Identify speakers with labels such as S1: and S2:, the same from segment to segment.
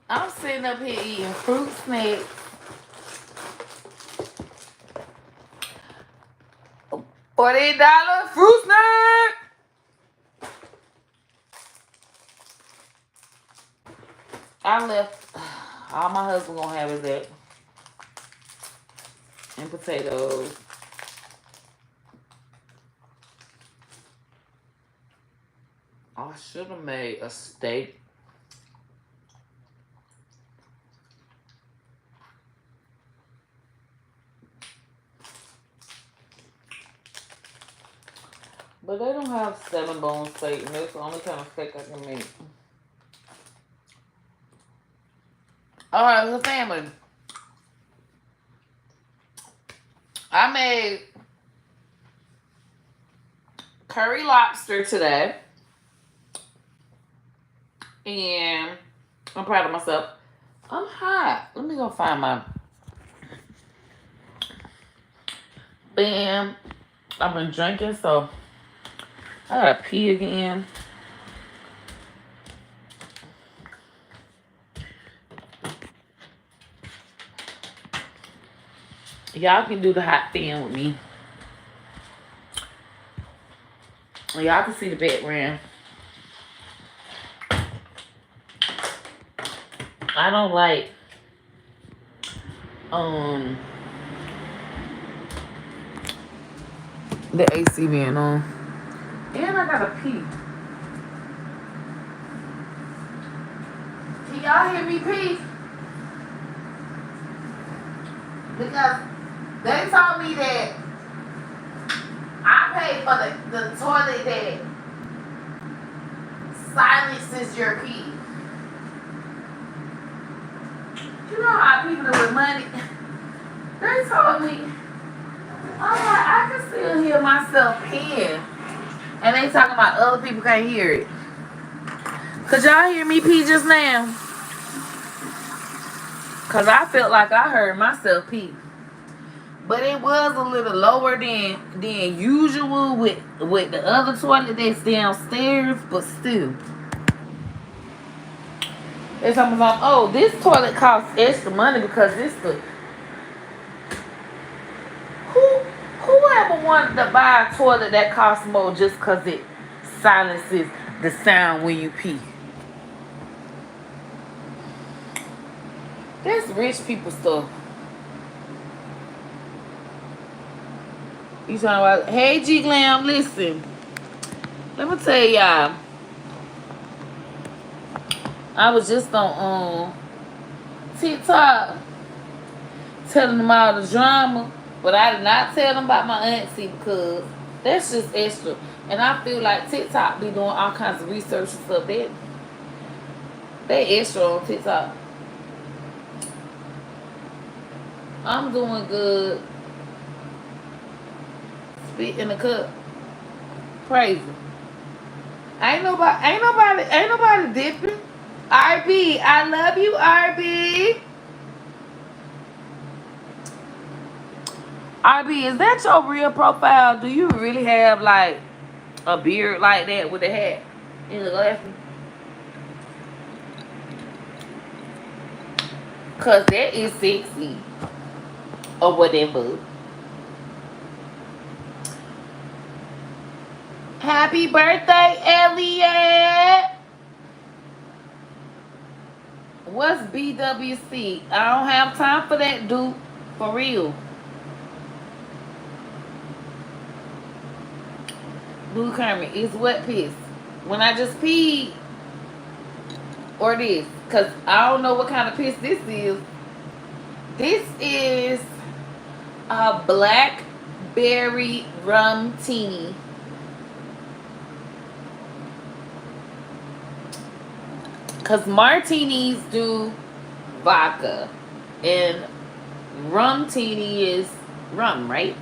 S1: I'm sitting up here eating fruit snacks. $48 fruit snack. I left all my husband gonna have is that and potatoes. I should have made a steak. But they don't have 7-bone steak, and that's the only kind of steak I can make. Alright, so family. I made curry lobster today. And I'm proud of myself. I'm hot. Let me go find my... Bam. I've been drinking, so I gotta pee again. Y'all can do the hot fan with me. Y'all can see the background. I don't like the AC being on. And I gotta pee. Can y'all hear me pee? Because they told me that I paid for the toilet that silences your pee. You know how people do with money? They told me, I can still hear myself peeing. And they talking about other people can't hear it. Could y'all hear me pee just now? Because I felt like I heard myself pee. But it was a little lower than usual with the other toilet that's downstairs, but still. They're talking about, oh, this toilet costs extra money because it's the... Whoever wanted to buy a toilet that costs more just because it silences the sound when you pee? That's rich people stuff. You talking about, hey G Glam, listen. Let me tell y'all. I was just on TikTok telling them all the drama, but I did not tell them about my auntie because that's just extra. And I feel like TikTok be doing all kinds of research and stuff. They extra on TikTok. I'm doing good. Spit in the cup. Crazy. Ain't nobody dipping. RB, I love you, RB. RB, is that your real profile? Do you really have like a beard like that with a hat and the glasses? Cause that is sexy. Or whatever. Happy birthday, Elliot. What's BWC? I don't have time for that, dude. For real. Blue Kermit is what piss? When I just peed? Or this? Because I don't know what kind of piss this is. This is a blackberry rum teeny. Because martinis do vodka. And rum teeny is rum, right?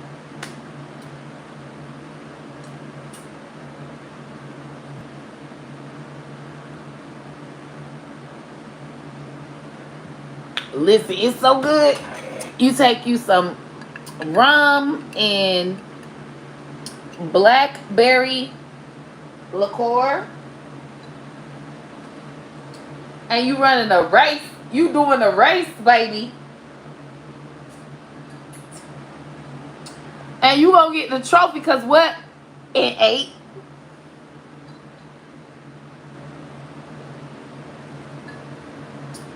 S1: Listen, it's so good. You take you some rum and blackberry liqueur. And you running a rice You doing a race, baby. And you gonna get the trophy because what? It ate.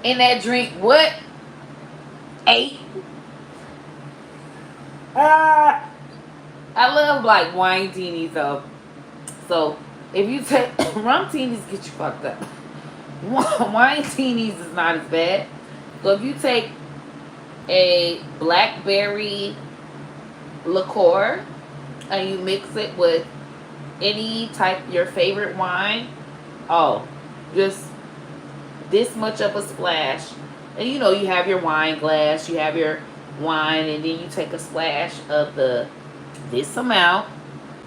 S1: And that drink, what? Ate. I love like wine teenies though. So if you take rum teenies, get you fucked up. Wine teenies is not as bad. So if you take a blackberry liqueur and you mix it with any type your favorite wine, oh, just this much of a splash. And you know, you have your wine glass, you have your wine, and then you take a splash of this amount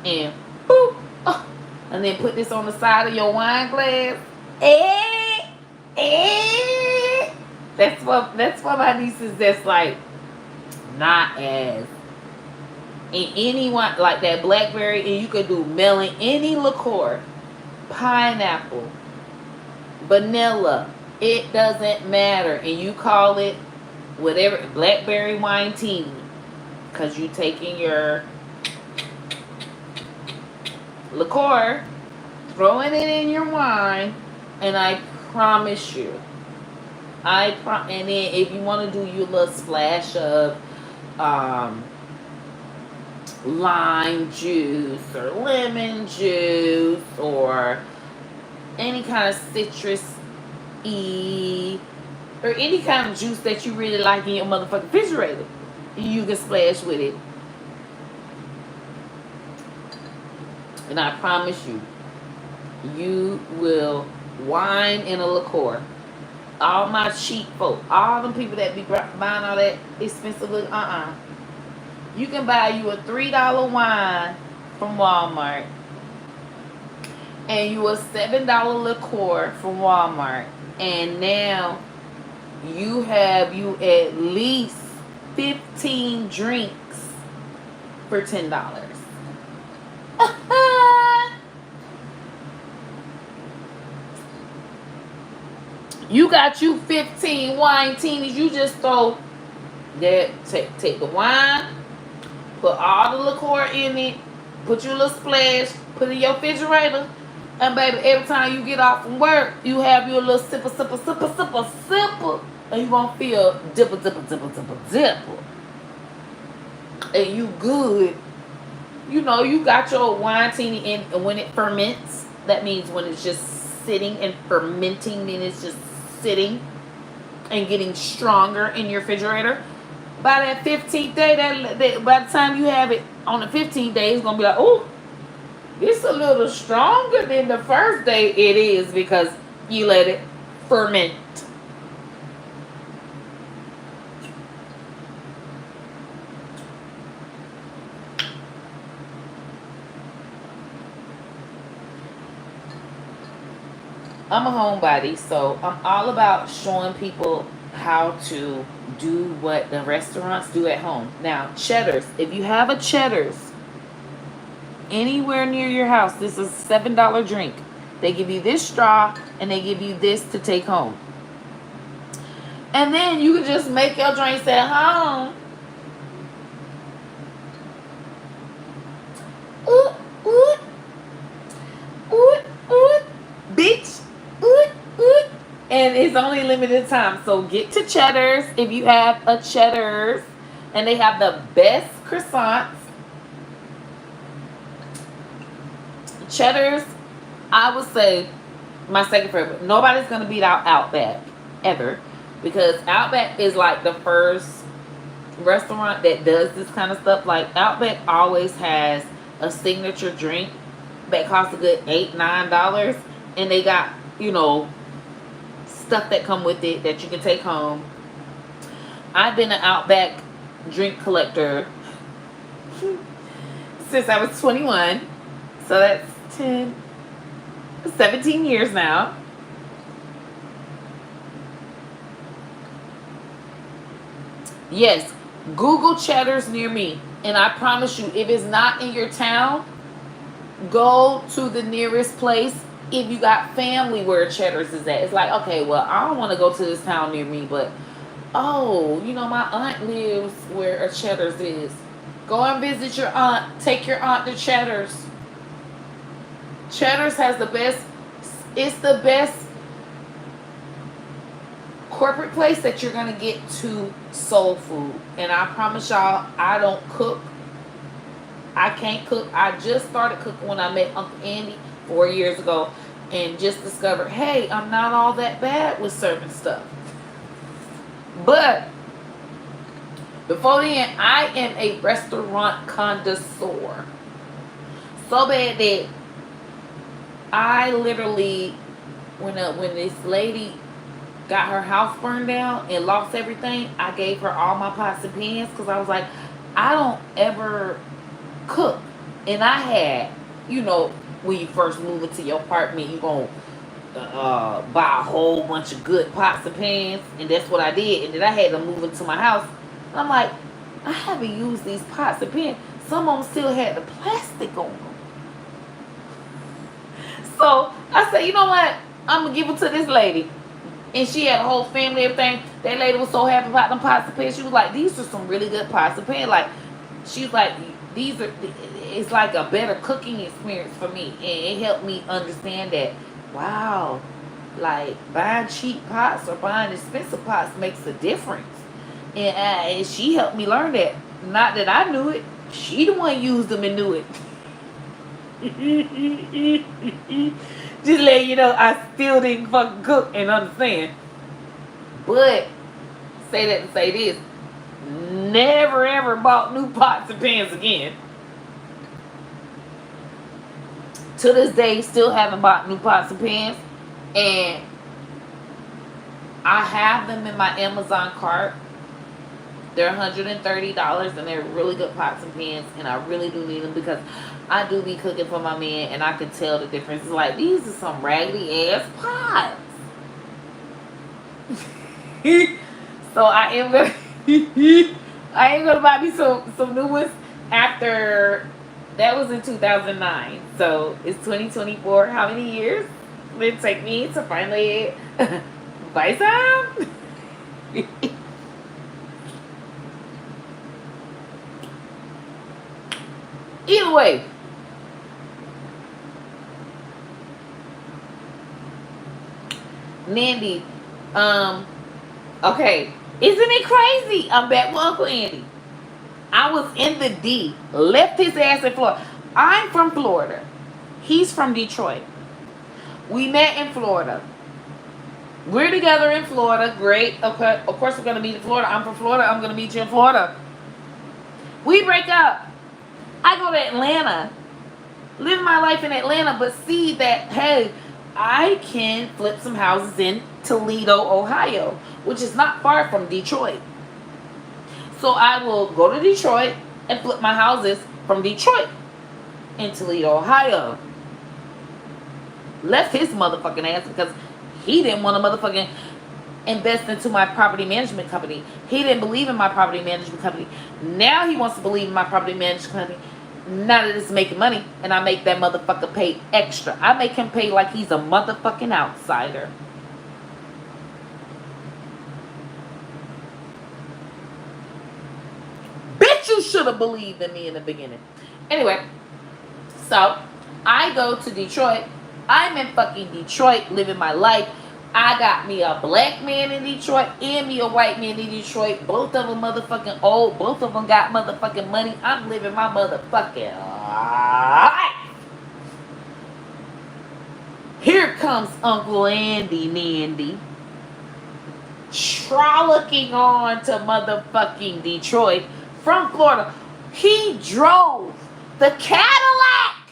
S1: and boop, oh, and then put this on the side of your wine glass. That's what my nieces that's like not as in any wine like that blackberry, and you could do melon, any liqueur, pineapple, vanilla, it doesn't matter, and you call it whatever, blackberry wine tea, because you taking your liqueur, throwing it in your wine, and I promise you, and then if you want to do your little splash of lime juice or lemon juice or any kind of citrus or any kind of juice that you really like in your motherfucking refrigerator, you can splash with it. And I promise you, you will wine in a liqueur. All my cheap folk, all them people that be buying all that expensive, you can buy you a $3 wine from Walmart and you a $7 liqueur from Walmart, and now you have you at least 15 drinks for $10. You got you 15 wine teenies. You just throw that, take the wine, put all the liqueur in it, put your little splash, put it in your refrigerator, and baby, every time you get off from work, you have your little sipper, and you gonna feel dipper, and you good. You know, you got your wine teeny in, and when it ferments, that means when it's just sitting and fermenting, then it's just sitting and getting stronger in your refrigerator. By that 15th day, by the time you have it on the 15th day, it's gonna be like, oh, it's a little stronger than the first day. It is because you let it ferment. I'm a homebody, so I'm all about showing people how to do what the restaurants do at home. Now, Cheddar's, if you have a Cheddar's anywhere near your house, this is a $7 drink. They give you this straw and they give you this to take home. And then you can just make your drinks at home. Bitch. And it's only limited time. So get to Cheddar's if you have a Cheddar's. And they have the best croissants. Cheddar's, I would say, my second favorite. Nobody's going to beat out Outback, ever. Because Outback is like the first restaurant that does this kind of stuff. Like, Outback always has a signature drink that costs a good $8, $9. And they got, you know, stuff that come with it that you can take home. I've been an Outback drink collector since I was 21. So that's 17 years now. Yes, Google Cheddar's near me. And I promise you, if it's not in your town, go to the nearest place if you got family where Cheddar's is at, it's like, okay, well, I don't want to go to this town near me, but oh, you know, my aunt lives where a Cheddar's is. Go and visit your aunt. Take your aunt to Cheddar's. Cheddar's has the best. It's the best corporate place that you're gonna get to soul food. And I promise y'all, I don't cook. I can't cook. I just started cooking when I met Uncle Andy 4 years ago, and just discovered, hey, I'm not all that bad with serving stuff. But before then, I am a restaurant connoisseur. So bad that I literally, when this lady got her house burned down and lost everything, I gave her all my pots and pans because I was like, I don't ever cook. And I had, you know, when you first move into your apartment, you're going to buy a whole bunch of good pots and pans. And that's what I did. And then I had to move into my house. And I'm like, I haven't used these pots and pans. Some of them still had the plastic on them. So I said, you know what? I'm going to give it to this lady. And she had a whole family, everything. That lady was so happy about them pots and pans. She was like, these are some really good pots and pans. Like, she was like, these are, it's like a better cooking experience for me. And it helped me understand that, wow, like buying cheap pots or buying expensive pots makes a difference. And she helped me learn that. Not that I knew it. She the one used them and knew it. Just let you know, I still didn't fucking cook and understand. But say that to say this, never ever bought new pots and pans again. To this day, still haven't bought new pots and pans. And I have them in my Amazon cart. They're $130 and they're really good pots and pans, and I really do need them because I do be cooking for my man and I can tell the difference. It's like, these are some raggedy ass pots. So I am gonna buy me some new ones after. That was in 2009. So it's 2024. How many years will it take me to finally buy some? Either way, Nandy, okay, isn't it crazy? I'm back with Uncle Andy. I was in the D, left his ass in Florida. I'm from Florida. He's from Detroit. We met in Florida. We're together in Florida. Great. Okay. Of course, we're going to meet in Florida. I'm from Florida. I'm going to meet you in Florida. We break up. I go to Atlanta. Live my life in Atlanta, but see that, hey, I can flip some houses in Toledo, Ohio, which is not far from Detroit. So I will go to Detroit and flip my houses from Detroit in Toledo, Ohio. Left his motherfucking ass because he didn't want to motherfucking invest into my property management company. He didn't believe in my property management company. Now he wants to believe in my property management company. Now that it's making money, and I make that motherfucker pay extra. I make him pay like he's a motherfucking outsider. Bitch, you should have believed in me in the beginning. Anyway, so I go to Detroit. I'm in fucking Detroit living my life. I got me a black man in Detroit and me a white man in Detroit. Both of them motherfucking old. Both of them got motherfucking money. I'm living my motherfucking life. Here comes Uncle Andy Nandy. Frolicking on to motherfucking Detroit from Florida. He drove the Cadillac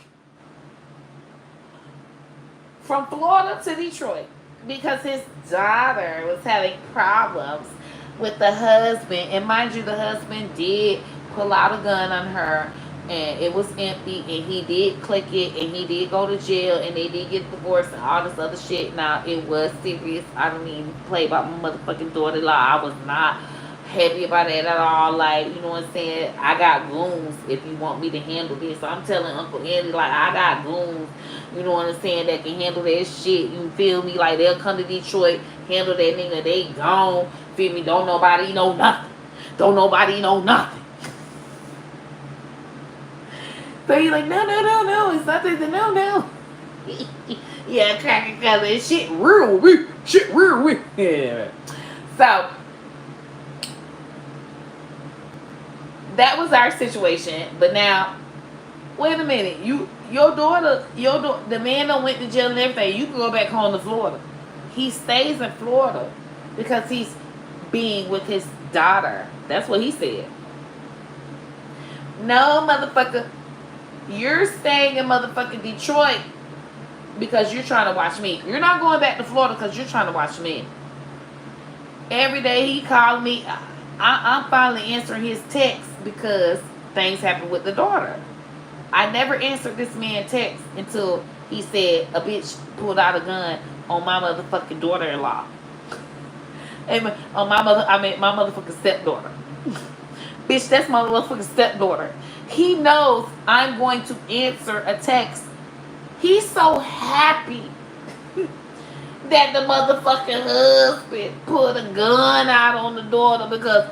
S1: from Florida to Detroit because his daughter was having problems with the husband. And mind you, the husband did pull out a gun on her, and it was empty, and he did click it, and he did go to jail, and they did get divorced and all this other shit. Now, it was serious. I don't even play about my motherfucking daughter-in-law. I was not happy about it at all. Like, you know what I'm saying? I got goons if you want me to handle this. So I'm telling Uncle Andy, like, I got goons you know what I'm saying, that can handle that shit. You feel me? Like, they'll come to Detroit, handle that nigga, they gone. Feel me? Don't nobody know nothing. Don't nobody know nothing. So you're like, no, it's nothing to no. Yeah, cracking cause shit real with me. Shit real with me. Yeah. So that was our situation. But now, wait a minute. Your daughter, the man that went to jail and everything, you can go back home to Florida. He stays in Florida because he's being with his daughter. That's what he said. No, motherfucker. You're staying in motherfucking Detroit because you're trying to watch me. You're not going back to Florida because you're trying to watch me. Every day he called me. I'm finally answering his text because things happen with the daughter. I never answered this man text until he said a bitch pulled out a gun on my motherfucking daughter-in-law. And on my motherfucking stepdaughter. Bitch, that's my motherfucking stepdaughter. He knows I'm going to answer a text. He's so happy that the motherfucking husband put a gun out on the daughter because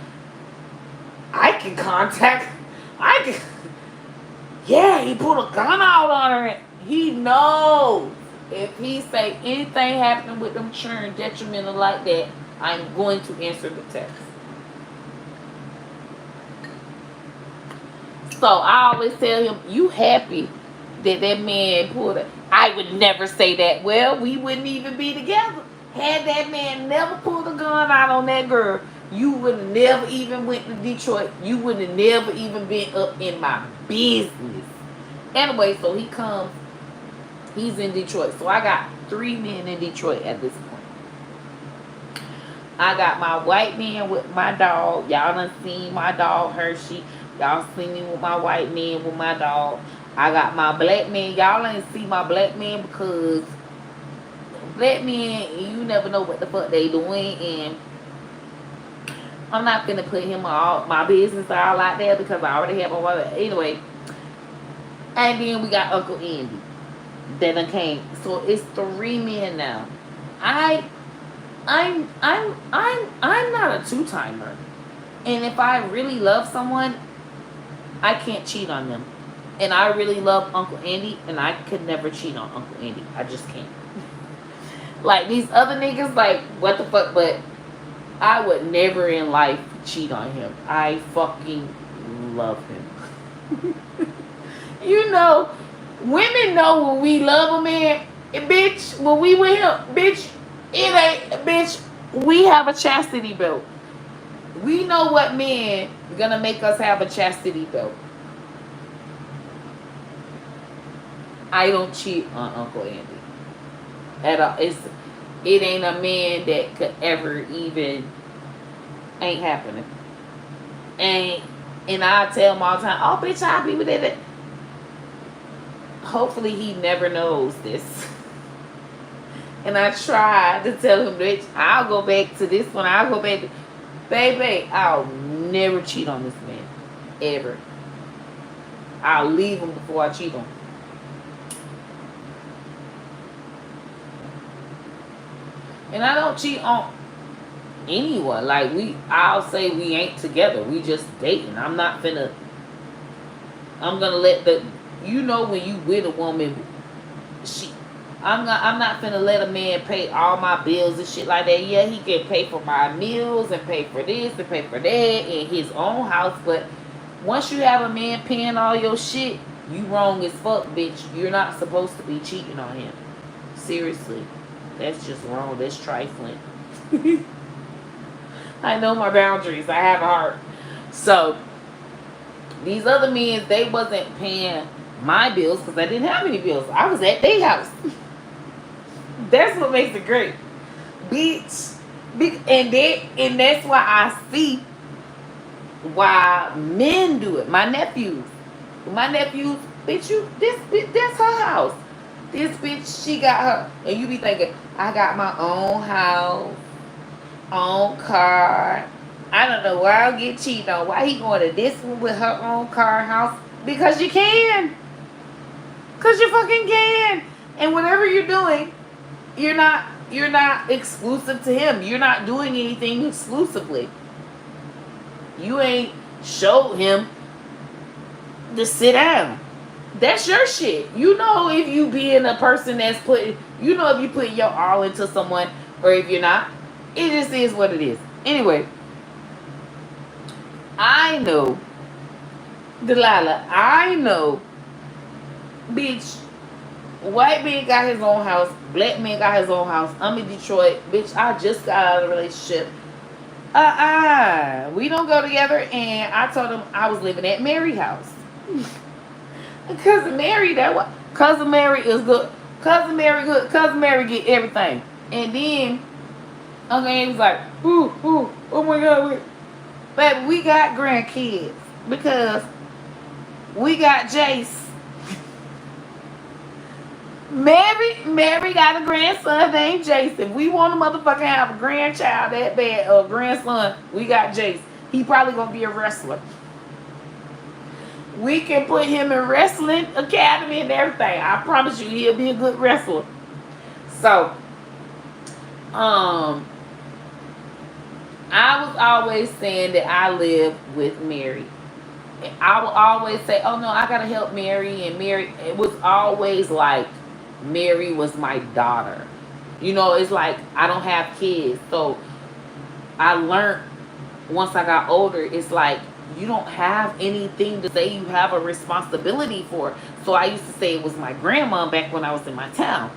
S1: yeah, he put a gun out on her. He knows if he say anything happening with them children detrimental like that, I'm going to answer the text. So I always tell him, you happy that man pulled it. I would never say that. Well, we wouldn't even be together. Had that man never pulled a gun out on that girl, you would have never even went to Detroit. You would have never even been up in my business. Anyway, so he comes. He's in Detroit. So I got 3 men in Detroit at this point. I got my white man with my dog. Y'all done seen my dog Hershey. Y'all seen me with my white man with my dog. I got my black man. Y'all ain't see my black man because black men, you never know what the fuck they doing. And I'm not finna put him all my business all like that because I already have my wife. Anyway. And then we got Uncle Andy that done came. So it's 3 men now. I'm not a 2-timer. And if I really love someone, I can't cheat on them. And I really love Uncle Andy, and I could never cheat on Uncle Andy. I just can't. Like, these other niggas, like, what the fuck? But I would never in life cheat on him. I fucking love him. You know, women know when we love a man. Bitch, when we with him, bitch, it ain't, bitch, we have a chastity belt. We know what man gonna make us have a chastity belt. I don't cheat on Uncle Andy at all. It ain't a man that could ever even, ain't happening. And I tell him all the time, oh bitch, I'll be with it. Hopefully he never knows this. And I try to tell him, bitch, I'll go back to this one. I'll go back to, baby, I'll never cheat on this man. Ever. I'll leave him before I cheat on him. And I don't cheat on anyone. Like, I'll say we ain't together. We just dating. I'm gonna let you know when you with a woman, I'm not finna let a man pay all my bills and shit like that. Yeah, he can pay for my meals and pay for this and pay for that in his own house. But once you have a man paying all your shit, you wrong as fuck, bitch. You're not supposed to be cheating on him. Seriously. That's just wrong. That's trifling. I know my boundaries. I have a heart. So, these other men, they wasn't paying my bills because I didn't have any bills. I was at their house. That's what makes it great. Bitch. And that's why I see why men do it. My nephews, bitch, that's her house. This bitch, she got her. And you be thinking, I got my own house, own car. I don't know why I'll get cheated on. Why he going to this one with her own car, house? Because you can. Because you fucking can. And whatever you're doing, you're not exclusive to him. You're not doing anything exclusively. You ain't showed him to sit down. That's your shit. You know if you being a person that's putting, you know if you put your all into someone or if you're not. It just is what it is. Anyway, I know, Delilah, I know, bitch, white man got his own house, black man got his own house. I'm in Detroit, bitch, I just got out of a relationship. We don't go together, and I told him I was living at Mary's house. Cousin Mary, Cousin Mary is good. Cousin Mary good. Cousin Mary get everything. And then Uncle Andy's like, oh my God, baby, we got grandkids because we got Jace. Mary got a grandson named Jason. We want to motherfucking have a grandchild that bad, or grandson. We got Jace. He probably gonna be a wrestler. We can put him in wrestling academy and everything. I promise you, he'll be a good wrestler. So, I was always saying that I live with Mary. I would always say, oh no, I gotta help Mary. And Mary, it was always like Mary was my daughter. You know, it's like I don't have kids. So I learned once I got older, it's like you don't have anything to say you have a responsibility for. So I used to say it was my grandma back when I was in my town.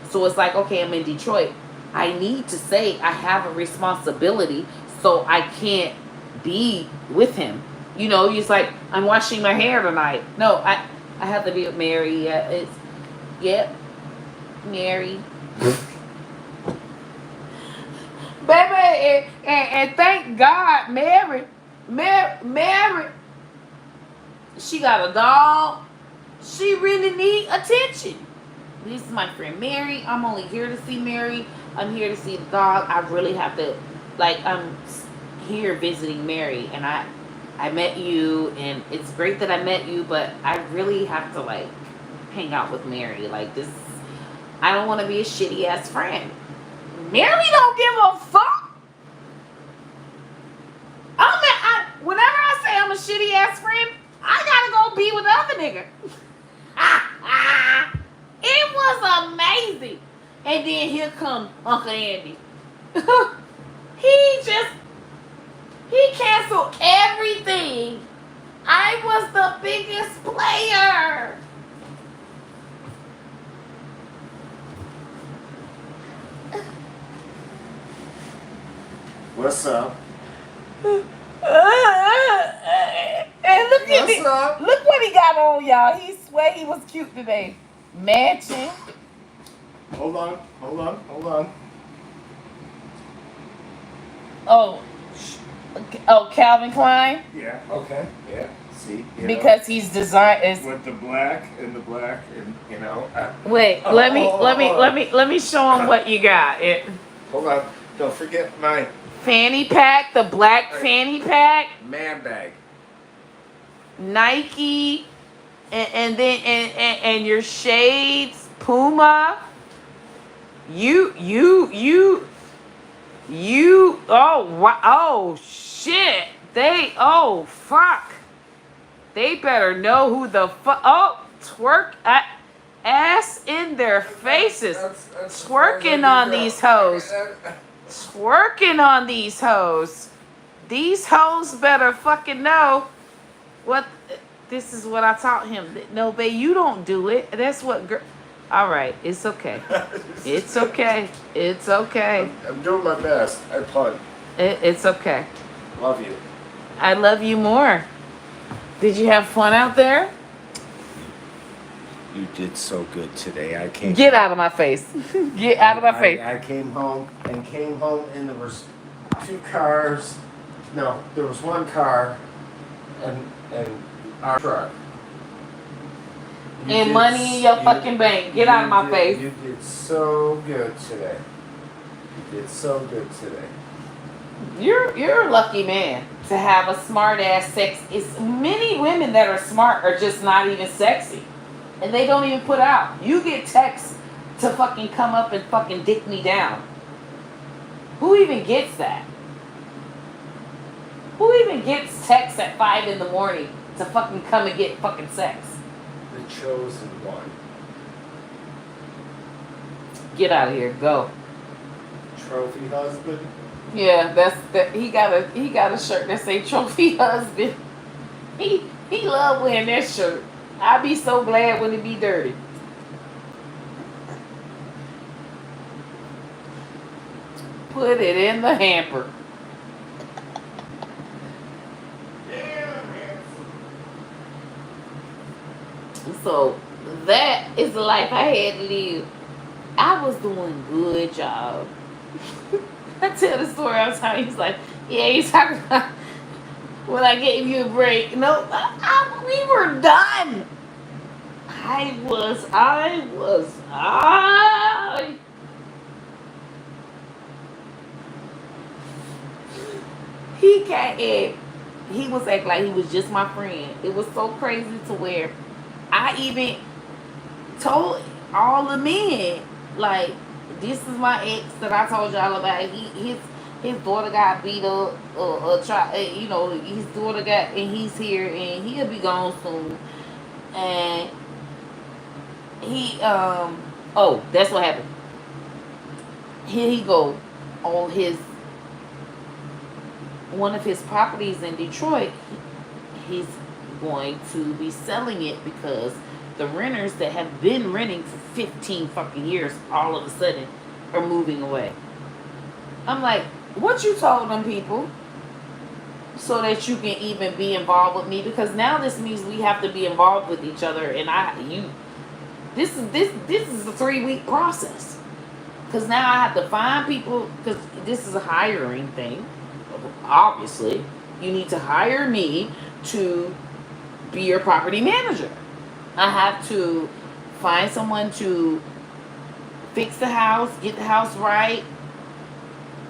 S1: So it's like, okay, I'm in Detroit. I need to say I have a responsibility, so I can't be with him. You know, it's like, I'm washing my hair tonight. No, I have to be with Mary. Yep, Mary. Baby, and thank God, Mary, she got a dog. She really need attention. This is my friend Mary. I'm only here to see Mary. I'm here to see the dog. I really have to, like, I'm here visiting Mary, and I met you, and it's great that I met you, but I really have to, like, hang out with Mary. Like, this, I don't want to be a shitty ass friend. Mary don't give a fuck. Whenever I say I'm a shitty ass friend, I gotta go be with the other nigga. It was amazing. And then here comes Uncle Andy. He canceled everything. I was the biggest player.
S2: What's up?
S1: And look at it. Look what he got on, y'all. He swear he was cute today. Matching.
S2: Hold on.
S1: Oh, Calvin Klein?
S2: Yeah, okay, yeah. See?
S1: Because he's designed
S2: with the black and you know.
S1: Wait, let me show him what you got.
S2: Hold on. Don't forget my
S1: fanny pack, the black fanny pack.
S2: Man bag.
S1: Nike, and then and your shades, Puma. You. Oh shit. Oh fuck. They better know who the fuck. Oh, twerk ass in their faces. That's twerking on these hoes. Twerking on these hoes. These hoes better fucking know what. This is what I taught him. No, babe, you don't do it. That's what girl. All right, it's okay. It's okay. It's okay.
S2: I'm doing my best. I punt.
S1: It's okay.
S2: Love you.
S1: I love you more. Did you have fun out there?
S2: You did so good today. I came.
S1: Get out of my face. Get out of my face.
S2: I came home, and there was 2 cars. No, there was 1 car, and our truck.
S1: And money in your fucking bank. Get out of my face.
S2: You did so good today.
S1: You're a lucky man to have a smart ass sex. It's many women that are smart are just not even sexy, and they don't even put out. You get texts to fucking come up and fucking dick me down. Who even gets that? Who even gets text at 5 in the morning to fucking come and get fucking sex?
S2: The chosen one.
S1: Get out of here. Go.
S2: Trophy husband.
S1: Yeah, he got a shirt that say trophy husband. He love wearing that shirt. I be so glad when it be dirty. Put it in the hamper. So that is the life I had to live. I was doing a good job. I tell the story all the time. He's like, yeah, he's talking about when I gave you a break. No, we were done. He can't. He was acting like he was just my friend. It was so crazy to where I even told all the men, like, this is my ex that I told y'all about. His daughter got beat up, his daughter got, and he's here, and he'll be gone soon. And that's what happened. Here he go on one of his properties in Detroit. He's going to be selling it because the renters that have been renting for 15 fucking years all of a sudden are moving away. I'm like, what you told them people so that you can even be involved with me? Because now this means we have to be involved with each other, and this is a 3-week process. Because now I have to find people, because this is a hiring thing. Obviously, you need to hire me to be your property manager. I have to find someone to fix the house, get the house right.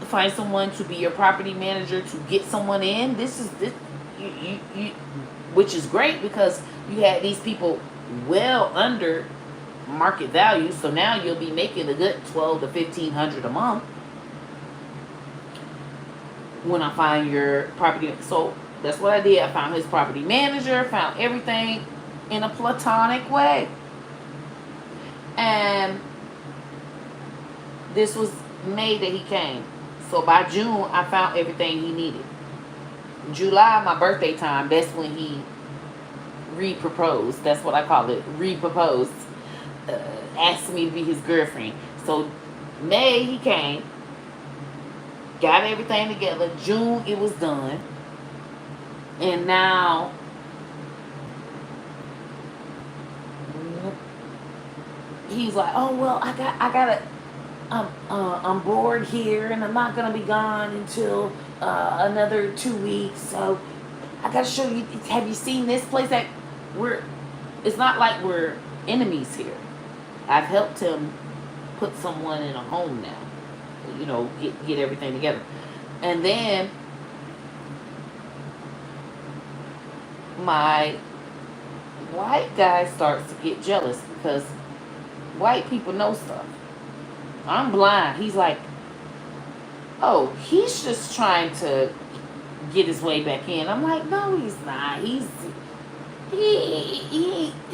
S1: Find someone to be your property manager to get someone in. Which is great because you had these people well under market value. So now you'll be making a good $1,200 to $1,500 a month when I find your property. So that's what I did. I found his property manager, found everything in a platonic way. And this was May that he came. So by June, I found everything he needed. July, my birthday time, that's when he re-proposed. That's what I call it, re-proposed. Asked me to be his girlfriend. So May, he came. Got everything together. June, it was done. And now he's like, oh well, I'm bored here, and I'm not gonna be gone until another 2 weeks. So I gotta show you. Have you seen this place? That it's not like we're enemies here. I've helped him put someone in a home now. Get everything together, and then my white guy starts to get jealous because white people know stuff. I'm blind. He's like, oh, he's just trying to get his way back in. I'm like, no, he's not.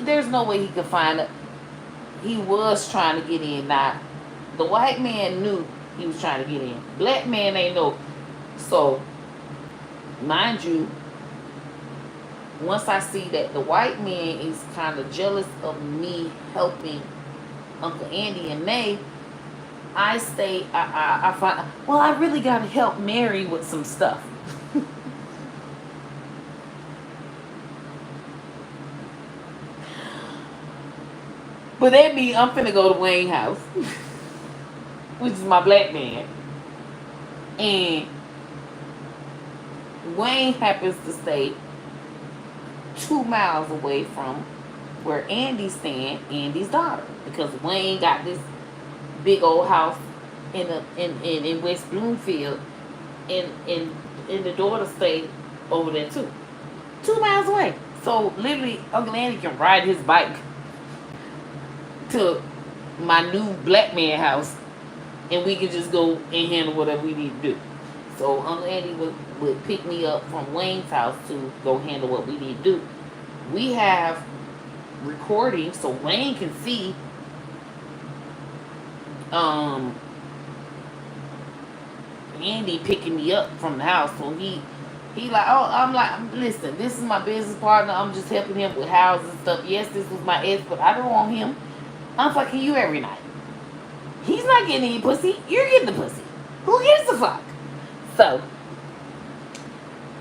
S1: There's no way he could find it. He was trying to get in. Now, the white man knew he was trying to get in. Black man ain't know. So, mind you, once I see that the white man is kind of jealous of me helping Uncle Andy and May, I find, well, I really got to help Mary with some stuff. But that means I'm finna go to Wayne's house, which is my black man. And Wayne happens to stay 2 miles away from where Andy's staying, Andy's daughter. Because Wayne got this big old house in West Bloomfield, and the daughter stayed over there too. 2 miles away. So literally Uncle Andy can ride his bike to my new black man house, and we could just go and handle whatever we need to do. So Uncle Andy would pick me up from Wayne's house to go handle what we need to do. We have recording so Wayne can see Andy picking me up from the house. So he like, oh, I'm like, listen, this is my business partner. I'm just helping him with houses and stuff. Yes, this was my ex, but I don't want him. I'm fucking you every night. He's not getting any pussy. You're getting the pussy. Who gives a fuck? So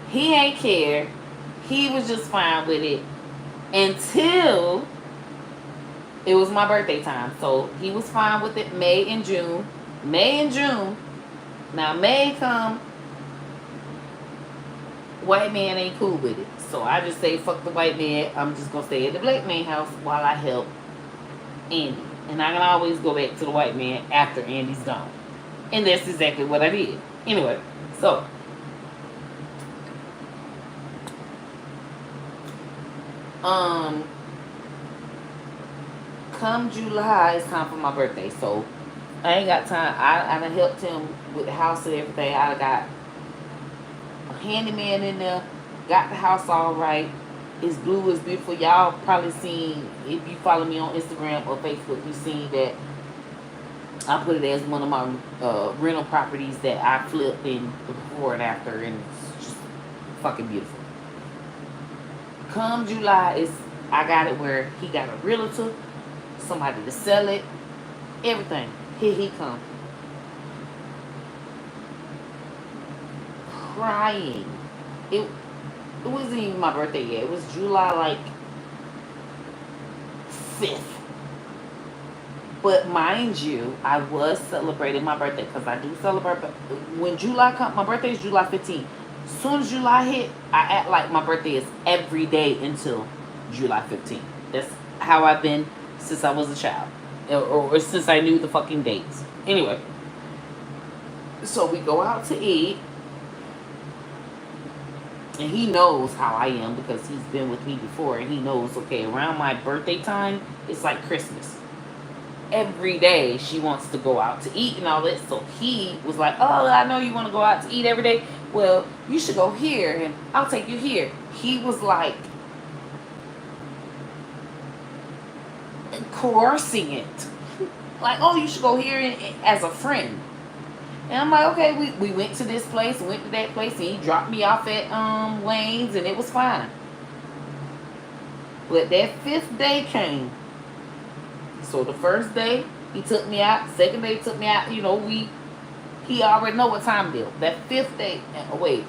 S1: he ain't care. He was just fine with it until it was my birthday time. So he was fine with it May and June. Now May come, white man ain't cool with it. So I just say, fuck the white man. I'm just going to stay at the black man house while I help Andy. And I can always go back to the white man after Andy's gone. And that's exactly what I did. Anyway, so come July, it's time for my birthday. So I ain't got time. I done helped him with the house and everything. I got a handyman in there, got the house all right. It's blue, it's beautiful. Y'all probably seen, if you follow me on Instagram or Facebook, you seen that I put it as one of my rental properties that I flipped in before and after, and it's just fucking beautiful. Come July, I got it where he got a realtor, somebody to sell it, everything. Here he come, crying. It wasn't even my birthday yet. It was July like 5th. But mind you, I was celebrating my birthday because I do celebrate. When July comes, my birthday is July 15th. As soon as July hit, I act like my birthday is every day until July 15th. That's how I've been since I was a child. Or since I knew the fucking dates. Anyway. So we go out to eat. And he knows how I am because he's been with me before. And he knows, okay, around my birthday time, it's like Christmas. Every day she wants to go out to eat and all that. So he was like, oh, I know you want to go out to eat every day. Well, you should go here and I'll take you here. He was like coercing it. Like, oh, you should go here as a friend. And I'm like, okay, we went to this place, went to that place, and he dropped me off at Wayne's, and it was fine. But that 5th day came. So the first day, he took me out. Second day, he took me out. You know, he already know what time it is. That 5th day, wait.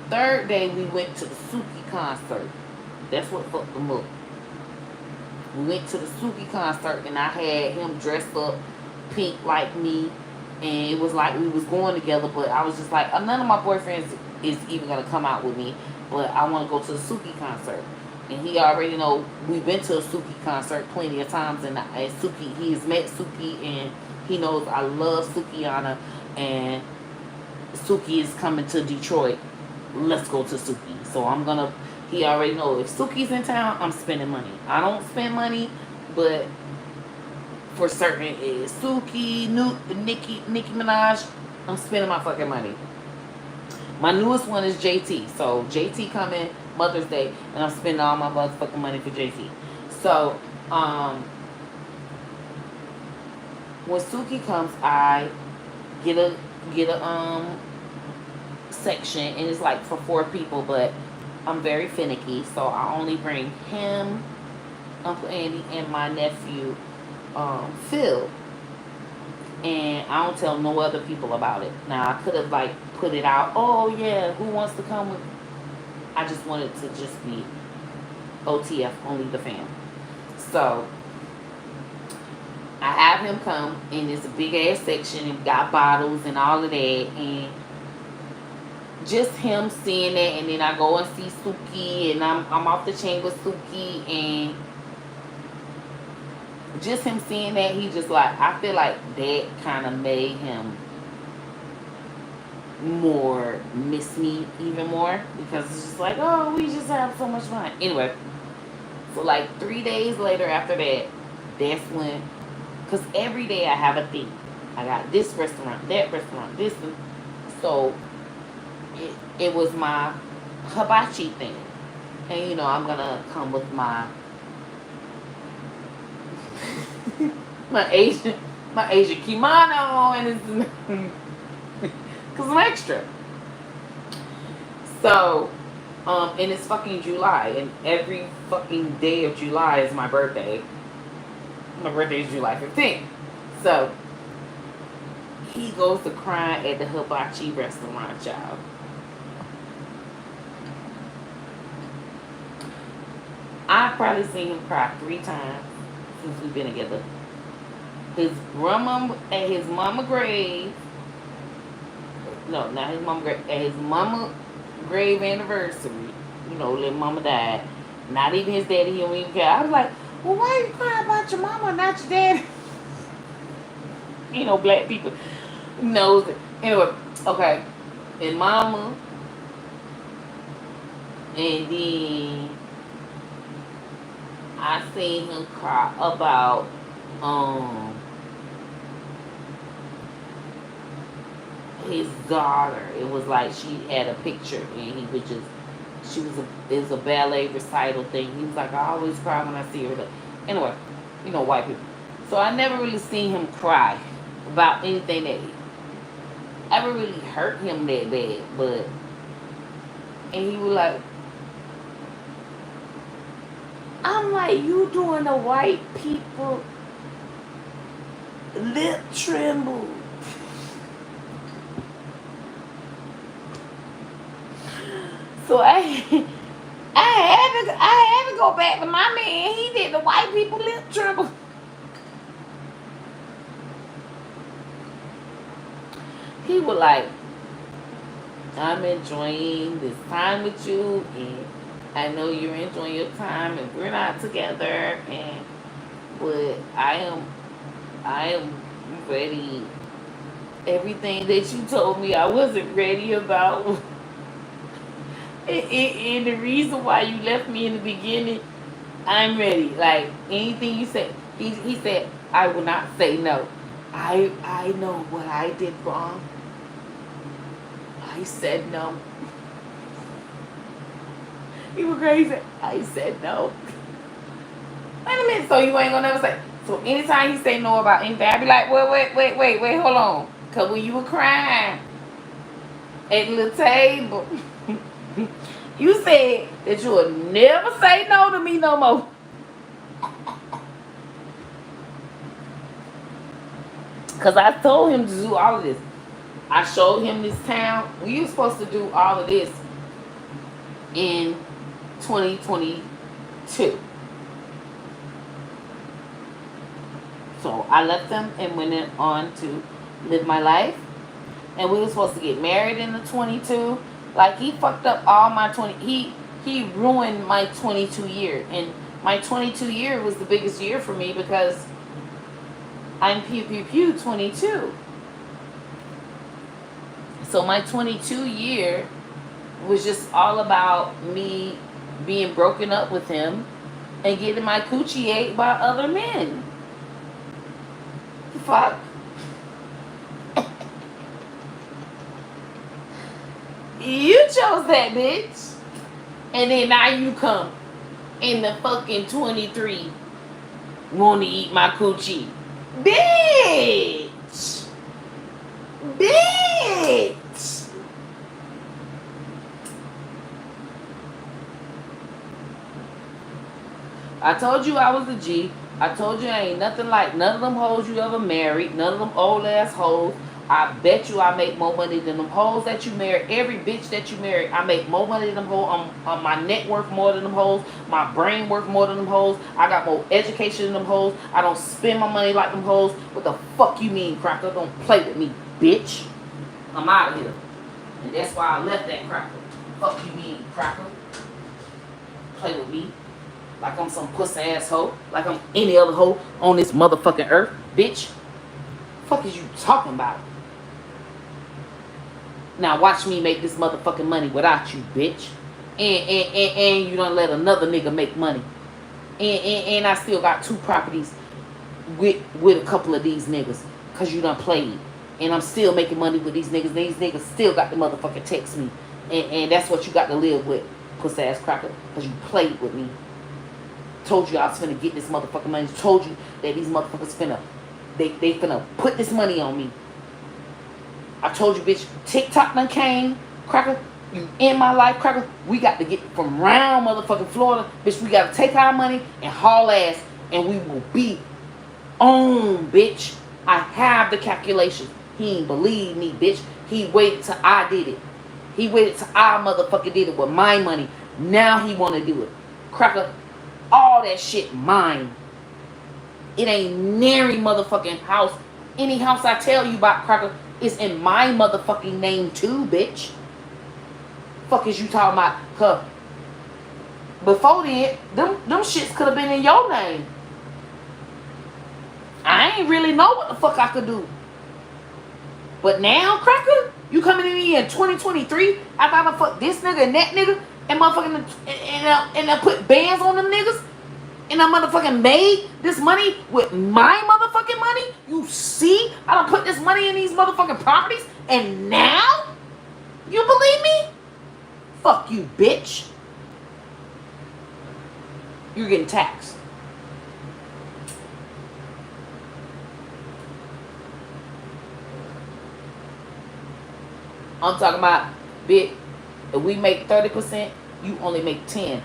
S1: 3rd day, we went to the Suki concert. That's what fucked him up. We went to the Suki concert, and I had him dressed up pink like me. And it was like we was going together, but I was just like, none of my boyfriends is even going to come out with me, but I want to go to the Suki concert. And he already know we've been to a Suki concert plenty of times, and Suki, he has met Suki, and he knows I love Sukiana, and Suki is coming to Detroit. Let's go to Suki. So he already know if Suki's in town, I'm spending money. I don't spend money, but for certain is Suki, Nicki Minaj, I'm spending my fucking money. My newest one is JT. So JT coming Mother's Day, and I'm spending all my motherfucking money for JT. So when Suki comes, I get a section, and it's like for 4 people, but I'm very finicky, so I only bring him, Uncle Andy, and my nephew Phil, and I don't tell no other people about it. Now I could have like put it out, oh yeah, who wants to come with? I just wanted to just be OTF, only the fam. So I have him come, and it's a big ass section, and got bottles and all of that, and just him seeing that, and then I go and see Suki, and I'm off the chain with Suki, and just him seeing that, he just like, I feel like that kind of made him more miss me even more, because it's just like, oh, we just have so much fun. Anyway, so like 3 days later after that, That's when, because every day I have a thing. I got this restaurant, that restaurant, this. So it was my hibachi thing. And, you know, I'm going to come with my my Asian kimono, and it's because I'm extra. So, and it's fucking July, and every fucking day of July is my birthday. My birthday is July 15th. So, he goes to cry at the hibachi restaurant, y'all. I've probably seen him cry 3 times since we've been together. His grandma at his mama grave. No, not his mama grave. At his mama grave anniversary. You know, little mama died. Not even his daddy. He don't even care. I was like, well, why are you crying about your mama, not your daddy? You know, black people knows it. Anyway, okay. And mama, and then I seen him cry about his daughter. It was like she had a picture, and he would just, it was a ballet recital thing. He was like, I always cry when I see her. Anyway, you know, white people. So I never really seen him cry about anything that ever really hurt him that bad. But, and he was like, I'm like, you doing the white people lip tremble. So I had to go back to my man. He did the white people lip tremble. He was like, I'm enjoying this time with you, and I know you're enjoying your time, and we're not together, and but I am ready. Everything that you told me I wasn't ready about. And the reason why you left me in the beginning, I'm ready. Like, anything you said, he said, I will not say no. I know what I did wrong. I said no. He was crazy. I said no. Wait a minute, so you ain't gonna never say. So anytime he say no about anything, I be like, wait, hold on. Cause when you were crying at the table, you said that you would never say no to me no more. Cause I told him to do all of this. I showed him this town. We were supposed to do all of this in 2022. So I left him and went on to live my life. And we were supposed to get married in the 22. Like, he fucked up all my 20. He ruined my 22 year. And my 22 year was the biggest year for me because I'm pew 22. So my 22 year was just all about me being broken up with him and getting my coochie ate by other men. Fuck. You chose that, bitch. And then now you come in the fucking 23 want to eat my coochie. Bitch. Bitch. I told you I was a G. I told you I ain't nothing like none of them hoes you ever married. None of them old ass hoes. I bet you I make more money than them hoes that you married. Every bitch that you married, I make more money than them hoes. My net worth more than them hoes. My brain worth more than them hoes. I got more education than them hoes. I don't spend my money like them hoes. What the fuck you mean, cracker? Don't play with me, bitch. I'm out of here. And that's why I left that cracker. Fuck you mean, cracker? Play with me. Like I'm some pussy ass hoe. Like I'm any other hoe on this motherfucking earth. Bitch. Fuck is you talking about? Now watch me make this motherfucking money without you, bitch. And you don't let another nigga make money. And I still got 2 properties with a couple of these niggas. Because you done played. And I'm still making money with these niggas. These niggas still got the motherfucking text me. And that's what you got to live with, pussy ass cracker. Because you played with me. Told you I was finna get this motherfucking money. Told you that these motherfuckers finna, they finna put this money on me. I told you, bitch, TikTok done came, cracker. You in my life, cracker. We got to get from round motherfucking Florida. Bitch, we got to take our money and haul ass. And we will be on, bitch. I have the calculations. He ain't believe me, bitch. He waited till I did it. He waited till I motherfucking did it with my money. Now he want to do it. Cracker, all that shit mine. It ain't nary motherfucking house. Any house I tell you about, cracker, is in my motherfucking name too, bitch. Fuck is you talking about? Huh? Before then, them shits could have been in your name. I ain't really know what the fuck I could do. But now, cracker, you coming in here in 2023 after I done fuck this nigga and that nigga and motherfucking and I put bands on them niggas and I motherfucking made this money with my motherfucking money? You see? I done put this money in these motherfucking properties and now? You believe me? Fuck you, bitch. You're getting taxed. I'm talking about, bitch, if we make 30%, you only make 10.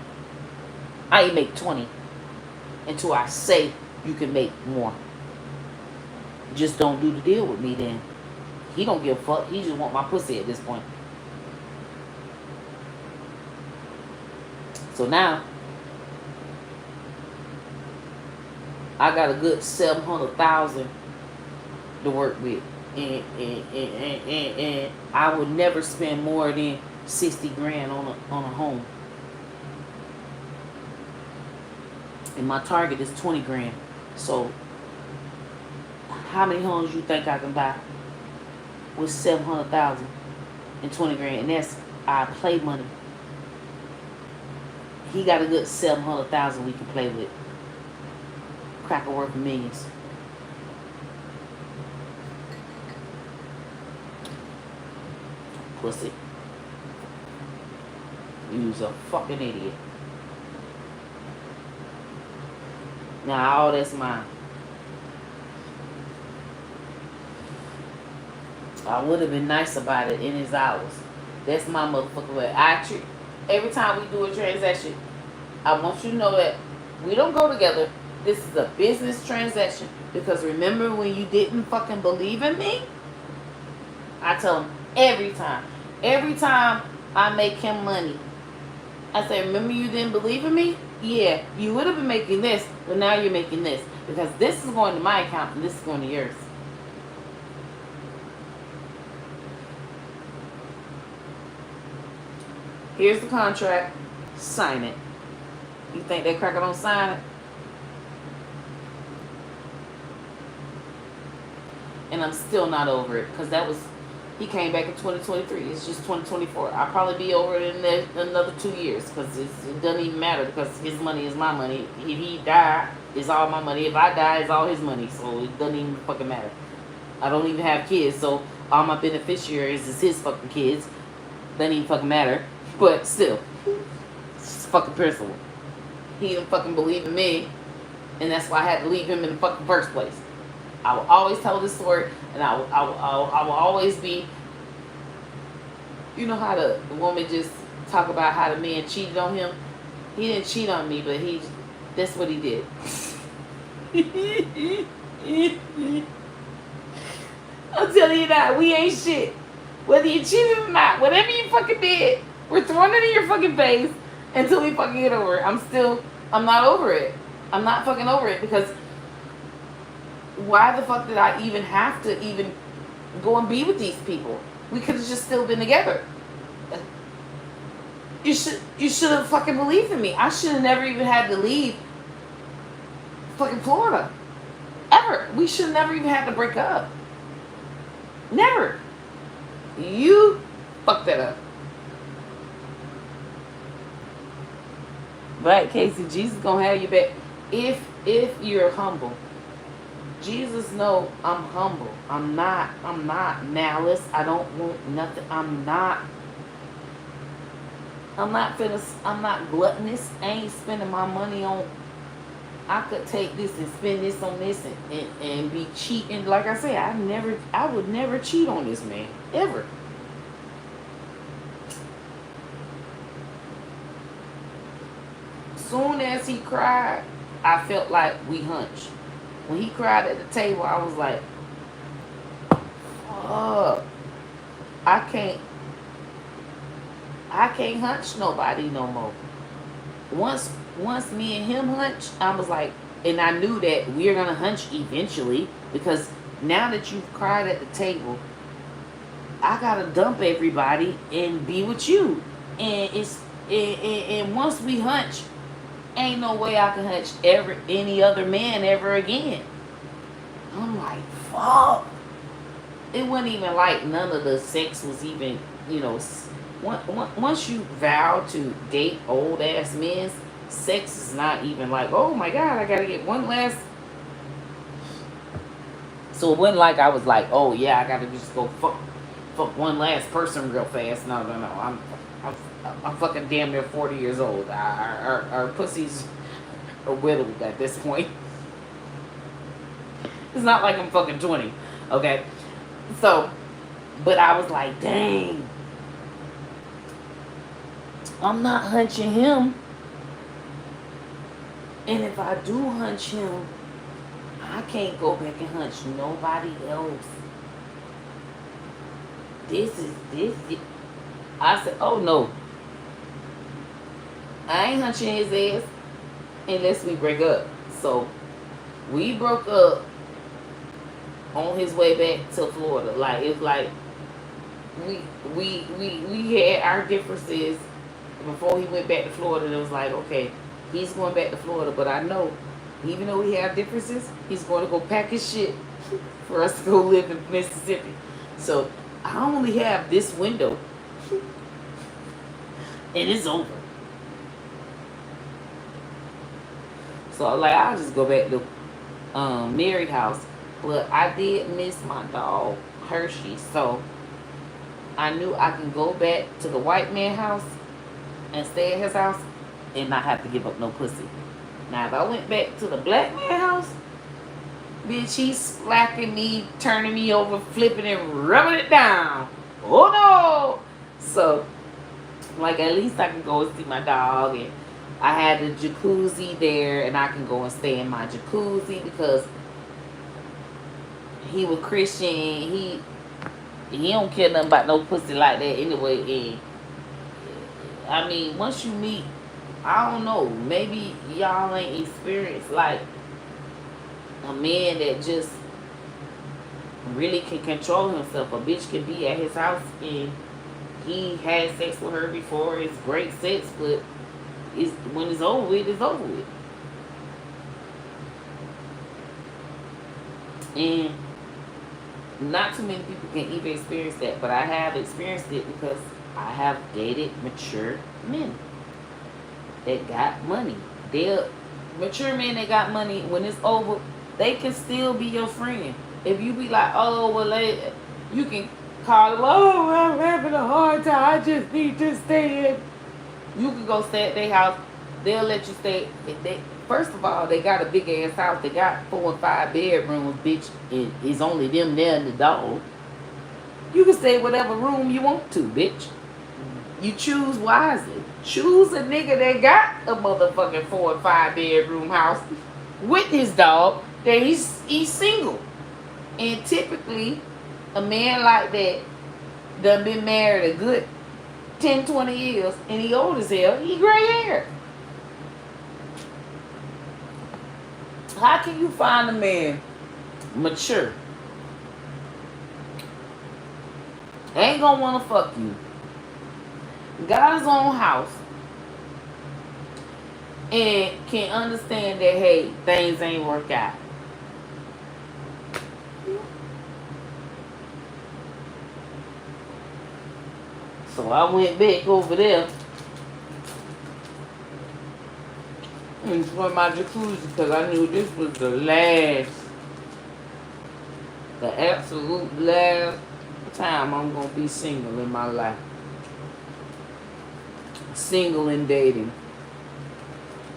S1: I ain't make 20. Until I say you can make more. Just don't do the deal with me then. He don't give a fuck. He just want my pussy at this point. So now, I got a good 700,000 to work with. And I would never spend more than 60 grand on a home. And my target is 20 grand. So how many homes you think I can buy with 700,000 and 20 grand? And that's our play money. He got a good 700,000 we can play with. Cracker worth millions. Pussy. You's a fucking idiot. Now all that's mine. I would have been nice about it in his hours. That's my motherfucking way. Every time we do a transaction, I want you to know that we don't go together. This is a business transaction. Because remember when you didn't fucking believe in me? I tell him every time. Every time I make him money, I say, remember you didn't believe in me? Yeah, you would have been making this, but now you're making this. Because this is going to my account and this is going to yours. Here's the contract. Sign it. You think that cracker don't sign it? And I'm still not over it. Because he came back in 2023. It's just 2024. I'll probably be over it in another 2 years. Because it doesn't even matter. Because his money is my money. If he die, it's all my money. If I die, it's all his money. So it doesn't even fucking matter. I don't even have kids. So all my beneficiaries is his fucking kids. Doesn't even fucking matter. But still, it's fucking principle. He didn't fucking believe in me, and that's why I had to leave him in the fucking first place. I will always tell this story, and I will always be. You know how the woman just talk about how the man cheated on him? He didn't cheat on me, but that's what he did. I'm telling you that we ain't shit. Whether you cheated or not, whatever you fucking did, we're throwing it in your fucking face until we fucking get over it. I'm not over it. I'm not fucking over it because why the fuck did I even have to even go and be with these people? We could have just still been together. You should have fucking believed in me. I should have never even had to leave fucking Florida. Ever. We should have never even had to break up. Never. You fucked that up. Right, Casey, Jesus gonna have you back if you're humble. Jesus know I'm humble. I'm not malice. I don't want nothing. I'm not gluttonous. I ain't spending my money on. I could take this and spend this on this and be cheating. Like I say, I would never cheat on this man. Ever. Soon as he cried, I felt like we hunched. When he cried at the table, I was like, fuck. I can't I can't hunch nobody no more. Once me and him hunched, I was like, and I knew that we are gonna hunch eventually, because now that you've cried at the table, I gotta dump everybody and be with you. And once we hunch, ain't no way I can hunch any other man ever again. I'm like, fuck. It wasn't even like none of the sex was even, once you vow to date old ass men, sex is not even like, oh my god, I gotta get one last. So it wasn't like I was like, oh yeah, I gotta just go fuck one last person real fast. No. I'm fucking damn near 40 years old. Our pussies are whittled at this point. It's not like I'm fucking 20, okay? So, but I was like, dang, I'm not hunching him. And if I do hunch him, I can't go back and hunch nobody else. This. I said, oh no. I ain't hunching his ass unless we break up. So, we broke up on his way back to Florida. Like, it's like we had our differences before he went back to Florida. It was like, okay, he's going back to Florida, but I know, even though we have differences, he's going to go pack his shit for us to go live in Mississippi. So I only have this window, and it's over. So I'll just go back to Mary's house. But I did miss my dog Hershey, so I knew I can go back to the white man house and stay at his house and not have to give up no pussy. Now, if I went back to the black man house, bitch, he's slacking me, turning me over, flipping and rubbing it down. Oh no! So, like, at least I can go and see my dog, and I had a jacuzzi there, and I can go and stay in my jacuzzi because he was Christian. He don't care nothing about no pussy like that anyway. And I mean, once you meet, I don't know, maybe y'all ain't experienced like a man that just really can control himself. A bitch can be at his house and he had sex with her before. It's great sex, but when it's over with, it's over with. And not too many people can even experience that, but I have experienced it because I have dated mature men that got money. They're mature men that got money. When it's over, they can still be your friend. If you be like, oh well, you can call them, oh, I'm having a hard time, I just need to stay in. You can go stay at their house. They'll let you stay. First of all, they got a big ass house. They got 4 and 5 bedrooms, bitch. It's only them there and the dog. You can stay whatever room you want to, bitch. You choose wisely. Choose a nigga that got a motherfucking 4 and 5 bedroom house with his dog that he's single. And typically, a man like that done been married a good 10, 20 years, and he old as hell. He gray hair. How can you find a man mature? Ain't gonna wanna fuck you. Got his own house. And can understand that, hey, things ain't work out. So I went back over there and for my jacuzzi because I knew this was the last
S3: The absolute last time I'm gonna be single in my life. Single and dating.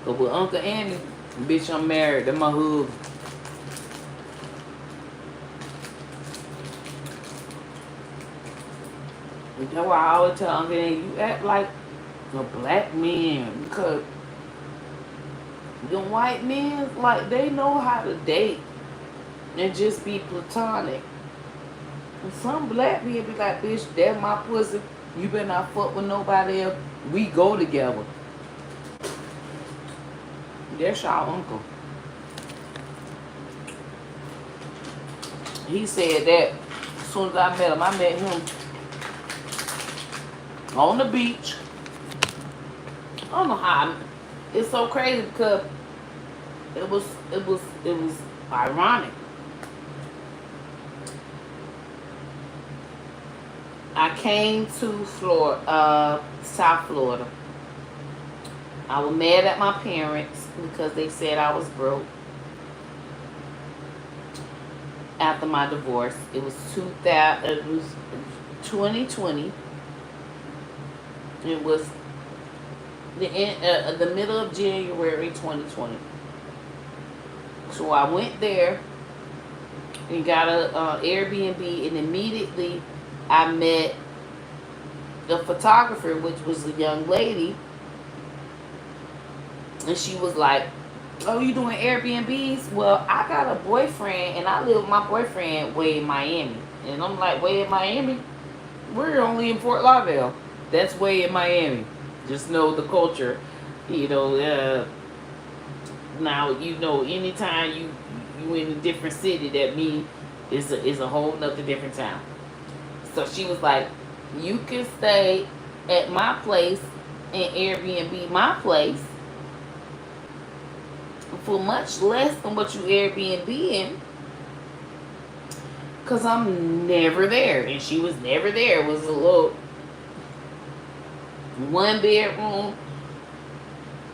S3: But with Uncle Andy, bitch, I'm married. That's my husband. And that's why I always tell Uncle Andy, you act like a black man. Because the white men, like, they know how to date and just be platonic. And some black men be like, bitch, that's my pussy. You better not fuck with nobody else. We go together. That's our uncle. He said that as soon as I met him on the beach. I don't know how. It's so crazy because it was ironic. I came to Florida, South Florida. I was mad at my parents because they said I was broke. After my divorce, it was 2020. It was the middle of January 2020. So I went there and got a Airbnb, and immediately I met the photographer, which was a young lady, and she was like, "Oh, you doing Airbnbs? Well, I got a boyfriend, and I live with my boyfriend way in Miami." And I'm like, "Way in Miami? We're only in Fort Lauderdale. That's way in Miami. Just know the culture, you know." Now you know, anytime you in a different city, that means is a whole nother different town. So she was like, "You can stay at my place and Airbnb my place for much less than what you Airbnb in, because I'm never there." And she was never there. It was a little 1-bedroom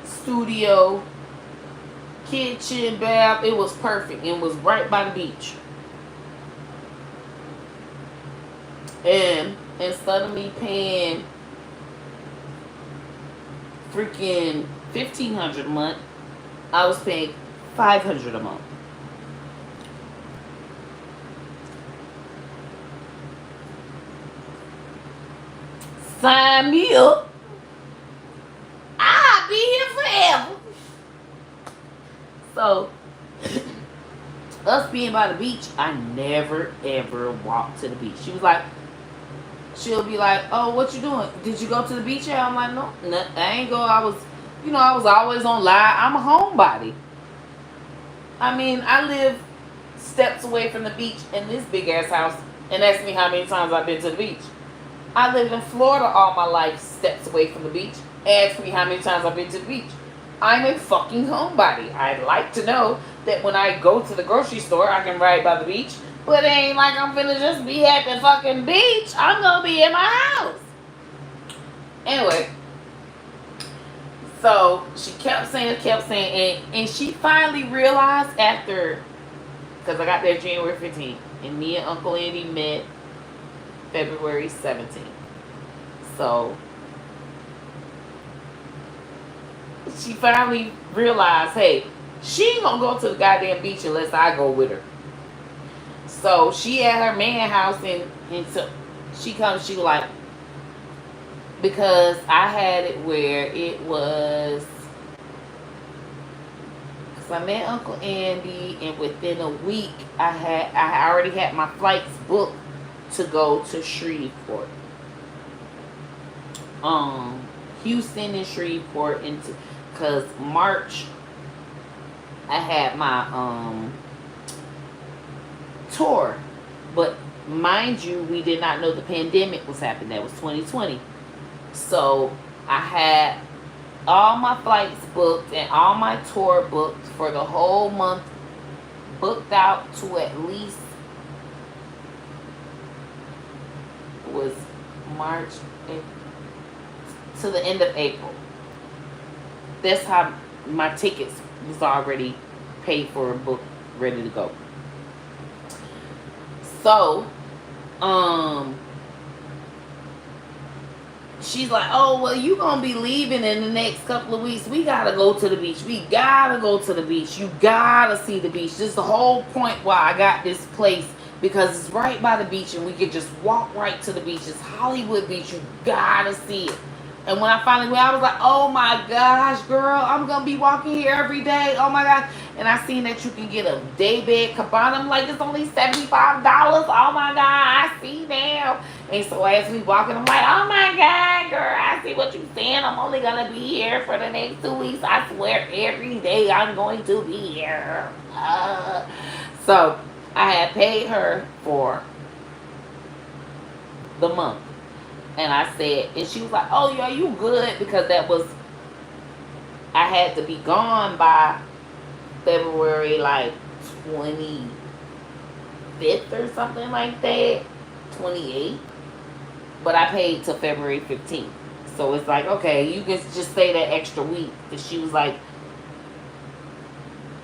S3: studio, kitchen, bath. It was perfect. It was right by the beach. And instead of me paying freaking $1,500 a month, I was paying $500 a month. Sign me up. I'll be here forever. So, us being by the beach, I never ever walked to the beach. She was like, she'll be like, "Oh, what you doing? Did you go to the beach yet?" I'm like, no, I ain't go. I was always on live. I'm a homebody. I mean, I live steps away from the beach in this big ass house, and ask me how many times I've been to the beach. I lived in Florida all my life, steps away from the beach. Ask me how many times I've been to the beach. I'm a fucking homebody. I'd like to know that when I go to the grocery store, I can ride by the beach. But it ain't like I'm finna just be at the fucking beach. I'm gonna be in my house. Anyway, so she kept saying, and she finally realized after, because I got there January 15th, and me and Uncle Andy met February 17th. So she finally realized, hey, she ain't gonna go to the goddamn beach unless I go with her. So she at her man house, and so she comes, she like, because I had it where it was, because I met Uncle Andy, and within a week I already had my flights booked to go to Shreveport, Houston and Shreveport, into, because March I had my tour, but mind you, we did not know the pandemic was happening. That was 2020. So I had all my flights booked and all my tour booked for the whole month, booked out to at least, it was March, to the end of April. That's how my tickets was already paid for, booked, ready to go. So, she's like, oh, well, you gonna be leaving in the next couple of weeks. We gotta go to the beach. We gotta go to the beach. You gotta see the beach. This is the whole point why I got this place, because it's right by the beach and we could just walk right to the beach. It's Hollywood Beach. You gotta see it. And when I finally went, I was like, oh my gosh, girl, I'm gonna be walking here every day. Oh my gosh. And I seen that you can get a day bed cabana. I'm like, it's only $75. Oh my God, I see now. And so as we walking, I'm like, oh my God, girl, I see what you're saying. I'm only gonna be here for the next 2 weeks. I swear every day I'm going to be here. So I had paid her for the month. And I said, and she was like, oh yeah, you good, because that was, I had to be gone by February like 25th or something like that, 28th. But I paid till February 15th. So it's like, okay, you can just stay that extra week. And she was like,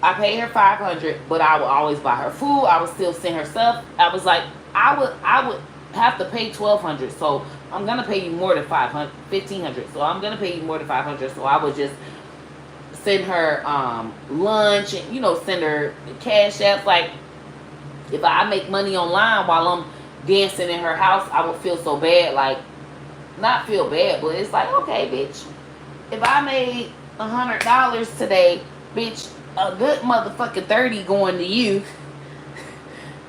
S3: I paid her $500, but I would always buy her food. I would still send her stuff. I was like, I would have to pay $1,200. So I'm gonna pay you more than $1,500. So I'm gonna pay you more than $500. So I would just send her lunch and, you know, send her cash apps. Like, if I make money online while I'm dancing in her house, I would feel so bad. Like, not feel bad, but it's like, okay, bitch, if I made $100 today, bitch, a good motherfucking 30 going to you.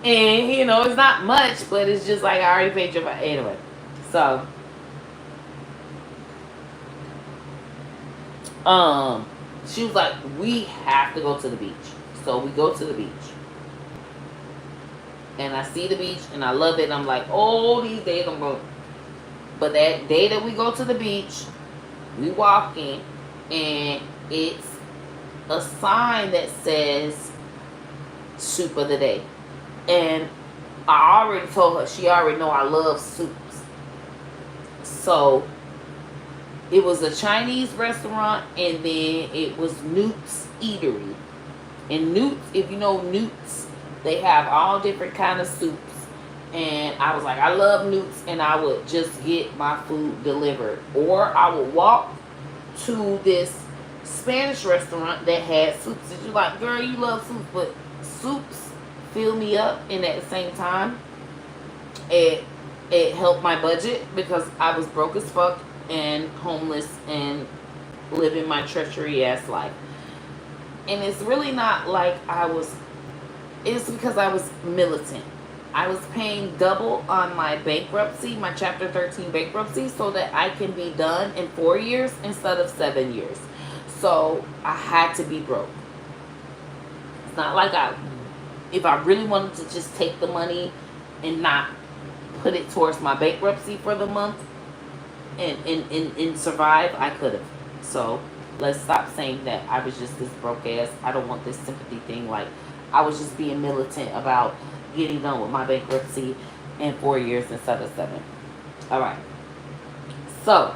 S3: And you know, it's not much, but it's just like, I already paid your anyway. So she was like, we have to go to the beach. So we go to the beach. And I see the beach and I love it. And I'm like, oh, these days I'm going. But that day that we go to the beach, we walk in and it's a sign that says soup of the day. And I already told her, she already know I love soups. So it was a Chinese restaurant, and then it was Newt's Eatery. And Newt's, if you know Newt's, they have all different kind of soups. And I was like, I love Newt's, and I would just get my food delivered. Or I would walk to this Spanish restaurant that had soups. And you're like, girl, you love soups, but soups fill me up, and at the same time it helped my budget, because I was broke as fuck and homeless and living my treachery ass life. And it's really not like it's because I was militant. I was paying double on my bankruptcy, my chapter 13 bankruptcy, so that I can be done in 4 years instead of 7 years. So I had to be broke. It's not like if I really wanted to just take the money and not put it towards my bankruptcy for the month and survive, I could have. So let's stop saying that I was just this broke ass. I don't want this sympathy thing. Like, I was just being militant about getting done with my bankruptcy in 4 years instead of 7. All right. So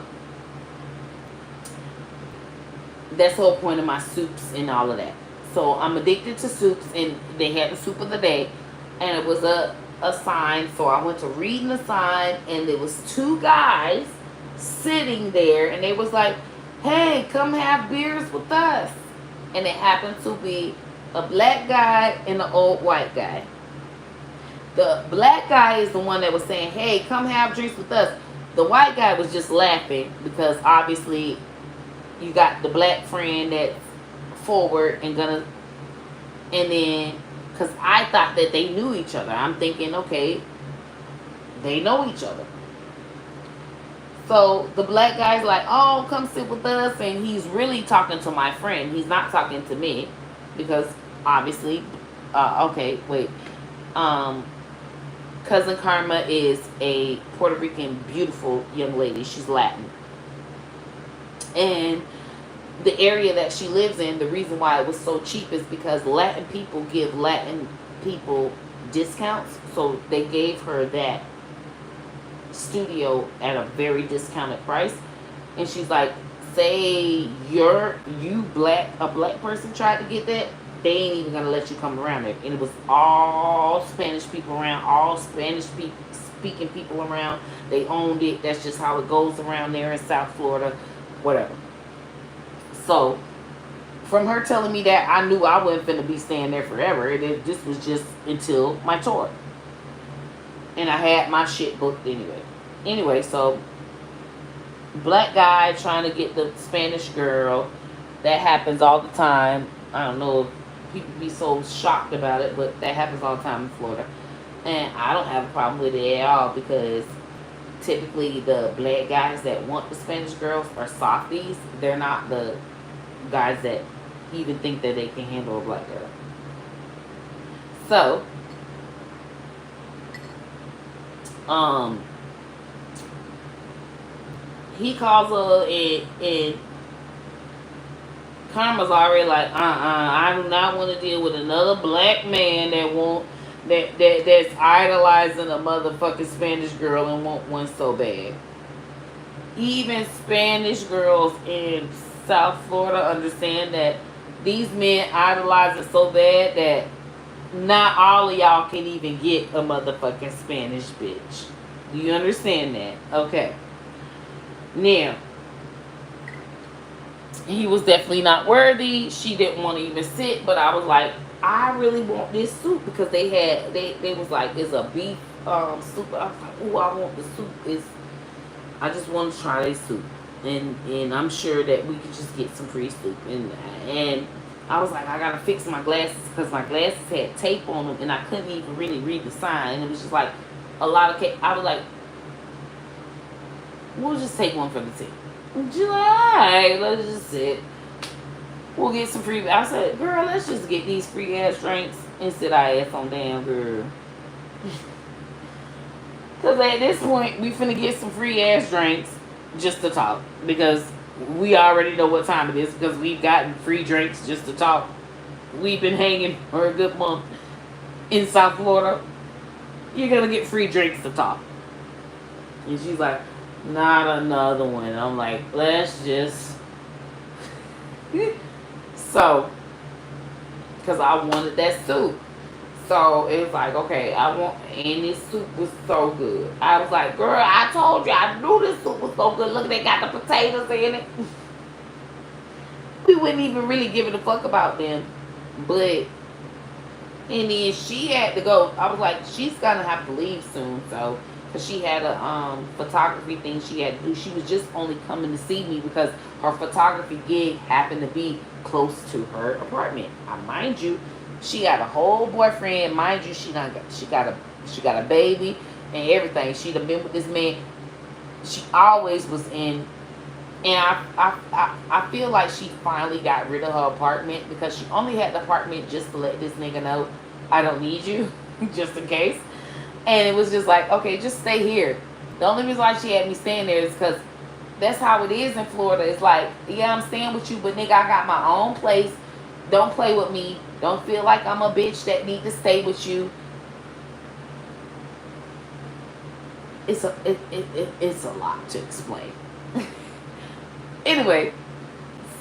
S3: that's the whole point of my soups and all of that. So I'm addicted to soups, and they had the soup of the day, and it was a sign. So I went to reading the sign, and there was 2 guys sitting there, and they was like, hey, come have beers with us. And it happened to be a black guy and an old white guy. The black guy is the one that was saying, hey, come have drinks with us. The white guy was just laughing, because obviously you got the black friend that's forward and then, because I thought that they knew each other. I'm thinking, okay, they know each other. So the black guy's like, oh, come sit with us. And he's really talking to my friend. He's not talking to me, because obviously, okay, wait. Cousin Karma is a Puerto Rican, beautiful young lady. She's Latin. And the area that she lives in, the reason why it was so cheap is because Latin people give Latin people discounts. So they gave her that studio at a very discounted price. And she's like, say a black person tried to get that they ain't even gonna let you come around there. And it was all Spanish people around, all Spanish speaking people around. They owned it. That's just how it goes around there in South Florida, whatever. So from her telling me that, I knew I wasn't finna be staying there forever. This was just until my tour. And I had my shit booked anyway. Anyway, so black guy trying to get the Spanish girl. That happens all the time. I don't know if people be so shocked about it, but that happens all the time in Florida. And I don't have a problem with it at all, because typically the black guys that want the Spanish girls are softies. They're not the guys that even think that they can handle a black girl. So, he calls her, and Karma's already like, I do not want to deal with another black man that's idolizing a motherfucking Spanish girl and want one so bad. Even Spanish girls in South Florida understand that these men idolize it so bad that not all of y'all can even get a motherfucking Spanish bitch. Do you understand that? Okay. Now, he was definitely not worthy. She didn't want to even sit, but I was like, I really want this soup, because they was like, it's a beef soup. I was like, oh, I want the soup. I just want to try this soup, and I'm sure that we could just get some free soup. And I was like, I gotta fix my glasses, because my glasses had tape on them, and I couldn't even really read the sign. And it was just like a lot of cake. I was like, we'll just take one for the team. July, let's just sit. We'll get some free. I said, girl, let's just get these free ass drinks and sit our ass on damn, girl. Because at this point, we finna get some free ass drinks just to talk. Because we already know what time it is, because we've gotten free drinks just to talk. We've been hanging for a good month in South Florida. You're gonna get free drinks to talk. And she's like, not another one. I'm like, let's just. So, because I wanted that soup. So it was like, okay, and this soup was so good. I was like, girl, I told you, I knew this soup was so good. Look, they got the potatoes in it. We wouldn't even really give it a fuck about them. But, and then she had to go. I was like, she's gonna have to leave soon. So, because she had a photography thing she had to do. She was just only coming to see me because her photography gig happened to be close to her apartment. Mind you, she got a whole boyfriend. Mind you, she got a baby and everything. She done been with this man. She always was in, and I feel like she finally got rid of her apartment, because she only had the apartment just to let this nigga know, I don't need you, just in case. And it was just like, okay, just stay here. The only reason why she had me staying there is because that's how it is in Florida. It's like, yeah, I'm staying with you, but nigga, I got my own place. Don't play with me. Don't feel like I'm a bitch that need to stay with you. It's a lot to explain. Anyway,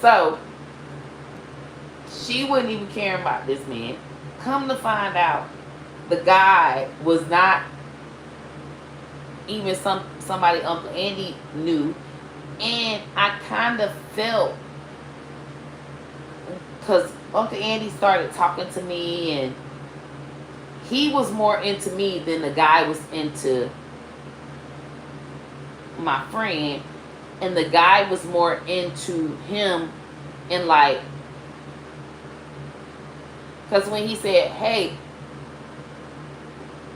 S3: so she wasn't even caring about this man. Come to find out, the guy was not even somebody Uncle Andy knew. And I kind of felt, because Uncle Andy started talking to me, and he was more into me than the guy was into my friend. And the guy was more into him, and like, because when he said, hey,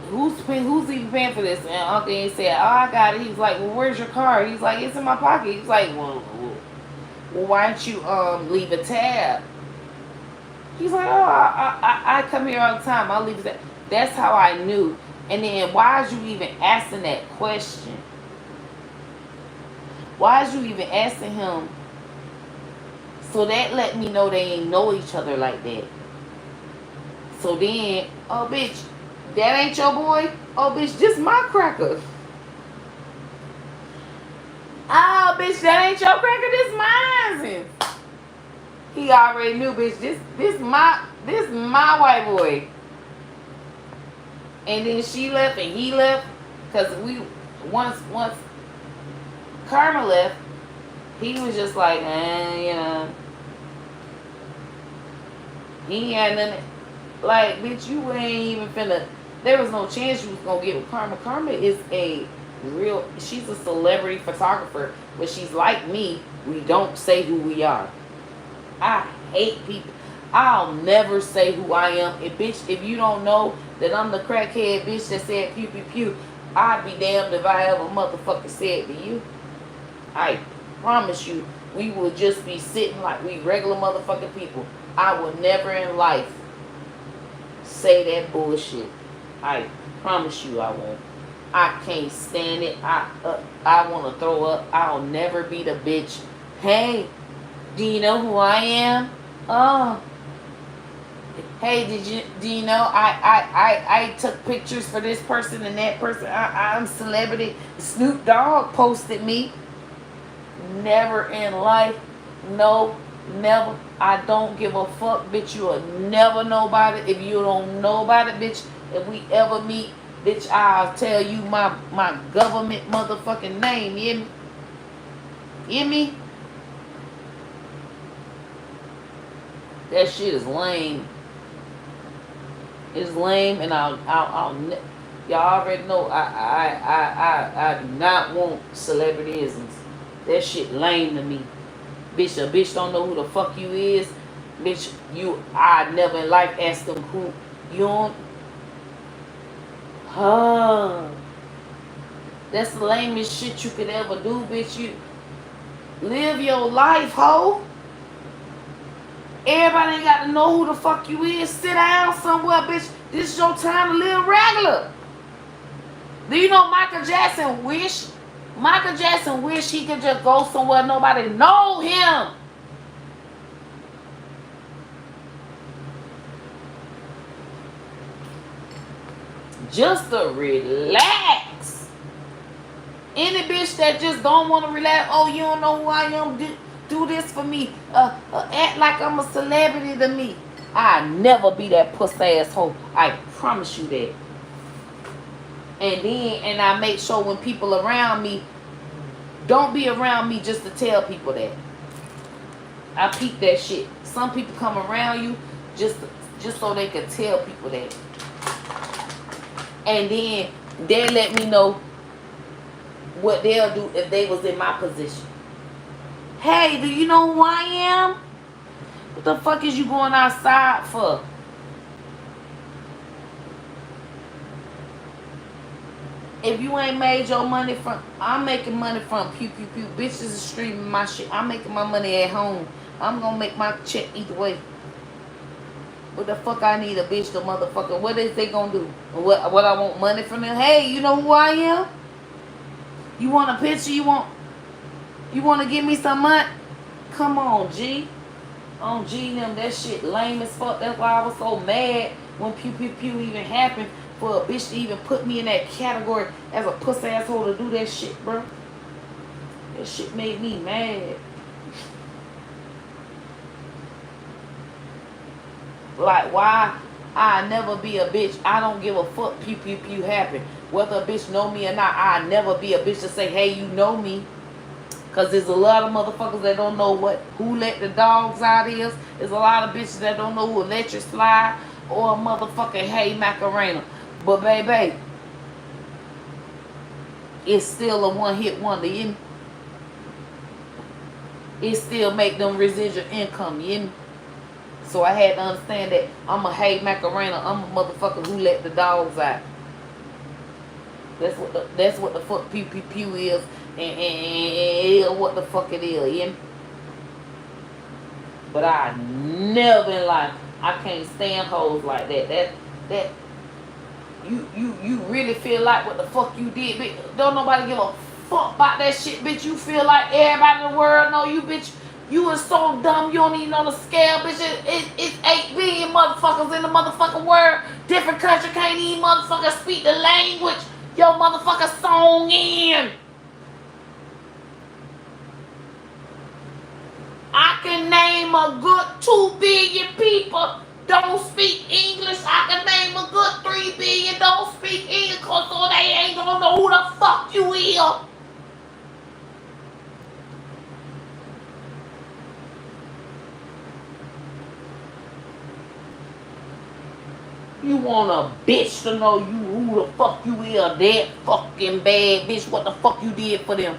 S3: who's even paying for this? And Uncle Andy said, oh, I got it. He's like, well, where's your card? He's like, it's in my pocket. He's like, well why don't you leave a tab? He's like, oh, I come here all the time. I'll leave a tab. That's how I knew. And then why is you even asking that question? Why is you even asking him? So that let me know they ain't know each other like that. So then, oh bitch, that ain't your boy? Oh bitch, this my cracker. Oh bitch, that ain't your cracker, this mine. He already knew, bitch,
S1: This is my white boy. And then she left and he left. Cause we once Karma left, he was just like, you know, he ain't had nothing. Like, bitch, you ain't even finna. There was no chance you was gonna get with Karma. Karma is she's a celebrity photographer, but she's like me. We don't say who we are. I hate people. I'll never say who I am. If you don't know that I'm the crackhead bitch that said pew pew pew, I'd be damned if I ever motherfucker said to you. I promise you, we will just be sitting like we regular motherfucking people. I will never in life say that bullshit. I promise you I won't. I can't stand it. I want to throw up. I'll never be the bitch. Hey, do you know who I am? Oh. Hey, do you know I took pictures for this person and that person. I'm celebrity. Snoop Dogg posted me. Never in life. No, never. I don't give a fuck, bitch. You will never know about it. If you don't know about it, bitch, if we ever meet, bitch, I'll tell you my government motherfucking name. You hear me? You hear me? That shit is lame. It's lame, and I'll y'all already know I do not want celebrityisms. That shit lame to me. Bitch, a bitch don't know who the fuck you is. Bitch, I never in life asked them who you don't. That's the lamest shit you could ever do, bitch. You live your life, ho. Everybody ain't got to know who the fuck you is. Sit down somewhere, bitch. This is your time to live regular. Do you know Michael Jackson wish he could just go somewhere nobody know him? Just to relax. Any bitch that just don't want to relax, oh, you don't know who I am, do this for me, act like I'm a celebrity to me. I never be that pussy asshole. I promise you that. And I make sure when people around me, don't be around me just to tell people that. I peep that shit. Some people come around you just so they can tell people that. And then they'll let me know what they'll do if they was in my position. Hey, do you know who I am? What the fuck is you going outside for? If you ain't made your money from, I'm making money from pew pew pew. Bitches is streaming my shit. I'm making my money at home. I'm gonna make my check either way. What the fuck I need a bitch to motherfucker? What is they gonna do? What I want money from them? Hey, you know who I am? You want a picture? You want to give me some money? Come on, G. On G them, that shit lame as fuck. That's why I was so mad when pew pew pew even happened, for a bitch to even put me in that category as a pussy asshole to do that shit, bro. That shit made me mad. Like, why I never be a bitch? I don't give a fuck pew pew pew happen. Whether a bitch know me or not, I never be a bitch to say, hey, you know me. Because there's a lot of motherfuckers that don't know who let the dogs out is. There's a lot of bitches that don't know who electric slide or a motherfucking hey Macarena. But baby, it's still a one-hit wonder. It still make them residual income. So I had to understand that I'm a hey Macarena. I'm a motherfucker who let the dogs out. That's what the fuck pew pew pew is, and what the fuck it is. Yeah? But I never in life, I can't stand hoes like that. That you really feel like what the fuck you did, bitch. Don't nobody give a fuck about that shit, bitch. You feel like everybody in the world know you, bitch. You is so dumb, you don't even know the scale, bitch. It's 8 billion motherfuckers in the motherfucking world. Different country can't even motherfuckers speak the language your motherfucker song in. I can name a good 2 billion people
S3: don't speak English. I can name a good 3 billion don't speak English, so they ain't gonna know who the fuck you is. You want a bitch to know you who the fuck you is, that fucking bad bitch, what the fuck you did for them.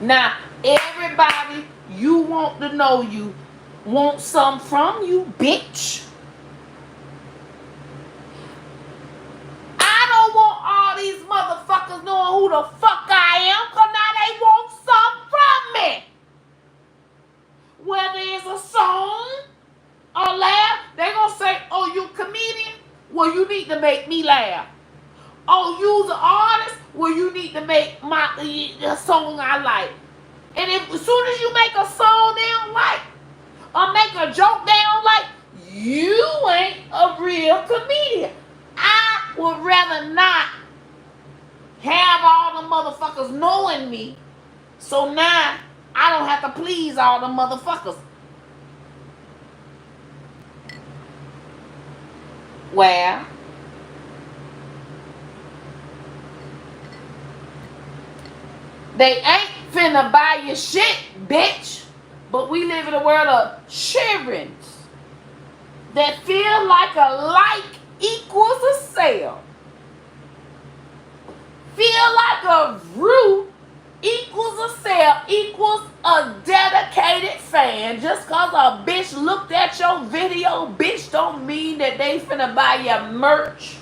S3: Now, everybody you want to know you want some from you, bitch. I don't want all these motherfuckers knowing who the fuck I am, because now they want some from me. Whether it's a song, a laugh, they gonna say, oh, you a comedian? Well, you need to make me laugh. Oh, you's an artist? Well, you need to make the song I like. And if as soon as you make a song they don't like, or make a joke they don't like, you ain't a real comedian. I would rather not have all the motherfuckers knowing me, so now I don't have to please all the motherfuckers. Well, they ain't finna buy your shit, bitch. But we live in a world of children that feel like a like equals a sale. Feel like a view equals a sale equals a dedicated fan. Just cause a bitch looked at your video, bitch, don't mean that they finna buy your merch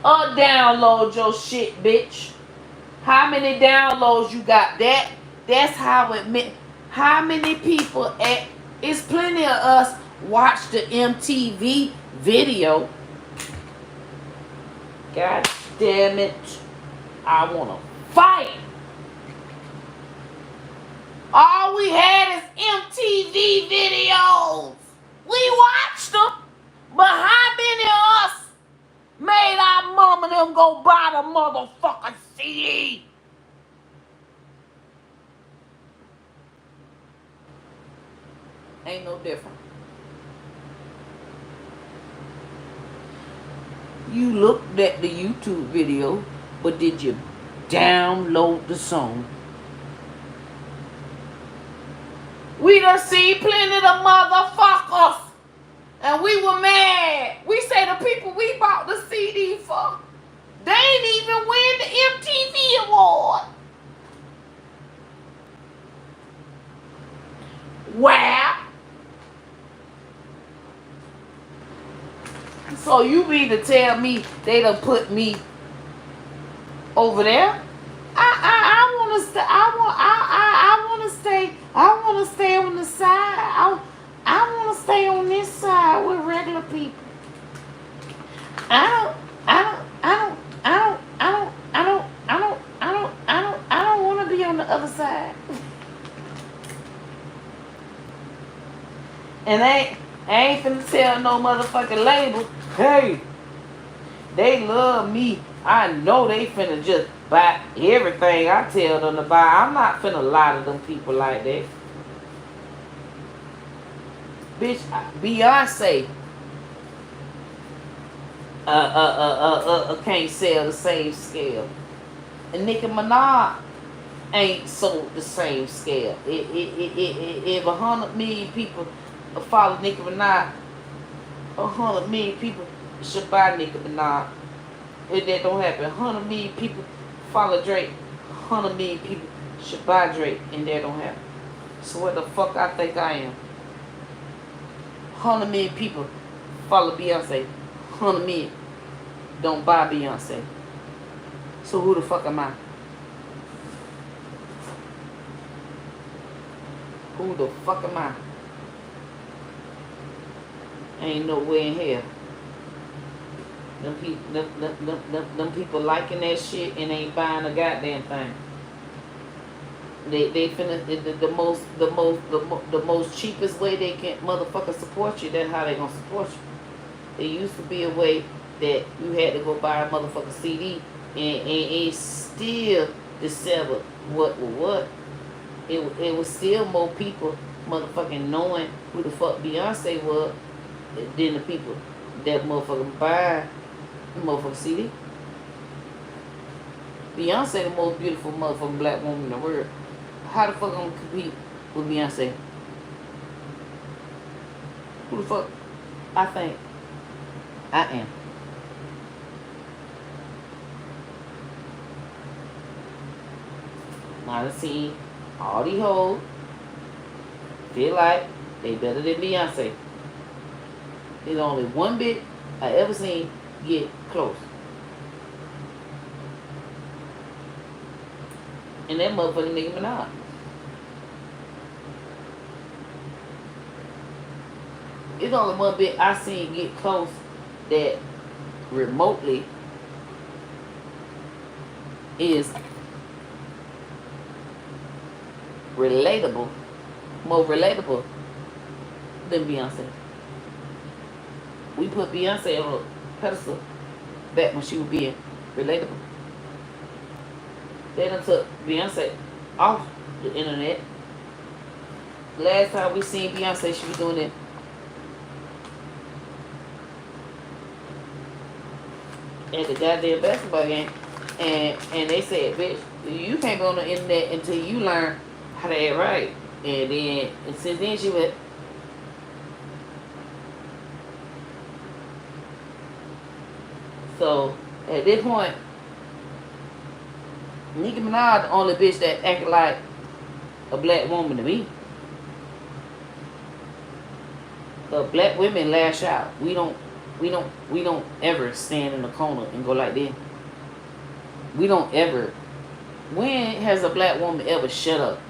S3: or download your shit, bitch. How many downloads you got? That's how it meant. How many people it's plenty of us watch the MTV video. God damn it. I wanna fight. All we had is MTV videos. We watched them. But how many of us made our mom and them go buy the motherfucking CD? Ain't no different. You looked at the YouTube video, but did you download the song? We done seen plenty of motherfuckers, and we were mad. We say the people we bought the CD for, they ain't even win the MTV award. Wow. So you mean to tell me they done put me over there? I want to stay. I want to stay on the side. I want to stay on this side with regular people. I don't want to be on the other side. And I ain't finna tell no motherfucking label, hey, they love me. I know they finna just buy everything I tell them to buy. I'm not finna lie to them people like that. Bitch, Beyonce can't sell the same scale. And Nicki Minaj ain't sold the same scale. If 100 million people follow Nicki Minaj, 100 million people should buy Nicki Minaj. If that don't happen, 100 million people follow Drake, 100 million people should buy Drake, and that don't happen. So what the fuck I think I am? 100 million people follow Beyonce, 100 million don't buy Beyonce. So who the fuck am I? Who the fuck am I? Ain't no way in hell. Them people liking that shit and ain't buying a goddamn thing. They finna the most cheapest way they can motherfucker support you. That's how they gonna support you. There used to be a way that you had to go buy a motherfucker CD and it still discovered what. It was still more people motherfucking knowing who the fuck Beyonce was than the people that motherfucking buy the motherfucking CD. Beyonce the most beautiful motherfucking black woman in the world. How the fuck I'm gonna compete with Beyonce? Who the fuck I think I am? Now I see all these hoes feel like they better than Beyonce. There's only one bit I ever seen get close. And that motherfucking Nicki Minaj. It's only one bit I seen get close that remotely is relatable, more relatable than Beyonce. We put Beyonce on a pedestal back when she was being relatable. They done took Beyonce off the internet. Last time we seen Beyonce, she was doing it at the goddamn basketball game. And they said, bitch, you can't go on the internet until you learn how to act right. And since then she went. So at this point, Nicki Minaj the only bitch that acted like a black woman to me. But black women lash out. We don't ever stand in the corner and go like this. We don't ever. When has a black woman ever shut up?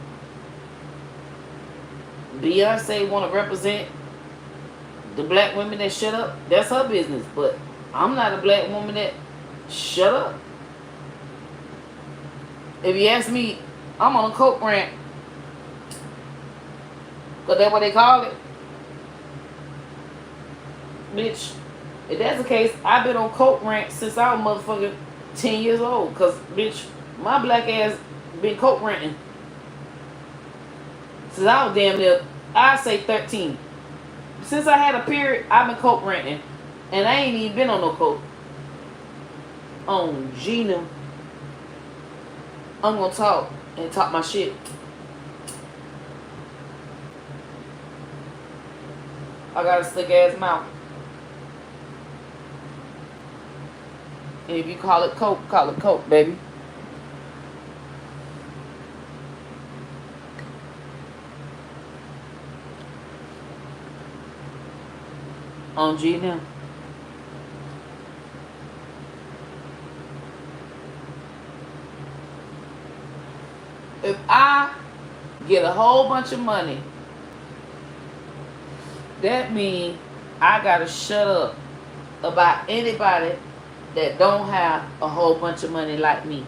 S3: Beyonce want to represent the black women that shut up. That's her business. But I'm not a black woman that shut up. If you ask me, I'm on a coke rant. Because that's what they call it. Bitch, if that's the case, I've been on coke rant since I was motherfucking 10 years old. Because, bitch, my black ass been coke ranting since I was damn near, I say 13. Since I had a period, I've been coke ranting. And I ain't even been on no coke. On Gina, I'm gonna talk and talk my shit. I got a slick ass mouth. And if you call it coke, baby. On Gina. If I get a whole bunch of money, that means I gotta shut up about anybody that don't have a whole bunch of money like me.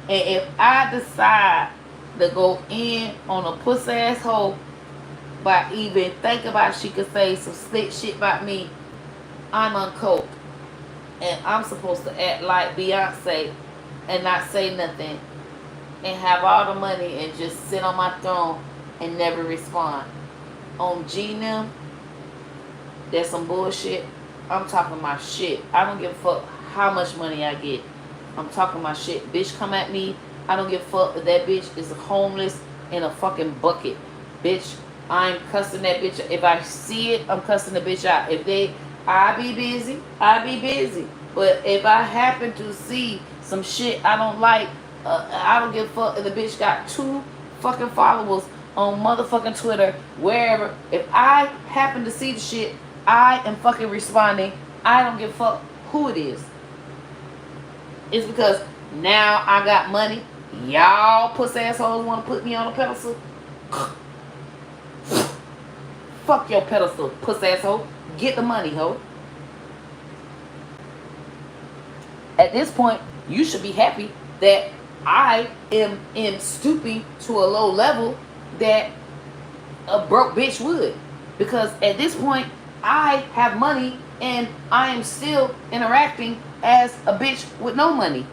S3: And if I decide to go in on a pussy asshole by even think about she could say some slick shit about me, I'm uncoked. And I'm supposed to act like Beyonce and not say nothing and have all the money and just sit on my throne and never respond. On G&M, that's some bullshit. I'm talking my shit. I don't give a fuck how much money I get. I'm talking my shit. Bitch, come at me. I don't give a fuck if that bitch is homeless in a fucking bucket. Bitch, I'm cussing that bitch. If I see it, I'm cussing the bitch out. I be busy. But if I happen to see some shit I don't like, I don't give a fuck if the bitch got 2 fucking followers on motherfucking Twitter, wherever. If I happen to see the shit, I am fucking responding. I don't give a fuck who it is. It's because now I got money. Y'all pussy assholes want to put me on a pedestal. Fuck your pedestal, pussy asshole. Get the money, ho. At this point, you should be happy that I am stooping to a low level that a broke bitch would. Because at this point, I have money and I am still interacting as a bitch with no money.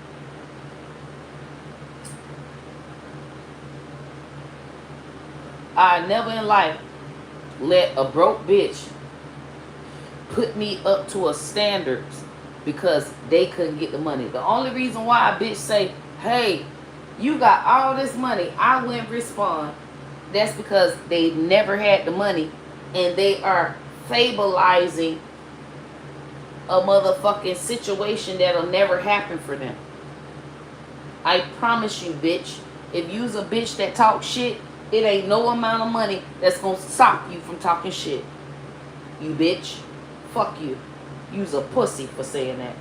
S3: I never in life let a broke bitch put me up to a standards because they couldn't get the money. The only reason why a bitch say, hey, you got all this money, I wouldn't respond. That's because they never had the money and they are fabulizing a motherfucking situation that'll never happen for them. I promise you, bitch, if you's a bitch that talk shit, it ain't no amount of money that's gonna stop you from talking shit. You bitch. Fuck you. You's a pussy for saying that.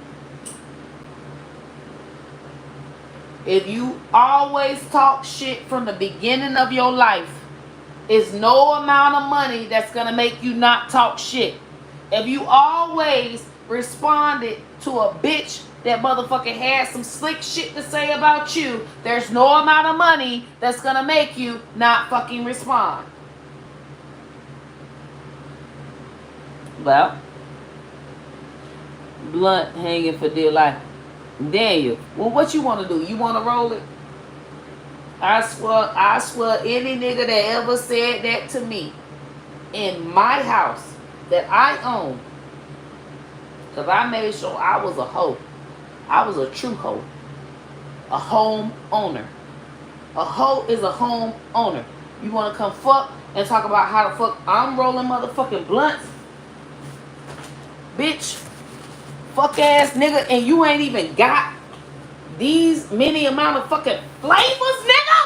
S3: If you always talk shit from the beginning of your life, it's no amount of money that's gonna make you not talk shit. If you always responded to a bitch that motherfucking had some slick shit to say about you, there's no amount of money that's gonna make you not fucking respond. Well, blunt hanging for dear life. Daniel, well, what you want to do? You want to roll it? I swear any nigga that ever said that to me in my house that I own, because I made sure I was a hoe. I was a true hoe. A home owner. A hoe is a home owner. You want to come fuck and talk about how the fuck I'm rolling motherfucking blunts? Bitch. Fuck ass nigga, and you ain't even got these many amount of fucking flavors, nigga.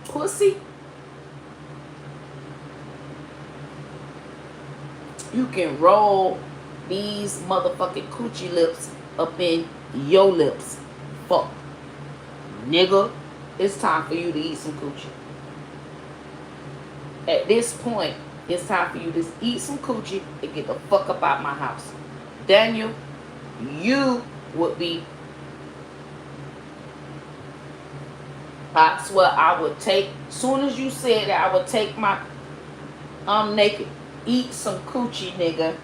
S3: Pussy. You can roll these motherfucking coochie lips up in your lips. Fuck. Nigga, it's time for you to eat some coochie. At this point, it's time for you to eat some coochie and get the fuck up out my house. Daniel, you would be... I swear I would take... Soon as you said that, I would take my... I'm naked. Eat some coochie, nigga.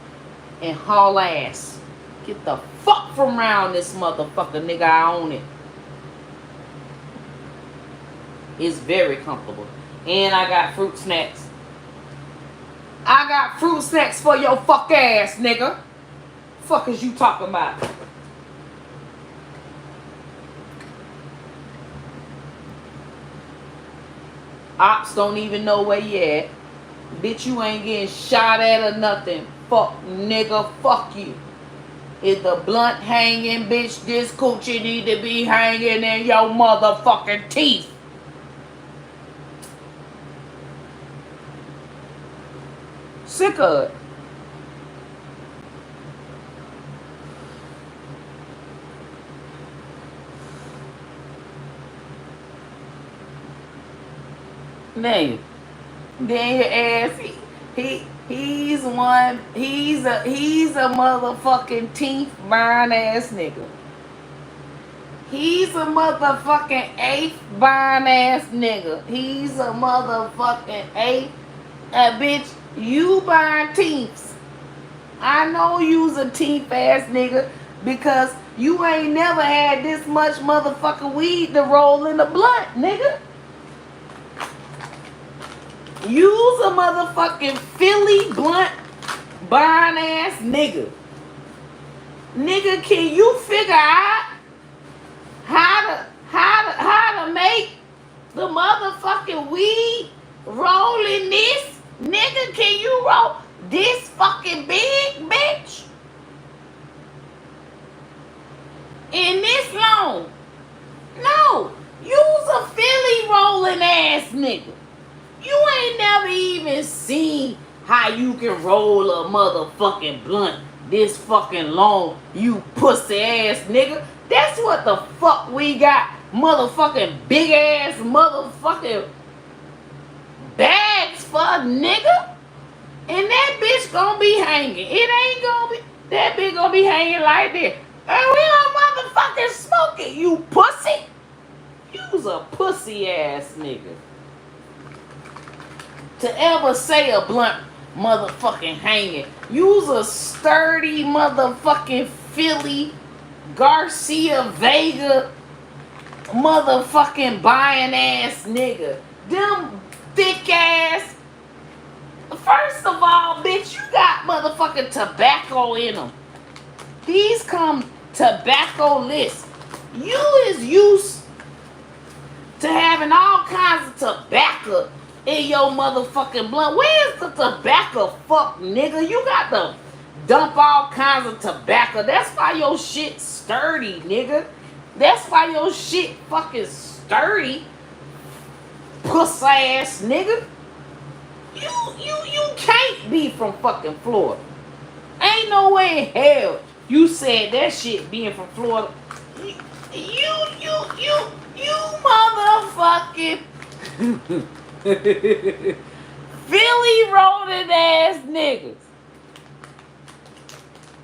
S3: And haul ass. Get the fuck from around this motherfucker, nigga. I own it. It's very comfortable. And I got fruit snacks. I got fruit snacks for your fuck ass, nigga. Fuck is you talking about? Ops don't even know where you at. Bitch, you ain't getting shot at or nothing. Fuck, nigga, fuck you. Is the blunt hanging, bitch? This coochie need to be hanging in your motherfucking teeth. Sick of it. Then your ass, he's a motherfucking teeth burn ass nigga. He's a motherfucking eighth burn ass nigga. He's a motherfucking eighth. Bitch, you burn teeths. I know you's a teeth ass nigga because you ain't never had this much motherfucking weed to roll in the blunt, nigga. You's a motherfucking Philly blunt burn ass nigga. Nigga, can you figure out how to make the motherfucking weed rolling this? Nigga, can you roll this fucking big, bitch? In this long? No. You's a Philly rolling ass nigga. You ain't never even seen how you can roll a motherfucking blunt this fucking long, you pussy ass nigga. That's what the fuck we got motherfucking big ass motherfucking bags for, nigga. And that bitch gonna be hanging. It ain't gonna be, that bitch gonna be hanging like this. And we don't motherfucking smoke it, you pussy. You's a pussy ass nigga. To ever say a blunt motherfucking hanging. You's a sturdy motherfucking Philly Garcia Vega motherfucking buying ass nigga. Them thick ass. First of all, bitch, you got motherfucking tobacco in them. These come tobacco lists. You is used to having all kinds of tobacco in your motherfucking blunt. Where's the tobacco, fuck nigga? You got to dump all kinds of tobacco. That's why your shit sturdy, nigga. That's why your shit fucking sturdy, puss ass nigga. You can't be from fucking Florida. Ain't no way in hell you said that shit being from Florida. You motherfucking Philly rolling ass niggas.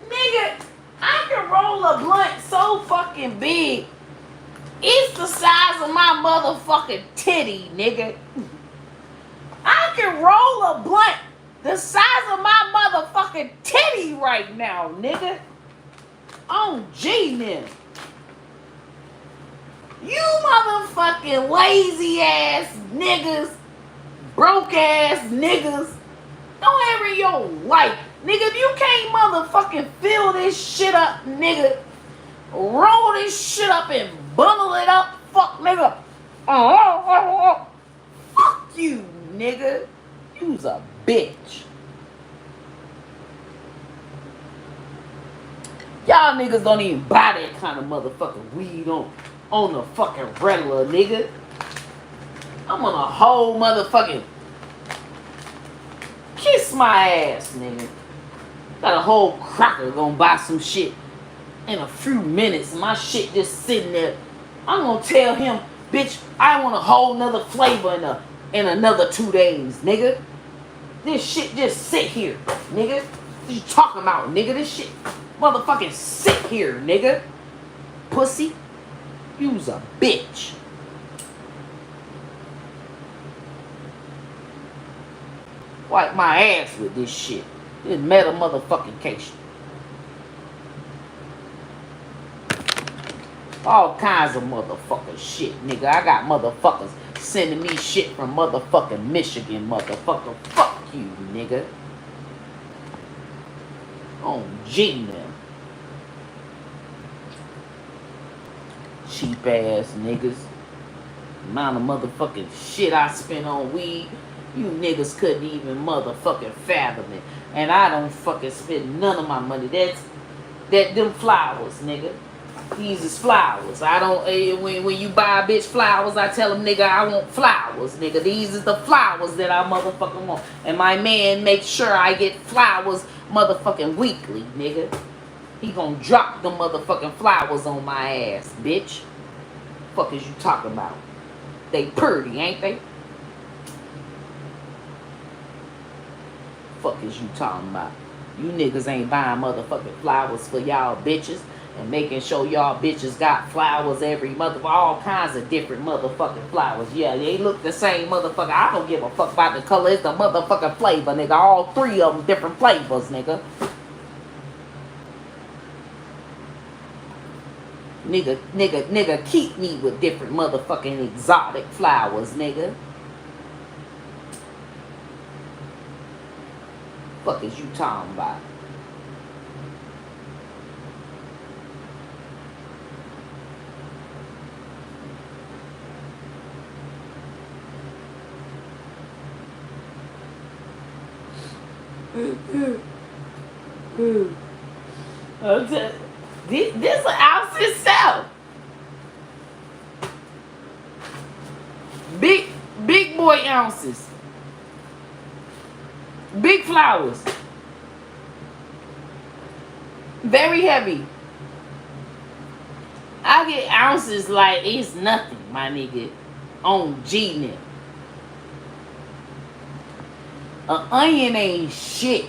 S3: Nigga, I can roll a blunt so fucking big. It's the size of my motherfucking titty, nigga. I can roll a blunt the size of my motherfucking titty right now, nigga. On G now. You motherfucking lazy ass niggas, broke ass niggas. Don't ever in your life. Nigga, if you can't motherfucking fill this shit up, nigga, roll this shit up and bundle it up, fuck nigga. Fuck you, nigga. You's a bitch. Y'all niggas don't even buy that kind of motherfucking weed on the fucking regular, nigga. I'm on a whole motherfucking kiss my ass, nigga. Got a whole cracker gonna buy some shit in a few minutes. My shit just sitting there. I'm gonna tell him, bitch, I want a whole nother flavor in another 2 days, nigga. This shit just sit here, nigga. What you talking about, nigga? This shit motherfucking sit here, nigga. Pussy. You's a bitch. Wipe my ass with this shit. This meta motherfucking case. All kinds of motherfucking shit, nigga. I got motherfuckers sending me shit from motherfucking Michigan, motherfucker. Fuck you, nigga. On G now. Cheap ass niggas. Amount of motherfucking shit I spent on weed. You niggas couldn't even motherfucking fathom it. And I don't fucking spend none of my money. Them flowers, nigga. These is flowers. I don't, when you buy a bitch flowers, I tell them, nigga, I want flowers, nigga. These is the flowers that I motherfucking want. And my man makes sure I get flowers motherfucking weekly, nigga. He gonna drop them motherfucking flowers on my ass, bitch. Fuck is you talking about? They pretty, ain't they? Fuck is you talking about? You niggas ain't buying motherfucking flowers for y'all bitches and making sure y'all bitches got flowers every all kinds of different motherfucking flowers. Yeah, they look the same motherfucker. I don't give a fuck about the color. It's the motherfucking flavor, nigga. All 3 of them different flavors, nigga. Nigga, keep me with different motherfucking exotic flowers, nigga. Fuck is you talking about? This an ounce itself. Big boy ounces. Big flowers. Very heavy. I get ounces like it's nothing, my nigga. On G-Net. An onion ain't shit.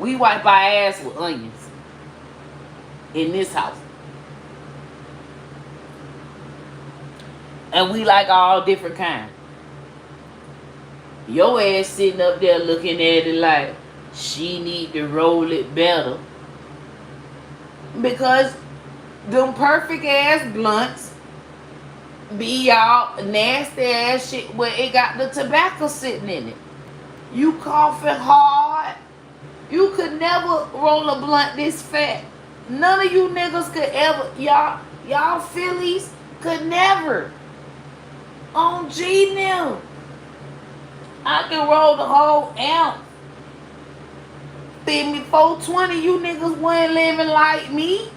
S3: We wipe our ass with onions in this house. And we like all different kinds. Your ass sitting up there looking at it like she need to roll it better. Because Them perfect ass blunts be y'all nasty ass shit where it got the tobacco sitting in it. You coughing hard. You could never roll a blunt this fat. None of you niggas could ever. Y'all Phillies could never. On G now. I can roll the whole ounce. Feed me 420, you niggas wasn't living like me.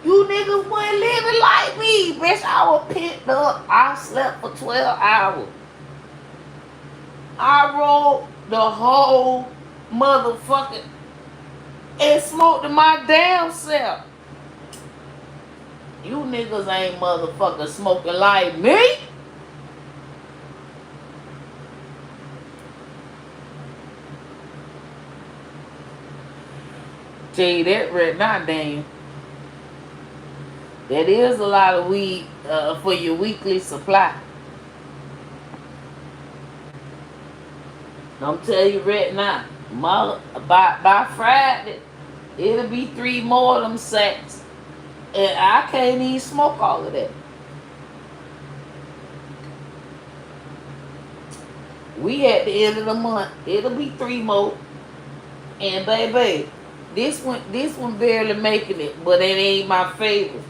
S3: You niggas wasn't living like me. Bitch, I was picked up. I slept for 12 hours. I rolled the whole motherfucking and smoked to my damn self. You niggas ain't motherfucking smoking like me. Tell you that right now, Daniel. That is a lot of weed for your weekly supply. I'm telling you right now, by Friday, it'll be 3 more of them sacks. And I can't even smoke all of that. We at the end of the month, it'll be 3 more. And baby, this one barely making it, but it ain't my favorite.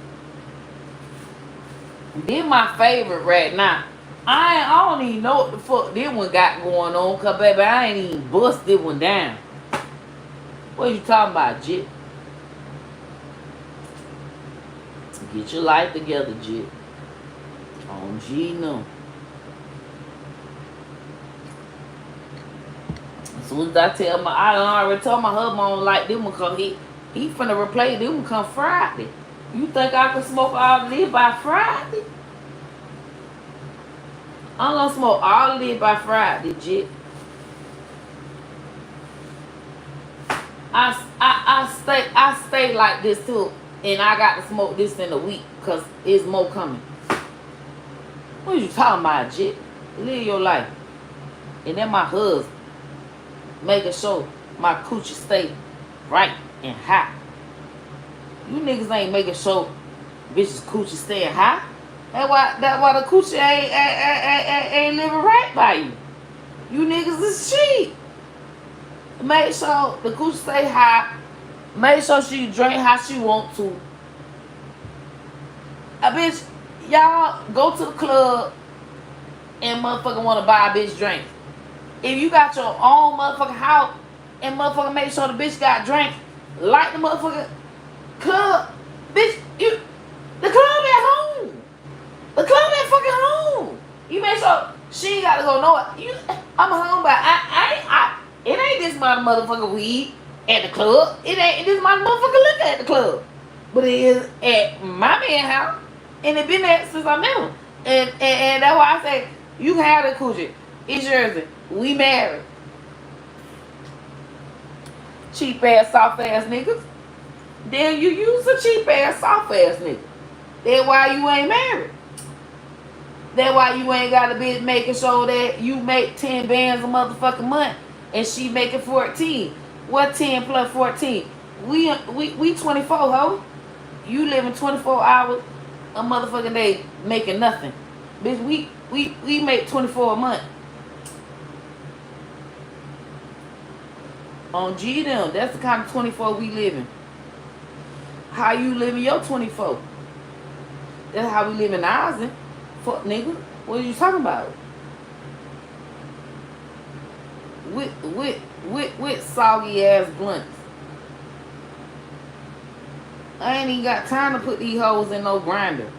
S3: This my favorite right now. I don't even know what the fuck this one got going on, cause baby, I ain't even bust this one down. What you talking about, Jit? Get your life together, Jit. On G no. As soon as I already told my husband I don't like them one, cause he finna replace them one come Friday. You think I can smoke all of this by Friday? I'm gonna smoke all of this by Friday, Jit. I stay like this too, and I got to smoke this in a week, cause it's more coming. What you talking about, Jit? Live your life. And then my husband making sure my coochie stay right and hot. You niggas ain't making sure bitches coochie staying hot. That's why the coochie ain't living right by you. You niggas is cheap. Make sure the coochie stay hot. Make sure she drink how she want to. A bitch, y'all go to the club and motherfucker want to buy a bitch drink. If you got your own motherfucking house and motherfucker make sure the bitch got drink, like the motherfucker club, bitch, the club at home. The club at fucking home. You make sure she ain't gotta go nowhere. I'm home, but it ain't this my motherfucker weed at the club. It ain't this my motherfucker liquor at the club. But it is at my man house. And it been there since I met him. And that's why I say, you can have the coochie. It's yours. We married. Cheap ass, soft ass niggas. Then you use a cheap ass, soft ass nigga. That's why you ain't married. That's why you ain't got a bitch making sure that you make 10 bands a motherfucking month and she making 14. What 10 plus 14? We 24, ho. You living 24 hours a motherfucking day making nothing. Bitch, we make 24 a month. On G them, that's the kind of 24 we living. How you living your 24? That's how we live in ours. Fuck nigga. What are you talking about? With soggy ass blunts. I ain't even got time to put these hoes in no grinder.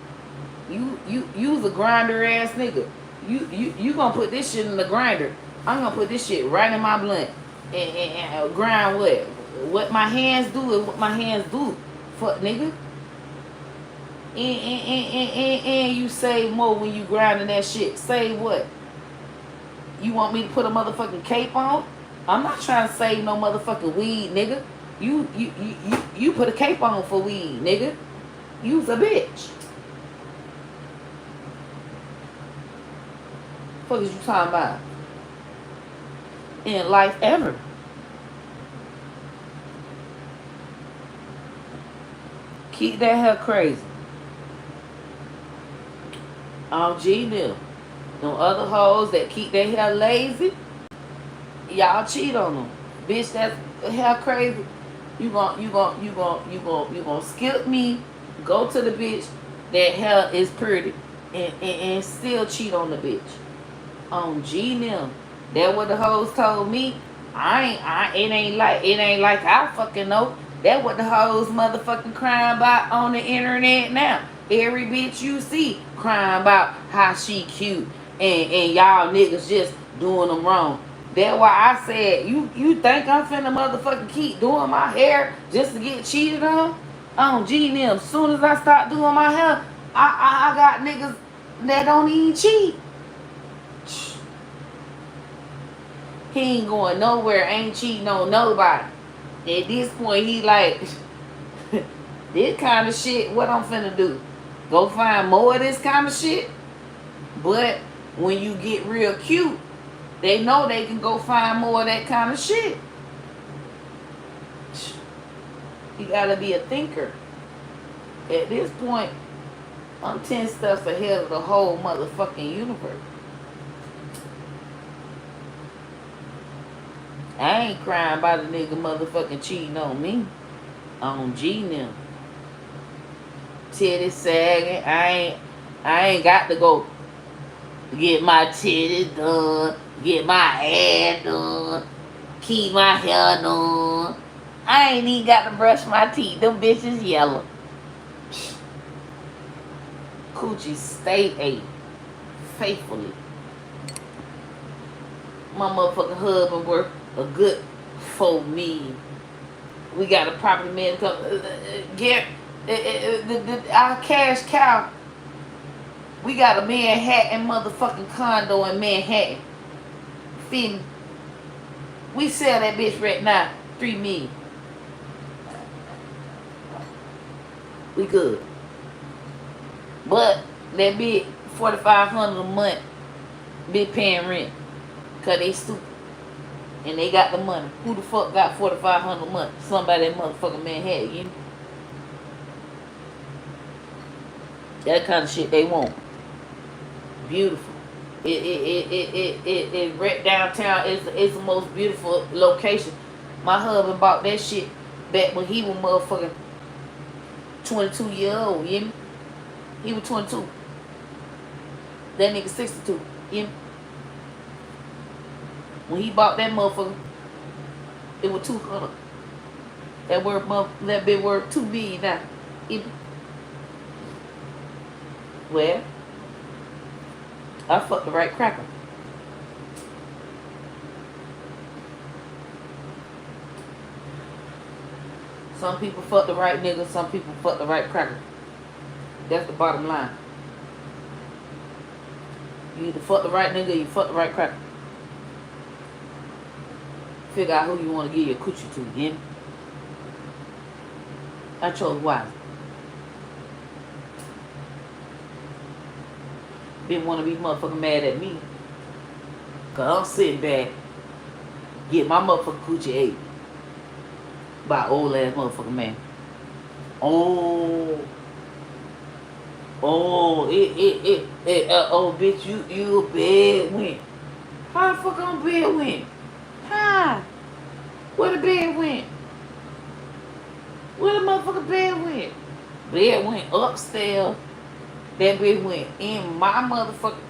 S3: You's a grinder ass nigga. You gonna put this shit in the grinder. I'm gonna put this shit right in my blunt. And grind what? What my hands do is what my hands do. Fuck nigga. And you save more when you grinding that shit. Save what? You want me to put a motherfucking cape on? I'm not trying to save no motherfucking weed, nigga. You put a cape on for weed, nigga. You's a bitch. What is you talking about? In life ever. keep that hair crazy. G them. Them other hoes that keep their hair lazy, y'all cheat on them. Bitch, that's hair crazy. You gon' skip me, go to the bitch that hair is pretty, and still cheat on the bitch. G them. That what the hoes told me. It ain't like I fucking know. That what the hoes motherfucking crying about on the internet now. Every bitch you see crying about how she cute, and y'all niggas just doing them wrong. That's why I said, you think I'm finna motherfucking keep doing my hair just to get cheated on? G them. Soon as I start doing my hair, I got niggas that don't even cheat. He ain't going nowhere, ain't cheating on nobody. At this point, he like, this kind of shit, what I'm finna do? Go find more of this kind of shit? But when you get real cute, they know they can go find more of that kind of shit. You gotta be a thinker. At this point, I'm 10 steps ahead of the whole motherfucking universe. I ain't crying about a nigga motherfucking cheating on me. On G them. Titties sagging. I ain't got to go get my titties done, get my hair done, keep my hair done. I ain't even got to brush my teeth. Them bitches yellow. Coochie stay ate faithfully. My motherfucking husband work a good $4 million. We got a property man come get our cash cow. We got a Manhattan motherfucking condo in Manhattan. Feel me? We sell that bitch right now, $3 million. We good. But that bitch $4,500 a month, bitch paying rent. Cause they stupid. And they got the money. Who the fuck got $4,500 a month? Somebody in motherfucking Manhattan, you know? That kind of shit they want. Beautiful. It right downtown. It's the most beautiful location. My husband bought that shit back when he was motherfucking 22 years old, you know? He was 22. That nigga 62, you know? When he bought that motherfucker, it was 200. That bitch worth $2 billion now. Well, I fucked the right cracker. Some people fuck the right nigga, some people fuck the right cracker. That's the bottom line. You either fuck the right nigga or you fuck the right cracker. Figure out who you want to give your coochie to, yeah? I chose wisely. Didn't want to be motherfucking mad at me. Cause I'm sitting back, get my motherfucking coochie ate by an old ass motherfucking man. Oh, bitch, you a bad win. How the fuck I'm bad win? How? Where the bed went? Where the motherfucking bed went? Bed went upstairs. That bed went in my motherfucker.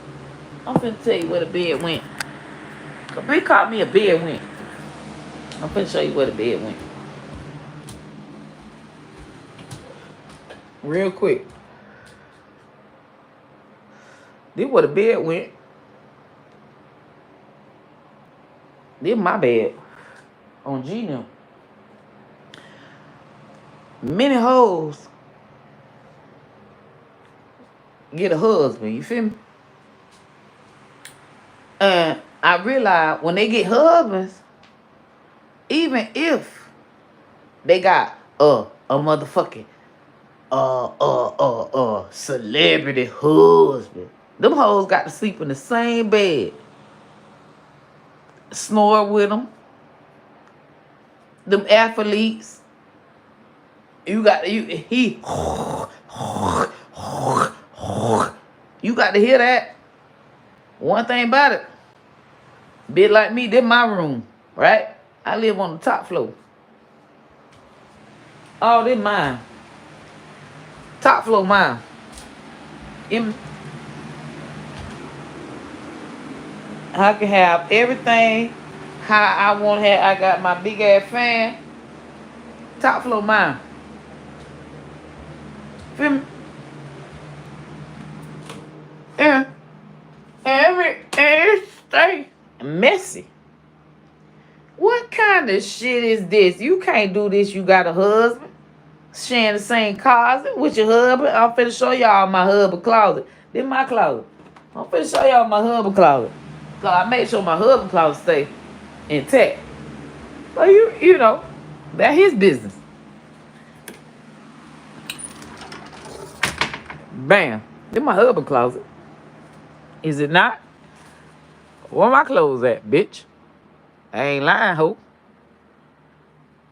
S3: I'm finna tell you where the bed went. Cause bitch called me a bed went. I'm finna show you where the bed went. Real quick. This where the bed went. This my bed. On G now. Many hoes get a husband, you feel me? And I realize when they get husbands, even if they got a motherfucking celebrity husband, them hoes got to sleep in the same bed, snore with them. Them athletes You got you got to hear that. One thing about it, bit like me, this my room, right? I live on the top floor. Oh, this mine. Top floor mine. I can have everything how I want to have. I got my big ass fan. Top floor mine. Feel me? Yeah. And stay messy. What kind of shit is this? You can't do this. You got a husband sharing the same closet with your husband. I'm finna show y'all my husband closet. This my closet. I'm finna show y'all my husband closet. So I make sure my husband closet stay intact. So you know, that's his business. Bam. This my husband closet. Is it not? Where my clothes at, bitch? I ain't lying, ho.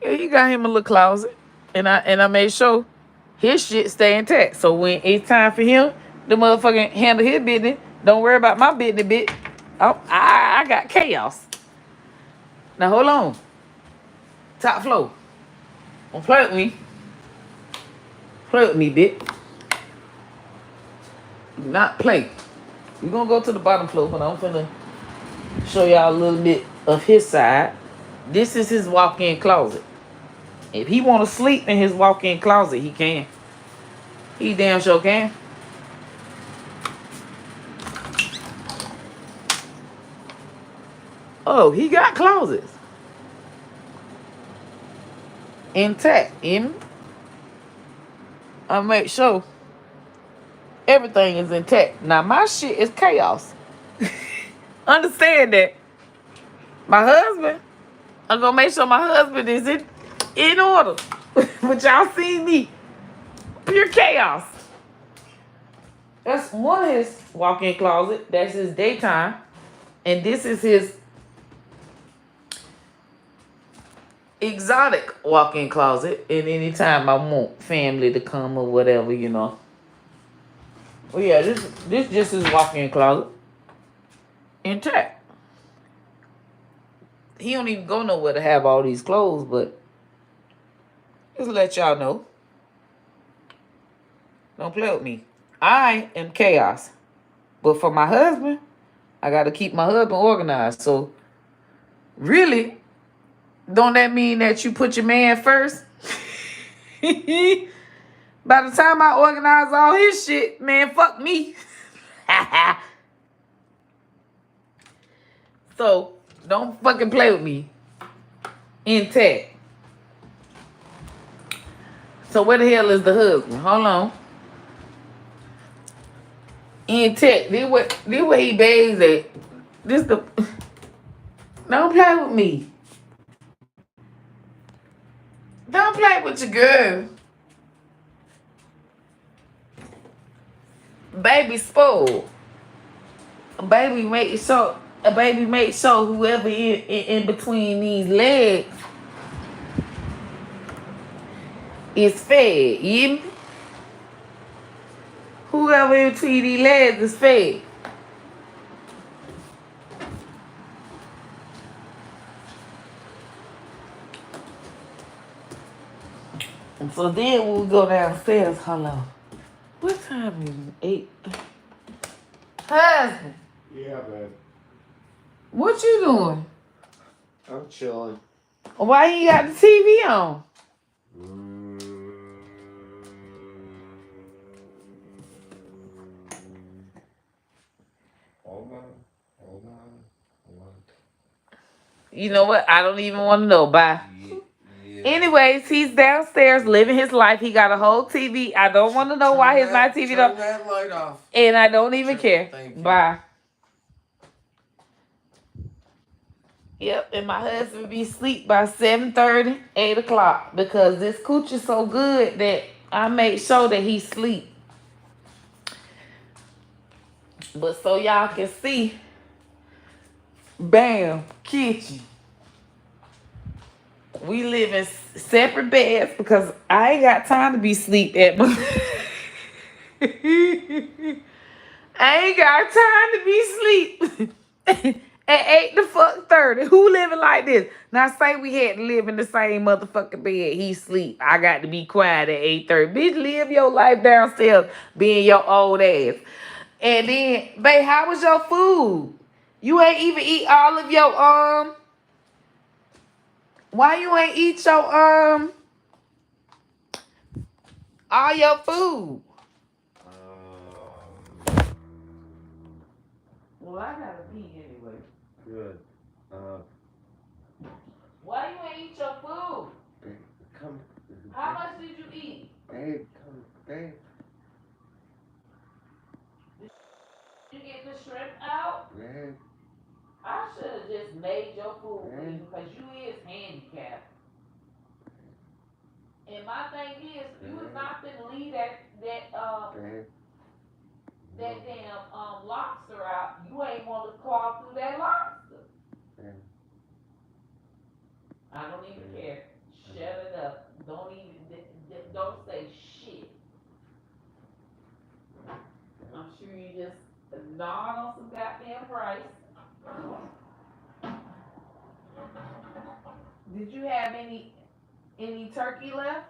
S3: Yeah, he got him a little closet. And I made sure his shit stay intact. So when it's time for him to motherfucking handle his business, don't worry about my business, bitch. I got chaos. Now hold on. Top floor. Don't play with me. Play with me, bitch. Do not play. We're gonna go to the bottom floor, but I'm finna show y'all a little bit of his side. This is his walk-in closet. If he want to sleep in his walk-in closet, he can. He damn sure can. Oh, he got closets intact. I make sure everything is intact. Now my shit is chaos. Understand that. My husband, I'm gonna make sure my husband is in order. But y'all see me. Pure chaos. That's one of his walk-in closet. That's his daytime. And this is his exotic walk-in closet. And anytime I want family to come or whatever, you know. Well, yeah, this just his walk-in closet. Intact. He don't even go nowhere to have all these clothes, but just to let y'all know. Don't play with me. I am chaos. But for my husband, I got to keep my husband organized. So, really, don't that mean that you put your man first? By the time I organize all his shit, man, fuck me. So, don't fucking play with me. Intact. So, where the hell is the husband? Hold on. Intact. This where he bathes at. Don't play with me. Don't play with your girl. Baby spoiled. Baby make sure whoever in between these legs is fed. You hear me? Whoever in between these legs is fed. And so then when we go downstairs, hello. What time is it? 8. Husband.
S2: Yeah, man.
S3: What you doing?
S2: I'm chilling.
S3: Why you got the TV on?
S2: Hold on.
S3: You know what? I don't even want to know. Bye.
S2: Yeah.
S3: Anyways, he's downstairs living his life. He got a whole TV. I don't want to know why his my TV
S2: Turn that light off.
S3: And I don't even care.
S2: Thank you.
S3: Bye. Yep, and my husband be asleep by 7:30, 8 o'clock because this cooch is so good that I make sure that he sleep. But so y'all can see, bam, kitchen.
S1: We live in separate beds because I ain't got time to be sleep at my. I ain't got time to be sleep at 8 the fuck 30. Who living like this? Now say we had to live in the same motherfucking bed. He sleep. I got to be quiet at 8:30. Bitch, live your life downstairs, being your old ass. And then, babe, how was your food? You ain't even eat all of your Why you ain't eat your all your food? Well, I gotta pee anyway.
S2: Good.
S1: Why you ain't eat your food?
S2: Babe, come.
S1: How much did you eat?
S2: Babe, come. Babe.
S1: Did you get the shrimp out?
S2: Babe.
S1: I should have just made your food for you because you is handicapped. And my thing is, you was not finna leave that
S2: Babe.
S1: damn lobster out. You ain't want to claw through that lobster.
S2: Babe.
S1: I don't even care. Shut it up. Don't even don't say shit. I'm sure you just gnawed on some goddamn price. Did you have any turkey left?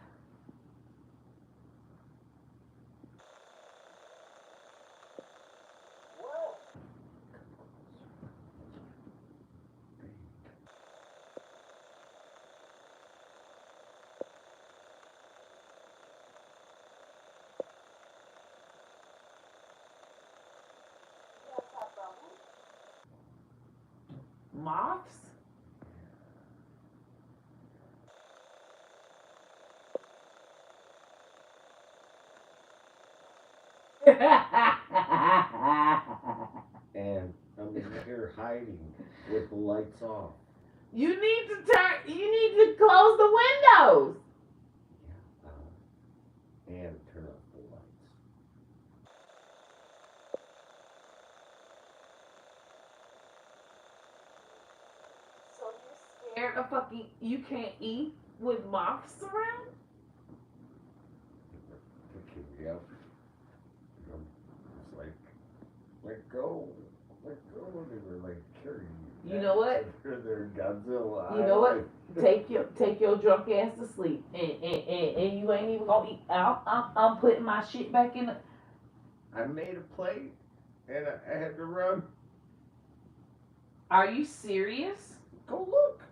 S1: Moths?
S2: And I'm in here hiding with the lights off.
S1: You need to close the windows.
S2: And turn off the lights.
S1: So you're scared of fucking you can't eat with moths around?
S2: Picking me up. It's like, let go. Let go. They were like carrying me.
S1: You know what?
S2: They're Godzilla.
S1: You know what? Take your drunk ass to sleep, and you ain't even gonna eat. I'm putting my shit back in the.
S2: I made a plate, and I had to run.
S1: Are you serious?
S2: Go look.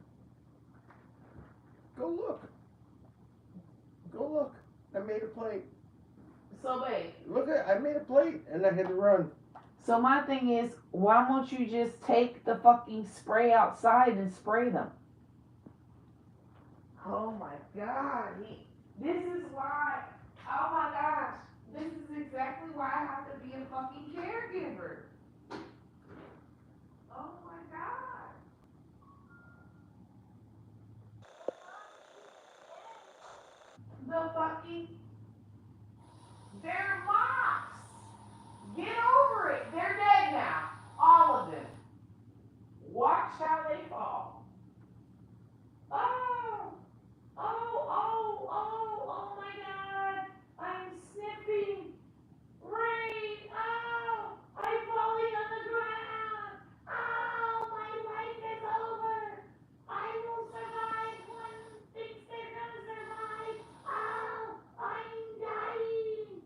S2: Go look. Go look. I made a plate.
S1: So babe.
S2: Look I made a plate, and I had to run.
S1: So my thing is, why won't you just take the fucking spray outside and spray them? Oh my god. This is why. Oh my gosh. This is exactly why I have to be a fucking caregiver. Oh my god. The fucking. They're mops. Get over it. They're dead now. All of them. Watch how they fall. Oh. Oh my god. I'm sniffing. Rain. Oh. I'm falling on the ground. Oh, my life is over. I will survive one thinks they're gonna survive. Oh, I'm dying.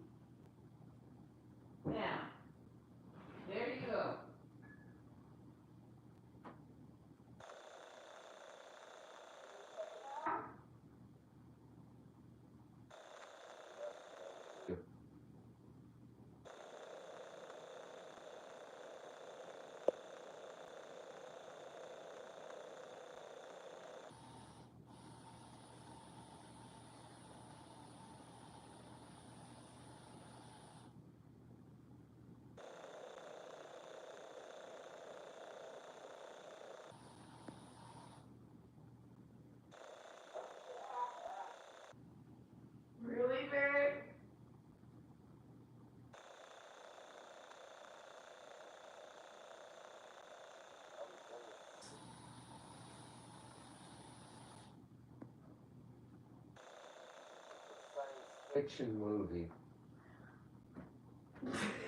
S2: fiction movie.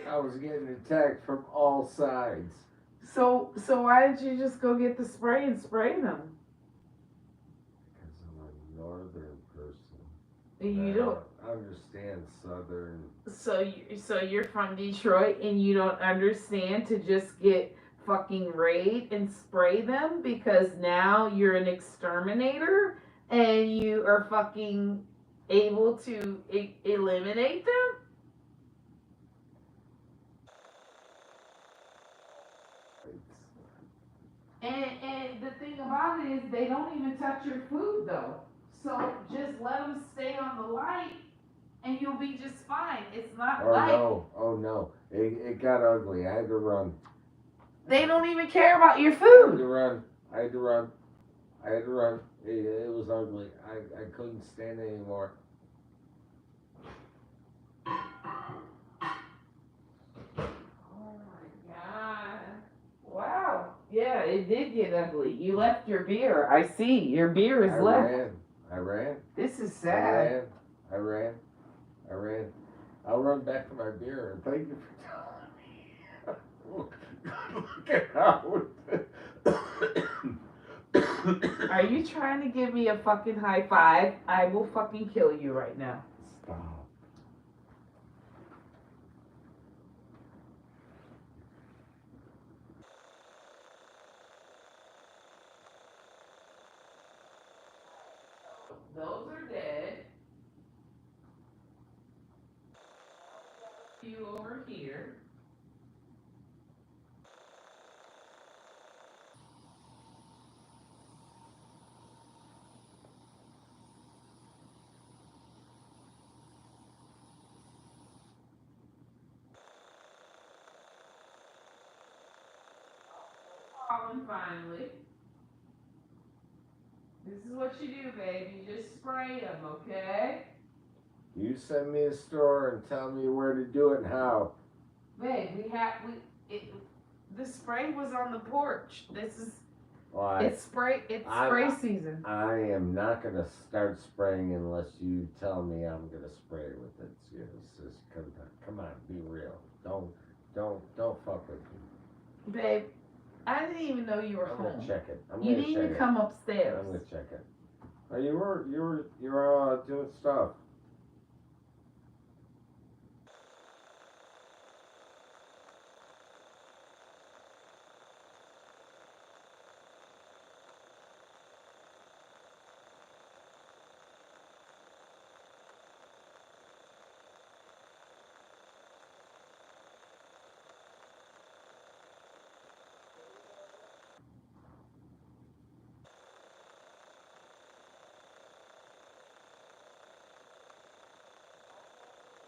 S2: I was getting attacked from all sides.
S1: So why didn't you just go get the spray and spray them?
S2: Because I'm a northern person.
S1: You
S2: I
S1: don't.
S2: understand southern.
S1: So you're from Detroit and you don't understand to just get fucking raid and spray them because now you're an exterminator and you are fucking able to eliminate them. And the thing about it is they don't even touch your food though. So just let them stay on the light and you'll be just fine. It's not like
S2: Oh no, it got ugly. I had to run.
S1: they don't even care about your
S2: I had
S1: food.
S2: to run. It was ugly. I couldn't stand it anymore.
S1: Oh my god. Wow. Yeah, it did get ugly. You left your beer. I see. Your beer is left.
S2: I ran.
S1: This is sad.
S2: I ran. I'll run back to my beer and thank you for telling me. Look at how.
S1: Are you trying to give me a fucking high five? I will fucking kill you right now.
S2: Stop.
S1: Those are dead. You over here. Pollen finally. This is what you do, babe. You just spray them, okay?
S2: You send me a store and tell me where to do it and how.
S1: Babe, the spray was on the porch. This is
S2: Why?
S1: it's spray season.
S2: I am not gonna start spraying unless you tell me I'm gonna spray with it. Just come on, be real. Don't fuck with me.
S1: Babe, I didn't even know you were
S2: I'm
S1: home.
S2: gonna check it.
S1: You didn't even come upstairs.
S2: I'm gonna check it. Oh, you were doing stuff.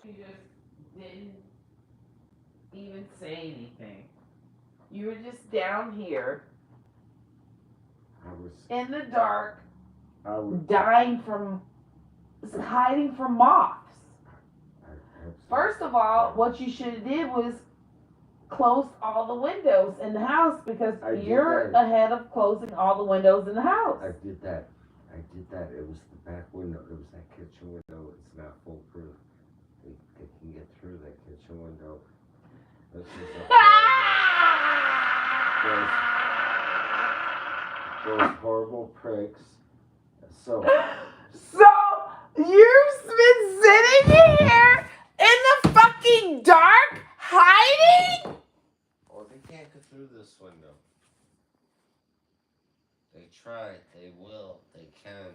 S1: You just didn't even say anything. You were just down here in the dark, hiding from moths. First of all, what you should have did was close all the windows in the house because you're ahead of closing all the windows in the house.
S2: I did that. It was the back window. It was that kitchen window. It's not foolproof. They can get through that kitchen window. This is those horrible pricks. So
S1: you've been sitting here in the fucking dark hiding?
S2: Oh, they can't get through this window. They try. They will. They can.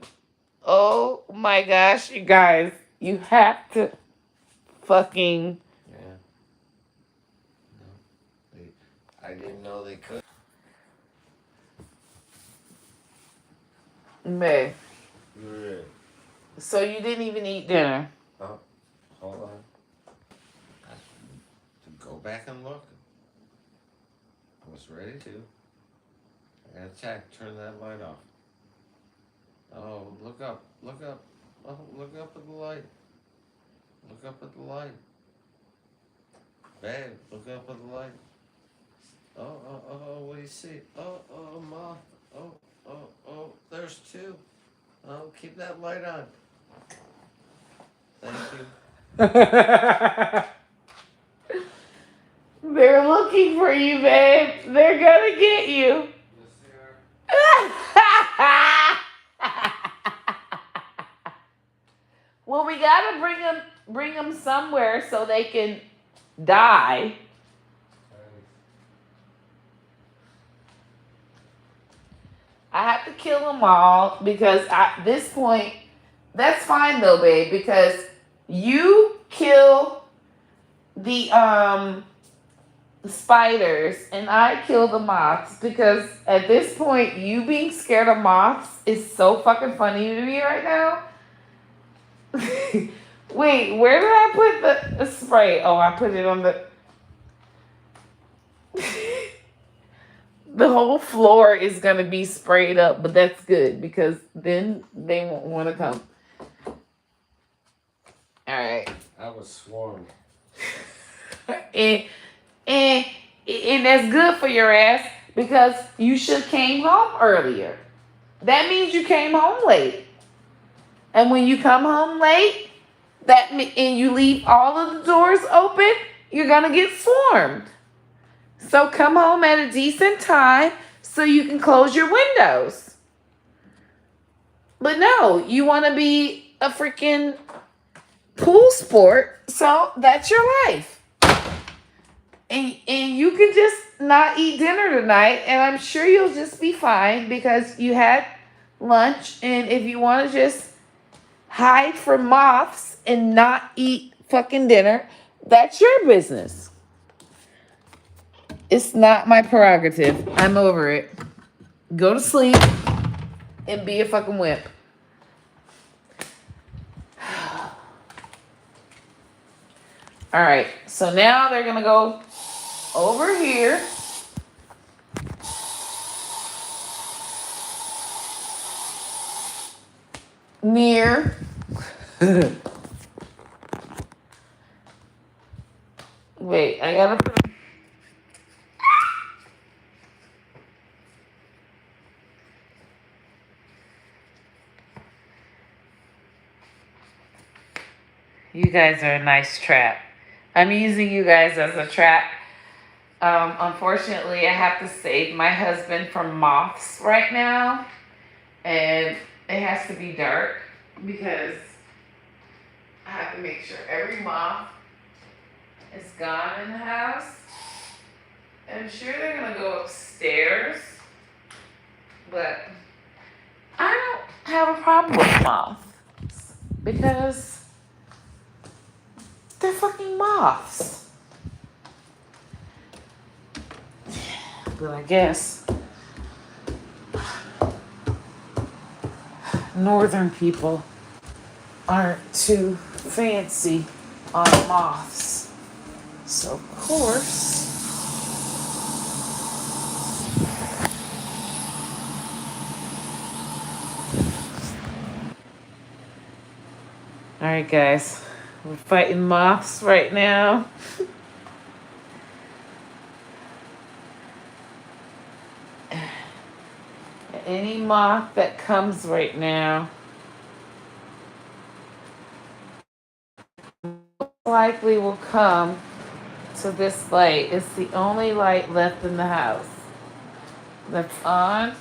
S1: Oh my gosh, you guys. You have to fucking...
S2: Yeah. No. I didn't know they could.
S1: Babe.
S2: Yeah.
S1: So you didn't even eat dinner?
S2: Oh, hold on. I have to go back and look. I was ready to. I gotta check. Turn that light off. Oh, look up. Oh, look up at the light. Look up at the light. Babe, look up at the light. Oh, what do you see? Oh, moth. Oh, there's two. Oh, keep that light on. Thank you.
S1: They're looking for you, babe. They're gonna get you. Well, we gotta bring them somewhere so they can die. I have to kill them all because at this point, that's fine though, babe, because you kill the spiders and I kill the moths because at this point, you being scared of moths is so fucking funny to me right now. Wait, where did I put the spray? Oh, I put it on the. The whole floor is gonna be sprayed up, but that's good because then they won't want to come. All right.
S2: I was swarmed.
S1: and, and and that's good for your ass because you should have came home earlier. That means you came home late. And when you come home late, and you leave all of the doors open, you're gonna get swarmed. So come home at a decent time so you can close your windows. But no, you want to be a freaking pool sport, so that's your life. And you can just not eat dinner tonight, and I'm sure you'll just be fine because you had lunch, and if you want to just hide from moths and not eat fucking dinner, that's your business. It's not my prerogative. I'm over it. Go to sleep and be a fucking wimp. All right. So now they're going to go over here. Near. Wait, I got to put. You guys are a nice trap. I'm using you guys as a trap. Unfortunately, I have to save my husband from moths right now. And it has to be dark because I have to make sure every moth is gone in the house. I'm sure they're going to go upstairs. But I don't have a problem with moths because they're fucking moths. But I guess northern people aren't too fancy on moths. So of course. Alright guys. We're fighting moths right now. Any moth that comes right now likely will come to this light. It's the only light left in the house that's on.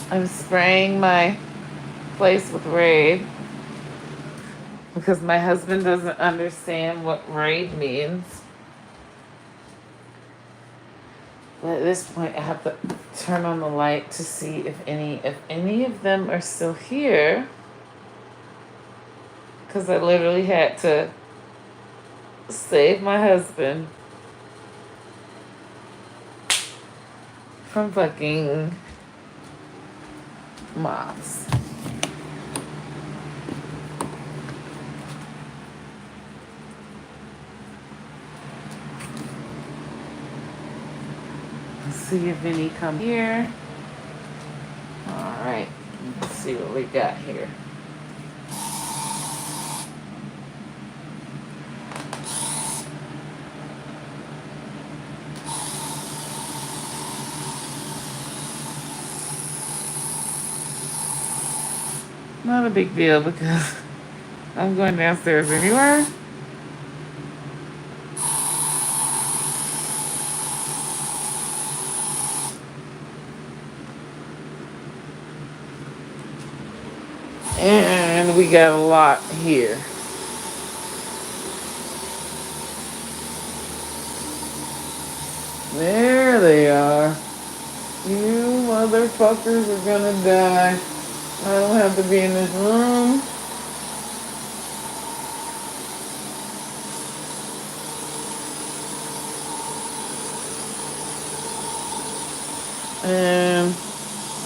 S1: I'm spraying my place with Raid because my husband doesn't understand what Raid means. But at this point, I have to turn on the light to see if any of them are still here. Because I literally had to save my husband from fucking moths. Let's see if any come here. Alright, let's see what we got here. Not a big deal because I'm going downstairs anyway. And we got a lot here. There they are. You motherfuckers are gonna die. I don't have to be in this room. And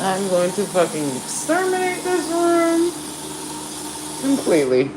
S1: I'm going to fucking exterminate this room completely.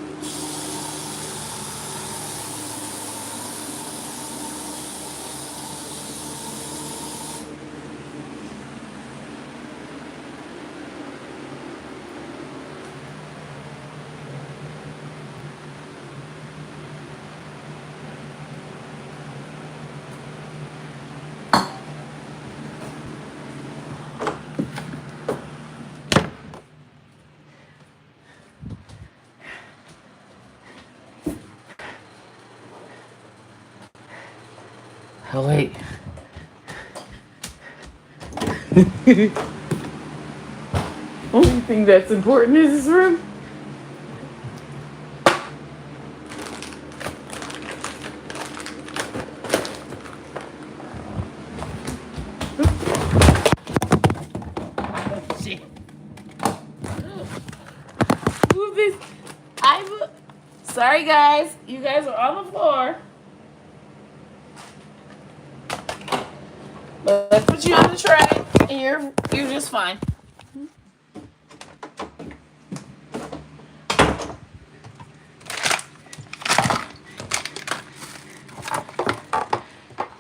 S1: Oh, wait. Only thing that's important is this room. Oh, shit. Move this. Sorry, guys. You guys are on the floor. But let's put you on the tray, and you're just fine.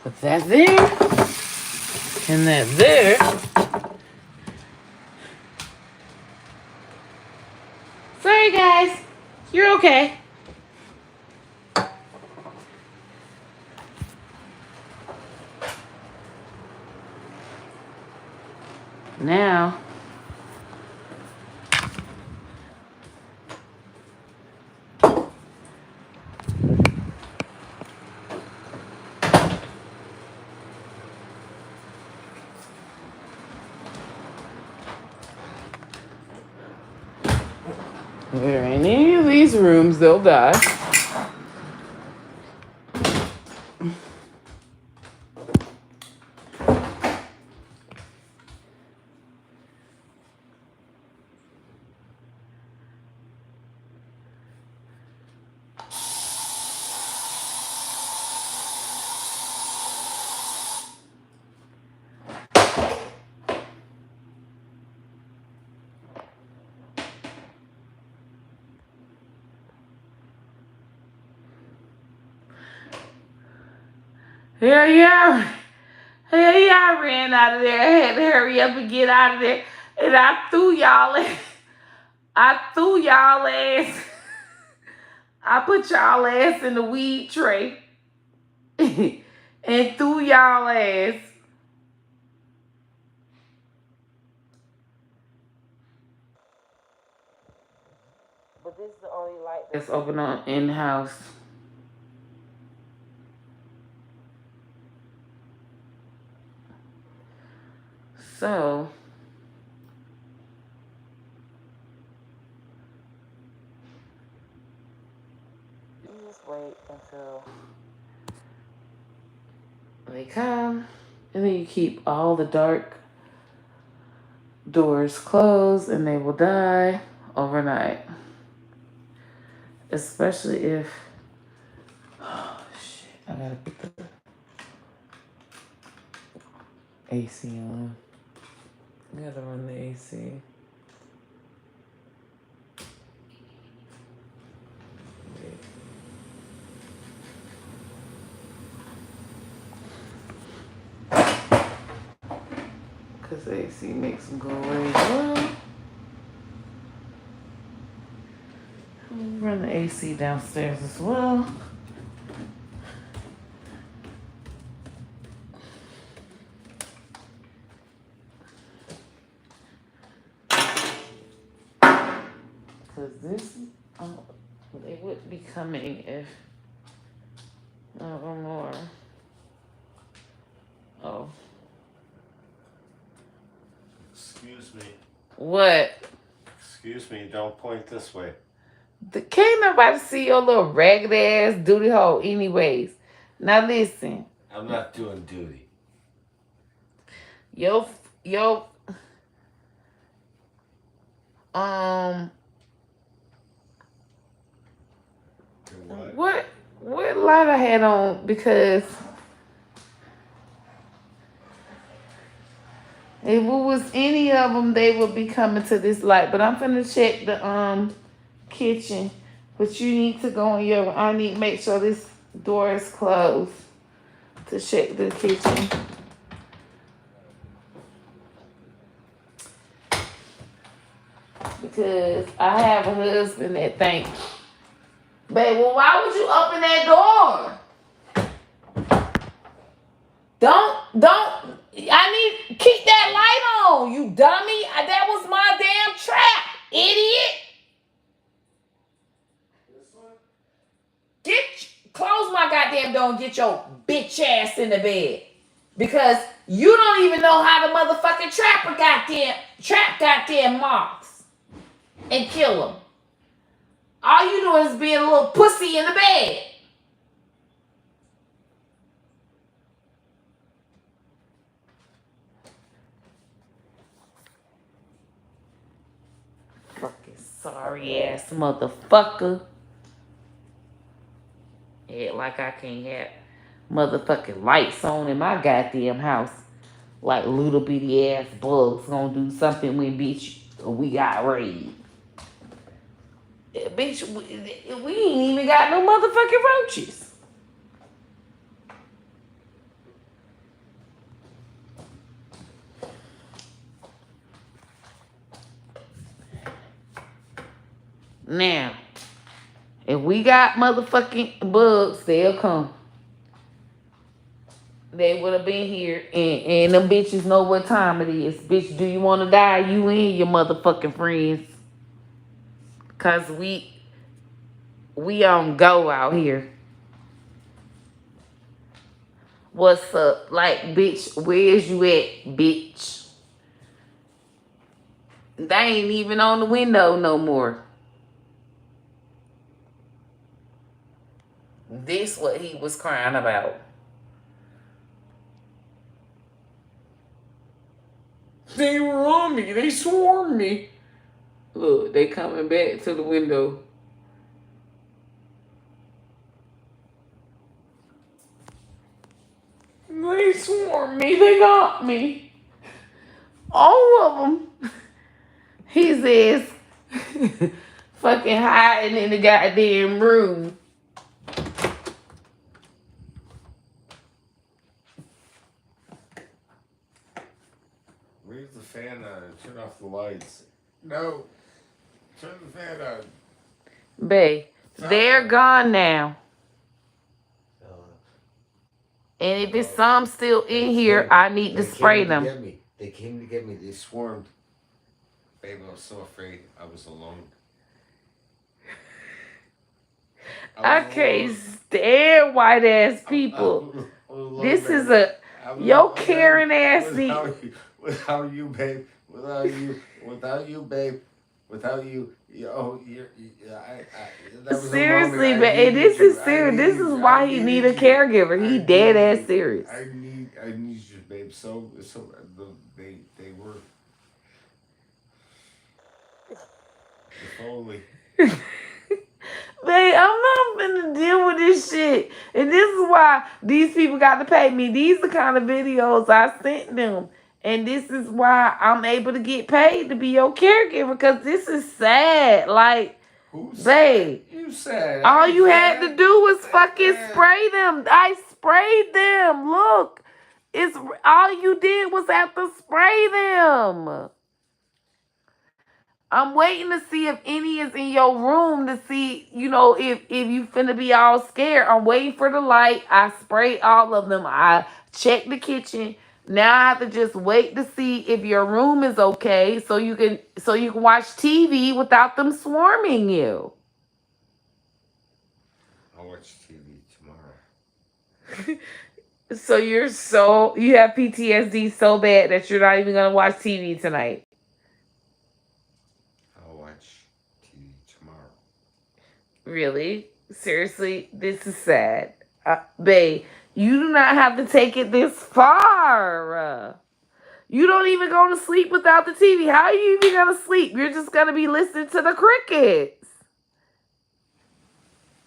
S1: Put that there, and that there. Sorry, guys. You're okay. Now, if there ain't any of these rooms, they'll die. Yeah. Hey, I ran out of there. I had to hurry up and get out of there. And I threw y'all ass. I put y'all ass in the weed tray. And threw y'all ass. But this is the only light that's open on in the house. So you just wait until they come, and then you keep all the dark doors closed, and they will die overnight. Especially if, oh shit, I gotta put the AC on. I gotta run the AC. Because the AC makes them go away as well. Run the AC downstairs as well. Cause this, they would be coming if no more. Oh,
S2: Excuse me.
S1: what?
S2: Excuse me. Don't point this way.
S1: Can't nobody see your little ragged ass duty hole, anyways. Now listen,
S2: I'm not doing duty.
S1: yo, yo, um, what light I had on, because if it was any of them, they would be coming to this light. But I'm finna check the kitchen. But you need to go in your. I need to make sure this door is closed to check the kitchen. Because I have a husband that thinks, babe, well, why would you open that door? Don't. I need keep that light on, you dummy. That was my damn trap, idiot. Close my goddamn door and get your bitch ass in the bed. Because you don't even know how the motherfucking trap goddamn marks and kill them. All you do is be a little pussy in the bed. Fucking sorry ass motherfucker. Act like I can't have motherfucking lights on in my goddamn house. Like little bitty ass bugs gonna do something when bitch we got raided. Bitch, we ain't even got no motherfucking roaches. Now, if we got motherfucking bugs, they'll come. They would have been here, and them bitches know what time it is. Bitch, do you want to die? You and your motherfucking friends. Cause we on go out here. What's up? Like, bitch, where's you at, bitch? They ain't even on the window no more. This what he was crying about. They were on me. They swarmed me. Look, they coming back to the window. They swarmed me. They got me. All of them. He says, fucking hiding in the goddamn room.
S2: Leave the fan on and turn off the lights. No. Turn the fan on.
S1: Babe, they're gone now. And if it's some still in here, I need to spray them.
S2: They came to get me. They swarmed. Babe, I was so afraid. I was alone.
S1: I can't stand white ass people. This is a yo Karen ass
S2: without you, babe. Without you, babe. Without you,
S1: seriously, but this is serious. This is why he need a caregiver. He dead ass serious.
S2: I need you, babe. So they were. If only.
S1: Babe, I'm not finna deal with this shit. And this is why these people got to pay me. These are the kind of videos I sent them. And this is why I'm able to get paid to be your caregiver. Because this is sad. Like, babe.
S2: You sad.
S1: All you had to do was fucking spray them. I sprayed them. Look. It's all you did was have to spray them. I'm waiting to see if any is in your room to see, if you finna be all scared. I'm waiting for the light. I sprayed all of them. I checked the kitchen. Now I have to just wait to see if your room is okay so you can watch TV without them swarming you.
S2: I'll watch TV tomorrow.
S1: So you have PTSD so bad that you're not even gonna watch TV tonight.
S2: I'll watch TV tomorrow.
S1: Really? Seriously? This is sad. Babe, you do not have to take it this far. You don't even go to sleep without the TV. How are you even gonna sleep? You're just gonna be listening to the crickets.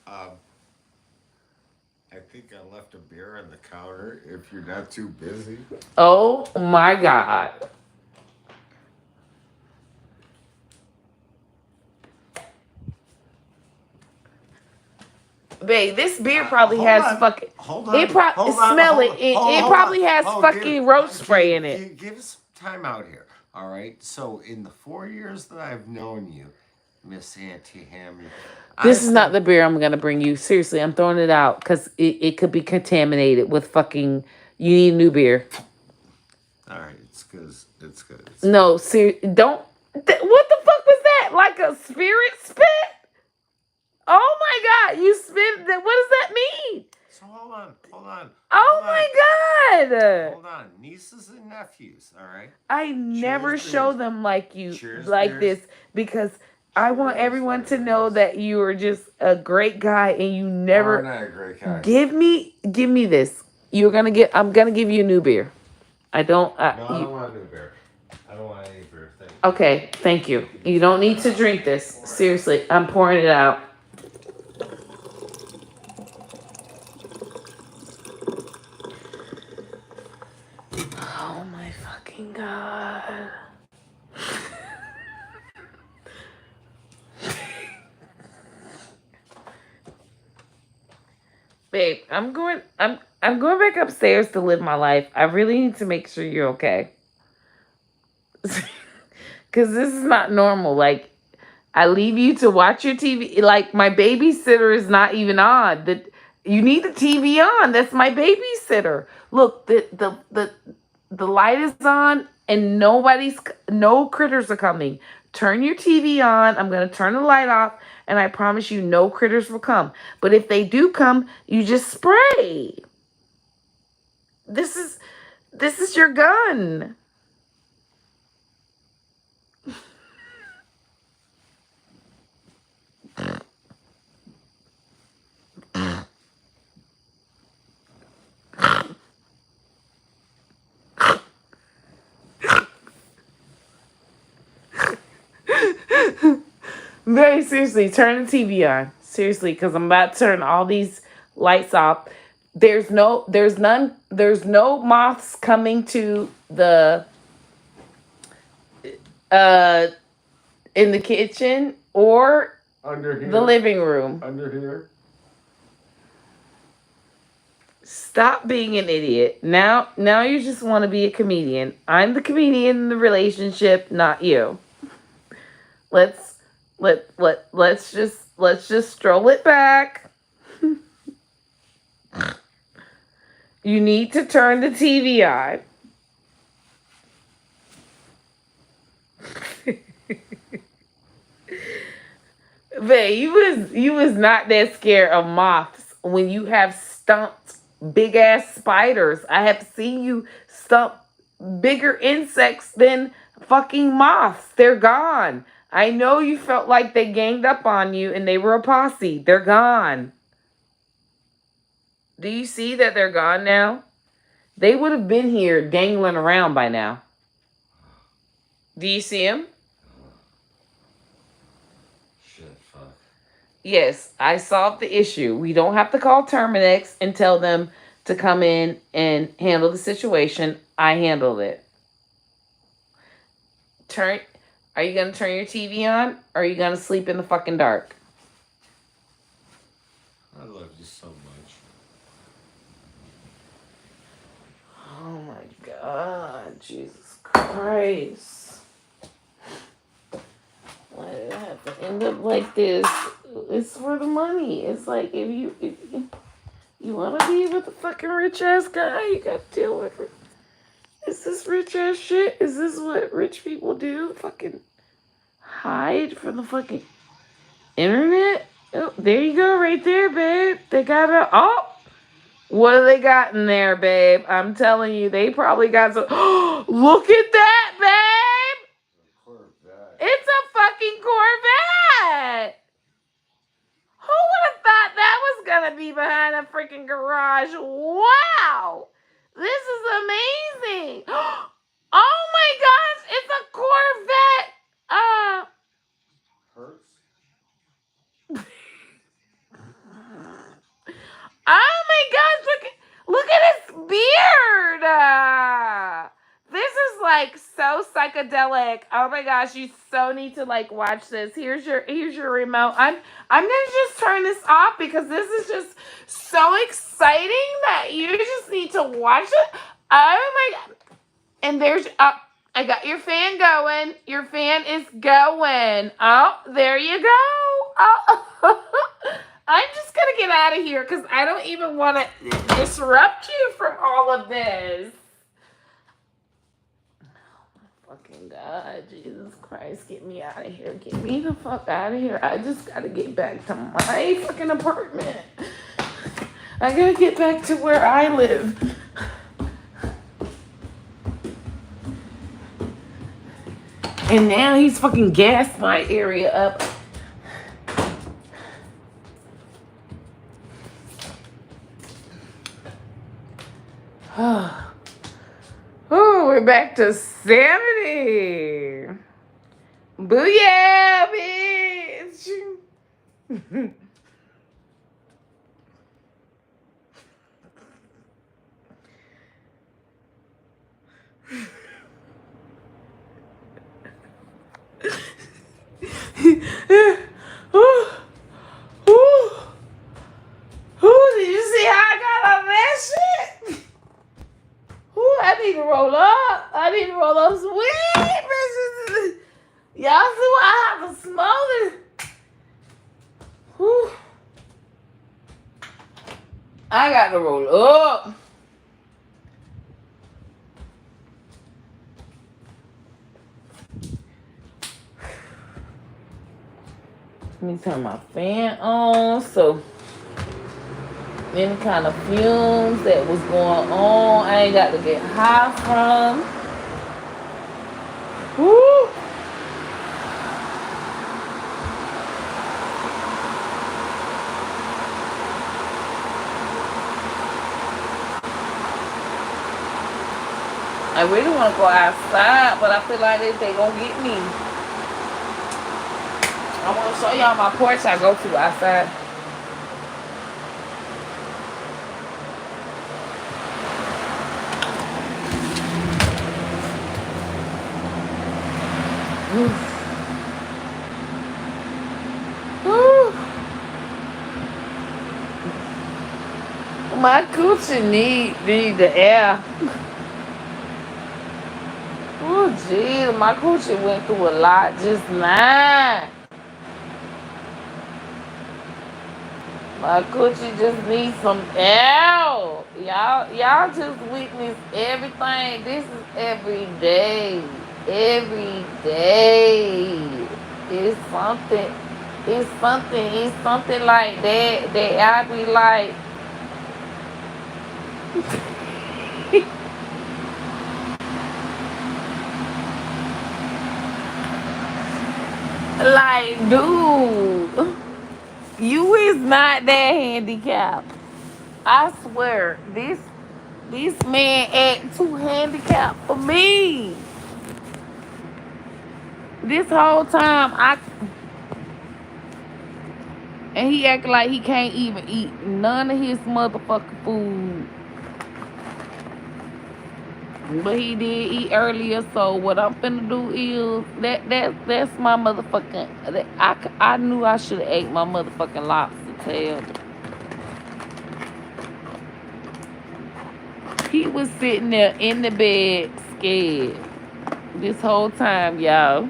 S2: I think I left a beer on the counter if you're not too busy.
S1: Oh my God. Babe, this beer probably has fucking.
S2: Hold on.
S1: It probably smell it. It probably has fucking roach spray in it.
S2: Give us time out here. All right. So in the 4 years that I've known you, Miss Auntie Ham,
S1: This is not the beer I'm gonna bring you. Seriously, I'm throwing it out because it could be contaminated with fucking. You need new beer.
S2: All right, it's good. It's good.
S1: No, don't. What the fuck was that? Like a spirit spit? Oh my God! You spit. What does that mean?
S2: So hold on.
S1: Oh my God!
S2: Hold on, nieces and nephews. All right.
S1: I never show them like you,
S2: Cheers,
S1: like
S2: beers.
S1: this, because I want everyone to know that you are just a great guy, and you never.
S2: I'm not a great guy.
S1: Give me this. I'm gonna give you a new beer. I don't.
S2: No, I don't want a new beer. I don't want any beer. Thank you.
S1: Okay, thank you. You don't need to drink this. Seriously, I'm pouring it out. Oh my fucking God. Babe, I'm going back upstairs to live my life. I really need to make sure you're okay. Cause this is not normal. Like, I leave you to watch your TV. Like, my babysitter is not even on. You need the TV on. That's my babysitter. Look, the light is on and no critters are coming. Turn your TV on. I'm gonna turn the light off, and I promise you no critters will come. But if they do come, you just spray. This is your gun. Very seriously, turn the TV on. Seriously, because I'm about to turn all these lights off. There's no moths coming to the in the kitchen or
S2: Under here.
S1: the living room.
S2: Under here.
S1: Stop being an idiot. Now you just want to be a comedian. I'm the comedian in the relationship, not you. Let's just stroll it back. You need to turn the TV on. Babe, you was not that scared of moths when you have stumped big ass spiders. I have seen you stump bigger insects than fucking moths. They're gone. I know you felt like they ganged up on you and they were a posse. They're gone. Do you see that they're gone now? They would have been here dangling around by now. Do you see them?
S2: Shit, fuck.
S1: Yes, I solved the issue. We don't have to call Terminex and tell them to come in and handle the situation. I handled it. Are you going to turn your TV on? Or are you going to sleep in the fucking dark?
S2: I love you so much.
S1: Oh my God, Jesus Christ. Why did it have to end up like this? It's for the money. It's like if you want to be with a fucking rich ass guy, you got to deal with it. this rich ass shit? Is this what rich people do? Fucking hide from the fucking internet? Oh, there you go, right there, babe. They got a. Oh, what do they got in there, babe? I'm telling you, they probably got some. Look at that, babe!
S2: Corvette.
S1: It's a fucking Corvette! Who would have thought that was gonna be behind a freaking garage? Wow! This is amazing! Oh my gosh, it's a Corvette!
S2: Hurts?
S1: Oh my gosh, look at his beard! This is like so psychedelic. Oh my gosh, you so need to like watch this. Here's your remote. I'm gonna just turn this off because this is just so exciting that you just need to watch it. Oh my god. And there's I got your fan going. Your fan is going. Oh, there you go. Oh. I'm just gonna get out of here because I don't even want to disrupt you from all of this. Fucking God, Jesus Christ, get me out of here. Get me the fuck out of here. I just gotta get back to my fucking apartment. I gotta get back to where I live. And now he's fucking gassed my area up. Oh, we're back to sanity. Booyah, bitch. Did you see how I got on that shit? I need to roll up. I need to roll up some weed, bitches. Y'all see why I have to smoke it? Whew. I got to roll up. Let me turn my fan on so any kind of fumes that was going on, I ain't got to get high from. Woo! I really want to go outside, but I feel like they gonna get me. I want to show y'all my porch I go to outside. My coochie need the air. Oh, geez, my coochie went through a lot just now. My coochie just needs some air. Y'all just witness everything. This is every day. Every day. It's something. It's something like that I be like. Like, dude, you is not that handicapped. I swear, this man act too handicapped for me. This whole time, and he act like he can't even eat none of his motherfucking food. But he did eat earlier, so what I'm finna do is that's my motherfucking. I knew I should have ate my motherfucking lobster tail. He was sitting there in the bed, scared, this whole time, y'all.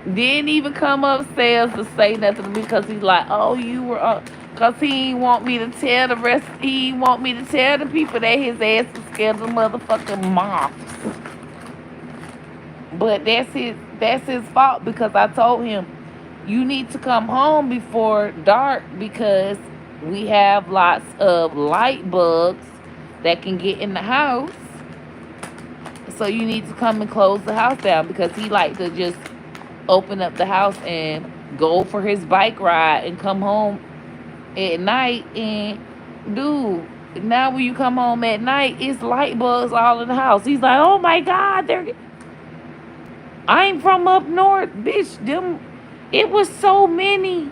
S1: Didn't even come upstairs to say nothing because he's like, oh, you were Cause he ain't want me to tell the rest. He ain't want me to tell the people that his ass was scared of motherfucking moths. But that's his fault because I told him you need to come home before dark because we have lots of light bugs that can get in the house. So you need to come and close the house down because he like to just open up the house and go for his bike ride and come home at night. And dude, now when you come home at night, it's light bugs all in the house. He's like, oh my god, I'm from up north, bitch. Them, it was so many.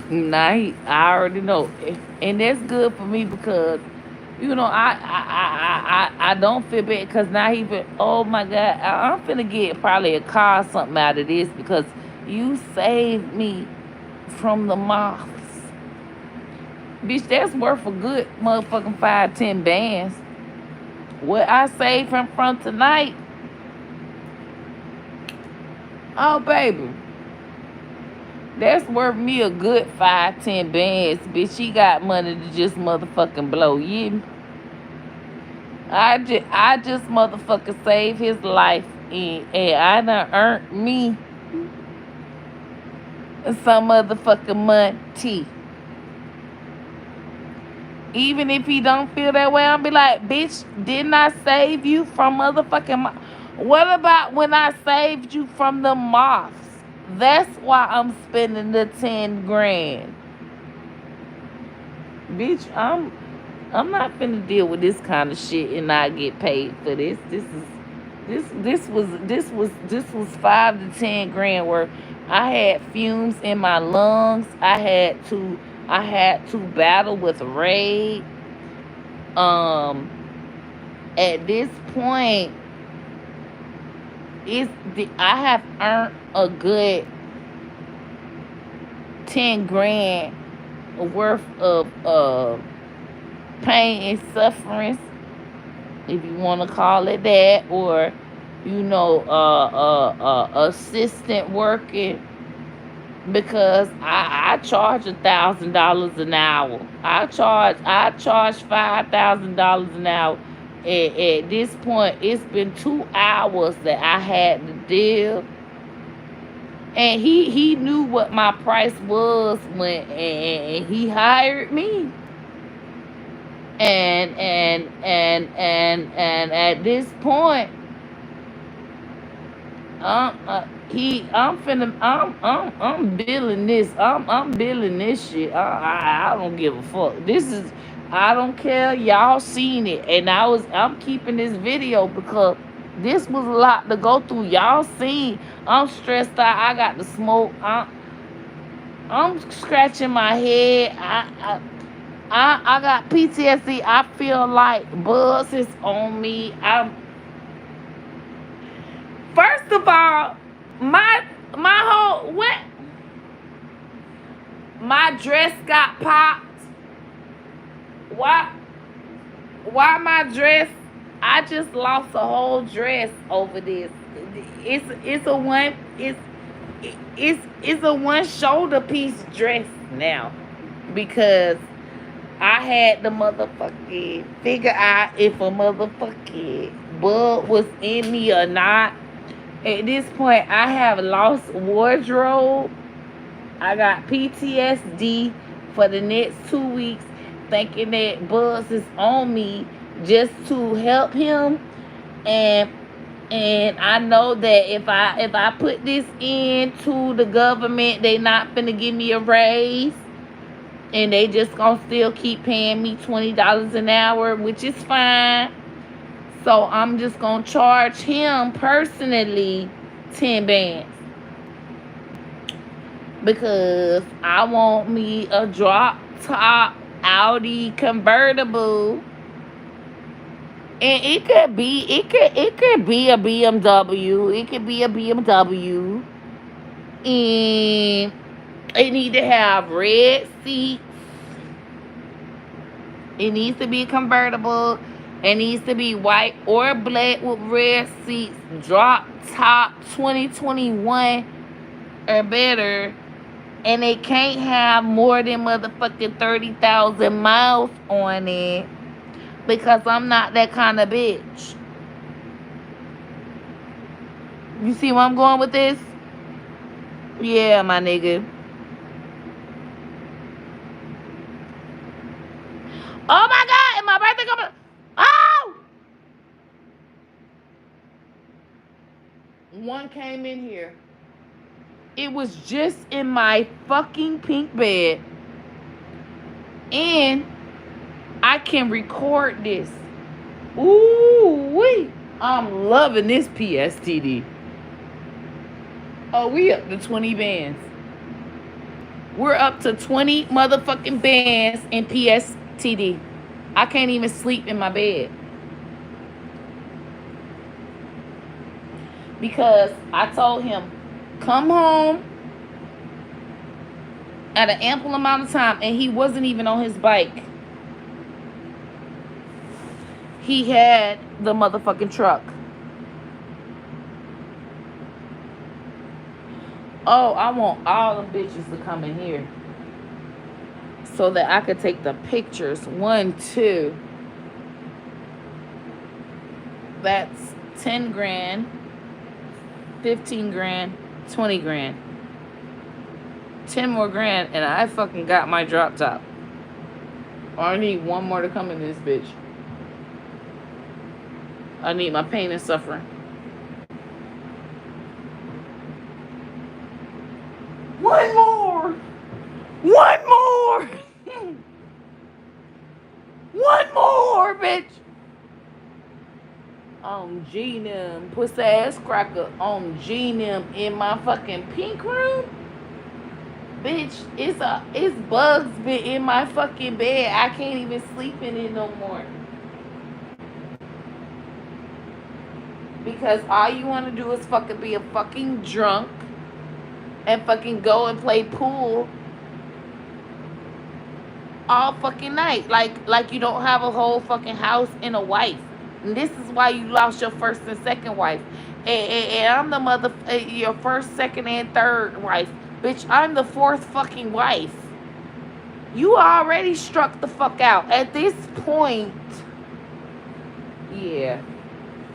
S1: Nah, I already know, and that's good for me because I don't feel bad because now he been, oh my god, I'm finna get probably a car or something out of this because you saved me from the moths. Bitch, that's worth a good motherfucking 5-10 bands. What I saved from tonight, oh baby, that's worth me a good 5-10 bands. Bitch, she got money to just motherfucking blow. You, I just motherfucking saved his life and I done earned me some motherfucking money. Even if he don't feel that way, I'll be like, bitch, didn't I save you from motherfucking what about when I saved you from the moths? That's why I'm spending the 10 grand. Bitch, I'm not finna deal with this kind of shit and not get paid for this. This was 5 to 10 grand worth. I had fumes in my lungs. I had to battle with rage. Um, at this point, I have earned a good 10 grand worth of pain and suffering, if you want to call it that, or assistant working, because I charge $1,000 an hour. I charge $5,000 an hour. At this point, it's been 2 hours that I had to deal, and he knew what my price was and he hired me. And at this point, I'm billing this. I'm billing this shit. I don't give a fuck. I don't care. Y'all seen it, and I'm keeping this video because this was a lot to go through. Y'all seen. I'm stressed out. I got the smoke. I'm scratching my head. I got PTSD. I feel like buzz is on me. First of all, my whole what? My dress got popped. Why? Why my dress? I just lost a whole dress over this. It's a one. It's a one shoulder piece dress now because I had the motherfucking figure out if a motherfucking bug was in me or not. At this point, I have lost wardrobe. I got PTSD for the next 2 weeks, thinking that Buzz is on me just to help him. And I know that if I put this into the government, they not finna give me a raise. And they just gonna still keep paying me $20 an hour, which is fine. So I'm just gonna charge him personally 10 bands because I want me a drop top Audi convertible, and it could be a BMW. It could be a BMW, and it need to have red seats. It needs to be convertible. It needs to be white or black with red seats. Drop top 2021 or better. And it can't have more than motherfucking 30,000 miles on it. Because I'm not that kind of bitch. You see where I'm going with this? Yeah, my nigga. Oh my God, is my birthday coming? Oh! One came in here. It was just in my fucking pink bed. And I can record this. Ooh wee. I'm loving this PSTD. Oh, we up to 20 bands. We're up to 20 motherfucking bands in PSTD. I can't even sleep in my bed. Because I told him, come home at an ample amount of time, and he wasn't even on his bike. He had the motherfucking truck. Oh, I want all them bitches to come in here so that I could take the pictures. 1, 2. That's 10 grand, 15 grand, 20 grand. 10 more grand, and I fucking got my drop top. I need one more to come in this bitch. I need my pain and suffering. One more! One more! One more, bitch! On G-Nim, pussy ass cracker on G-Nim in my fucking pink room. Bitch, it's bugs been in my fucking bed. I can't even sleep in it no more. Because all you want to do is fucking be a fucking drunk and fucking go and play pool all fucking night. Like you don't have a whole fucking house and a wife. And this is why you lost your first and second wife. And I'm the your first, second, and third wife. Bitch, I'm the fourth fucking wife. You already struck the fuck out. At this point, yeah,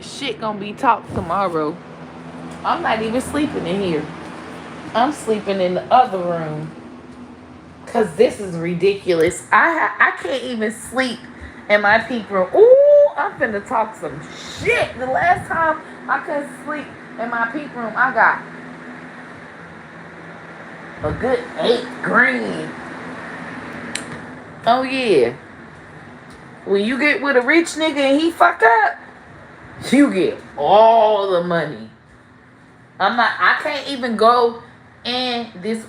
S1: shit gonna be talked tomorrow. I'm not even sleeping in here. I'm sleeping in the other room. Cause this is ridiculous. I can't even sleep in my pink room. Ooh, I'm finna talk some shit. The last time I couldn't sleep in my pink room, I got a good 8 grand. Oh yeah. When you get with a rich nigga and he fuck up, you get all the money. I can't even go in this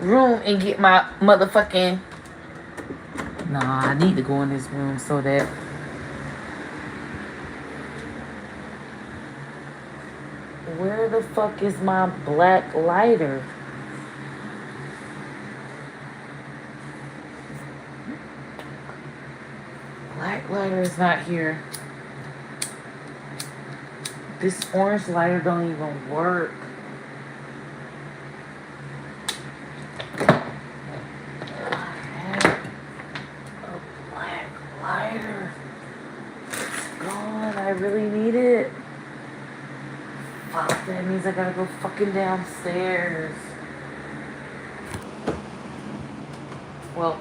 S1: room and get my motherfucking. Nah, I need to go in this room so that. Where the fuck is my black lighter? Black lighter is not here. This orange lighter don't even work. I have a black lighter. It's gone. I really need it. Fuck, that means I gotta go fucking downstairs. Well,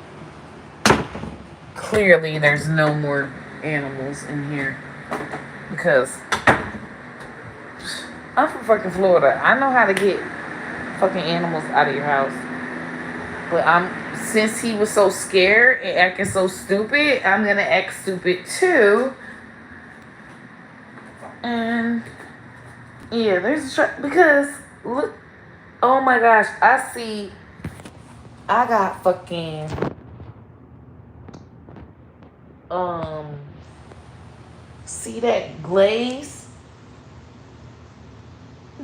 S1: clearly there's no more animals in here. Because I'm from fucking Florida. I know how to get fucking animals out of your house. But since he was so scared and acting so stupid, I'm gonna act stupid too. And yeah, there's because look, oh my gosh, I got fucking see that glaze?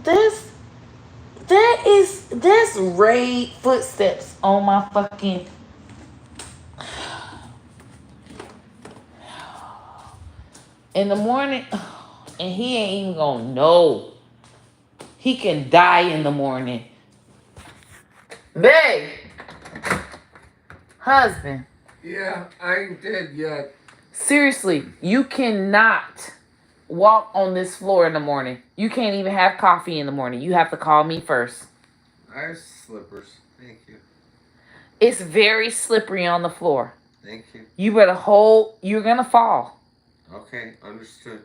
S1: That's Ray footsteps on my fucking
S3: in the morning, and he ain't even gonna know. He can die in the morning. Babe, husband.
S2: Yeah, I ain't dead yet.
S3: Seriously, you cannot walk on this floor in the morning. You can't even have coffee in the morning. You have to call me first.
S2: I have slippers. Thank you.
S3: It's very slippery on the floor.
S2: Thank you.
S3: You better hold. You're gonna fall.
S2: Okay, understood.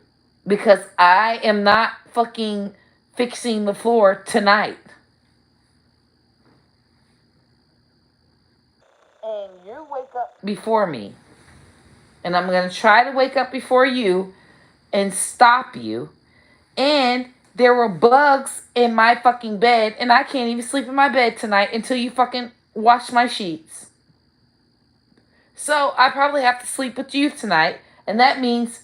S3: Because I am not fucking fixing the floor tonight. And you wake up before me. And I'm gonna try to wake up before you and stop you. And there were bugs in my fucking bed, and I can't even sleep in my bed tonight until you fucking wash my sheets. So I probably have to sleep with you tonight, and that means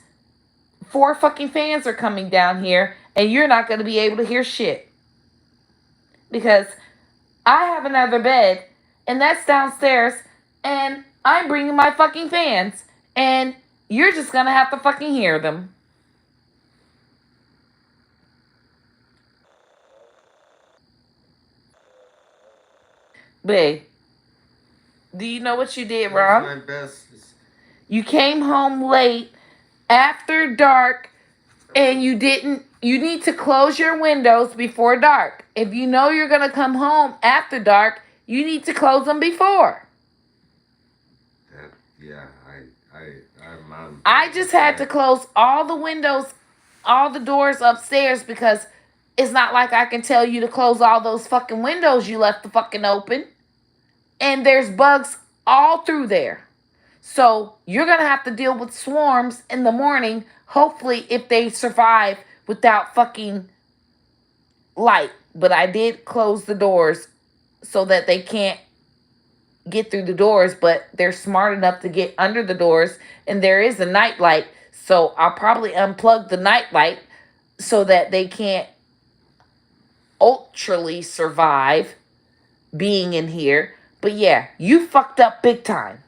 S3: 4 fucking fans are coming down here, and you're not going to be able to hear shit. Because I have another bed, and that's downstairs, and I'm bringing my fucking fans, and you're just going to have to fucking hear them. Babe, do you know what you did wrong?
S2: My best.
S3: You came home late after dark, and you need to close your windows before dark. If you know you're going to come home after dark, you need to close them before.
S2: Yeah, I'm on.
S3: I just had to close all the windows, all the doors upstairs, because it's not like I can tell you to close all those fucking windows you left the fucking open. And there's bugs all through there. So you're going to have to deal with swarms in the morning, hopefully, if they survive without fucking light. But I did close the doors so that they can't get through the doors, but they're smart enough to get under the doors, and there is a night light. So I'll probably unplug the night light so that they can't ultrally survive being in here. But yeah, you fucked up big time.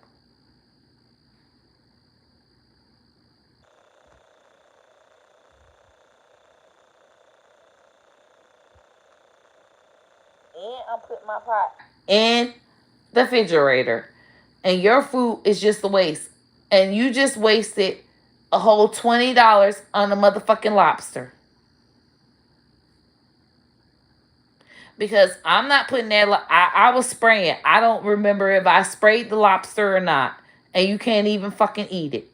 S3: And I'm putting my pot in the refrigerator. And your food is just a waste. And you just wasted a whole $20 on a motherfucking lobster. Because I'm not putting that. I was spraying. I don't remember if I sprayed the lobster or not. And you can't even fucking eat it.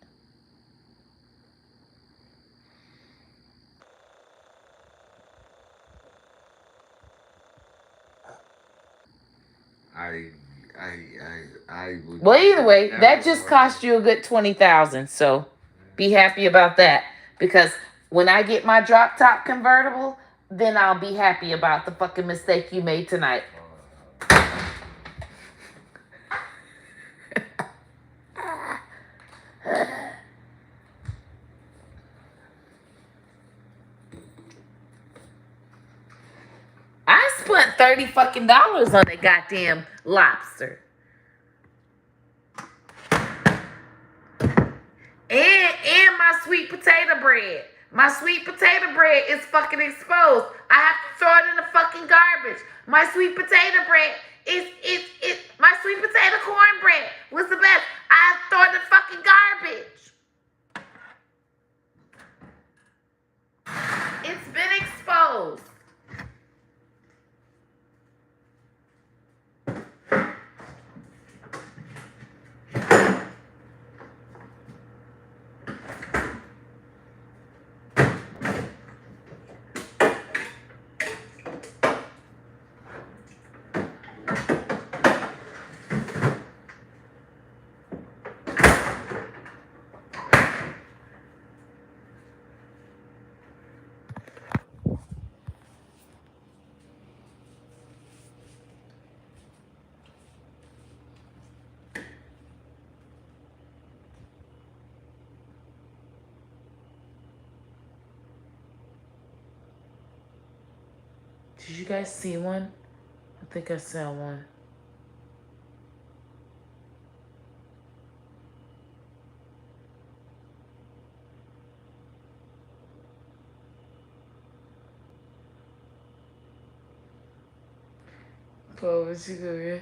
S2: I would.
S3: Well, either way, that just cost you a good $20,000. So be happy about that. Because when I get my drop top convertible, then I'll be happy about the fucking mistake you made tonight. I spent $30 fucking on that goddamn lobster. And my sweet potato bread. My sweet potato bread is fucking exposed. I have to throw it in the fucking garbage. My sweet potato bread is my sweet potato cornbread was the best. I have to throw it in the fucking garbage. It's been exposed. Did you guys see one? I think I saw one.
S1: Oh, what you doing?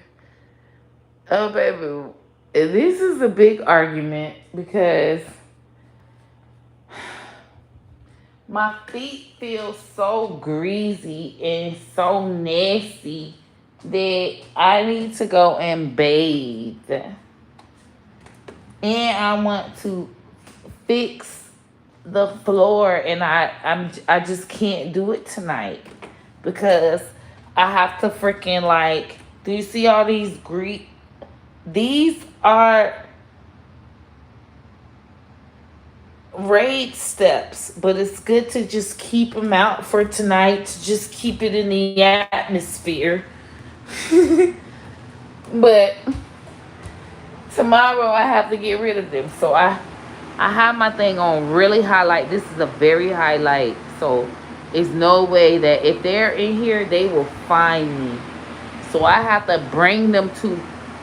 S1: Oh, baby. This is a big argument because my feet feel so greasy and so nasty that I need to go and bathe. And I want to fix the floor, and I just can't do it tonight because I have to freaking like. Do you see all these These are raid steps, but it's good to just keep them out for tonight to just keep it in the atmosphere. But tomorrow I have to get rid of them. So I have my thing on really highlight. This is a very highlight. So it's no way that if they're in here, they will find me. So I have to bring them to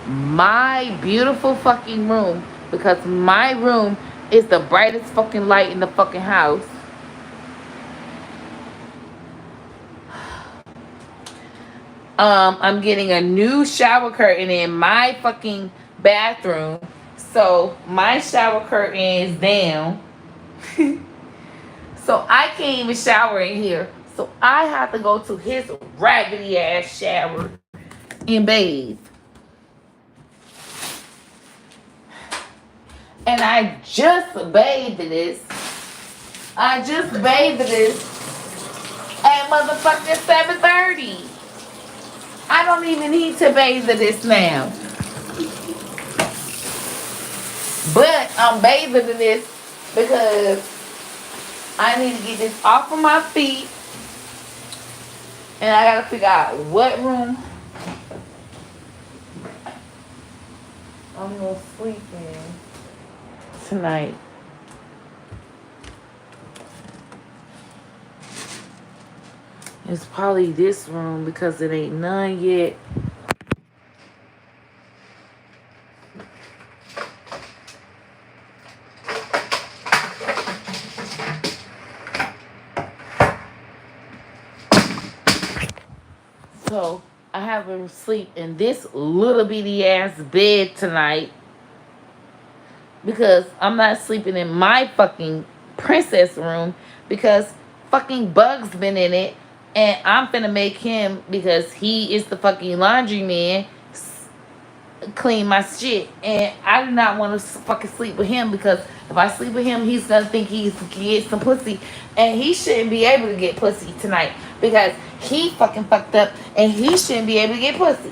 S1: my beautiful fucking room because my room is the brightest fucking light in the fucking house. I'm getting a new shower curtain in my fucking bathroom. So my shower curtain is down. So I can't even shower in here. So I have to go to his raggedy ass shower and bathe. And I just bathed this. I just bathed this at motherfucking 7:30. I don't even need to bathe this now. But I'm bathing this because I need to get this off of my feet. And I gotta figure out what room I'm gonna sleep in tonight. It's probably this room because it ain't none yet. So I have him sleep in this little bitty ass bed tonight because I'm not sleeping in my fucking princess room because fucking Bug's been in it, and I'm finna make him, because he is the fucking laundry man, clean my shit. And I do not want to fucking sleep with him because if I sleep with him, he's gonna think he's get some pussy, and he shouldn't be able to get pussy tonight because he fucking fucked up and he shouldn't be able to get pussy.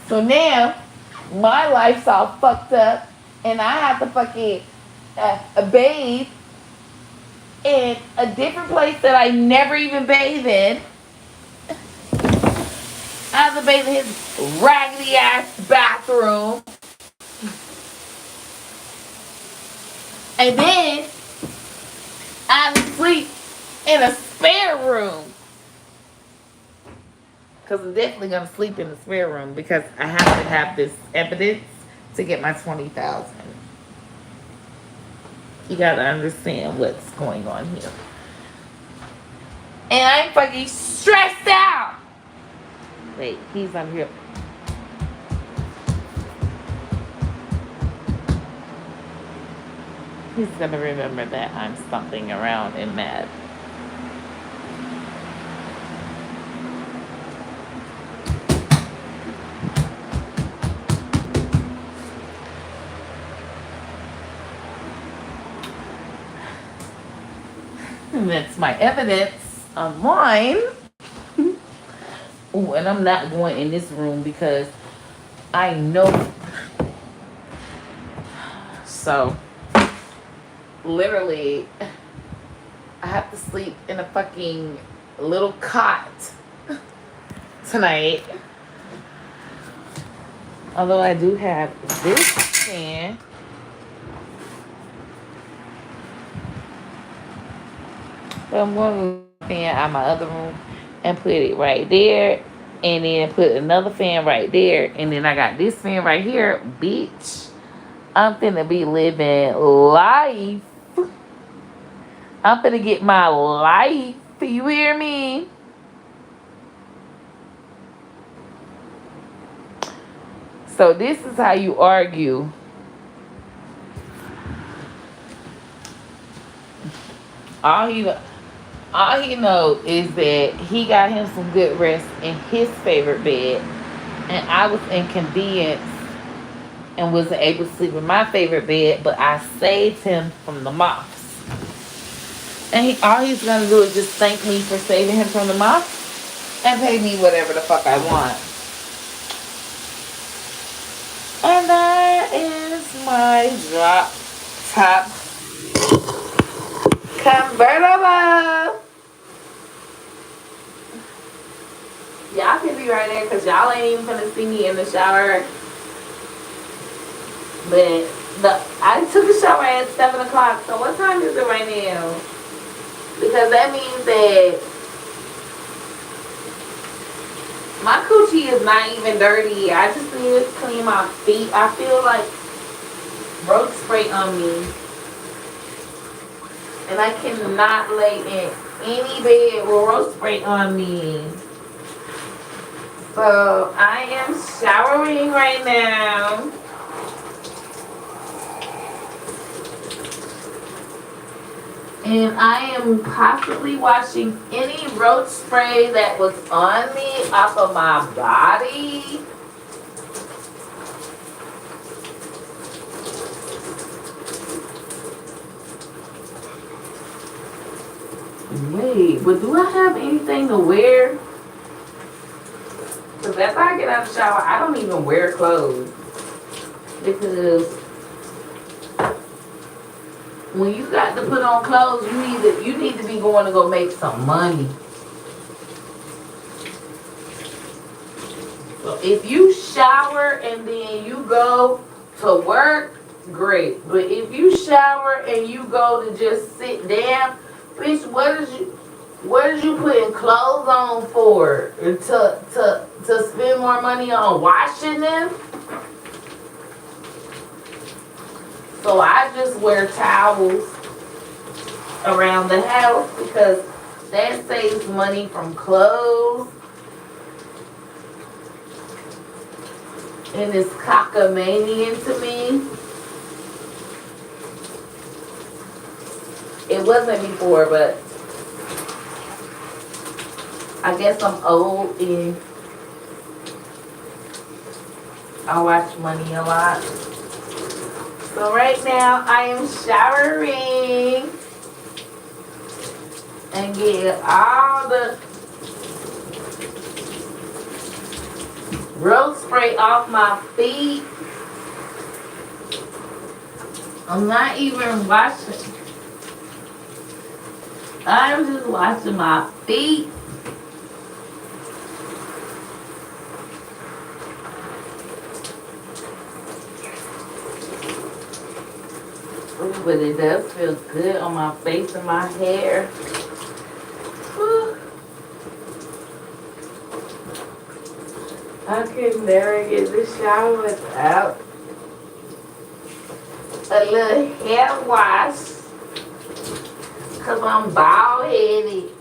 S1: So now my life's all fucked up and I have to fucking bathe in a different place that I never even bathe in. I have to bathe in his raggedy ass bathroom. And then I have to sleep in a spare room. Because I'm definitely going to sleep in the spare room because I have to have this evidence to get my $20,000. You got to understand what's going on here. And I'm fucking stressed out. Wait, he's up here. He's going to remember that I'm stomping around and mad. And that's my evidence online. Ooh, and I'm not going in this room because I know. So, literally, I have to sleep in a fucking little cot tonight. Although I do have this fan. But I'm going to move the fan out of my other room and put it right there. And then put another fan right there. And then I got this fan right here. Bitch, I'm finna be living life. I'm finna get my life. You hear me? So this is how you argue. All he all he knows is that he got him some good rest in his favorite bed, and I was inconvenienced and wasn't able to sleep in my favorite bed, but I saved him from the moths. And all he's gonna do is just thank me for saving him from the moths and pay me whatever the fuck I want. And that is my drop top convertible. Y'all can be right there because y'all ain't even gonna see me in the shower. But I took a shower at 7 o'clock. So what time is it right now? Because that means that my coochie is not even dirty. I just need to clean my feet. I feel like road spray on me. And I cannot lay in any bed with road spray on me. So I am showering right now. And I am possibly washing any road spray that was on me off of my body. Wait, but do I have anything to wear? Because after I get out of the shower, I don't even wear clothes. Because when you got to put on clothes, you need to be going to go make some money. So if you shower and then you go to work, great. But if you shower and you go to just sit down, bitch, what is you putting clothes on for? To spend more money on washing them? So I just wear towels around the house because that saves money from clothes. And it's cockamanian to me. It wasn't before, but I guess I'm old and I watch money a lot. So right now I am showering and getting all the road spray off my feet. I'm not even washing. I'm just washing my feet. Ooh, but it does feel good on my face and my hair. Whew. I could never get the shower without a little hair wash. Cause I'm bald headed.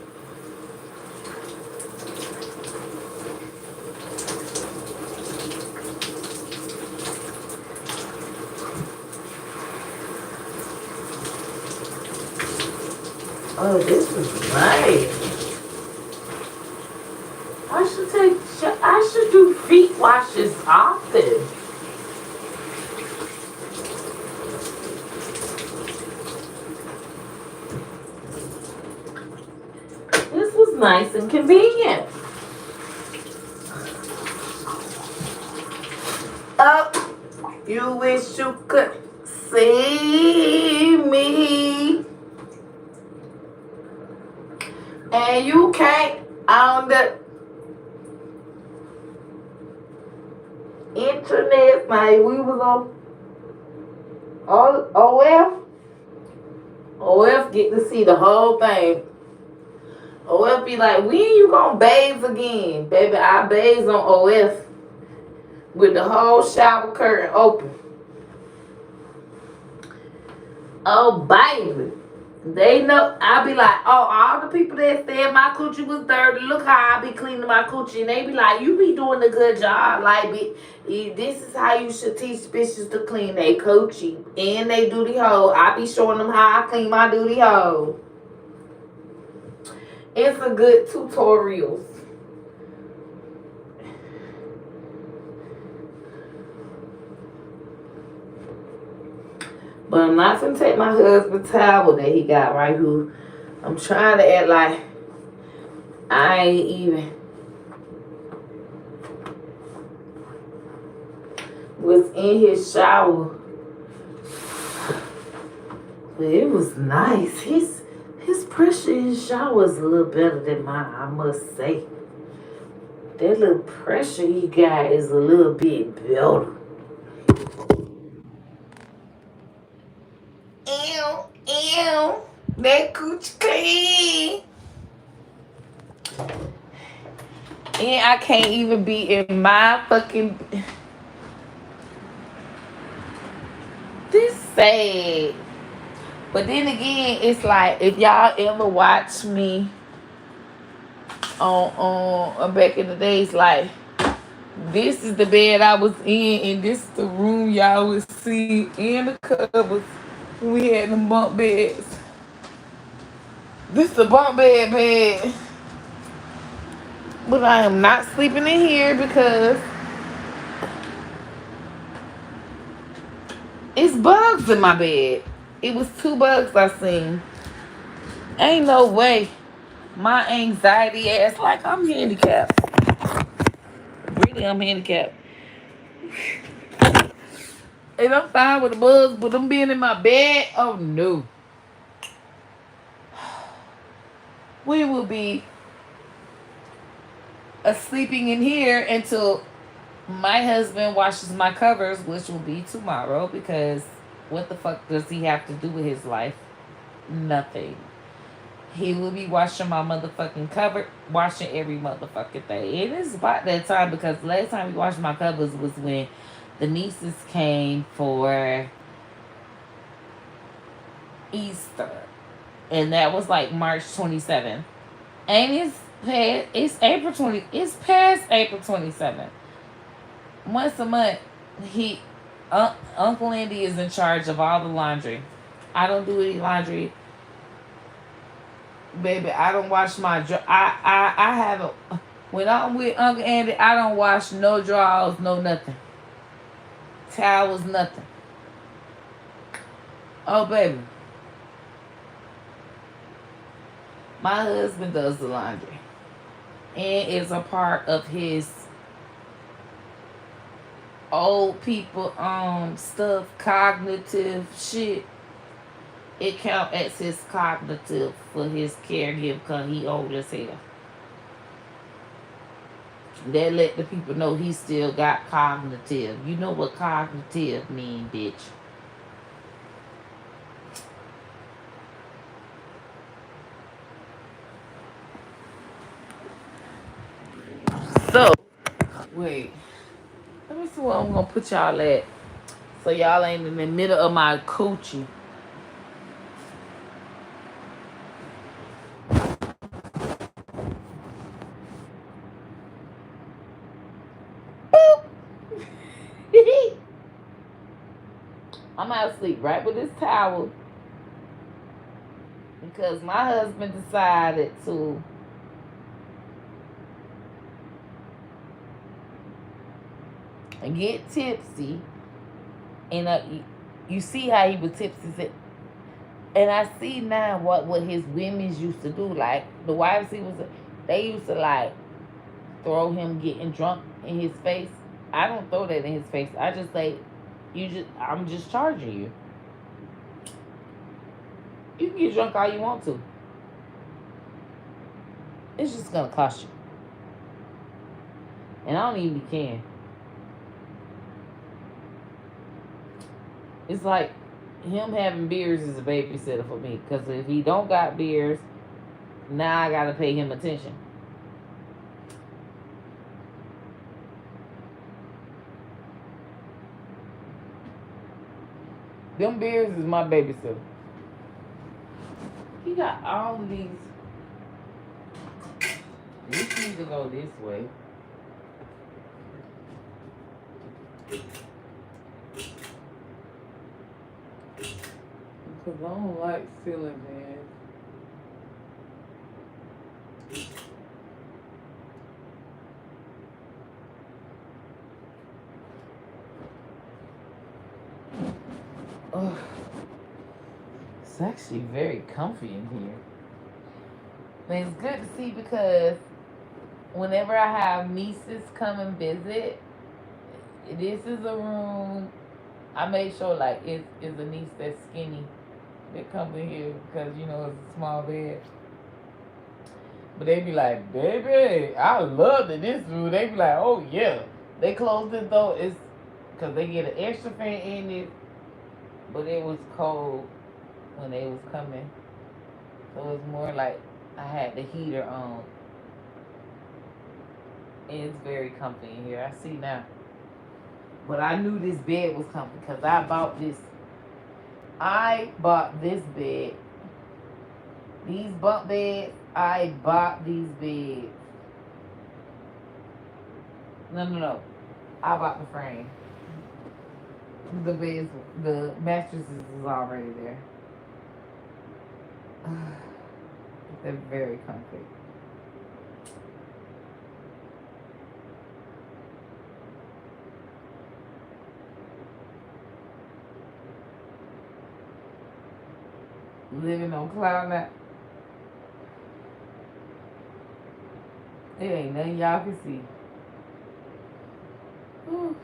S1: Oh, this is nice. I should do feet washes often. This was nice and convenient. Oh, you wish you could see me. And you can't on the internet. Like we was on OF get to see the whole thing. OF be like, when you gonna bathe again? Baby, I bathe on OF with the whole shower curtain open. Oh, baby. They know. I be like, oh, all the people that said my coochie was dirty, look how I be cleaning my coochie. And they be like, you be doing a good job. Like, this is how you should teach bitches to clean their coochie. And they duty hole. I be showing them how I clean my duty hole. It's a good tutorials. But I'm not gonna take my husband's towel that he got right who I'm trying to act like I ain't even was in his shower. But it was nice. His pressure in his shower is a little better than mine, I must say. That little pressure he got is a little bit better. Ew, ew. That coochie clean. And I can't even be in my fucking. This sad. But then again, it's like if y'all ever watch me on back in the days, like this is the bed I was in, and this is the room y'all would see in the covers. We had them bunk beds. This is the bunk bed. But I am not sleeping in here because it's bugs in my bed. It was 2 bugs I seen. Ain't no way. My anxiety ass, like I'm handicapped. Really, I'm handicapped. And I'm fine with the bugs, but them being in my bed, oh no. We will be sleeping in here until my husband washes my covers, which will be tomorrow, because what the fuck does he have to do with his life? Nothing. He will be washing my motherfucking cover, washing every motherfucking thing. And it's about that time because last time we washed my covers was when the nieces came for Easter. And that was like March 27th. And it's April 20, it's past April 27th. Once a month, Uncle Andy is in charge of all the laundry. I don't do any laundry. Baby, I don't wash my I haven't. When I'm with Uncle Andy, I don't wash no drawers, no nothing. Towels, nothing. Oh, baby. My husband does the laundry. And it's a part of his old people stuff, cognitive shit. It count as his cognitive for his caregiver because he old as hell. That let the people know he still got cognitive. You know what cognitive mean, bitch. So, wait. Let me see where I'm going to put y'all at. So y'all ain't in the middle of my coochie. I'm out of sleep right with this towel because my husband decided to get tipsy, and you see how he was tipsy, and I see now what his women used to do. Like the wives, they used to like throw him getting drunk in his face. I don't throw that in his face. I just say, I'm just charging you. You can get drunk all you want to. It's just gonna cost you. And I don't even be caring. It's like him having beers is a babysitter for me. Because if he don't got beers, now I gotta pay him attention. Them beers is my babysitter. He got all of these. This needs to go this way. Because I don't like ceiling fans. Oh, it's actually very comfy in here. And it's good to see because whenever I have nieces come and visit, this is a room. I made sure like it's a niece that's skinny that comes in here because you know it's a small bed. But they be like, baby, I love it. This room. They be like, oh yeah. They closed it though. It's because they get an extra fan in it, but it was cold when they was coming, so it's more like I had the heater on. And it's very comfy in here. I see now. But I knew this bed was comfy because I bought this. I bought this bed. These bunk beds. I bought these beds. No. I bought the frame. The beds, the mattresses is already there. They're very comfy. Living on cloud nine. It ain't nothing y'all can see. Whew.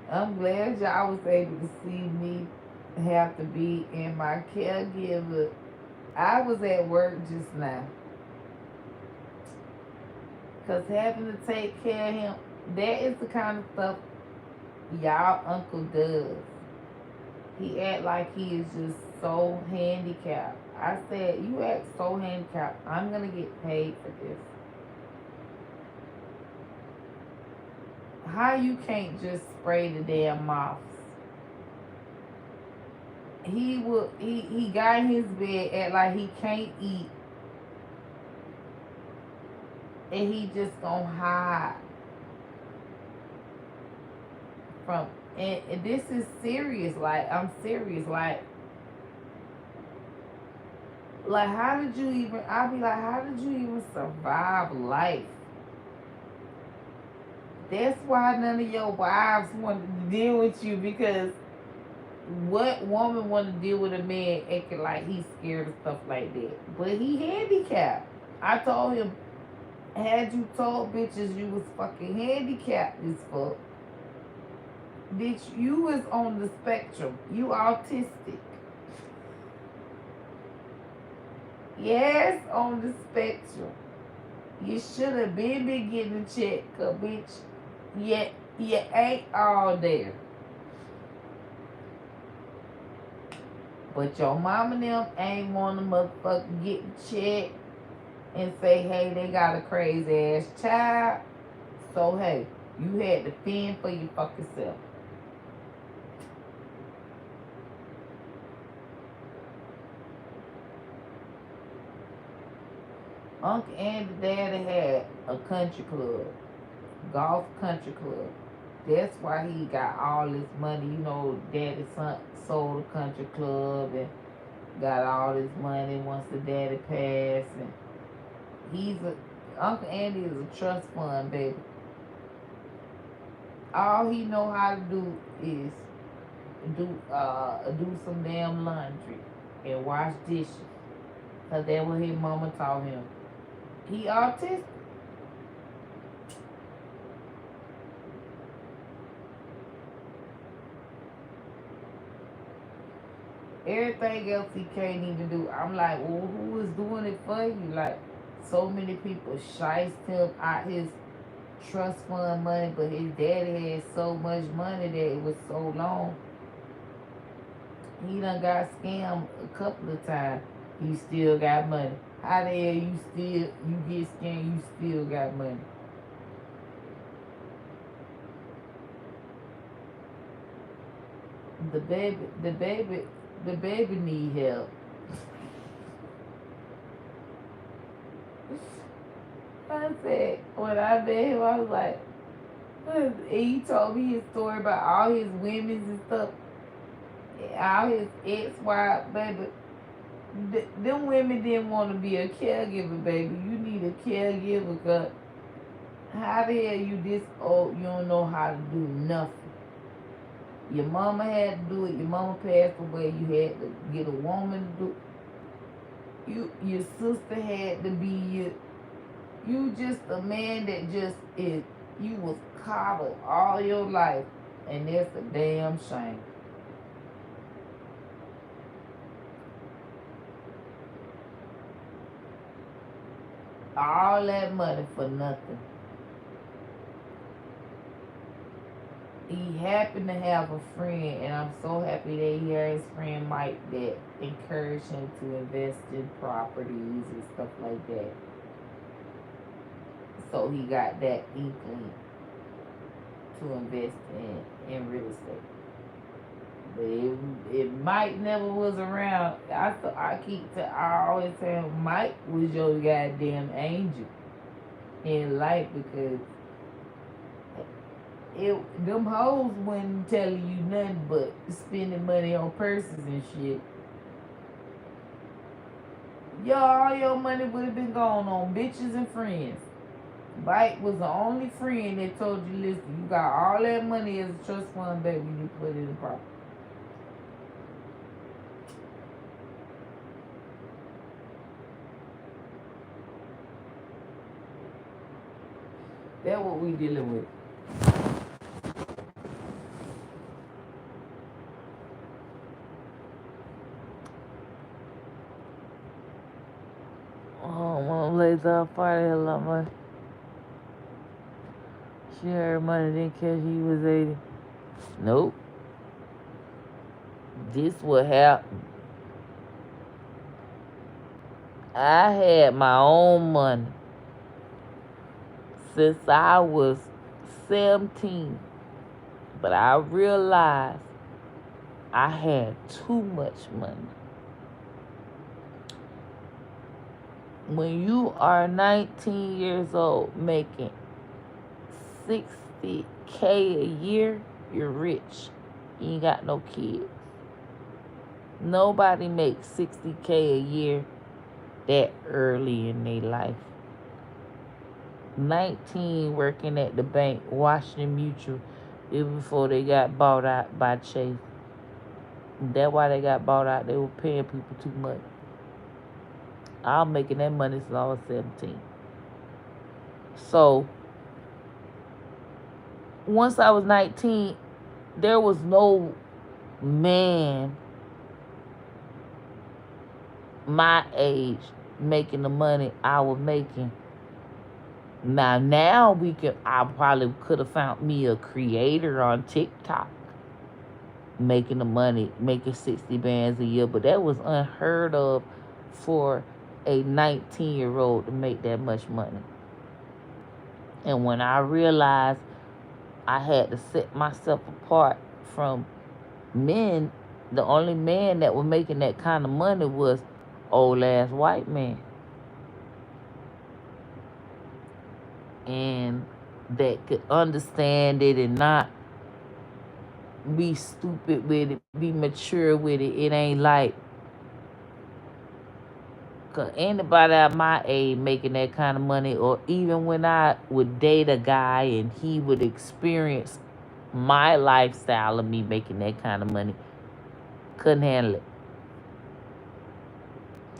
S1: I'm glad y'all was able to see me have to be in my caregiver. I was at work just now. Because having to take care of him, that is the kind of stuff y'all uncle does. He act like he is just so handicapped. I said, you act so handicapped. I'm going to get paid for this. How you can't just spray the damn moths? He got in his bed, act like he can't eat, and he just gonna hide from. And this is serious. Like I'm serious. Like how did you even? I'll be like, how did you even survive life? That's why none of your wives wanted to deal with you because what woman want to deal with a man acting like he's scared of stuff like that? But he handicapped. I told him, had you told bitches you was fucking handicapped as fuck, bitch, you was on the spectrum. You autistic. Yes, on the spectrum. You should have been getting checked, cause bitch, you ain't all there. But your mom and them ain't want to motherfucker get checked and say, hey, they got a crazy ass child. So hey, you had to fend for your fucking self. Uncle and daddy had a country club, golf country club. That's why he got all this money. You know, daddy son sold a country club and got all this money once the daddy passed. And Uncle Andy is a trust fund baby. All he know how to do is do some damn laundry and wash dishes. Cause that's what his mama taught him. He autistic. Everything else he can't even do. I'm like, well, who is doing it for you? Like, so many people shiced him out his trust fund money, but his daddy had so much money that it was so long. He done got scammed a couple of times. He still got money. How the hell you get scammed, you still got money? The baby
S3: The baby need help. I said, when I met him, I was like, and he told me his story about all his women's and stuff, all his ex-wife, baby. Them women didn't want to be a caregiver, baby. You need a caregiver, because how the hell you this old, you don't know how to do nothing. Your mama had to do it. Your mama passed away. You had to get a woman to do it. Your sister had to be you just a man that just is, you was coddled all your life, and that's a damn shame. All that money for nothing. He happened to have a friend, and I'm so happy that he had his friend Mike that encouraged him to invest in properties and stuff like that. So he got that inkling to invest in real estate. But it Mike never was around. I always say Mike was your goddamn angel in life, because them hoes wasn't telling you nothing but spending money on purses and shit. All your money would have been gone on bitches and friends. Mike was the only friend that told you, listen, you got all that money as a trust fund, baby, you put it in property. That's what we dealing with. Oh, Mom lays off party a lot more. She heard money, didn't care he was 80. Nope. This what happened. I had my own money since I was 17. But I realized I had too much money. When you are 19 years old making $60K a year, you're rich. You ain't got no kids. Nobody makes $60K a year that early in their life. 19 working at the bank, Washington Mutual, even before they got bought out by Chase. That's why they got bought out. They were paying people too much. I was making that money since I was 17. So, once I was 19, there was no man my age making the money I was making. Now I probably could have found me a creator on TikTok making the money, making 60 bands a year, but that was unheard of for a 19-year-old to make that much money. And when I realized I had to set myself apart from men, the only man that was making that kind of money was old ass white man. And that could understand it and not be stupid with it, be mature with it. It ain't like, cause anybody at my age making that kind of money, or even when I would date a guy and he would experience my lifestyle of me making that kind of money, couldn't handle it.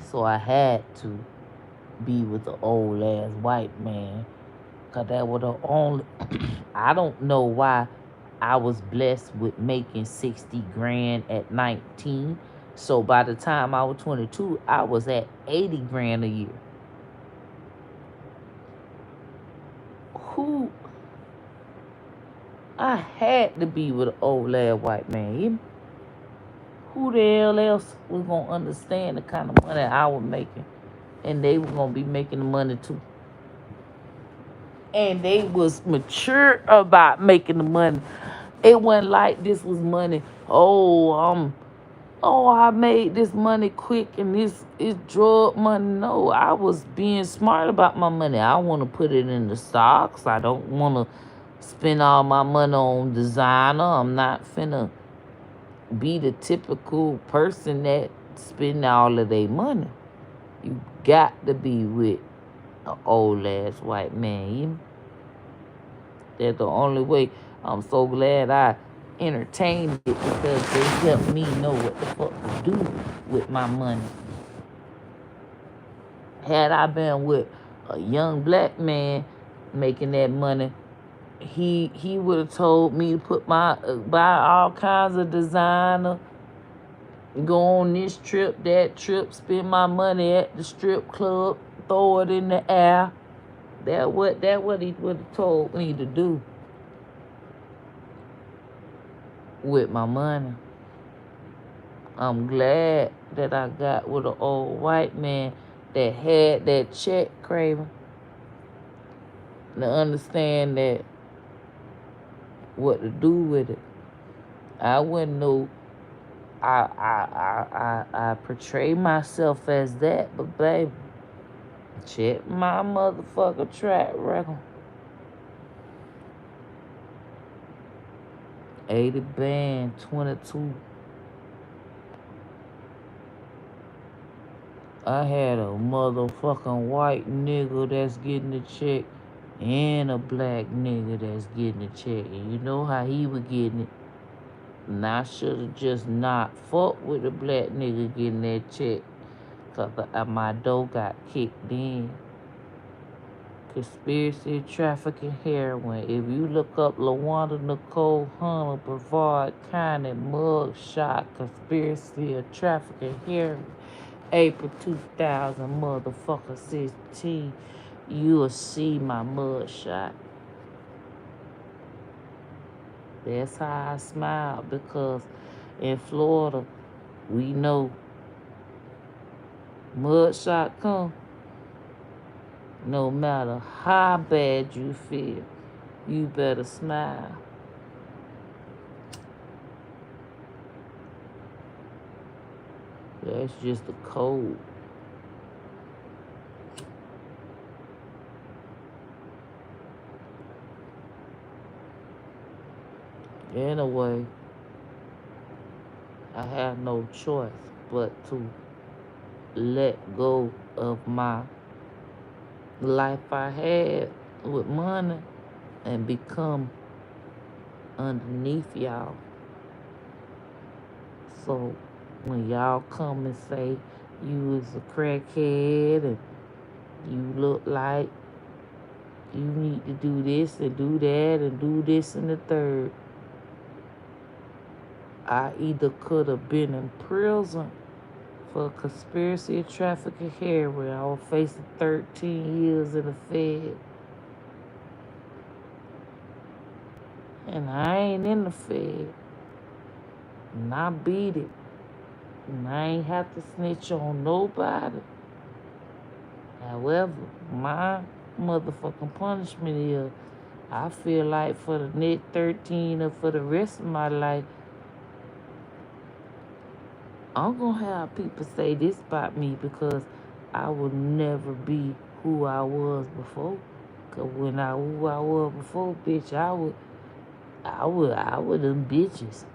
S3: So I had to be with the old ass white man, cause that was the only. I don't know why I was blessed with making 60 grand at 19. So by the time I was 22, I was at 80 grand a year. Who? I had to be with an old ass white man. Who the hell else was gonna understand the kind of money I was making? And they were gonna be making the money too. And they was mature about making the money. It wasn't like this was money. Oh, oh, I made this money quick and this is drug money. No, I was being smart about my money. I want to put it in the stocks. I don't want to spend all my money on designer. I'm not finna be the typical person that spend all of their money. You got to be with an old ass white man. That's the only way. I'm so glad I entertained it because they helped me know what the fuck to do with my money. Had I been with a young black man making that money, he would have told me to put my buy all kinds of designer, go on this trip, that trip, spend my money at the strip club, throw it in the air. That what he would have told me to do with my money. I'm glad that I got with an old white man that had that check craving to understand that what to do with it. I wouldn't know. I portray myself as that, but baby, check my motherfucker track record. 80 band, 22. I had a motherfucking white nigga that's getting a check and a black nigga that's getting a check. And you know how he was getting it. And I should have just not fucked with the black nigga getting that check. Cause my dough got kicked in. Conspiracy, trafficking, heroin. If you look up LaWanda Nicole Hunter, Brevard County, mug shot, conspiracy of trafficking, heroin, April 2000, motherfucker 16, you'll see my mug shot. That's how I smile because in Florida, we know mud shot come. No matter how bad you feel, you better smile. That's just the code. Anyway, I have no choice but to let go of my life I had with money and become underneath y'all. So when y'all come and say you is a crackhead and you look like you need to do this and do that and do this and the third, I either could have been in prison for conspiracy of trafficking heroin. I was facing 13 years in the Fed. And I ain't in the Fed. And I beat it. And I ain't have to snitch on nobody. However, my motherfucking punishment is I feel like for the next 13 or for the rest of my life, I'm going to have people say this about me because I will never be who I was before. Because when who I was before, bitch, I would them bitches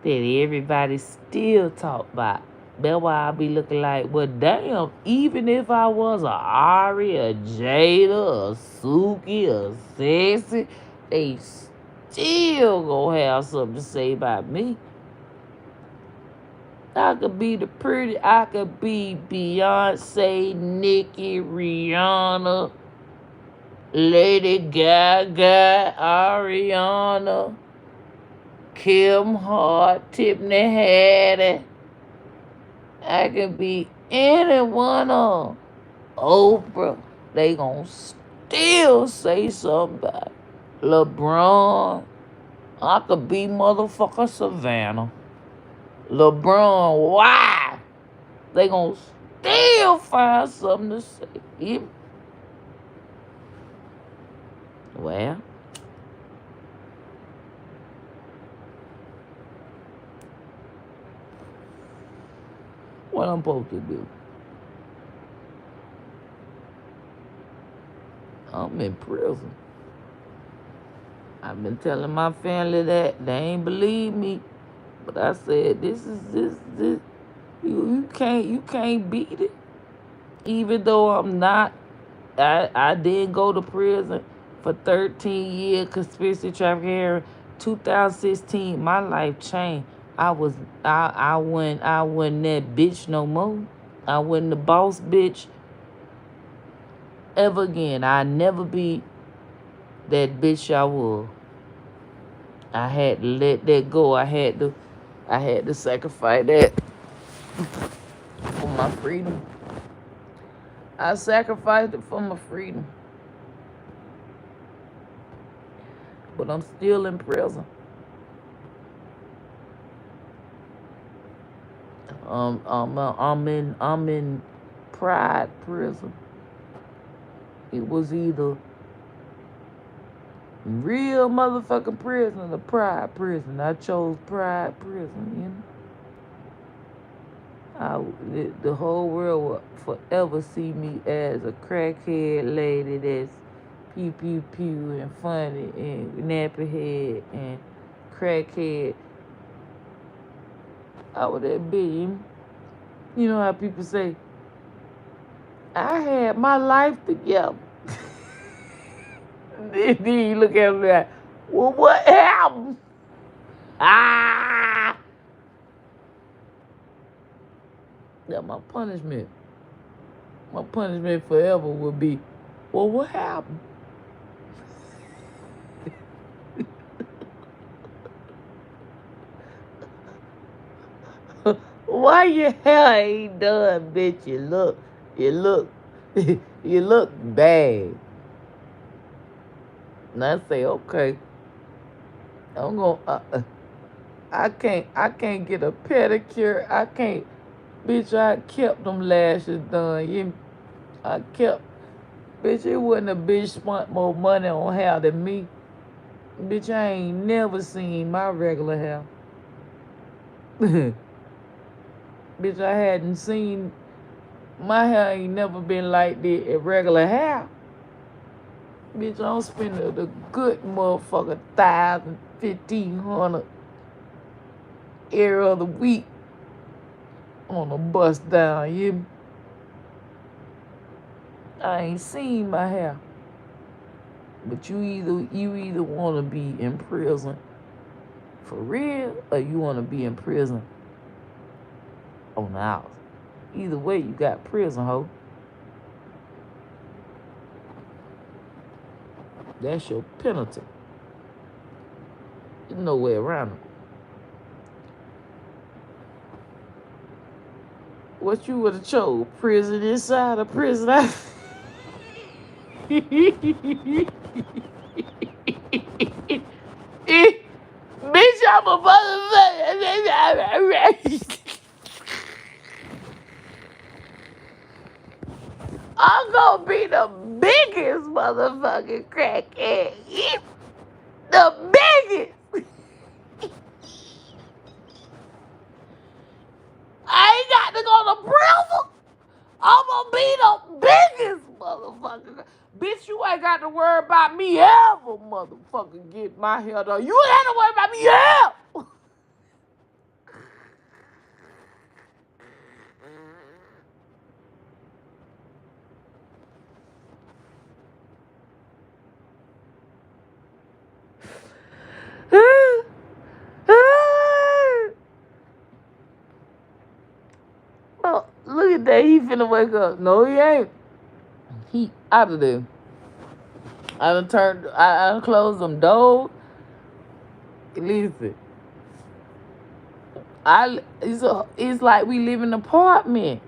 S3: that everybody still talk about. That's why I be looking like, well, damn, even if I was a Ari, a Jada, a Suki, a Sexy, they still gonna have something to say about me. I could be I could be Beyonce, Nicki, Rihanna, Lady Gaga, Ariana, Kim Hart, Tiffany Haddish. I can be any one of them. Oprah. They gonna still say something about it. LeBron. I could be motherfucker Savannah. LeBron, why? They gonna still find something to say. Well, What I'm supposed to do? I'm in prison. I've been telling my family that. They ain't believe me. But I said, this. You can't beat it. Even though I'm not, I did go to prison for 13 years, conspiracy trafficking. 2016, my life changed. I wasn't that bitch no more. I wasn't the boss bitch ever again. I never be that bitch I was. I had to let that go. I had to sacrifice that for my freedom. I sacrificed it for my freedom. But I'm still in prison. I'm in pride prison. It was either real motherfucking prison or pride prison. I chose pride prison. The whole world will forever see me as a crackhead lady that's pew pew pew and funny and nappy head and crackhead. I would that be. You know how people say, I had my life together. Then you look at me like, well, what happened? Ah! That's my punishment. My punishment forever would be, well, what happened? Why your hair ain't done, bitch? You look, you look bad. And I say, okay, I'm gonna. I can't get a pedicure. I can't, bitch. I kept them lashes done. I kept, bitch. It wasn't a bitch spent more money on hair than me. Bitch, I ain't never seen my regular hair. Bitch, I hadn't seen my hair. Ain't never been like the regular hair. Bitch, I'm spending the good motherfucker 1,000, 1,500 every other week on a bus down. I ain't seen my hair. But you either want to be in prison for real or you want to be in prison on the house. Either way, you got prison, ho. That's your penalty. There's no way around it. What you would have chose? Prison inside or prison out? Bitch, I'm a motherfucker. I'm gonna be the biggest motherfucking crackhead. The biggest. I ain't got to go to prison. I'm gonna be the biggest motherfucker. Bitch, you ain't got to worry about me ever, motherfucker. Get my hair done. You ain't got to worry about me ever. Oh, look at that. He finna wake up. No, he ain't. He out of there. I done closed them doors. Listen. It's like we live in an apartment.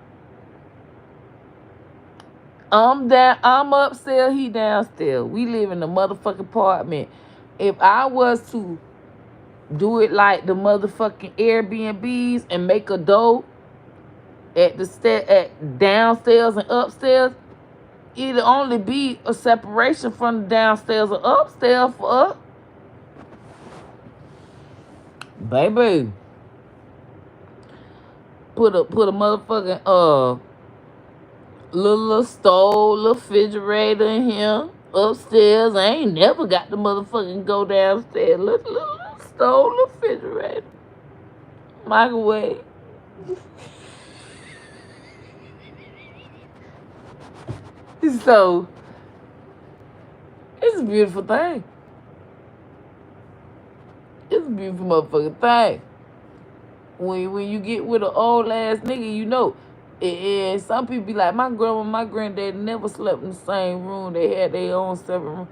S3: I'm upstairs, he downstairs. We live in a motherfucking apartment. If I was to do it like the motherfucking Airbnbs and make a door at downstairs and upstairs, it'll only be a separation from the downstairs or upstairs for us. Baby. put a motherfucking little stove, little refrigerator in here upstairs. I ain't never got the motherfucking go downstairs. Little stove, little refrigerator, microwave. So it's a beautiful thing. It's a beautiful motherfucking thing. When you get with an old ass nigga, you know. And some people be like, my grandma, my granddad never slept in the same room. They had their own separate room.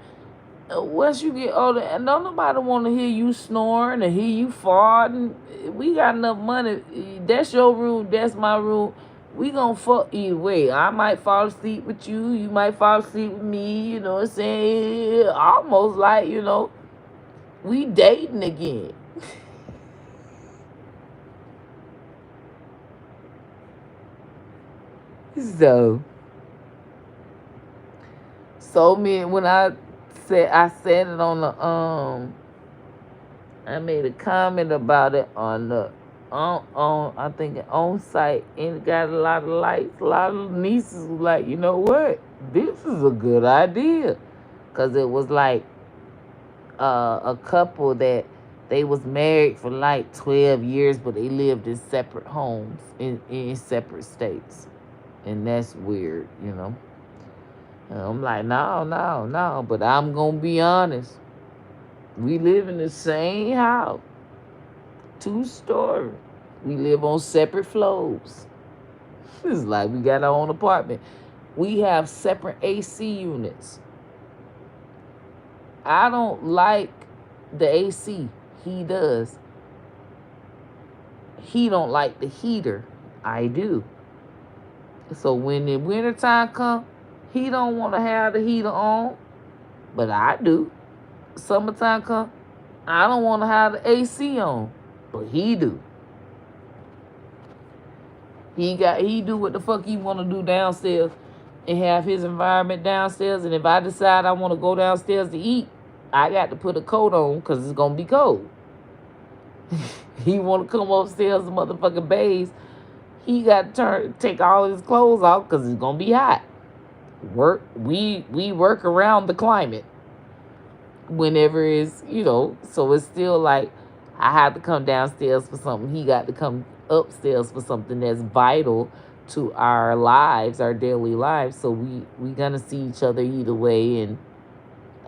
S3: Once you get older, and don't nobody want to hear you snoring and hear you farting. We got enough money. That's your room. That's my room. We gonna fuck either way. I might fall asleep with you. You might fall asleep with me. You know what I'm saying? Almost like, we dating again. So me when I said it on the I made a comment about it on the on I think on site, and it got a lot of likes. A lot of nieces was like, you know what? This is a good idea, cause it was like a couple that they was married for like 12 years, but they lived in separate homes in separate states, and that's weird. And I'm like, no, no, no. But I'm gonna be honest. We live in the same house, 2-story. We live on separate floors. It's like we got our own apartment. We have separate AC units. I don't like the AC. He does. He don't like the heater. I do. So when the wintertime come, he don't want to have the heater on, but I do. Summertime come, I don't want to have the AC on, but he do. He do what the fuck he want to do downstairs and have his environment downstairs. And if I decide I want to go downstairs to eat, I got to put a coat on because it's gonna be cold. He want to come upstairs and motherfucking bathe. He got to take all his clothes off because it's gonna be hot. We work around the climate whenever so it's still like I have to come downstairs for something. He got to come upstairs for something that's vital to our lives, our daily lives. So we gonna see each other either way, and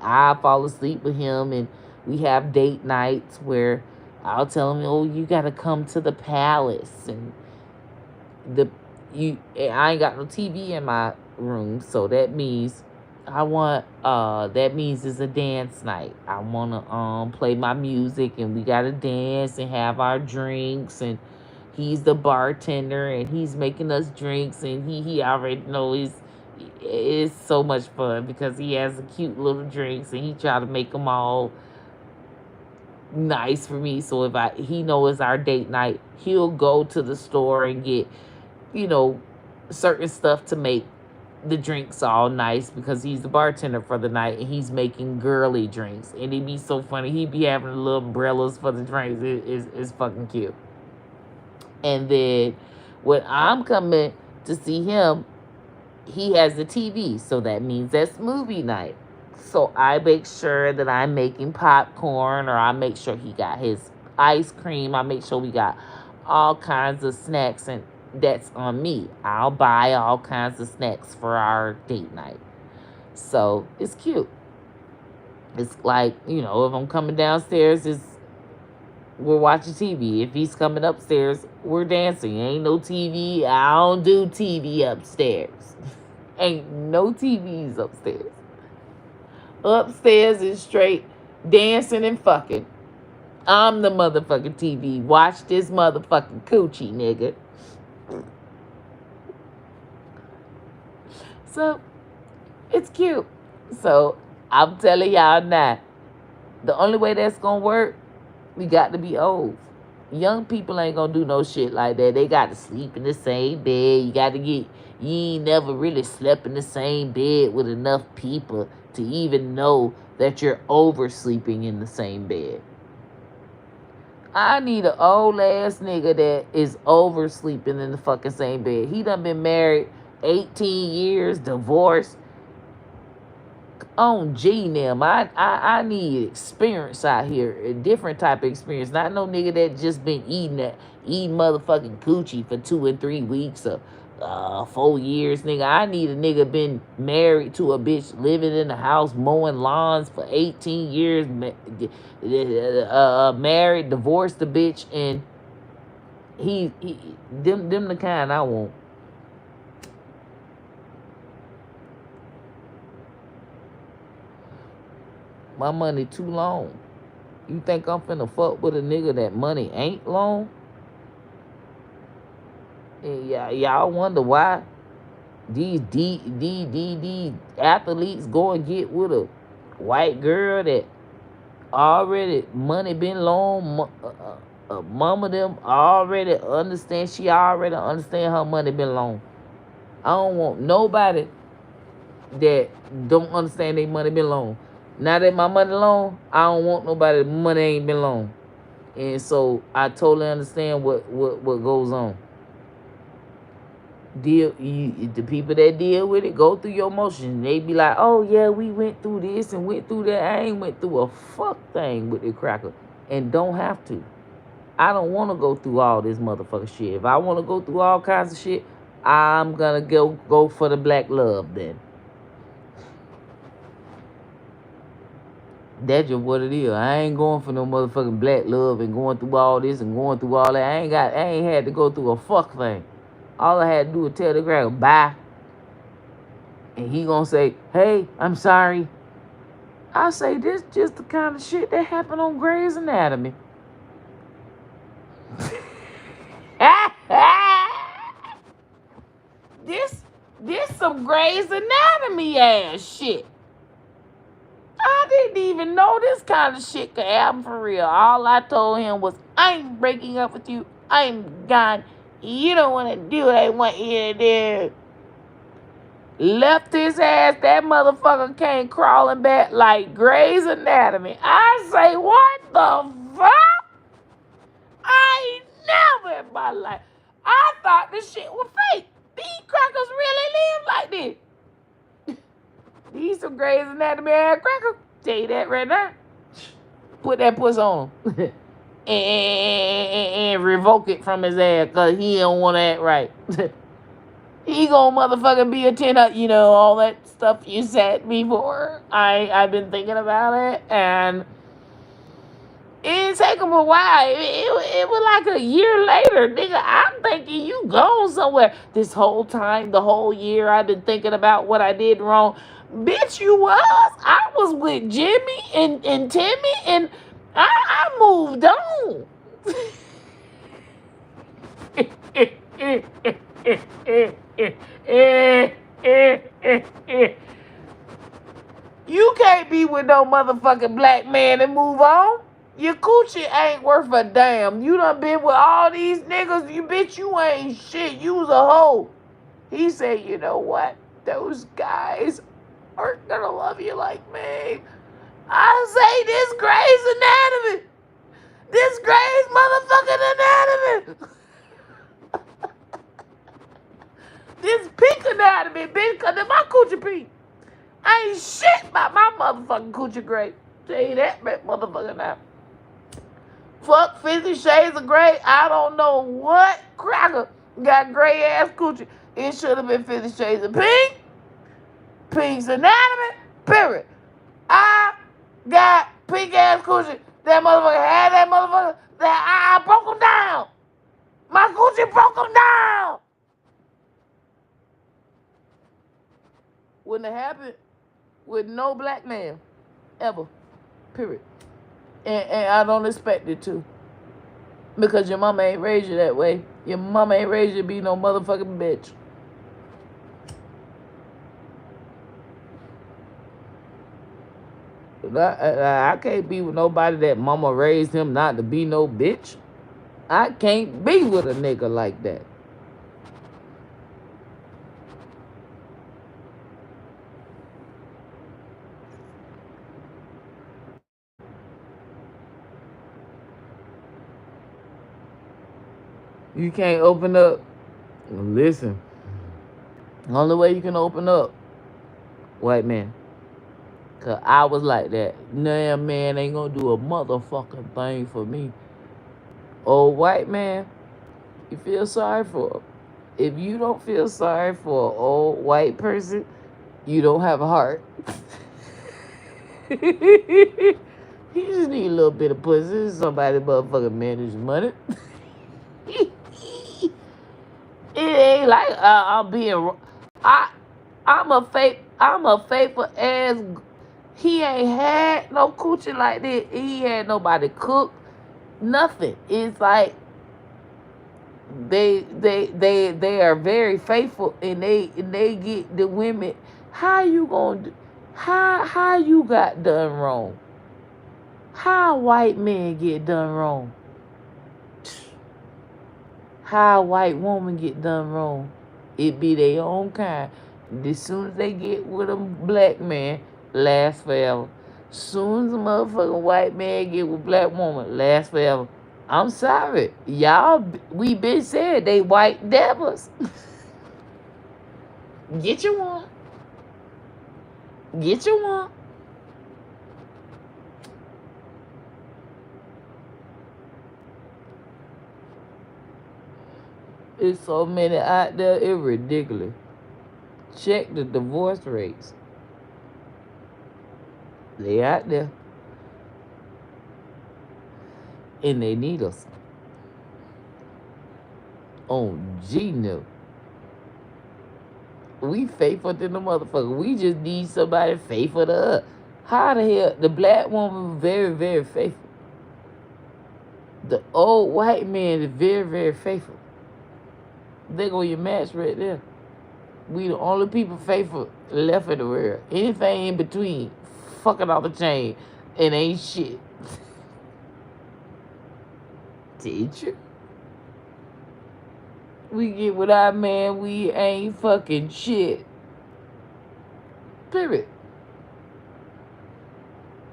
S3: I fall asleep with him, and we have date nights where I'll tell him, oh, you gotta come to the palace, and I ain't got no TV in my room, so that means it's a dance night. I wanna play my music, and we gotta dance and have our drinks, and he's the bartender and he's making us drinks, and he already knows it's so much fun because he has a cute little drinks and he try to make them all nice for me. So if he knows it's our date night, he'll go to the store and get you know certain stuff to make the drinks all nice because he's the bartender for the night and he's making girly drinks. And it'd be so funny. He'd be having little umbrellas for the drinks. It's fucking cute. And then when I'm coming to see him, he has the TV. So that means that's movie night. So I make sure that I'm making popcorn, or I make sure he got his ice cream. I make sure we got all kinds of snacks, and that's on me. I'll buy all kinds of snacks for our date night. So it's cute. It's like, if I'm coming downstairs, we're watching TV. If he's coming upstairs, we're dancing. Ain't no TV. I don't do TV upstairs. Ain't no TVs upstairs. Upstairs is straight dancing and fucking. I'm the motherfucking TV. Watch this motherfucking coochie, nigga. So, it's cute. So, I'm telling y'all now, the only way that's gonna work, we got to be old. Young people ain't gonna do no shit like that. They got to sleep in the same bed. You ain't never really slept in the same bed with enough people to even know that you're oversleeping in the same bed. I need an old ass nigga that is oversleeping in the fucking same bed. He done been married 18 years, divorced. On G them. I need experience out here. A different type of experience. Not no nigga that just been eating motherfucking coochie for 2 and 3 weeks or 4 years, nigga. I need a nigga been married to a bitch, living in the house, mowing lawns for 18 years, married, divorced the bitch, and he them the kind I want. My money too long. You think I'm finna fuck with a nigga that money ain't long? And y'all wonder why these athletes go and get with a white girl that already money been long. Mama them already understand. She already understand her money been long. I don't want nobody that don't understand their money been long. Now that my money long, I don't want nobody that money ain't been long. And so I totally understand what goes on. The people that deal with it go through your emotions. They be like, oh yeah, we went through this and went through that. I ain't went through a fuck thing with the cracker, and don't have to. I don't want to go through all this motherfucker shit. If I want to go through all kinds of shit, I'm gonna go for the black love then. That's just what it is. I ain't going for no motherfucking black love and going through all this and going through all that. I ain't had to go through a fuck thing. All I had to do was tell the cracker bye. And he gonna say, hey, I'm sorry. I say this just the kind of shit that happened on Grey's Anatomy. this this some Grey's Anatomy ass shit. I didn't even know this kind of shit could happen for real. All I told him was, I'm breaking up with you. I'm gone. You don't want to do what I want you to do. Left his ass. That motherfucker came crawling back like Grey's Anatomy. I say, what the fuck? I ain't never in my life. I thought this shit was fake. These crackers really live like this. These some Grey's Anatomy ass crackers. Tell you that right now. Put that puss on him. and revoke it from his ass because he don't want to act right. He gonna motherfucking be a 10, all that stuff you said before. I've been thinking about it, and it take him a while. It was like a year later, nigga. I'm thinking you gone somewhere. This whole time, the whole year, I've been thinking about what I did wrong. Bitch, you was. I was with Jimmy and Timmy, and I moved on. You can't be with no motherfucking black man and move on. Your coochie ain't worth a damn. You done been with all these niggas. You bitch, you ain't shit. You was a hoe. He said, you know what? Those guys aren't gonna love you like me. I say this Grey's Anatomy. This Grey's motherfucking anatomy. This pink anatomy, bitch, cause my coochie pink. I ain't shit about my motherfucking coochie gray. Tell you that, motherfucker now. Fuck 50 Shades of Grey. I don't know what cracker got gray ass coochie. It should have been 50 Shades of Pink. Pink's anatomy. Period. I got pink ass coochie. That motherfucker had that motherfucker. That I broke him down. My coochie broke him down. Wouldn't have happened with no black man. Ever. Period. And I don't expect it to. Because your mama ain't raised you that way. Your mama ain't raised you to be no motherfucking bitch. I can't be with nobody that mama raised him not to be no bitch. I can't be with a nigga like that. You can't open up. Listen, the only way you can open up, white man. Cause I was like that. Nah, man ain't gonna do a motherfucking thing for me. Old white man, you feel sorry for him. If you don't feel sorry for an old white person, you don't have a heart. You just need a little bit of pussy. Somebody motherfucking manage money. It ain't like I'm being. I I'm a faithful ass. He ain't had no coochie like this. He had nobody cook. Nothing. It's like they are very faithful, and they get the women. How you gonna how you got done wrong? How white men get done wrong? How a white woman get done wrong? It be their own kind. As soon as they get with a black man, last forever. Soon as a motherfucking white man get with a black woman, last forever. I'm sorry. Y'all, we been said they white devils. Get you one. Get you one. There's so many out there, it's ridiculous. Check the divorce rates. They out there. And they need us. On G-Note. We faithful to the motherfucker. We just need somebody faithful to us. How the hell? The black woman very, very faithful. The old white man is very, very faithful. There go your match right there. We the only people faithful left in the world. Anything in between, fucking off the chain, it ain't shit. Teacher. We get with our man, we ain't fucking shit. Period.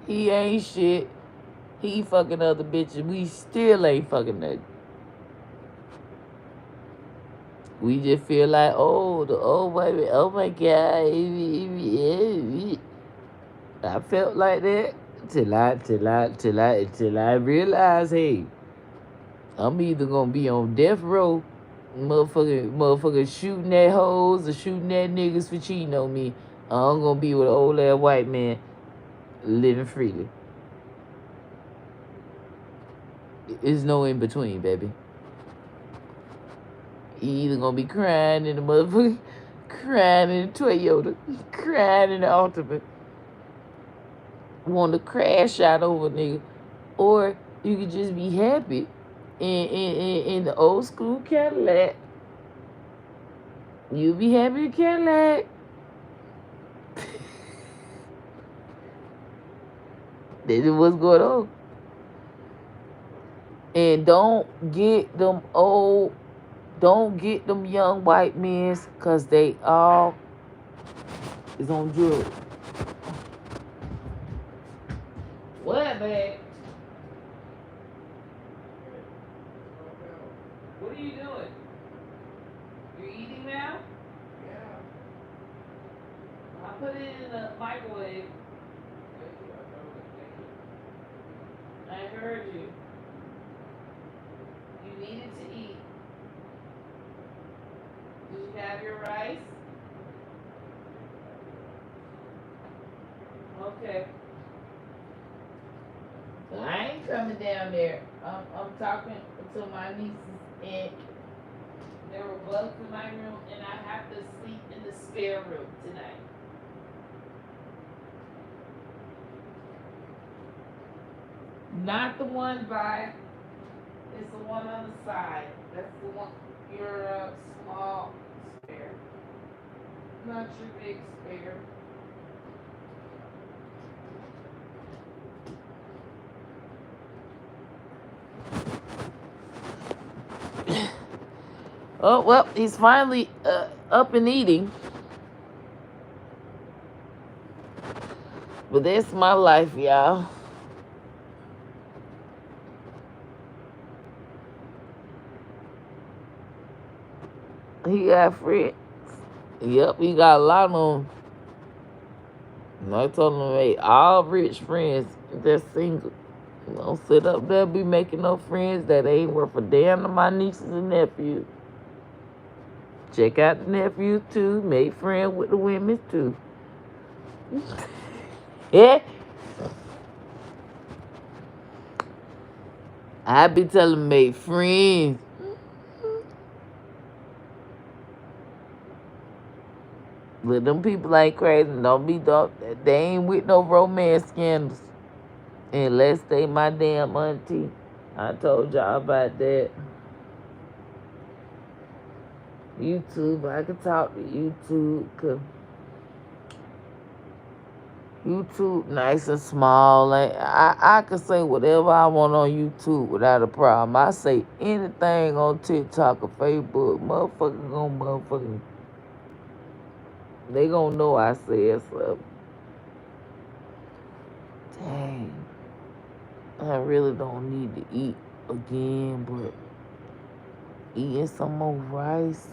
S3: He ain't shit. He fucking other bitches. We still ain't fucking nothing. We just feel like, oh, the old baby, oh my God. I felt like that till I realized, hey, I'm either gonna be on death row, motherfucker shooting at hoes or shooting at niggas for cheating on me. I'm gonna be with an old ass white man living freely. There's no in between, baby. You either gonna be crying in the motherfucker, crying in the Toyota, crying in the Ultimate, want to crash out over nigga, or you could just be happy in the old school Cadillac. You be happy in Cadillac. This is what's going on. And don't get them young white men, cause they all is on drugs. What, babe? What are you doing? You're eating now? Yeah. I put it in the microwave. I heard you. You needed to eat. Did you have your rice? Okay. I ain't coming down there. I'm talking to my nieces, and there were bugs in my room, and I have to sleep in the spare room tonight. Not the one by, it's the one on the side. That's the one, your small spare. Not your big spare. Oh, well, he's finally up and eating. But that's my life, y'all. He got friends. Yep, he got a lot of them. And I told him, hey, all rich friends that's single. Don't sit up there be making no friends that ain't worth a damn to my nieces and nephews. Check out the nephews too. Make friends with the women too. Yeah. I be telling them make friends. But them people ain't crazy. Don't they ain't with no romance scandals. Unless they my damn auntie. I told y'all about that. YouTube, I can talk to YouTube, cause YouTube nice and small. Like I can say whatever I want on YouTube without a problem. I say anything on TikTok or Facebook, they gonna know I said something. Dang, I really don't need to eat again, but eating some more rice.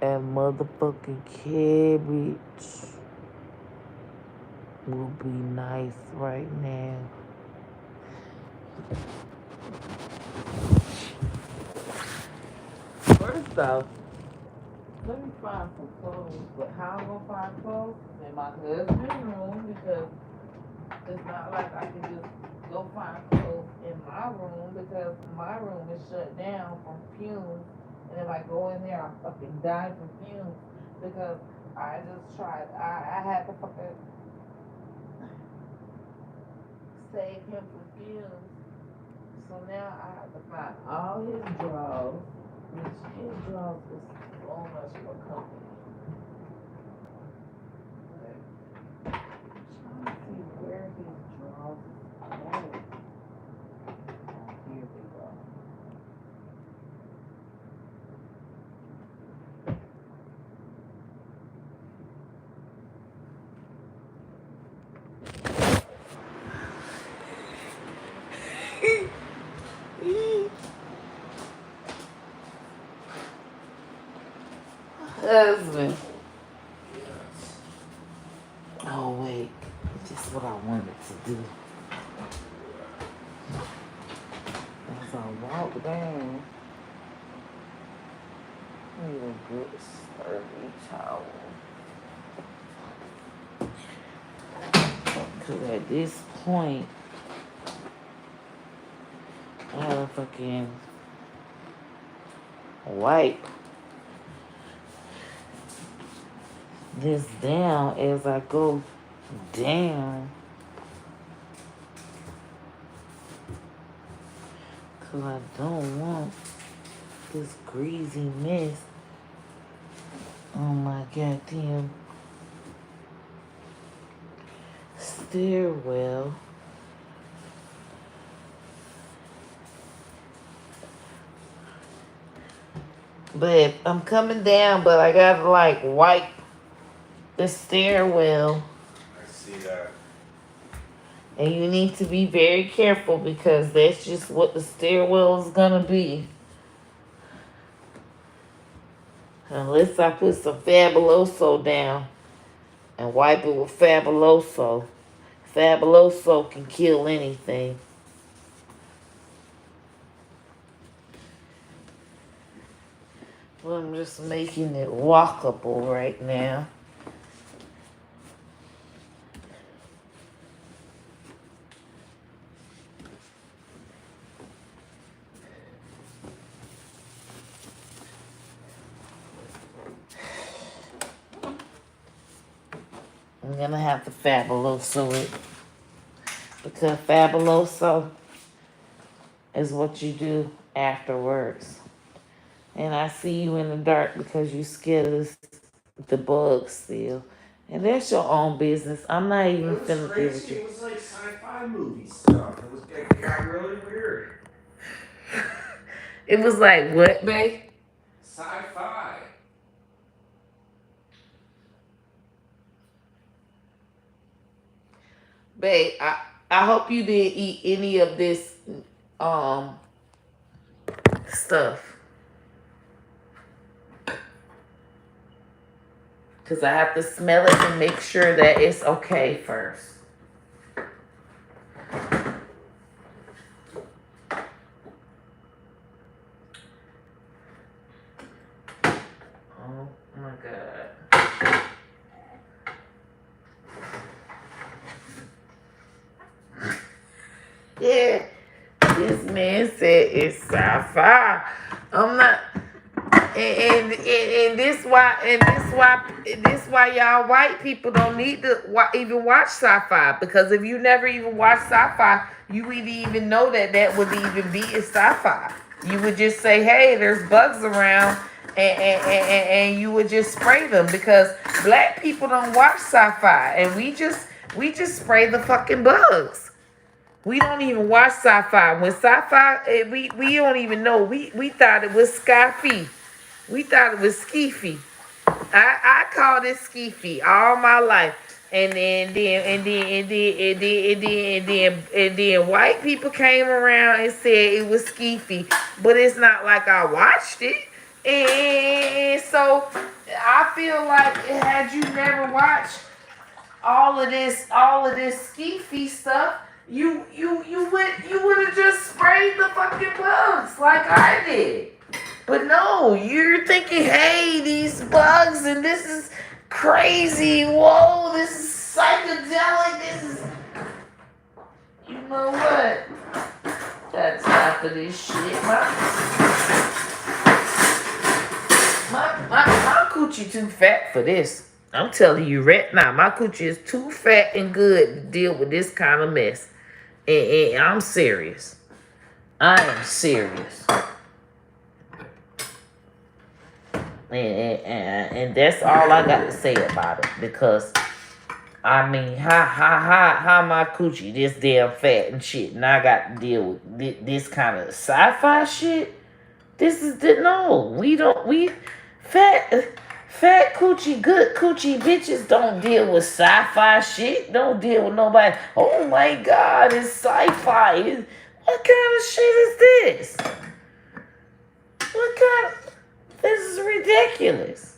S3: And motherfucking cabbage will be nice right now. First off, let me find some clothes. But how I'm gonna find clothes? In my husband's room, because it's not like I can just go find clothes in my room, because my room is shut down from fumes. And if I go in there, I'm fucking dying from fumes, because I just tried. I had to fucking save him from fumes. So now I have to find all his drawers, which his drawers is so much for company. But I'm trying to see where his drawers is at. Oh, here we go. Husband.
S2: Yes.
S3: Oh wait, this is what I wanted to do. As I walk down, I need a good sturdy towel. Cause at this point, I gotta fucking wipe this down as I go down. Cause I don't want this greasy mess on my goddamn stairwell. But I'm coming down, but I gotta like wipe the stairwell.
S2: I see that.
S3: And you need to be very careful, because that's just what the stairwell is gonna be. Unless I put some Fabuloso down and wipe it with Fabuloso. Fabuloso can kill anything. Well, I'm just making it walkable right now. I'm gonna have to Fabuloso it, because Fabuloso is what you do afterwards. And I see you in the dark because you scared of the bugs still. And that's your own business. I'm not even finna deal with you.
S2: It was like sci-fi movie stuff. It got really weird.
S3: It was like what, babe?
S2: Sci-fi.
S3: Babe, I hope you didn't eat any of this
S1: um stuff. Because I have to smell it and make sure that it's okay first. Oh my God. Yeah. This man said it's sci-fi. I'm not. And this why y'all white people don't need to even watch sci-fi, because if you never even watch sci-fi, you would even know that would even be a sci-fi. You would just say, hey, there's bugs around, and you would just spray them, because black people don't watch sci-fi, and we just spray the fucking bugs. We don't even watch sci-fi. When sci-fi, we don't even know. We thought it was sci-fi. We thought it was skeefy. I called it skeefy all my life. And then white people came around and said it was skeefy. But it's not like I watched it. And so I feel like had you never watched all of this skeefy stuff, you would have just sprayed the fucking bugs like I did. But no, you're thinking, hey, these bugs, and this is crazy. Whoa, this is psychedelic. This is, you know what? That's half of this shit. My coochie too fat for this. I'm telling you right now, my coochie is too fat and good to deal with this kind of mess. And I'm serious. I am serious. And that's all I got to say about it, because I mean, how my coochie this damn fat and shit, and I got to deal with this kind of sci-fi shit. This is we fat coochie, good coochie bitches don't deal with sci-fi shit. Don't deal with nobody. Oh my God, it's sci-fi. What kind of shit is this? What kind of... This is ridiculous.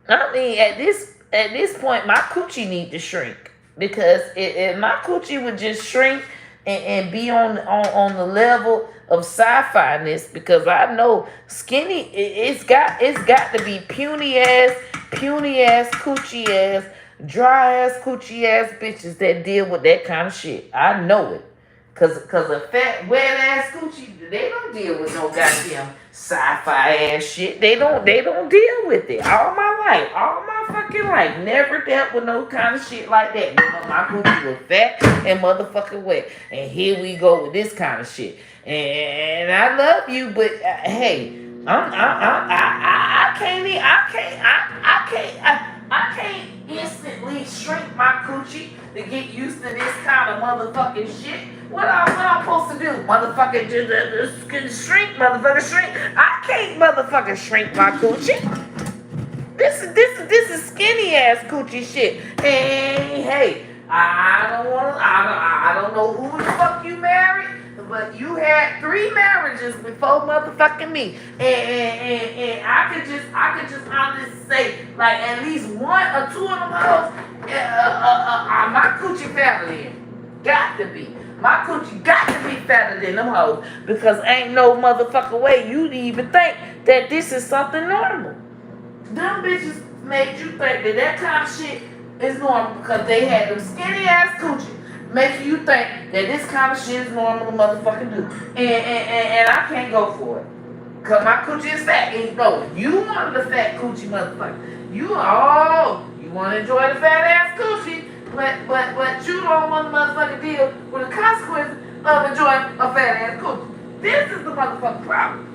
S1: I mean, at this point, my coochie need to shrink, because if my coochie would just shrink and be on the level of sci-fi-ness, because I know skinny, it's got to be puny ass coochie ass, dry ass coochie ass bitches that deal with that kind of shit. I know it. Cause a fat, wet ass coochie, they don't deal with no goddamn sci-fi ass shit. They don't deal with it. All my fucking life, never dealt with no kind of shit like that. My coochie was fat and motherfucking wet. And here we go with this kind of shit. And I love you, but hey, I can't instantly shrink my coochie to get used to this kind of motherfucking shit. What I'm supposed to do? Motherfucking shrink, motherfucking shrink. I can't motherfucking shrink my coochie. This is skinny ass coochie shit. Hey, I don't know who the fuck you married, but you had 3 marriages before motherfucking me. And I could just honestly say, like, at least 1 or 2 of them hoes, my coochie family got to be. My coochie got to be fatter than them hoes, because ain't no motherfucking way you'd even think that this is something normal. Them bitches made you think that kind of shit is normal, because they had them skinny ass coochie making you think that this kind of shit is normal to motherfucking do. And I can't go for it, because my coochie is fat. And no, you wanted the fat coochie motherfucker. You want to enjoy the fat ass coochie. But you don't want to motherfucking deal with the consequences of enjoying a fat ass coochie. This is the motherfucking problem.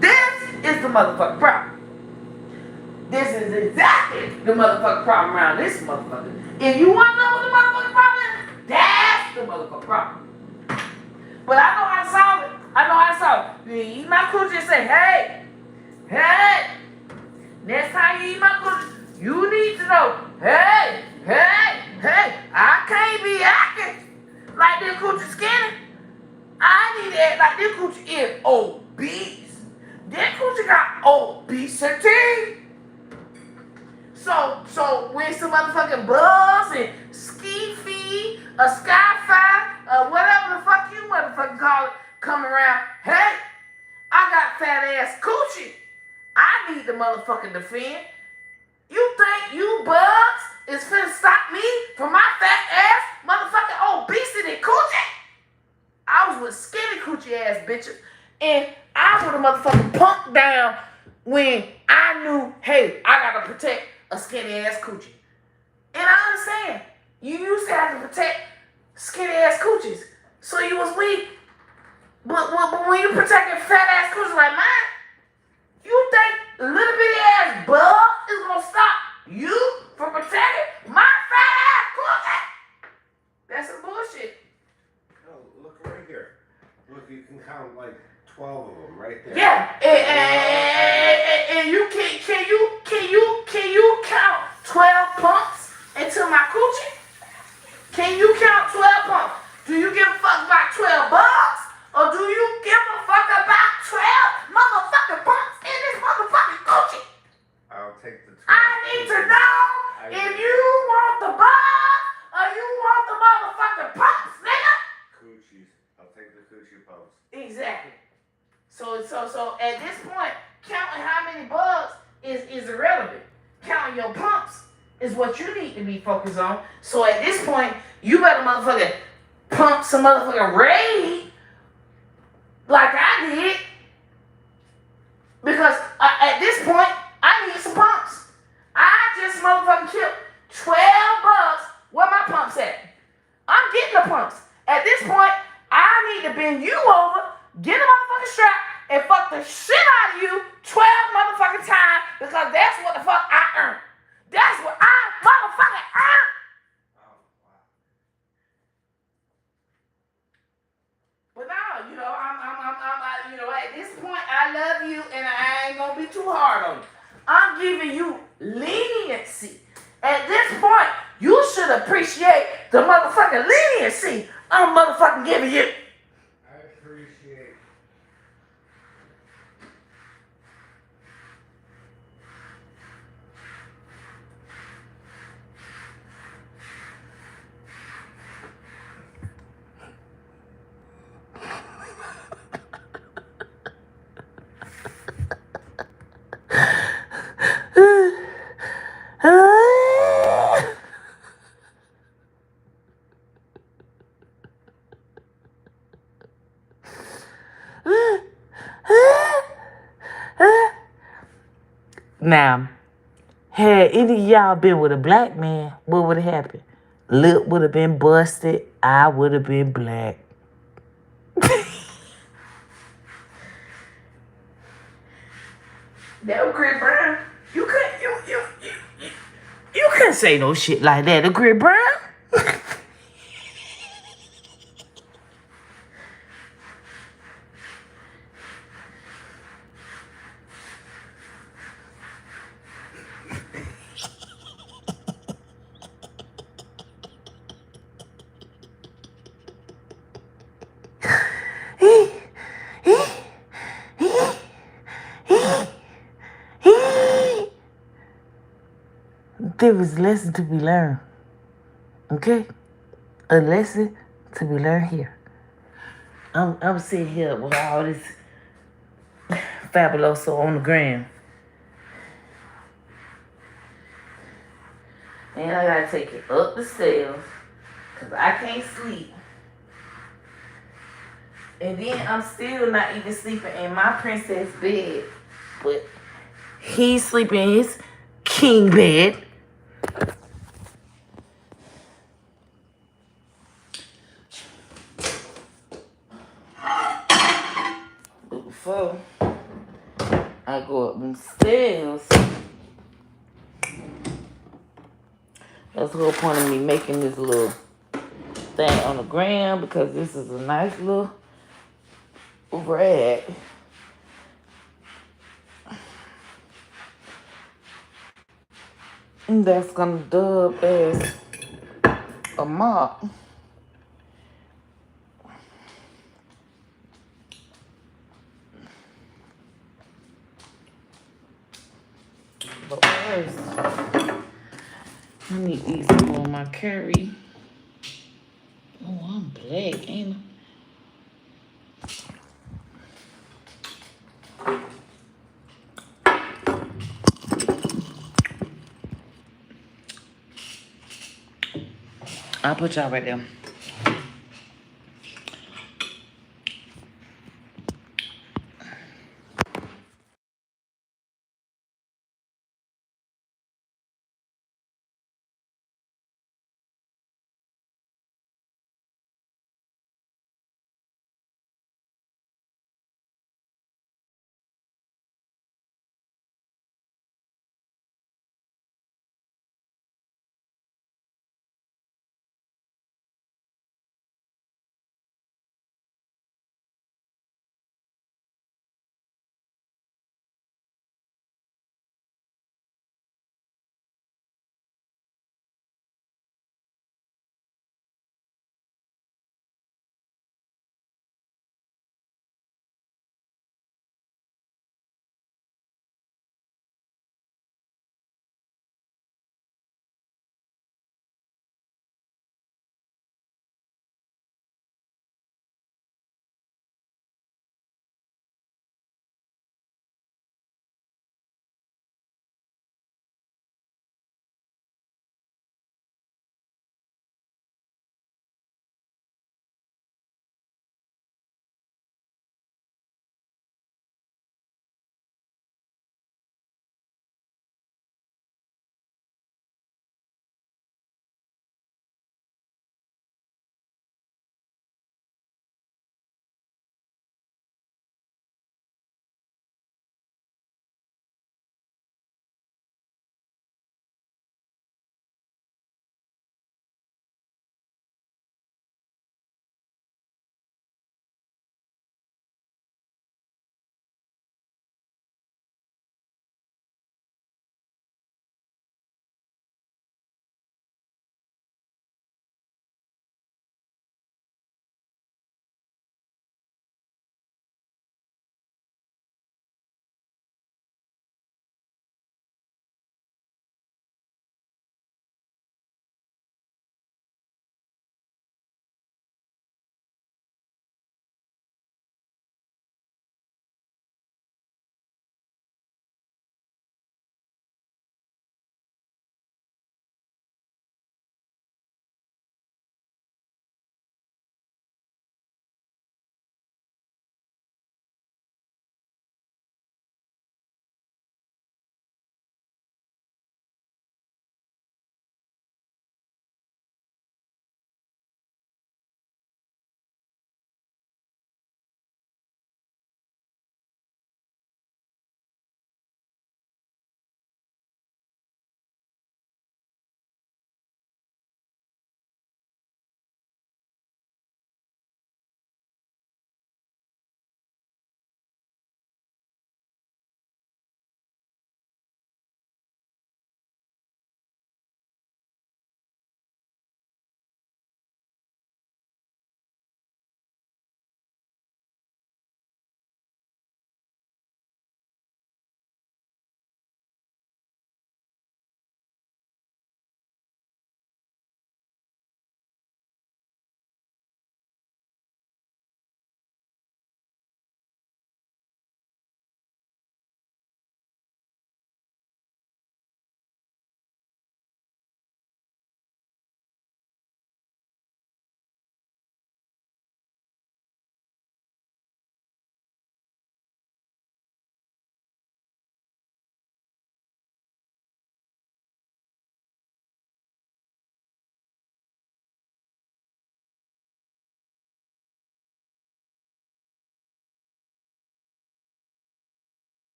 S1: This is the motherfucking problem. This is exactly the motherfucking problem around this motherfucker. If you want to know what the motherfucking problem is, that's the motherfucking problem. But I know how to solve it. You eat my coochie and say, hey, next time you eat my coochie, you need to know, hey,
S3: So when some motherfucking bugs and ski feed, a skyfire, whatever the fuck you motherfucking call it, come around, hey, I got fat ass coochie. I need the motherfucking defend. You think you bugs is finna stop me from my fat ass motherfucking obesity coochie? I was with skinny coochie ass bitches, and I would have motherfucking punked down when I knew, hey, I gotta protect a skinny ass coochie. And I understand, you used to have to protect skinny ass coochies, so you was weak. But when you protecting fat ass coochies like mine, you think little bitty ass bug is gonna stop you from protecting my fat ass coochie? That's some bullshit.
S2: Oh, look right here. Look, you can count like 12 of them right there.
S3: Yeah, and you can you count 12 pumps into my coochie? Can you count 12 pumps? Do you give a fuck about 12 bugs? Or do you give a fuck about 12 motherfucking pumps in this motherfucking coochie?
S2: I'll take the 12.
S3: I need to know if you want the bugs or you want the motherfucking pumps, nigga.
S2: Coochies. I'll take the coochie pumps.
S3: Exactly. So at this point, counting how many bugs is irrelevant. Counting your pumps is what you need to be focused on. So at this point, you better motherfucking pump some motherfucking raid like I did. Because at this point, I need some pumps. I just motherfucking killed 12 bugs. Where my pumps at? I'm getting the pumps. At this point, I need to bend you over, get a motherfucking strap, and fuck the shit out of you 12 motherfucking times, because that's what the fuck I earned. That's what I motherfucking earned.
S2: Oh, wow.
S3: But no, I'm at this point, I love you, and I ain't gonna be too hard on you. I'm giving you leniency. At this point, you should appreciate the motherfucking leniency I'm motherfucking giving you.
S2: I appreciate.
S3: Now, had any of y'all been with a black man, what would have happened? Lip would have been busted. I would have been black. That was Chris Brown. You couldn't say no shit like that to Chris Brown. There was a lesson to be learned. Okay? A lesson to be learned here. I'm sitting here with all this fabuloso on the ground. And I gotta take it up the stairs, because I can't sleep. And then I'm still not even sleeping in my princess bed. But he's sleeping in his king bed. But before I go up them stairs, that's the whole point of me making this little thing on the ground, because this is a nice little rag. And that's gonna dub as a mop. But first,
S1: I need to eat some more of my curry. Oh, I'm black, ain't I? I'll put y'all right there.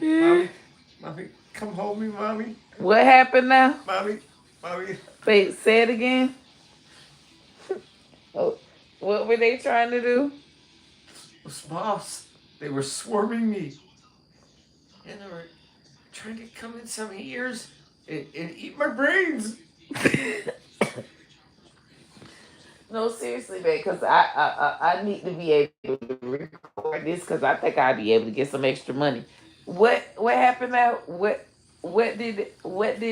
S2: Mommy, mommy, come hold me, mommy,
S1: What happened now?
S2: mommy, mommy.
S1: Wait, say it again. Oh, what were they trying to do?
S2: Those moths, they were swarming me, and they were trying to come in some ears and eat my brains.
S1: No, seriously, man, because I need to be able to record this because I think I'd be able to get some extra money. What happened now? What did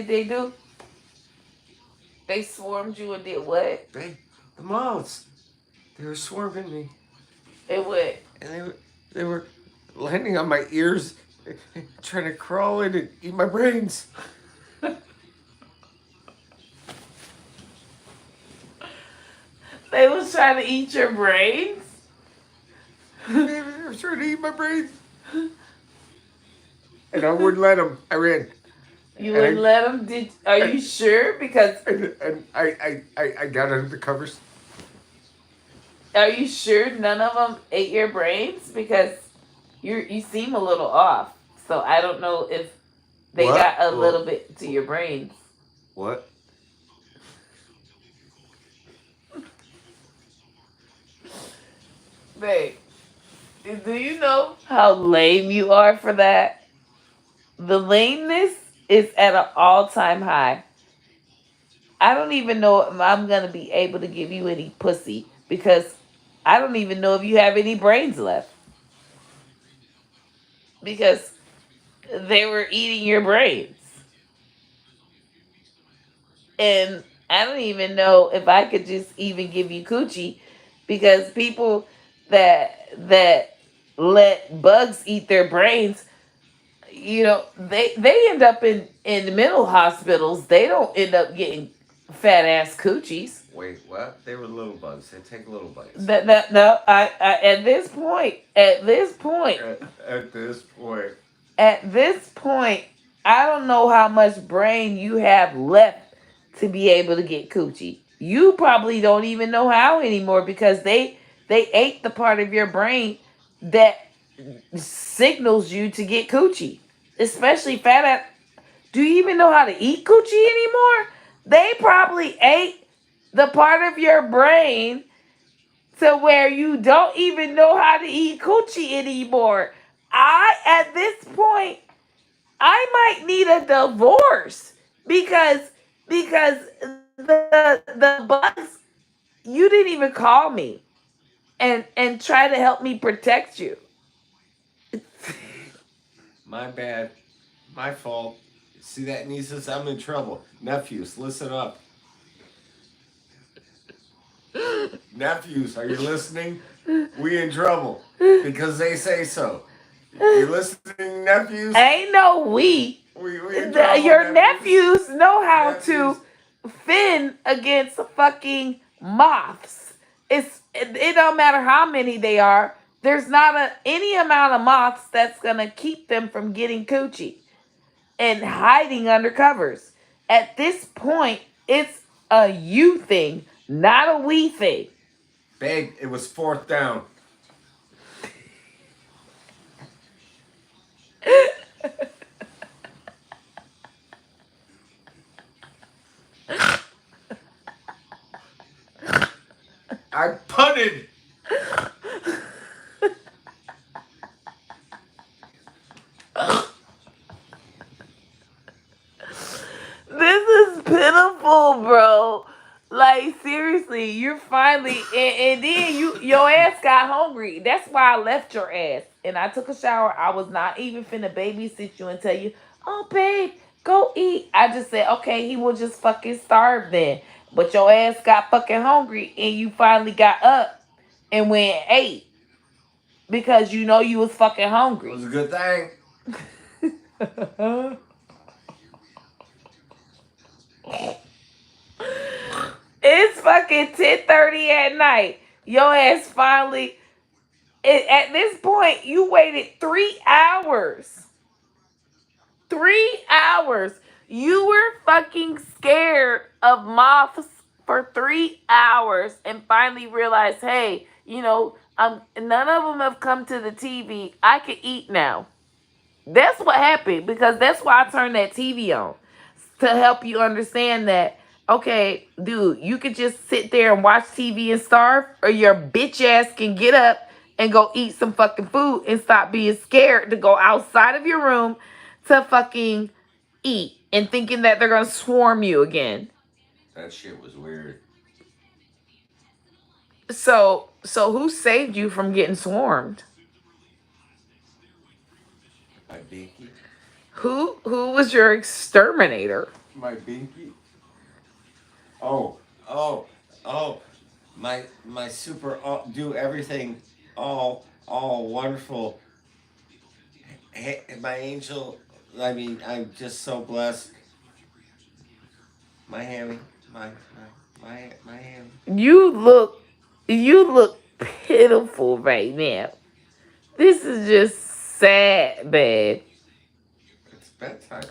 S1: they do? They swarmed you and did what?
S2: The moths, they were swarming me,
S1: And what?
S2: and they were landing on my ears, trying to crawl in and eat my brains.
S1: They was trying to eat your brains.
S2: They were trying to eat my brains, and I wouldn't let them. I ran.
S1: You
S2: And
S1: wouldn't let them? Did? Are you sure? Because
S2: and I got under the covers.
S1: are you sure none of them ate your brains? Because you seem a little off. So I don't know if they
S2: What?
S1: got a little bit to your brains.
S2: What?
S1: Babe, do you know how lame you are for that? The lameness is at an all-time high. I don't even know if I'm gonna be able to give you any pussy because I don't even know if you have any brains left because they were eating your brains. And I don't even know if I could just even give you coochie because people that let bugs eat their brains, they end up in the mental hospitals. They don't end up getting fat ass coochies.
S2: Wait, what? They were little bugs. They take little bites.
S1: That no, I
S2: At this point,
S1: at this point, I don't know how much brain you have left to be able to get coochie. You probably don't even know how anymore because they ate the part of your brain that signals you to get coochie. Especially fat ass. Do you even know how to eat coochie anymore? They probably ate the part of your brain to where you don't even know how to eat coochie anymore. At this point, I might need a divorce because the bugs, you didn't even call me and try to help me protect you.
S2: my bad. My fault. See that, nieces? I'm in trouble. Nephews, listen up. Nephews, are you listening? We in trouble because they say so. You listening, nephews?
S1: Ain't no we.
S2: We in trouble,
S1: Your
S2: nephews.
S1: nephews know how
S2: Nephews.
S1: to fend against fucking moths. It don't matter how many they are. There's not any amount of moths that's gonna keep them from getting coochie and hiding under covers. At this point, it's a you thing, not a we thing.
S2: Babe, it was fourth down. I punted.
S1: This is pitiful, bro. Like seriously, you're finally and then your ass got hungry. That's why I left your ass. And I took a shower. I was not even finna babysit you and tell you, oh babe, go eat. I just said, okay, he will just fucking starve then. But your ass got fucking hungry and you finally got up and went and ate because you know you was fucking
S2: It
S1: hungry.
S2: was a good thing.
S1: It's fucking 10:30 at night. Your ass finally. At this point, you waited 3 hours. 3 hours. You were fucking scared of moths for 3 hours and finally realized, hey, none of them have come to the TV. I can eat now.
S3: That's what happened because that's why I turned that TV on to help you understand that. Okay, dude, you could just sit there and watch TV and starve, or your bitch ass can get up and go eat some fucking food and stop being scared to go outside of your room to fucking eat and thinking that they're gonna swarm you again.
S2: That shit was weird.
S3: So who saved you from getting swarmed?
S2: My binky.
S3: Who was your exterminator?
S2: My binky. Oh, oh, oh. My super do everything all wonderful. Hey, my angel. I mean, I'm just so blessed. My hammy, my hammy.
S3: You look you look pitiful right now. This is just sad, babe.
S2: It's bedtime.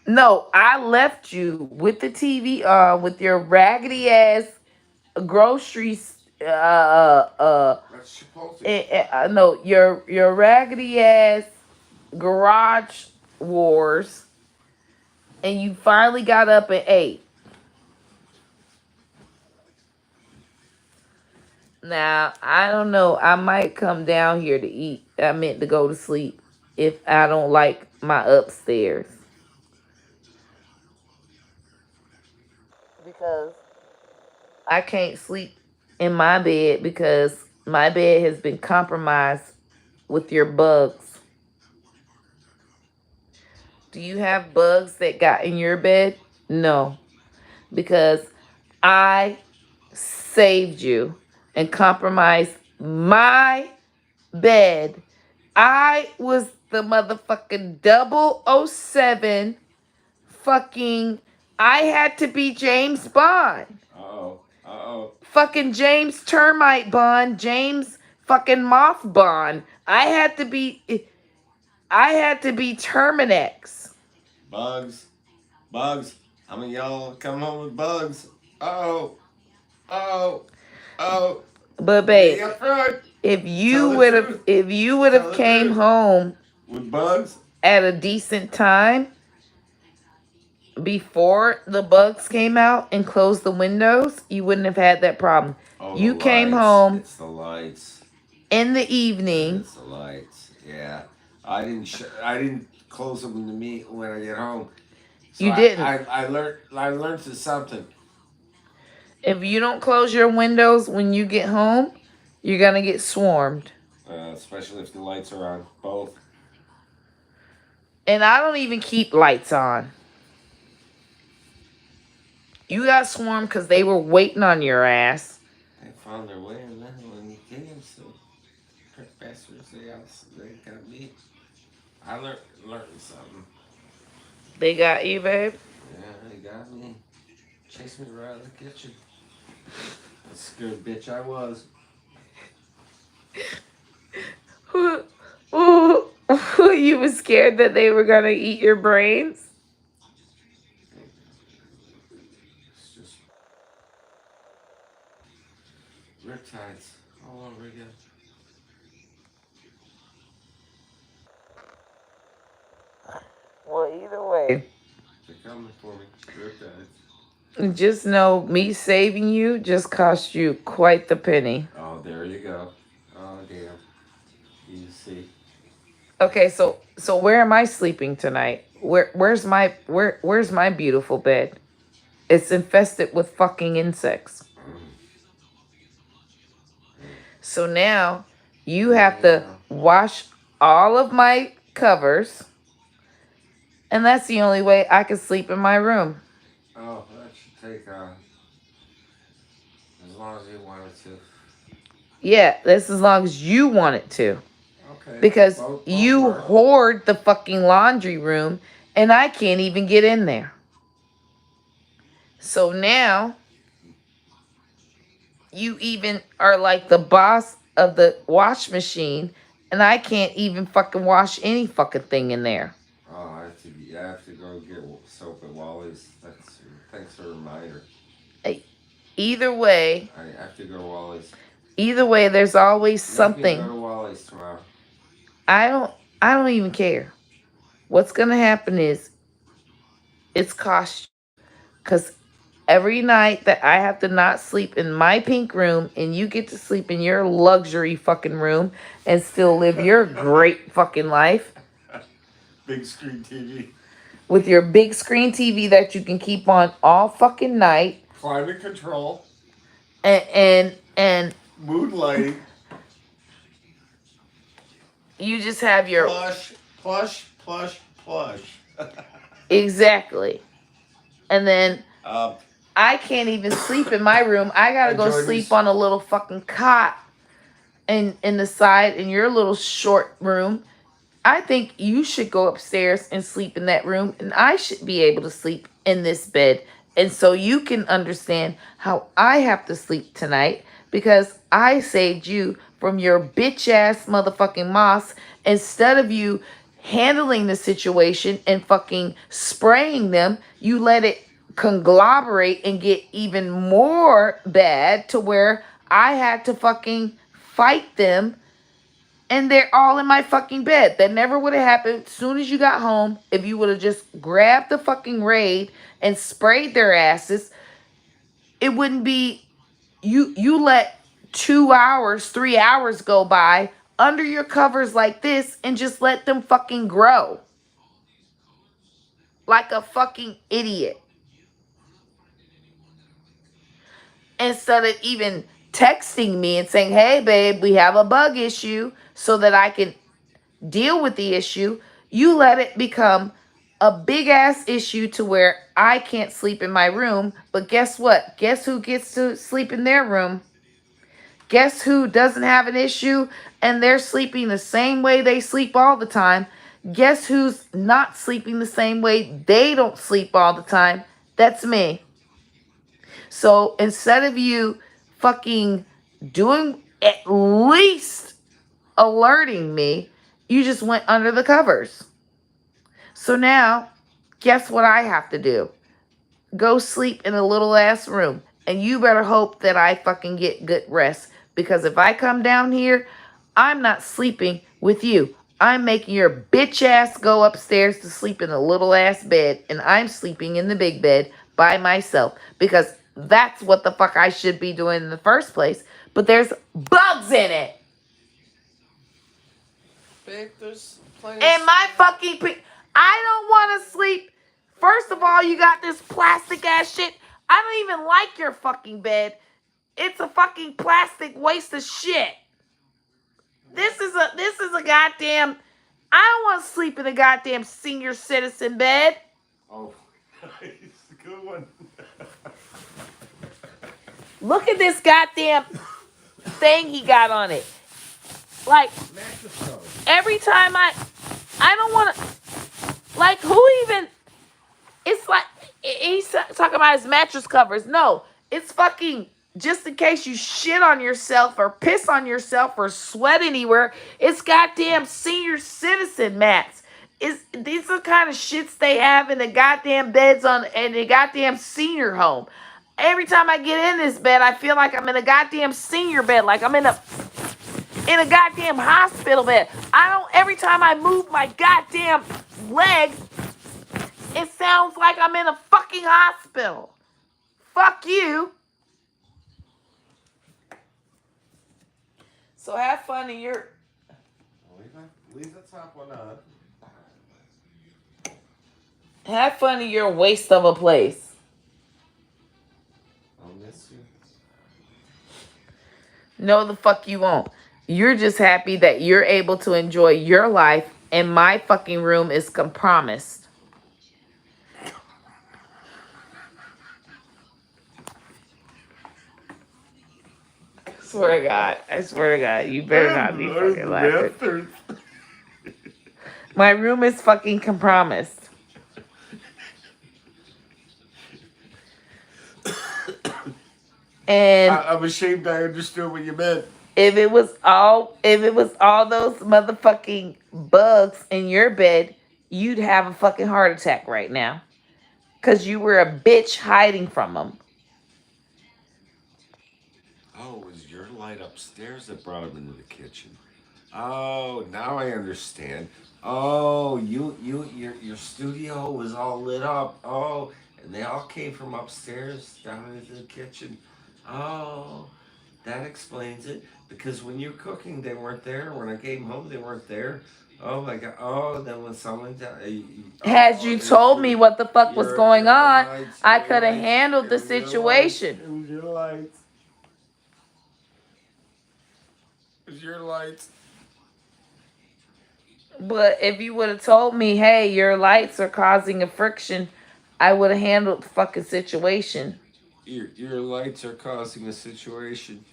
S3: No, I left you with the TV on with your raggedy ass groceries.
S2: That's Chipotle.
S3: No, your raggedy ass garage wars, and you finally got up and ate. Now I don't know. I might come down here to eat. I meant to go to sleep if I don't like my upstairs because I can't sleep in my bed because my bed has been compromised with your bugs. Do you have bugs that got in your bed? No, because I saved you and compromised my bed. I was the motherfucking 007 fucking. I had to be James Bond.
S2: Uh-oh. Uh-oh.
S3: Fucking James Termite Bond, James fucking Moth Bond. I had to be Terminex.
S2: Bugs. Bugs. How many y'all come home with bugs? Oh. Oh. Oh.
S3: But
S2: Be
S3: babe,
S2: upfront.
S3: if
S2: Tell
S3: you
S2: the
S3: would have
S2: truth.
S3: if you would
S2: Tell
S3: have
S2: the
S3: came
S2: truth.
S3: home
S2: With bugs?
S3: at a decent time before the bugs came out and closed the windows, you wouldn't have had that problem.
S2: Oh, the
S3: You came
S2: lights.
S3: home
S2: It's the lights.
S3: in the evening.
S2: It's the lights. Yeah. I didn't close them to me when I get home. So
S3: You
S2: I,
S3: didn't.
S2: I, I learned something.
S3: If you don't close your windows when you get home, you're going to get swarmed.
S2: Especially if the lights are on. Both.
S3: And I don't even keep lights on. You got swarmed because they were waiting on your ass.
S2: They found their way in there when you came, so prick bastards, they got me. I learned something.
S3: They got you, babe?
S2: Yeah, they got me. Chased me right out of the kitchen. The scared bitch I was.
S3: You were scared that they were going to eat your brains?
S2: It's just riptides all over again.
S3: Well, either way,
S2: They're coming for me. Riptides.
S3: just know me saving you just cost you quite the penny.
S2: Oh, there you go. Oh, damn. You see.
S3: Okay, so where am I sleeping tonight? Where's my beautiful bed? It's infested with fucking insects. So now you have to wash all of my covers, and that's the only way I can sleep in my room.
S2: Oh, that should take as long as you wanted to.
S3: Yeah, that's as long as you want it to.
S2: Okay.
S3: Because
S2: Both
S3: you
S2: work.
S3: hoard the fucking laundry room, and I can't even get in there. So now you even are like the boss of the wash machine, and I can't even fucking wash any fucking thing in there.
S2: Oh, I have to go get soap at Wally's. Thanks for the reminder.
S3: Either way,
S2: I have to go to Wally's.
S3: either way, there's always
S2: Make me go
S3: something.
S2: to Wally's tomorrow.
S3: I don't I don't even care.
S1: what's gonna happen is it's cost you. Cause every night that I have to not sleep in my pink room and you get to sleep in your luxury fucking room and still live your great fucking life
S2: Big screen TV.
S1: with your big screen TV that you can keep on all fucking night
S2: Climate control.
S1: and
S2: Mood lighting.
S1: you just have your
S2: Plush. Plush. Plush. Plush.
S1: exactly. And then
S2: uh,
S1: I can't even sleep in my room. I gotta go sleep on a little fucking cot in the side in your little short room. I think you should go upstairs and sleep in that room, and I should be able to sleep in this bed. And so you can understand how I have to sleep tonight because I saved you from your bitch ass motherfucking moss instead of you handling the situation and fucking spraying them. You let it conglomerate and get even more bad to where I had to fucking fight them and they're all in my fucking bed. That never would have happened as soon as you got home if you would have just grabbed the fucking Raid and sprayed their asses. It wouldn't be you let 2 hours, 3 hours go by under your covers like this and just let them fucking grow. Like a fucking idiot. Instead of even texting me and saying, hey babe, we have a bug issue so that I can deal with the issue, you let it become a big ass issue to where I can't sleep in my room. But guess what? Guess who gets to sleep in their room? Guess who doesn't have an issue and they're sleeping the same way they sleep all the time? Guess who's not sleeping the same way they don't sleep all the time? That's me. So instead of you fucking doing at least alerting me, you just went under the covers. So now, guess what I have to do? Go sleep in a little ass room. And you better hope that I fucking get good rest. Because if I come down here, I'm not sleeping with you. I'm making your bitch ass go upstairs to sleep in a little ass bed. And I'm sleeping in the big bed by myself. Because that's what the fuck I should be doing in the first place. But there's bugs in it.
S2: babe, there's plenty
S1: And my fucking I don't want to sleep. First of all, you got this plastic ass shit. I don't even like your fucking bed. It's a fucking plastic waste of shit. This is a goddamn. I don't want to sleep in a goddamn senior citizen bed.
S2: Oh, nice. Good one.
S1: Look at this goddamn thing he got on it. Like every time I don't want to. Like who even? It's like he's talking about his mattress covers. No, it's fucking just in case you shit on yourself or piss on yourself or sweat anywhere. It's goddamn senior citizen mats. These are the kind of shits they have in the goddamn beds on in the goddamn senior home. Every time I get in this bed, I feel like I'm in a goddamn senior bed, like I'm in a goddamn hospital bed. I don't. Every time I move my goddamn leg, it sounds like I'm in a fucking hospital. Fuck you. So have fun in your...
S2: Leave the top one on.
S1: Have fun in your waste of a place.
S2: I'll miss you.
S1: No, the fuck you won't. You're just happy that you're able to enjoy your life and my fucking room is compromised. Swear to God. I swear to God. You better not be fucking laughing. My room is fucking compromised. And
S2: I'm ashamed I understood what you meant.
S1: if it was all those motherfucking bugs in your bed, you'd have a fucking heart attack right now. Cause you were a bitch hiding from them.
S2: Oh, it was your light upstairs that brought him into the kitchen. Oh, now I understand. Oh, your studio was all lit up. Oh, and they all came from upstairs down into the kitchen. Oh, that explains it. Because when you're cooking, they weren't there. When I came home, they weren't there. Oh my God. Oh, then when someone
S3: Had
S2: oh,
S3: you
S2: it was
S3: told me what the fuck was going
S2: your
S3: on,
S2: lights,
S3: I
S2: your
S3: could have
S2: lights.
S3: handled
S2: It
S3: the
S2: was your lights.
S3: situation.
S2: It was your lights. It was your lights.
S3: But if you would have told me, hey, your lights are causing a friction, I would have handled the fucking situation.
S2: Your lights are causing a situation.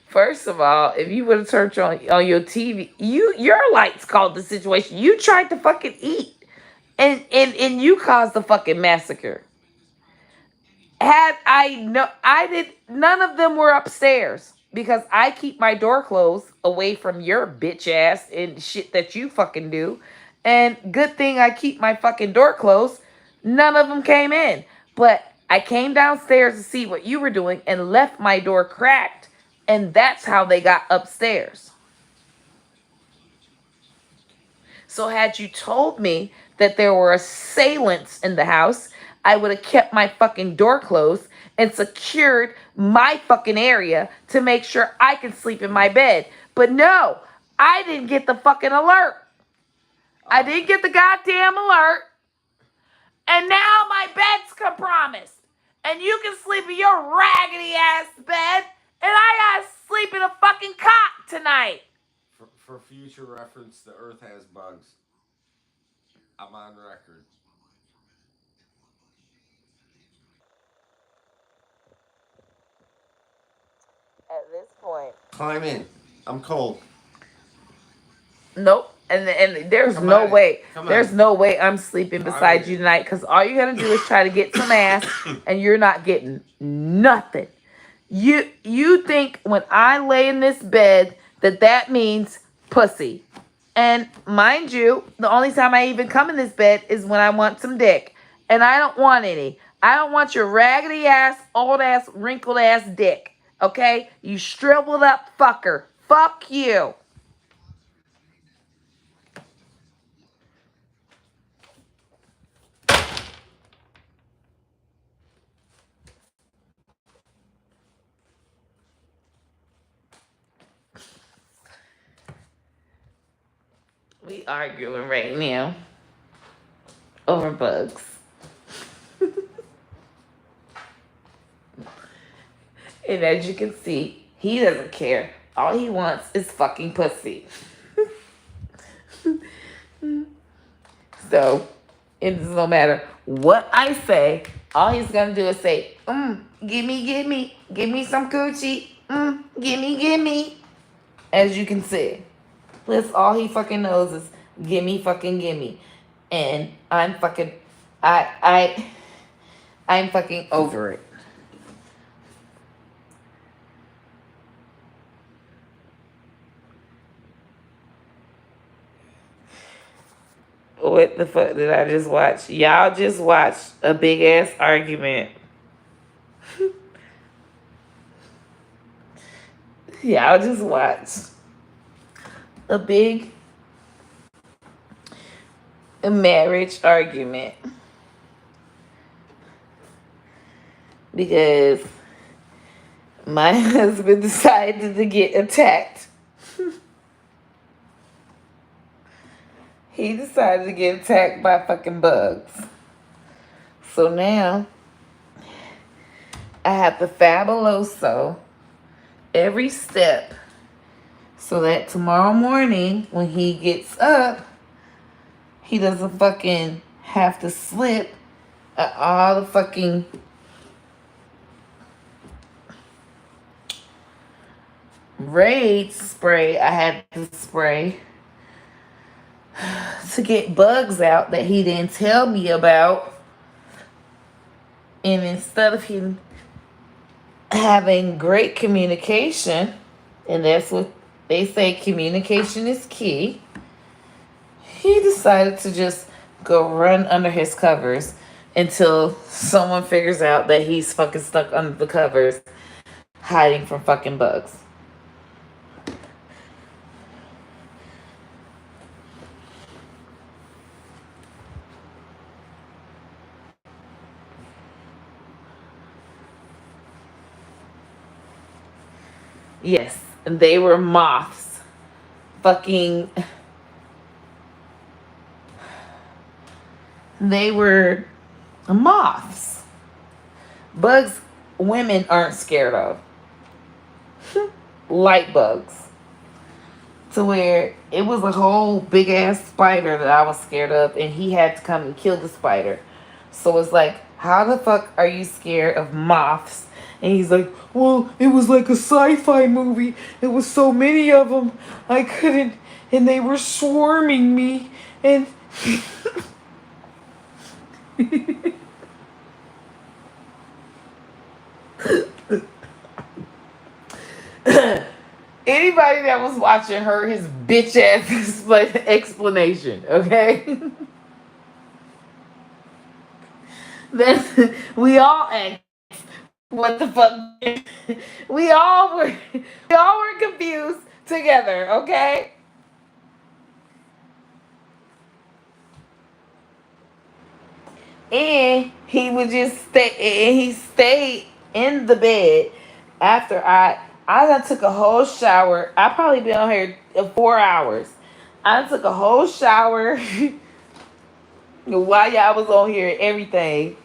S3: First of all, if you would have turned on your TV, your lights called the situation. You tried to fucking eat. And you caused the fucking massacre. Had I no I did none of them were upstairs because I keep my door closed away from your bitch ass and shit that you fucking do. And good thing I keep my fucking door closed. None of them came in. But I came downstairs to see what you were doing and left my door cracked, and that's how they got upstairs. So had you told me that there were assailants in the house, I would have kept my fucking door closed and secured my fucking area to make sure I can sleep in my bed. But no, I didn't get the fucking alert. I didn't get the goddamn alert. And now my bed's compromised. And you can sleep in your raggedy ass bed. And I gotta sleep in a fucking cot tonight.
S2: For future reference, the Earth has bugs. I'm on record.
S3: At this point.
S2: Climb in. I'm cold.
S3: Nope. And there's
S2: Come
S3: no
S2: on.
S3: way.
S2: Come
S3: There's
S2: on.
S3: no way I'm sleeping beside
S2: Climb
S3: you
S2: in.
S3: tonight because all you're gonna do is try to get some ass and you're not getting nothing. You think when I lay in this bed that means pussy. And mind you, the only time I even come in this bed is when I want some dick. And I don't want any. I don't want your raggedy ass, old ass, wrinkled ass dick. Okay? You shriveled up fucker. Fuck you. We arguing right now over bugs. And as you can see, he doesn't care. All he wants is fucking pussy. So it doesn't no matter what I say. All he's gonna do is say, give me some coochie, give me. As you can see, that's all he fucking knows is give me, and I, I'm fucking over it. What the fuck did I just watch? Y'all just watched a big ass argument. Y'all just watched a big marriage argument because my husband decided to get attacked. He decided to get attacked by fucking bugs. So now I have to fabuloso every step so that tomorrow morning when he gets up, he doesn't fucking have to slip at all the fucking raid spray I had to spray to get bugs out that he didn't tell me about. And instead of him having great communication, and that's what they say, communication is key, he decided to just go run under his covers until someone figures out that he's fucking stuck under the covers hiding from fucking bugs.
S1: Yes, they were moths. Fucking, they were moths. Bugs women aren't scared of. Light bugs. To where it was a whole big ass spider that I was scared of, and he had to come and kill the spider. So it's like, how the fuck are you scared of moths? And he's like, well, it was like a sci-fi movie. It was so many of them, I couldn't, and they were swarming me, and anybody that was watching heard his bitch ass explanation, okay? Then we all asked, what the fuck? we all were we all were confused together, okay? And he would just stay, and he stayed in the bed after I done took a whole shower. I probably been on here 4 hours. I took a whole shower while y'all was on here and everything.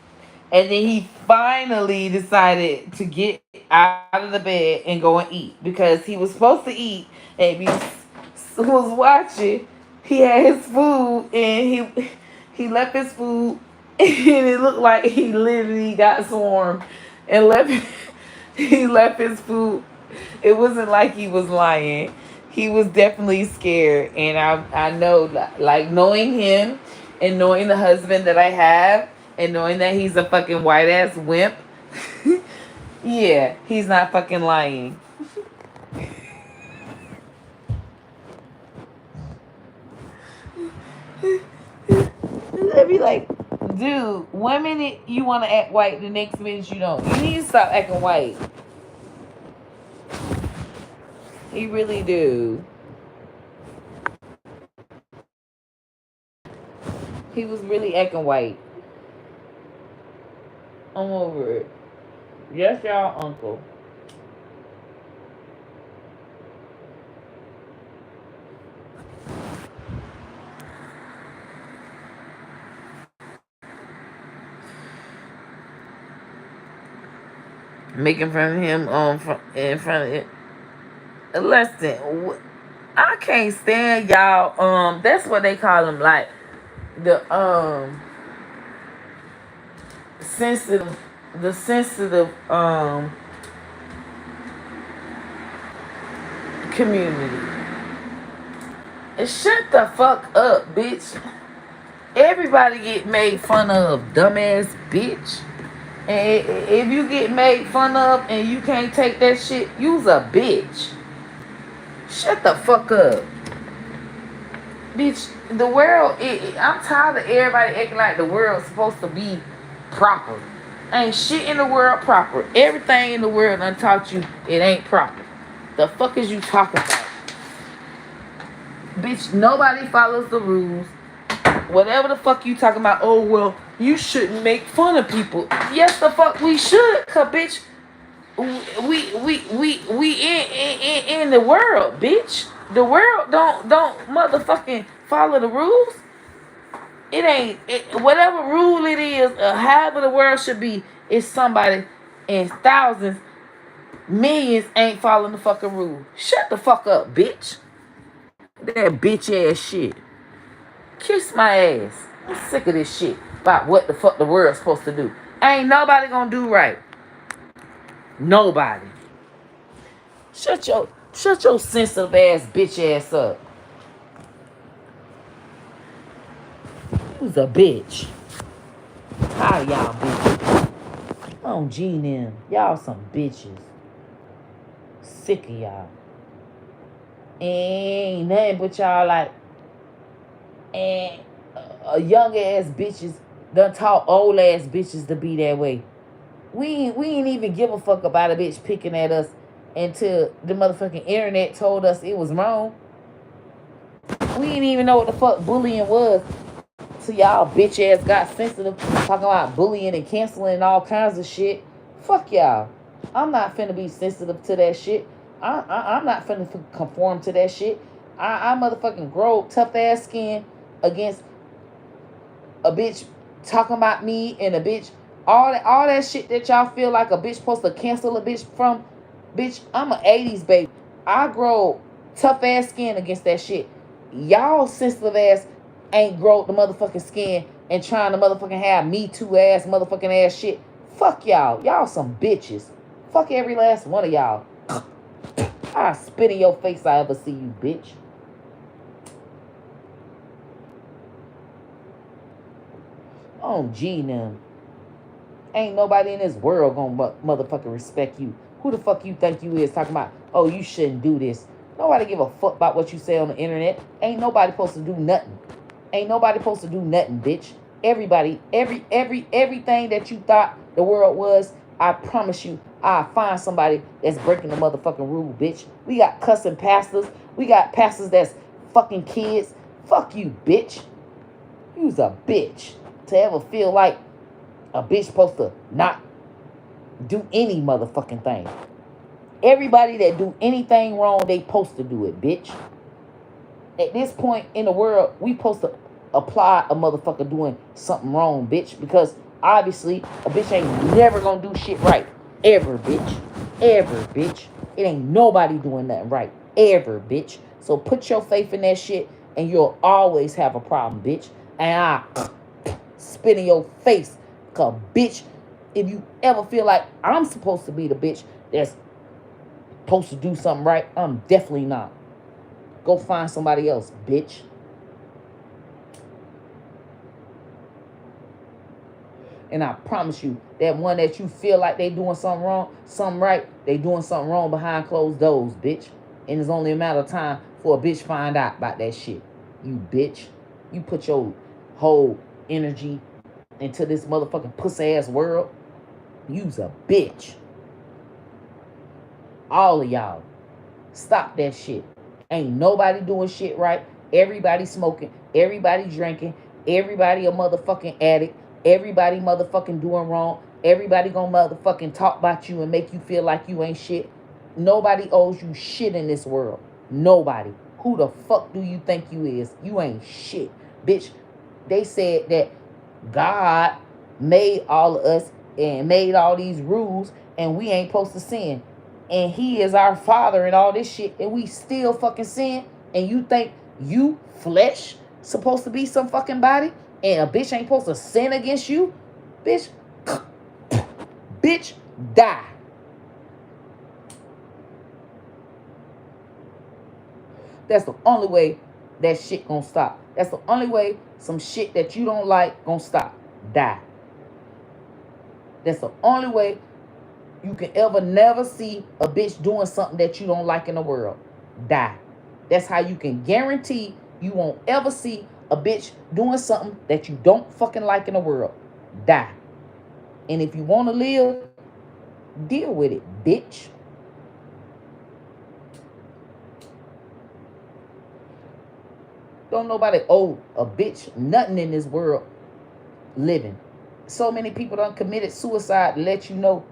S1: And then he finally decided to get out of the bed and go and eat because he was supposed to eat and he was watching. He had his food and he left his food and it looked like he literally got swarmed and left he left his food. It wasn't like he was lying. He was definitely scared, and I know, like, knowing him and knowing the husband that I have and knowing that he's a fucking white ass wimp. Yeah, he's not fucking lying. I'd be like, dude, one minute you want to act white, the next minute you don't. You need to stop acting white. You really do. He was really acting white. I'm over it. Yes, y'all, uncle. Making fun of him in front of it. Listen, I can't stand y'all. That's what they call them, like the sensitive, the sensitive community. And shut the fuck up, bitch. Everybody get made fun of, dumbass bitch. And if you get made fun of and you can't take that shit, you's a bitch. Shut the fuck up. Bitch, the world, I'm tired of everybody acting like the world's supposed to be proper. Ain't shit in the world proper. Everything in the world done taught you it ain't proper. The fuck is you talking about? Bitch, nobody follows the rules. Whatever the fuck you talking about, oh, well, you shouldn't make fun of people. Yes, the fuck we should, cause bitch, we in the world, bitch. The world don't motherfucking follow the rules. It ain't whatever rule it is, however the world should be. It's somebody and thousands, millions ain't following the fucking rule. Shut the fuck up, bitch. That bitch ass shit. Kiss my ass. I'm sick of this shit about what the fuck the world's supposed to do. Ain't nobody gonna do right. Nobody. Shut your sensitive ass bitch ass up. Who's a bitch? How y'all bitches? On G and M. Y'all some bitches. Sick of y'all. Ain't nothing but y'all like, and young ass bitches done taught old ass bitches to be that way. We ain't even give a fuck about a bitch picking at us until the motherfucking internet told us it was wrong. We didn't even know what the fuck bullying was. So y'all bitch ass got sensitive talking about bullying and canceling and all kinds of shit. Fuck y'all. I'm not finna be sensitive to that shit.
S3: I'm not finna conform to that shit. I motherfucking grow tough ass skin against a bitch talking about me and a bitch all that shit that y'all feel like a bitch supposed to cancel a bitch from. Bitch, I'm an 80s baby. I grow tough ass skin against that shit. Y'all sensitive ass ain't grow the motherfucking skin and trying to motherfucking have me too ass motherfucking ass shit. Fuck y'all. Y'all some bitches. Fuck every last one of y'all. I spit in your face I ever see you, bitch. Oh, G now. Ain't nobody in this world gonna motherfucking respect you. Who the fuck you think you is talking about, oh, you shouldn't do this? Nobody give a fuck about what you say on the internet. Ain't nobody supposed to do nothing. Ain't nobody supposed to do nothing, bitch. Everybody, everything that you thought the world was, I promise you, I'll find somebody that's breaking the motherfucking rule, bitch. We got cussing pastors. We got pastors that's fucking kids. Fuck you, bitch. You's a bitch. To ever feel like a bitch supposed to not do any motherfucking thing. Everybody that do anything wrong, they supposed to do it, bitch. At this point in the world, we supposed to apply a motherfucker doing something wrong, bitch. Because obviously, a bitch ain't never gonna do shit right. Ever, bitch. Ever, bitch. It ain't nobody doing nothing right. Ever, bitch. So put your faith in that shit and you'll always have a problem, bitch. And I spit in your face. Cause bitch, if you ever feel like I'm supposed to be the bitch that's supposed to do something right, I'm definitely not. Go find somebody else, bitch. And I promise you, that one that you feel like they doing something wrong, something right, they doing something wrong behind closed doors, bitch. And it's only a matter of time for a bitch find out about that shit. You bitch. You put your whole energy into this motherfucking pussy ass world. You's a bitch. All of y'all. Stop that shit. Ain't nobody doing shit right. Everybody smoking. Everybody drinking. Everybody a motherfucking addict. Everybody motherfucking doing wrong. Everybody gonna motherfucking talk about you and make you feel like you ain't shit. Nobody owes you shit in this world. Nobody. Who the fuck do you think you is? You ain't shit. Bitch, they said that God made all of us and made all these rules and we ain't supposed to sin. And he is our father and all this shit and we still fucking sin. And you think you flesh supposed to be some fucking body and a bitch ain't supposed to sin against you? Bitch, bitch, die. That's the only way that shit gonna stop. That's the only way some shit that you don't like gonna stop. Die. That's the only way you can ever never see a bitch doing something that you don't like in the world. Die. That's how you can guarantee you won't ever see a bitch doing something that you don't fucking like in the world. Die. And if you want to live, deal with it, bitch. Don't nobody owe a bitch nothing in this world living. So many people done committed suicide to let you know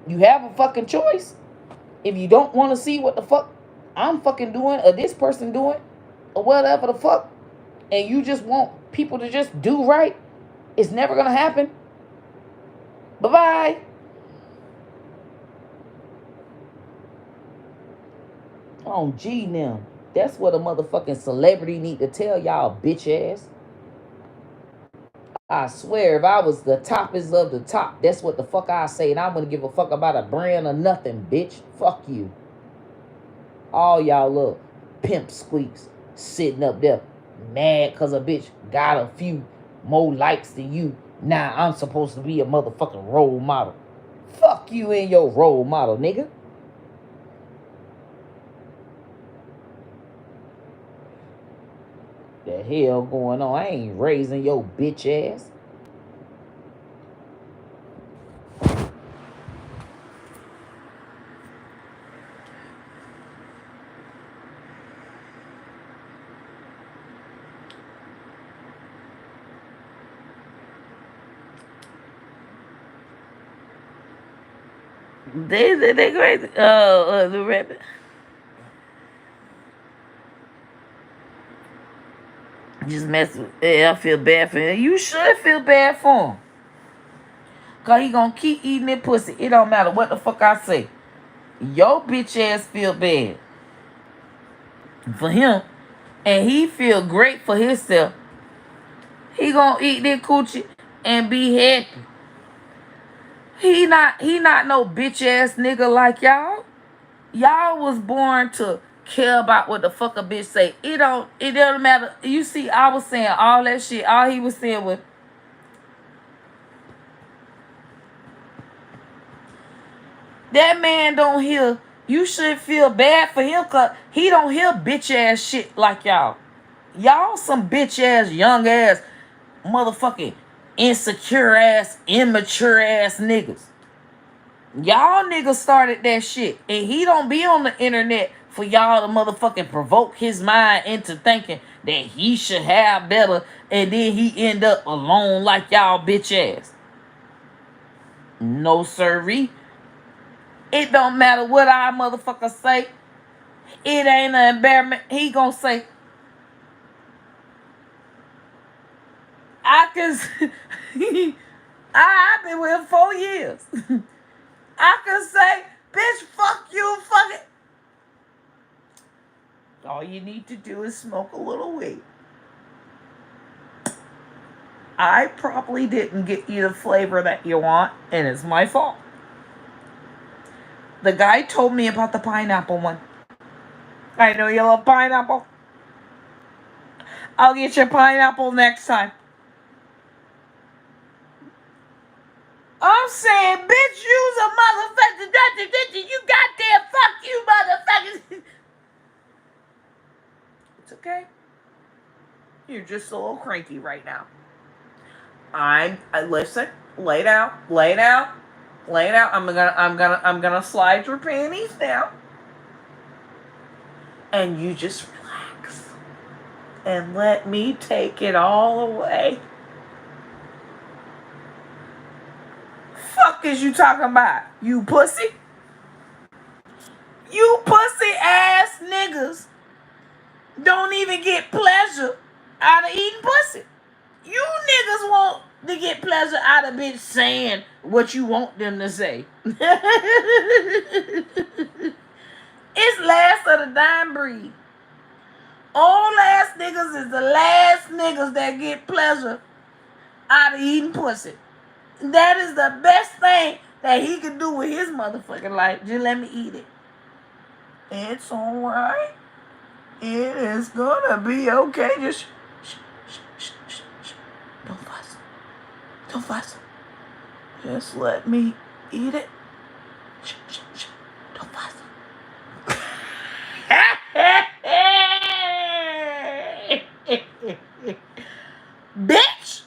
S3: you have a fucking choice. If you don't want to see what the fuck I'm fucking doing or this person doing or whatever the fuck, and you just want people to just do right, it's never gonna happen. Bye-bye. Oh, gee, now. That's what a motherfucking celebrity need to tell y'all, bitch ass. I swear, if I was the toppest of the top, that's what the fuck I say. And I wouldn't give a fuck about a brand or nothing, bitch. Fuck you. All y'all little pimp squeaks sitting up there mad because a bitch got a few more likes than you. Now I'm supposed to be a motherfucking role model. Fuck you and your role model, nigga. The hell going on? I ain't raising your bitch ass. They crazy. The rabbit. Just mess with. Yeah, I feel bad for him. You should feel bad for him. Cause he gonna keep eating that pussy. It don't matter what the fuck I say. Your bitch ass feel bad for him. And he feel great for himself. He gonna eat that coochie and be happy. He not no bitch ass nigga like y'all. Y'all was born to care about what the fuck a bitch say. It don't matter. You see, I was saying all that shit. All he was saying was that man don't hear. You should feel bad for him cause he don't hear bitch ass shit like y'all. Y'all some bitch ass, young ass, motherfucking insecure ass, immature ass niggas. Y'all niggas started that shit. And he don't be on the internet for y'all to motherfucking provoke his mind into thinking that he should have better and then he end up alone like y'all bitch ass. No sirree. It don't matter what our motherfucker say. It ain't an embarrassment. He gonna say, I can I've been with him 4 years. I can say, bitch, fuck you, fuck it. All you need to do is smoke a little weed. I probably didn't get you the flavor that you want, and it's my fault. The guy told me about the pineapple one. I know you love pineapple. I'll get you pineapple next time. I'm saying, bitch, you's a motherfucker. You goddamn fuck you, motherfuckers. It's okay. You're just a little cranky right now. I listen. Lay down. Lay down. Lay down. I'm gonna slide your panties down, and you just relax and let me take it all away. Fuck is you talking about? You pussy? You pussy ass niggas don't even get pleasure out of eating pussy. You niggas want to get pleasure out of bitch saying what you want them to say. It's last of the dying breed. Old ass niggas is the last niggas that get pleasure out of eating pussy. That is the best thing that he can do with his motherfucking life. Just let me eat it. It's alright. It is gonna be okay. Just shh. Don't fuss. Don't fuss. Just let me eat it. Shh. Don't fuss. Bitch!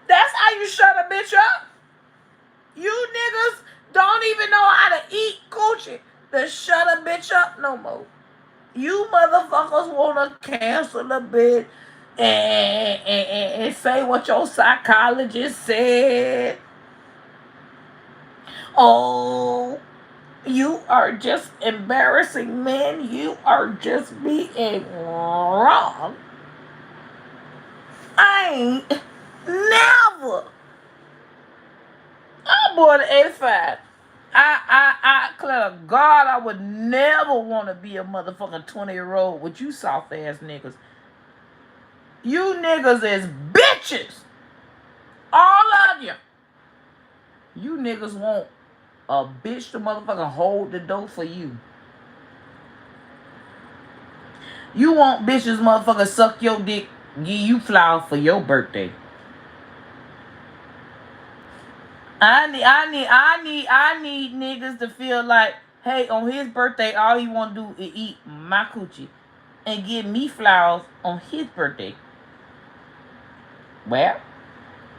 S3: That's how you shut a bitch up. You niggas don't even know how to eat coochie to shut a bitch up no more. You motherfuckers wanna cancel the bitch and say what your psychologist said. Oh, you are just embarrassing men. You are just being wrong. I ain't never. I'm born in 85. I declare to God, I would never want to be a motherfucking 20-year-old with you soft ass niggas. You niggas is bitches. All of you. You niggas want a bitch to motherfucking hold the door for you. You want bitches motherfucker suck your dick, give you flowers for your birthday. I need niggas to feel like, hey, on his birthday, all he want to do is eat my coochie and give me flowers on his birthday. Well,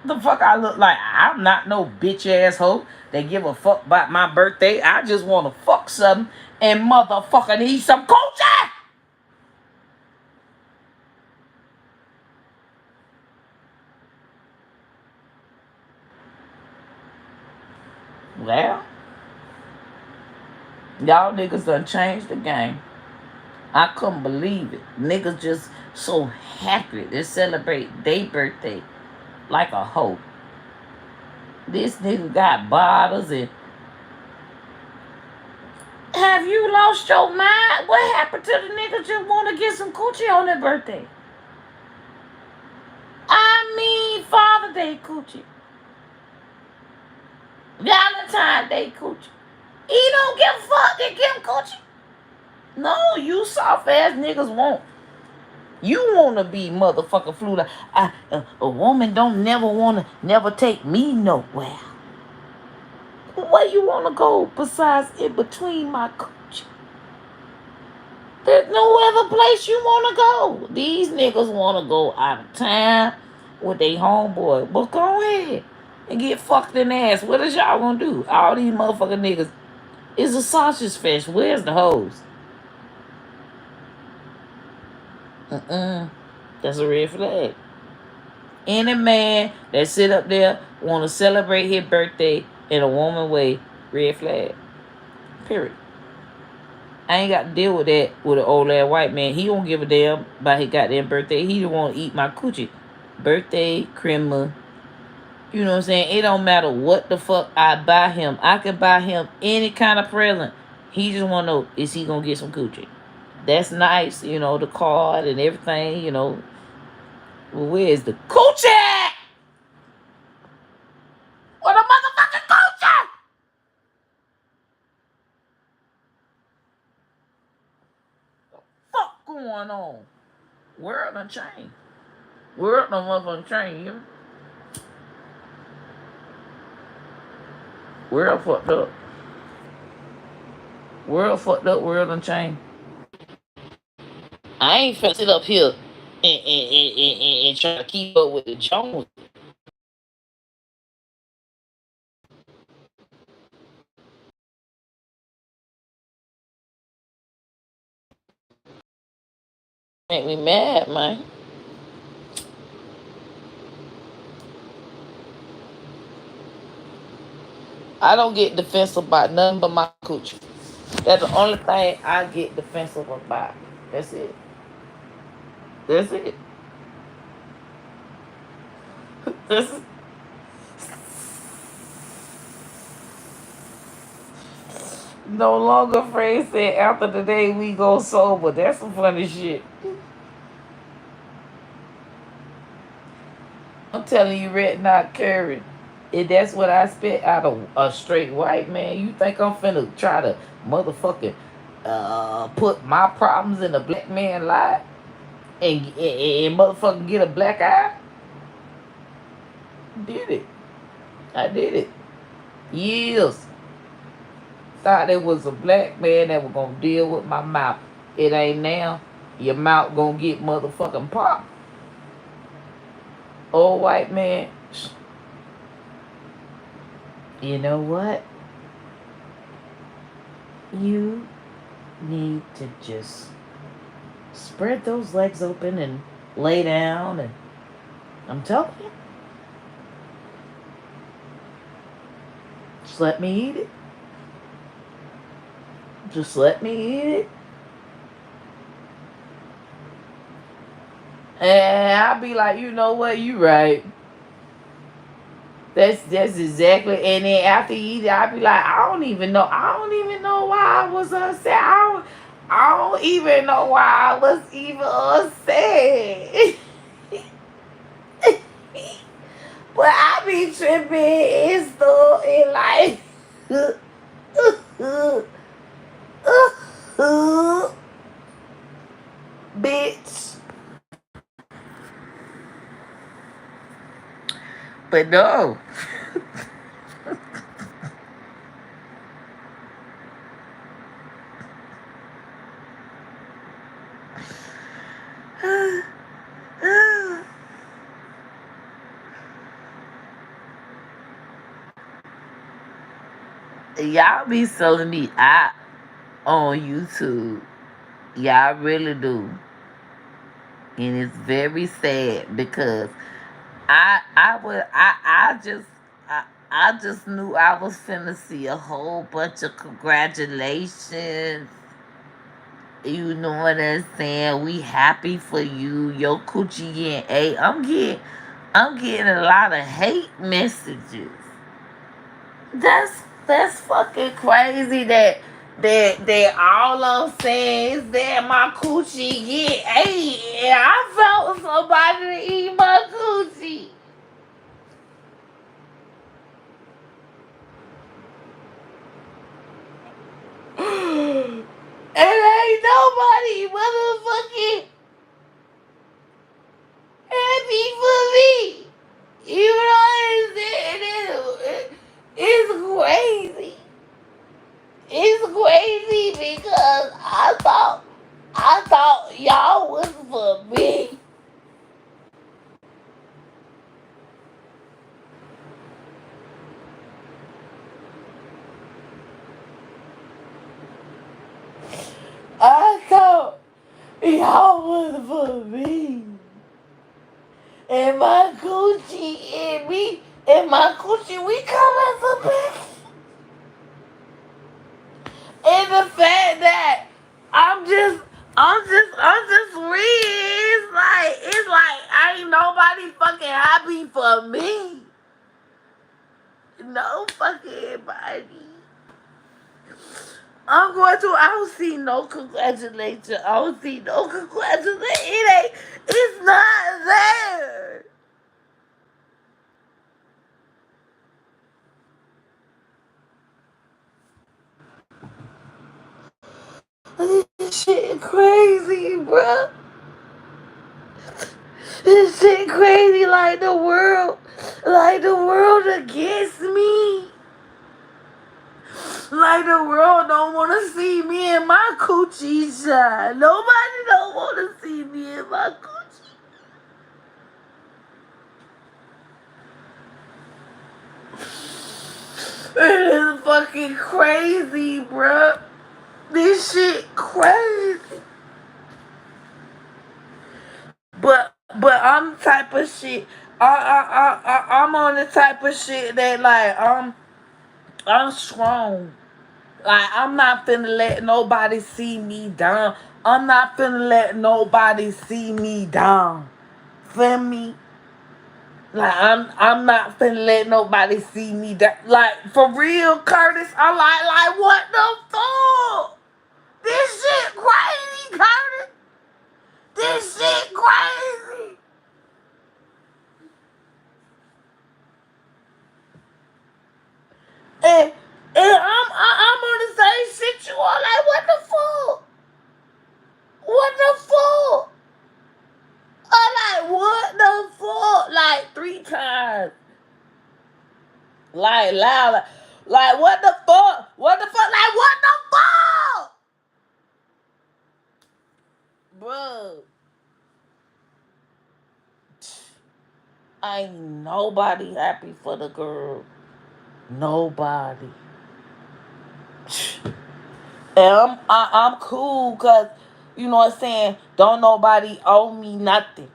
S3: the fuck I look like? I'm not no bitch asshole that give a fuck about my birthday. I just want to fuck something and motherfucking eat some coochie. Well, Y'all niggas done changed the game. I couldn't believe it. Niggas just so happy to celebrate their birthday like a hoe. This nigga got bottles and have you lost your mind? What happened to the nigga just want to get some coochie on their birthday? I mean Father Day coochie. Valentine's Day coochie. He don't give a fuck. They give him coochie. No, you soft ass niggas won't. You wanna be motherfucker flu. A woman don't never wanna never take me nowhere. Where you wanna go besides in between my coochie? There's no other place you wanna go. These niggas wanna go out of town with their homeboy. But go ahead and get fucked in the ass. What is y'all gonna do? All these motherfucking niggas. It's a sausage fest. Where's the hoes? That's a red flag. Any man that sit up there want to celebrate his birthday in a woman way, red flag. Period. I ain't got to deal with that with an old ass white man. He don't give a damn about his goddamn birthday. He don't want to eat my coochie. Birthday, Christmas. You know what I'm saying? It don't matter what the fuck I buy him. I can buy him any kind of present. He just want to know, is he going to get some coochie? That's nice, the card and everything. Well, where's the coochie? Where the motherfucking coochie? Fuck going on? World done changed. World done motherfucking changed, you know? World fucked up. World fucked up, world done changed. I ain't finna sit up here and try to keep up with the Jones. Make me mad, man. I don't get defensive about nothing but my coochie. That's the only thing I get defensive about. That's it. That's it. This is no longer afraid said after the day we go sober. That's some funny shit. I'm telling you, red not carrying. If that's what I expect out of a straight white man, you think I'm finna try to motherfucking put my problems in a black man life and motherfucking get a black eye? Did it. I did it. Years. Thought there was a black man that was gonna deal with my mouth. It ain't now. Your mouth gonna get motherfucking popped. Old white man. You know what? You need to just spread those legs open and lay down, and I'm telling you, just let me eat it. Just let me eat it. And I'll be like, you know what, you right. That's exactly. And then after you eat it, I'll be like, I don't even know why I was upset. I don't even know why I was even upset. But I be tripping and stuff and like bitch. But no. Y'all be selling me out on YouTube. Y'all really do. And it's very sad because I just
S1: I just knew I was finna see a whole bunch of congratulations. You know what I'm saying? We happy for you. Your coochie getting A. I'm getting a lot of hate messages. That's fucking crazy that all I'm saying is that my coochie get A. And I felt somebody to eat my coochie. And ain't nobody motherfucking happy for me. You know what I'm saying? It's crazy. It's crazy because I thought y'all was for me. I thought y'all was for me. And my coochie and me and my coochie we come as a bitch. And the fact that I'm just I'm just reading. It's like ain't nobody fucking happy for me. No fucking body. I don't see no congratulations. I don't see no congratulations. It's not there. This shit crazy, bruh. This shit crazy like the world against me. Like the world don't want to see me and my coochie shine. Nobody don't want to see me and my coochie. It is fucking crazy, bruh. This shit crazy. But I'm the type of shit. I'm on the type of shit that like I'm strong. Like I'm not finna let nobody see me down. I'm not finna let nobody see me down. Feel me? Like I'm not finna let nobody see me down. Like for real, Curtis. I'm like what the fuck? This shit crazy, Curtis. This shit crazy. And I'm on the same shit you are. Like what the fuck? What the fuck? I'm like what the fuck? Like 3 times. Like loud. Like what the fuck? What the fuck? Like what the fuck? Bro, ain't nobody happy for the girl. Nobody. And I'm cool because, you know what I'm saying, don't nobody owe me nothing.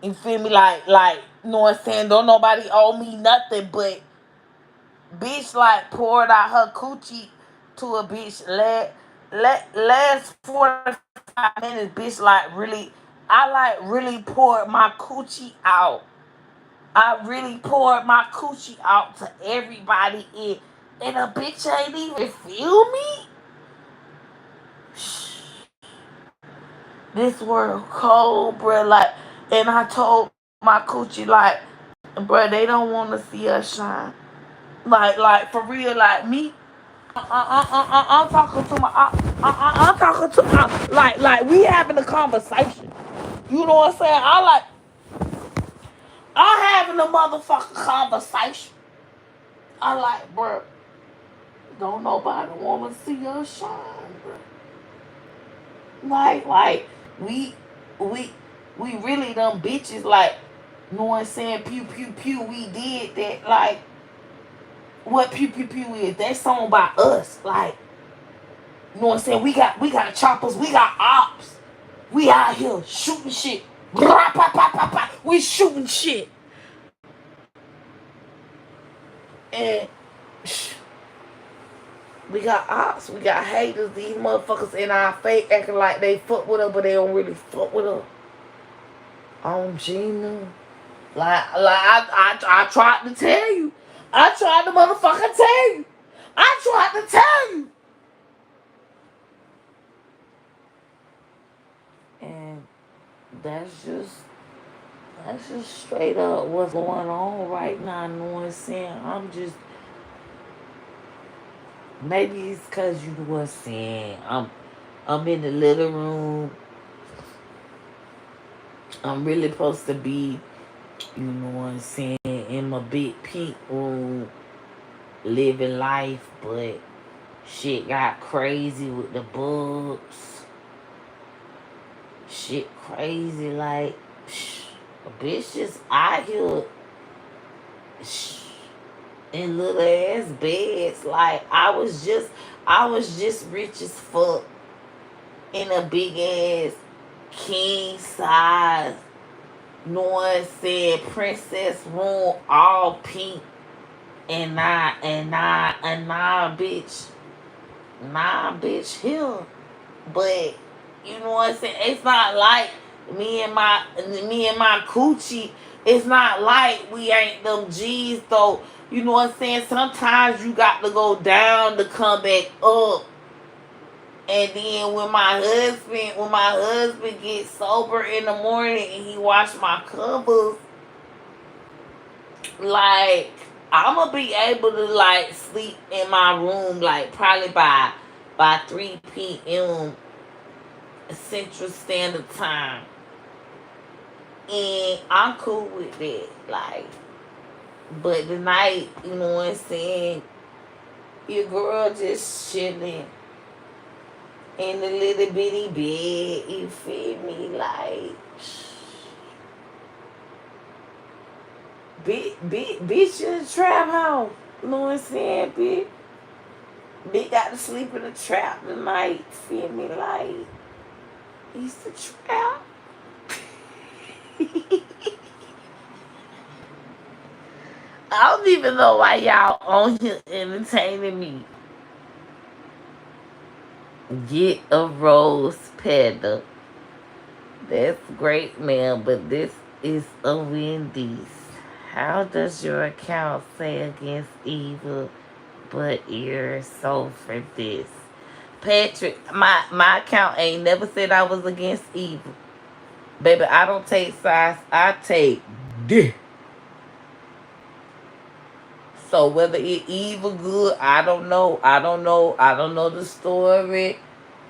S1: You feel me? You know what I'm saying, don't nobody owe me nothing, but bitch like poured out her coochie to a bitch last 45 minutes, bitch like really, I like really poured my coochie out. I really poured my coochie out to everybody and a bitch ain't even feel me. This world cold, bruh. Like, and I told my coochie, like, bruh, they don't want to see us shine. Like for real, like me. I'm talking to I'm talking to like we having a conversation. You know what I'm saying? I'm having a motherfucking conversation. I like, bruh, don't nobody want to see us shine, bruh. Like we we we really them bitches like, you know what I'm saying, pew pew pew, we did that. Like what pew pew pew is, that song by us. Like, you know what I'm saying, we got choppers, we got ops, we out here shooting shit. We shooting shit.
S3: And we got ops, we got haters, these motherfuckers in our face acting like they fuck with us, but they don't really fuck with us. On Gina. I tried to tell you. I tried to motherfucker tell you. I tried to tell you. And that's just that's just straight up what's going on right now. You know what I'm saying? I'm just maybe it's cause you know what I'm saying. I'm in the living room. I'm really supposed to be, you know what I'm saying, in my big pink room, living life, but shit got crazy with the bugs. Shit crazy, like, a bitch just out here in little ass beds. Like, I was just rich as fuck in a big ass king size, you know what I'm saying, princess room, all pink. Bitch, here. But you know what I'm saying? It's not like me and my coochie. It's not like we ain't them G's though. You know what I'm saying? Sometimes you got to go down to come back up. And then when my husband gets sober in the morning and he wash my covers, like I'm gonna be able to like sleep in my room like probably by 3 p.m. Central Standard Time, and I'm cool with that. Like, but tonight, you know what I'm saying, your girl just chilling in the little bitty bed. You feel me? Like, bitch in the trap house. You know what I'm saying, bitch? Bitch got to sleep in the trap tonight. Feel me? Like, he's the trap. I don't even know why y'all on here entertaining me. Get a rose petal. That's great, man, but this is a Wendy's. How does your account say against evil, but you're so for this? Patrick, my account ain't never said I was against evil. Baby, I don't take sides. I take this. So whether it evil good, I don't know. I don't know. I don't know the story.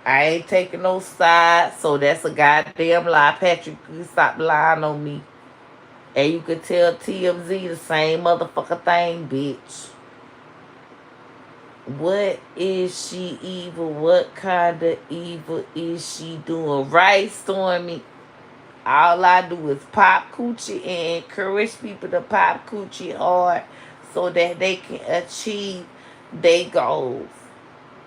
S3: I ain't taking no side. So that's a goddamn lie. Patrick, you stop lying on me. And you can tell TMZ the same motherfucker thing, bitch. What is she evil? What kind of evil is she doing? Right, Stormy? All I do is pop coochie and encourage people to pop coochie hard so that they can achieve their goals.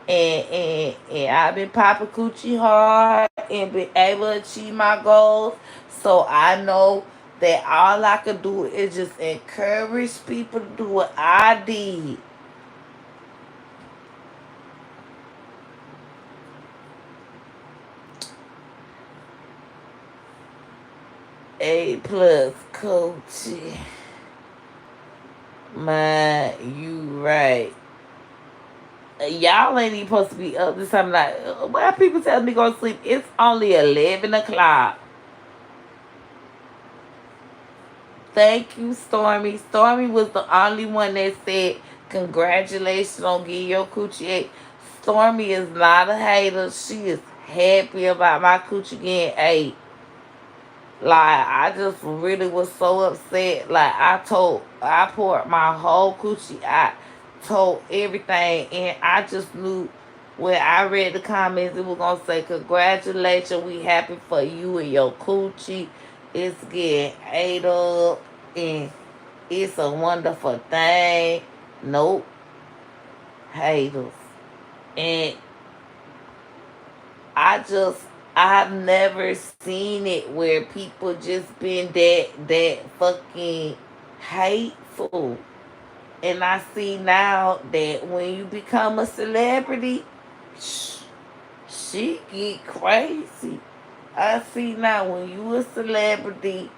S3: And I've been popping coochie hard and been able to achieve my goals. So I know that all I can do is just encourage people to do what I did. A plus coochie. Man, you right. Y'all ain't even supposed to be up this time. Like, why people tell me go to sleep? It's only 11 o'clock. Thank you, Stormy. Stormy was the only one that said, congratulations on getting your coochie ate. Stormy is not a hater. She is happy about my coochie getting ate. Like, I just really was so upset. Like, I poured my whole coochie out, told everything, and I just knew when I read the comments, it was gonna say, congratulations, we happy for you and your coochie. It's getting ate up, and it's a wonderful thing. Nope, haters. And I just I've never seen it where people just been that fucking hateful And I see now that when you become a celebrity, she get crazy. I see now when you a celebrity,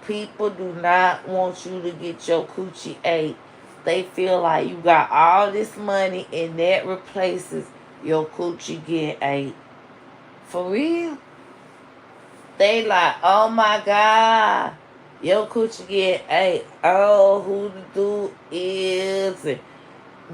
S3: people do not want you to get your coochie ate. They feel like you got all this money and that replaces your coochie getting ate. For real. They like, oh my God, your coochie get ate. Oh, who the dude is. And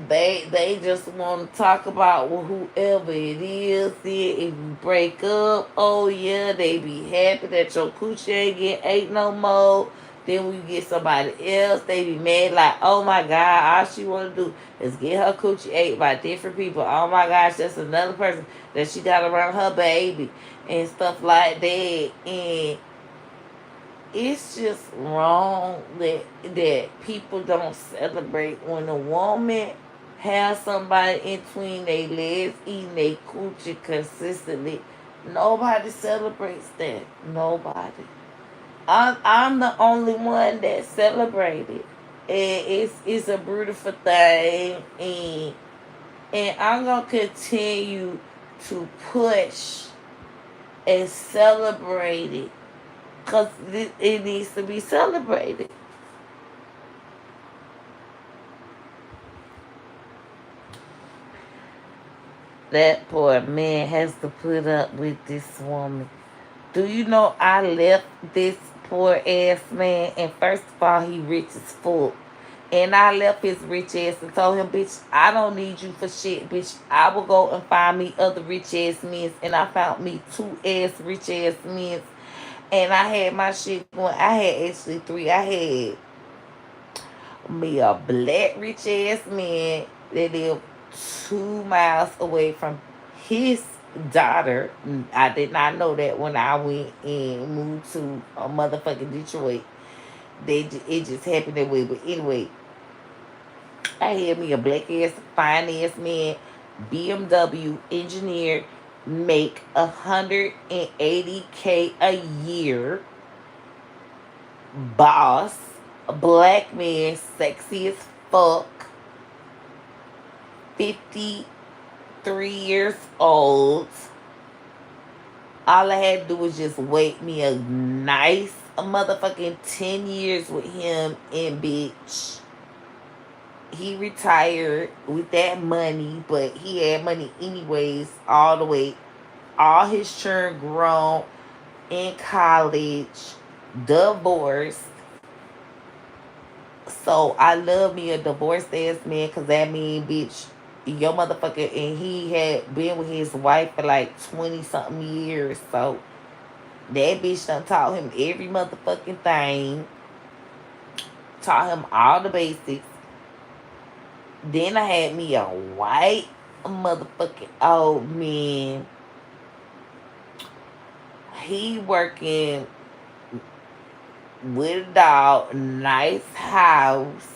S3: they just want to talk about whoever it is. Then if you break up, oh yeah, they be happy that your coochie ain't get ate no more. Then when you get somebody else, they be mad like, oh my God, all she want to do is get her coochie ate by different people. Oh my gosh, that's another person that she got around her baby and stuff like that. And it's just wrong that people don't celebrate when a woman has somebody in between their legs eating their coochie consistently. Nobody celebrates that. Nobody. I'm the only one that celebrated. And it's a beautiful thing, and I'm gonna continue to push and celebrate it because it needs to be celebrated. That poor man has to put up with this woman. Do you know I left this poor ass man? And first of all, he rich as fuck. And I left his rich ass and told him, bitch, I don't need you for shit, bitch. I will go and find me other rich ass men. And I found me two ass rich ass men. And I had my shit going. I had actually three. I had me a black rich ass man that lived 2 miles away from his daughter. I did not know that when I went and moved to a motherfucking Detroit. It just happened that way. But anyway, I had me a black ass, fine ass man, BMW engineer, make 180K a year, boss, a black man, sexy as fuck, 53 years old. All I had to do was just wait me a nice motherfucking 10 years with him, and bitch, he retired with that money, but he had money anyways, all the way. All his children grown, in college, divorced. So I love me a divorced ass man, because that mean, bitch, your motherfucker, and he had been with his wife for like 20 something years. So that bitch done taught him every motherfucking thing, taught him all the basics. Then I had me a white motherfucking old man. He working with a dog, nice house,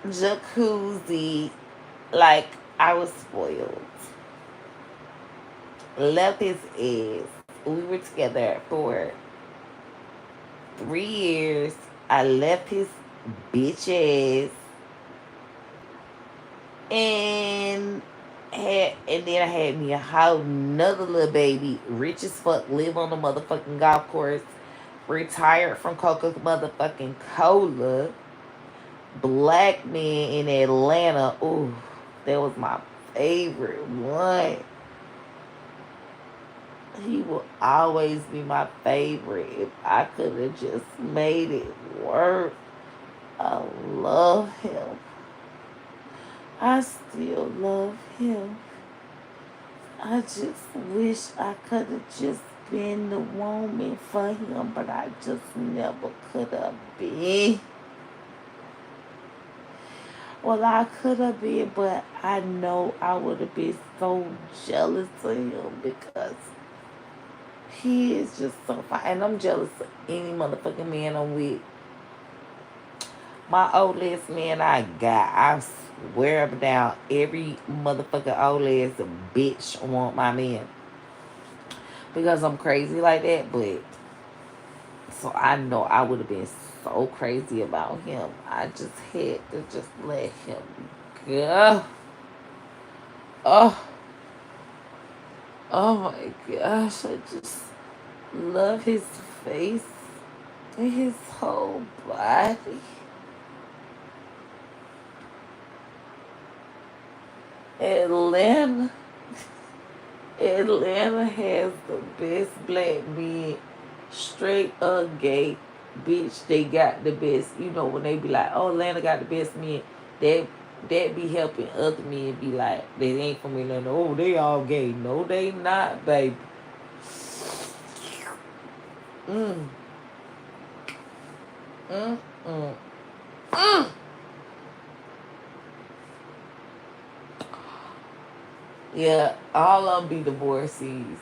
S3: jacuzzi, like I was spoiled. Left his ass. We were together for 3 years. I left his bitch ass, and then I had me a whole another little baby, rich as fuck, live on the motherfucking golf course, retired from Coca motherfucking Cola, black man in Atlanta. Ooh, that was my favorite one. He will always be my favorite. If I could have just made it work. I love him. I still love him. I just wish I could have just been the woman for him, but I just never could have been. Well, I could have been, but I know I would have been so jealous of him because he is just so fine. And I'm jealous of any motherfucking man I'm with. My oldest man I got, I swear up and down, every motherfucking old ass bitch want my man. Because I'm crazy like that, but So I know I would have been so crazy about him. I just had to just let him go. Oh, oh my gosh. I just love his face and his whole body. Atlanta. Atlanta has the best black men. Straight up gay. Bitch, they got the best. You know, when they be like, oh, Atlanta got the best men, that be helping other men be like, they ain't from Atlanta. Oh, they all gay. No, they not, baby. Mm, mm, mm, mm. Yeah, all of them be divorcees.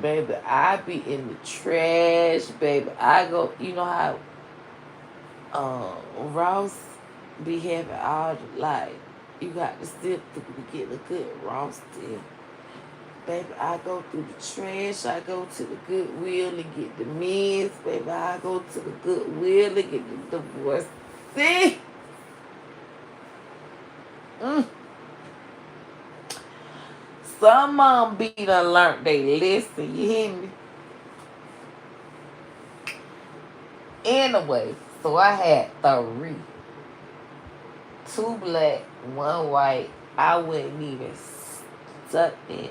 S3: Baby, I be in the trash, baby. I go, you know how Ross be having all the, like, you got to sip to get a good Ross deal. Baby, I go through the trash. I go to the Goodwill and get the meds. Baby, I go to the Goodwill and get the divorce. See? Mm. Some of them be done learned they listen. You hear me? Anyway, so I had 3. 2 black, 1 white. I wouldn't even suck in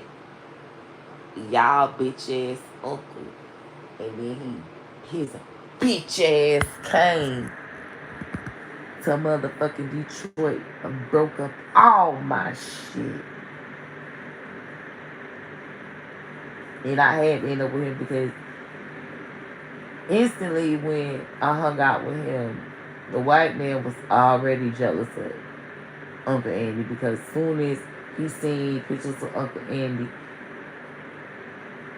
S3: y'all bitch ass uncle. And then his bitch ass came to motherfucking Detroit and broke up all my shit. And I had to end up with him because instantly when I hung out with him, the white man was already jealous of Uncle Andy because as soon as he seen pictures of Uncle Andy,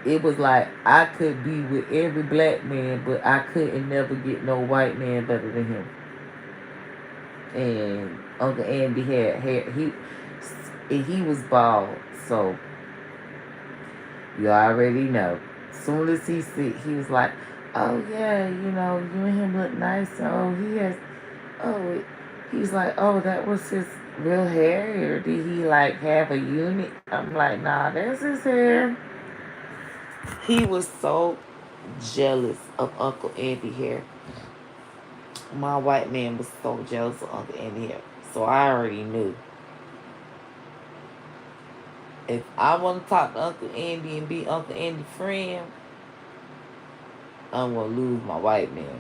S3: it was like I could be with every black man, but I couldn't never get no white man better than him. And Uncle Andy had hair. He was bald, so you already know. Soon as he see, he was like, "Oh yeah, you know, you and him look nice. Oh, he has. Oh, he's like, oh, that was his real hair, or did he like have a unit?" I'm like, "Nah, that's his hair." He was so jealous of Uncle Andy hair. My white man was so jealous of Uncle Andy hair. So I already knew if I want to talk to Uncle Andy and be Uncle Andy's friend, I'm gonna lose my white man,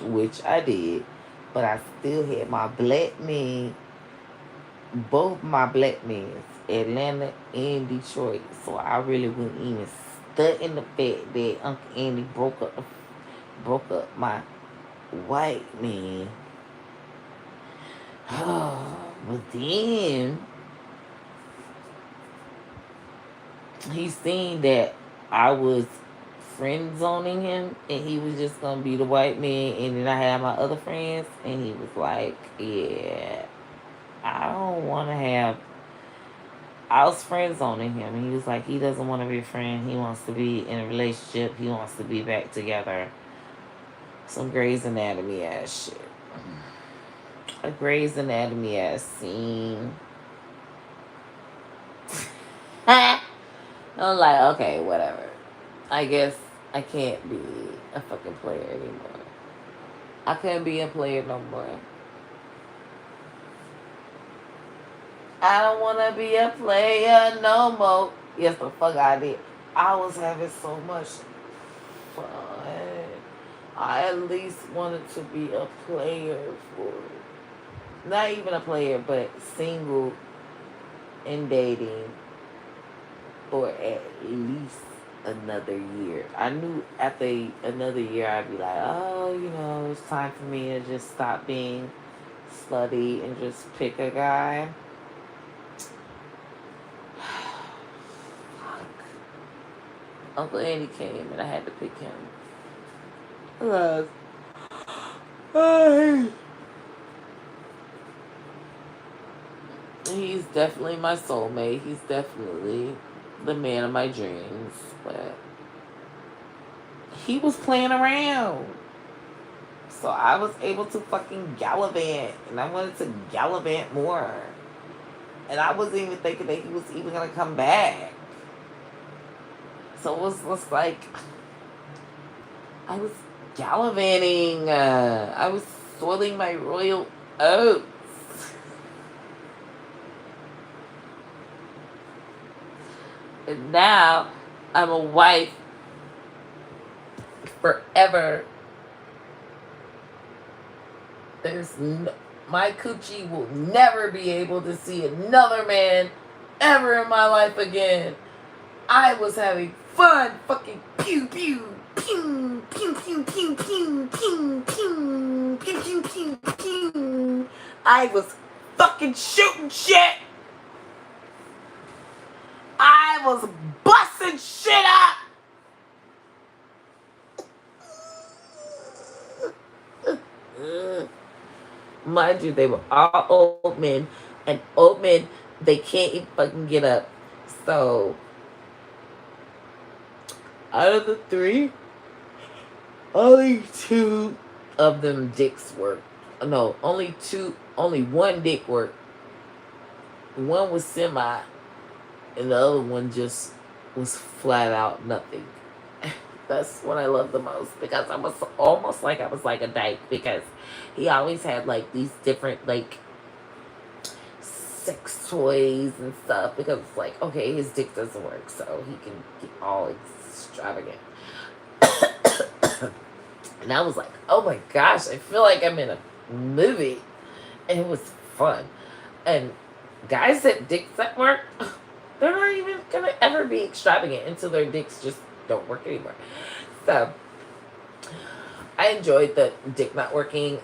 S3: which I did. But I still had my black men, both my black men, Atlanta and Detroit. So I really wouldn't even stud in the fact that Uncle Andy broke up my white man. But then he seen that I was friend zoning him and he was just gonna be the white man, and then I had my other friends and he was like, yeah, I don't wanna have I was friend zoning him and he was like he doesn't wanna be a friend, he wants to be in a relationship, he wants to be back together. Some Grey's Anatomy ass shit. A Grey's Anatomy ass scene. I'm like, okay, whatever. I guess I can't be a fucking player anymore. I couldn't be a player no more. I don't want to be a player no more. Yes, the fuck I did. I was having so much fun. I at least wanted to be a player for, not even a player, but single and dating for at least another year. I knew after another year I'd be like, oh, you know, it's time for me to just stop being slutty and just pick a guy. Fuck. Uncle Andy came and I had to pick him. He's definitely my soulmate. He's definitely the man of my dreams. But he was playing around. So I was able to fucking gallivant, and I wanted to gallivant more. And I wasn't even thinking that he was even gonna come back. So it was just like I was gallivanting. I was soiling my royal oats. And now I'm a wife forever. My coochie will never be able to see another man ever in my life again. I was having fun fucking pew pew pew pew pew pew pew pew pew pew pew pew pew. I was fucking shooting shit. I was busting shit up. Mind you, they were all old men, and old men, they can't even fucking get up. So, out of the three, only two of them dicks worked. No, only one dick worked. One was semi, and the other one just was flat out nothing. That's what I love the most, because I was almost like I was like a dyke, because he always had like these different like sex toys and stuff, because it's like, okay, his dick doesn't work, so he can get all extravagant. And I was like, oh my gosh, I feel like I'm in a movie. And it was fun. And guys that dicks that work, they're not even gonna ever be extravagant until their dicks just don't work anymore. So I enjoyed the dick not working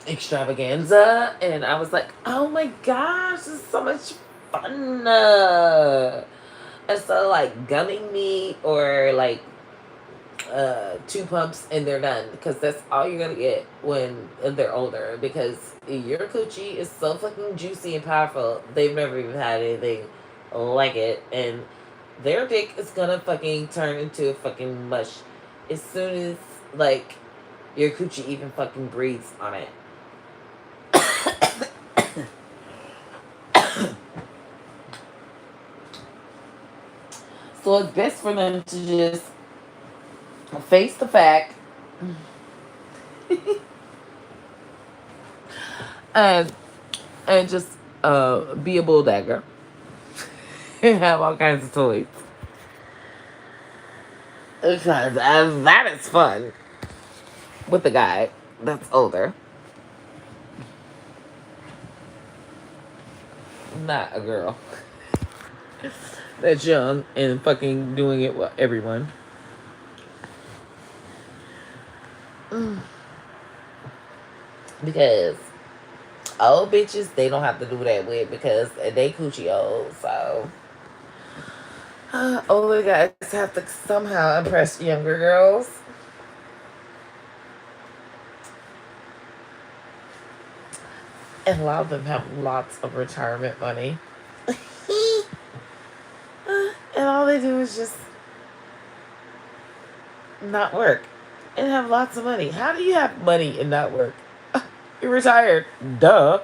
S3: extravaganza, and I was like, oh my gosh, this is so much fun. And so like gunning me, or like 2 pumps and they're done, because that's all you're gonna get when they're older, because your coochie is so fucking juicy and powerful. They've never even had anything like it, and their dick is gonna fucking turn into a fucking mush as soon as like your coochie even fucking breathes on it. So it's best for them to just face the fact and just be a bulldagger and have all kinds of toys, because that is fun with a guy that's older, not a girl that's young and fucking doing it with everyone. Because old bitches, they don't have to do that with, because they coochie old. So older guys have to somehow impress younger girls. And a lot of them have lots of retirement money. And all they do is just not work and have lots of money. How do you have money and not work? You're retired. Duh.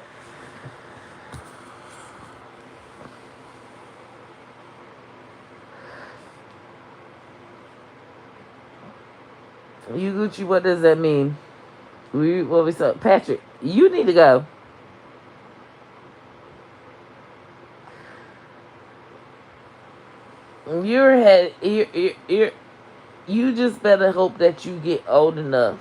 S3: You Gucci, what does that mean? What we saw? Patrick, you need to go. Your head, you just better hope that you get old enough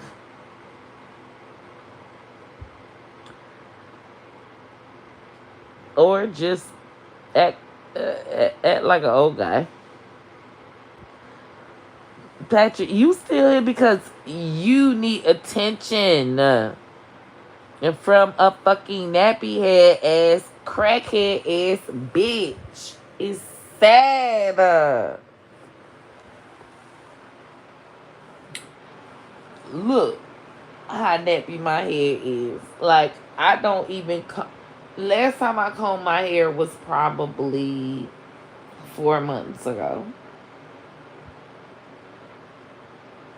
S3: or just act like an old guy. Patrick, you still here because you need attention. And from a fucking nappy head ass, crackhead ass bitch. It's sad. Look how nappy my hair is. Like, I don't even... Last time I combed my hair was probably 4 months ago.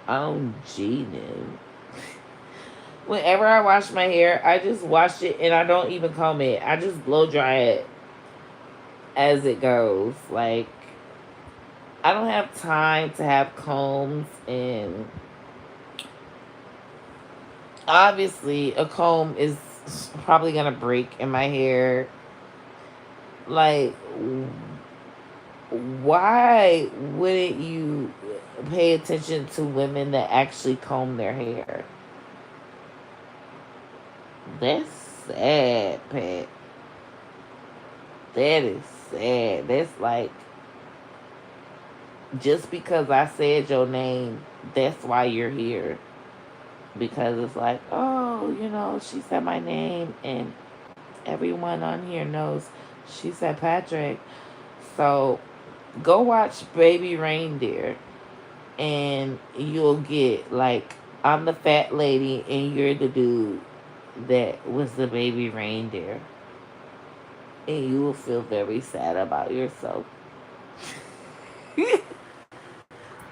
S3: Oh, genius. Whenever I wash my hair, I just wash it and I don't even comb it. I just blow dry it as it goes. Like, I don't have time to have combs, and obviously a comb is probably gonna break in my hair. Like, why wouldn't you pay attention to women that actually comb their hair? That's sad, Pat. That is sad. That's like, just because I said your name, that's why you're here. Because it's like, oh, she said my name, and everyone on here knows she said Patrick. So go watch Baby Reindeer, and you'll get like, I'm the fat lady, and you're the dude that was the baby reindeer, and you will feel very sad about yourself.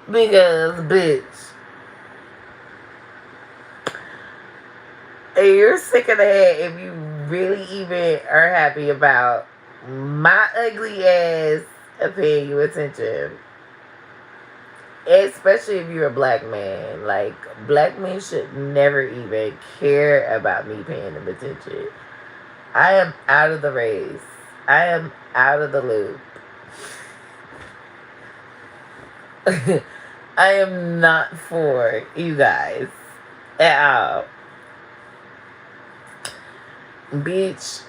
S3: Because, bitch, you're sick of the head if you really even are happy about my ugly ass paying you attention. Especially if you're a black man. Like, black men should never even care about me paying them attention. I am out of the race. I am out of the loop. I am not for you guys at all. Bitch,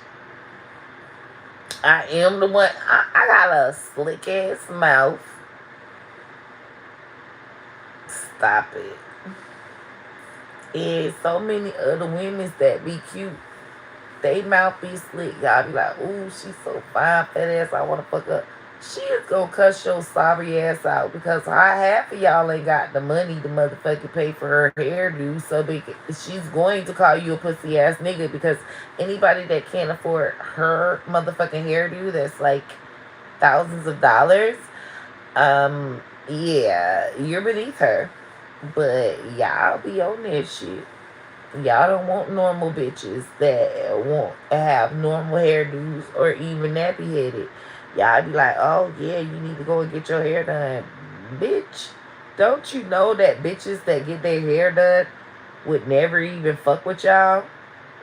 S3: I am the one. I got a slick ass mouth. Stop it. And so many other women that be cute, they mouth be slick. Y'all be like, ooh, she's so fine, fat ass, I want to fuck her. She is gonna cuss your sorry ass out, because half of y'all ain't got the money to motherfucking pay for her hairdo. So she's going to call you a pussy ass nigga, because anybody that can't afford her motherfucking hairdo that's like thousands of dollars, yeah, you're beneath her. But y'all be on that shit. Y'all don't want normal bitches that won't have normal hairdos or even nappy headed. Y'all be like, oh yeah, you need to go and get your hair done. Bitch, don't you know that bitches that get their hair done would never even fuck with y'all?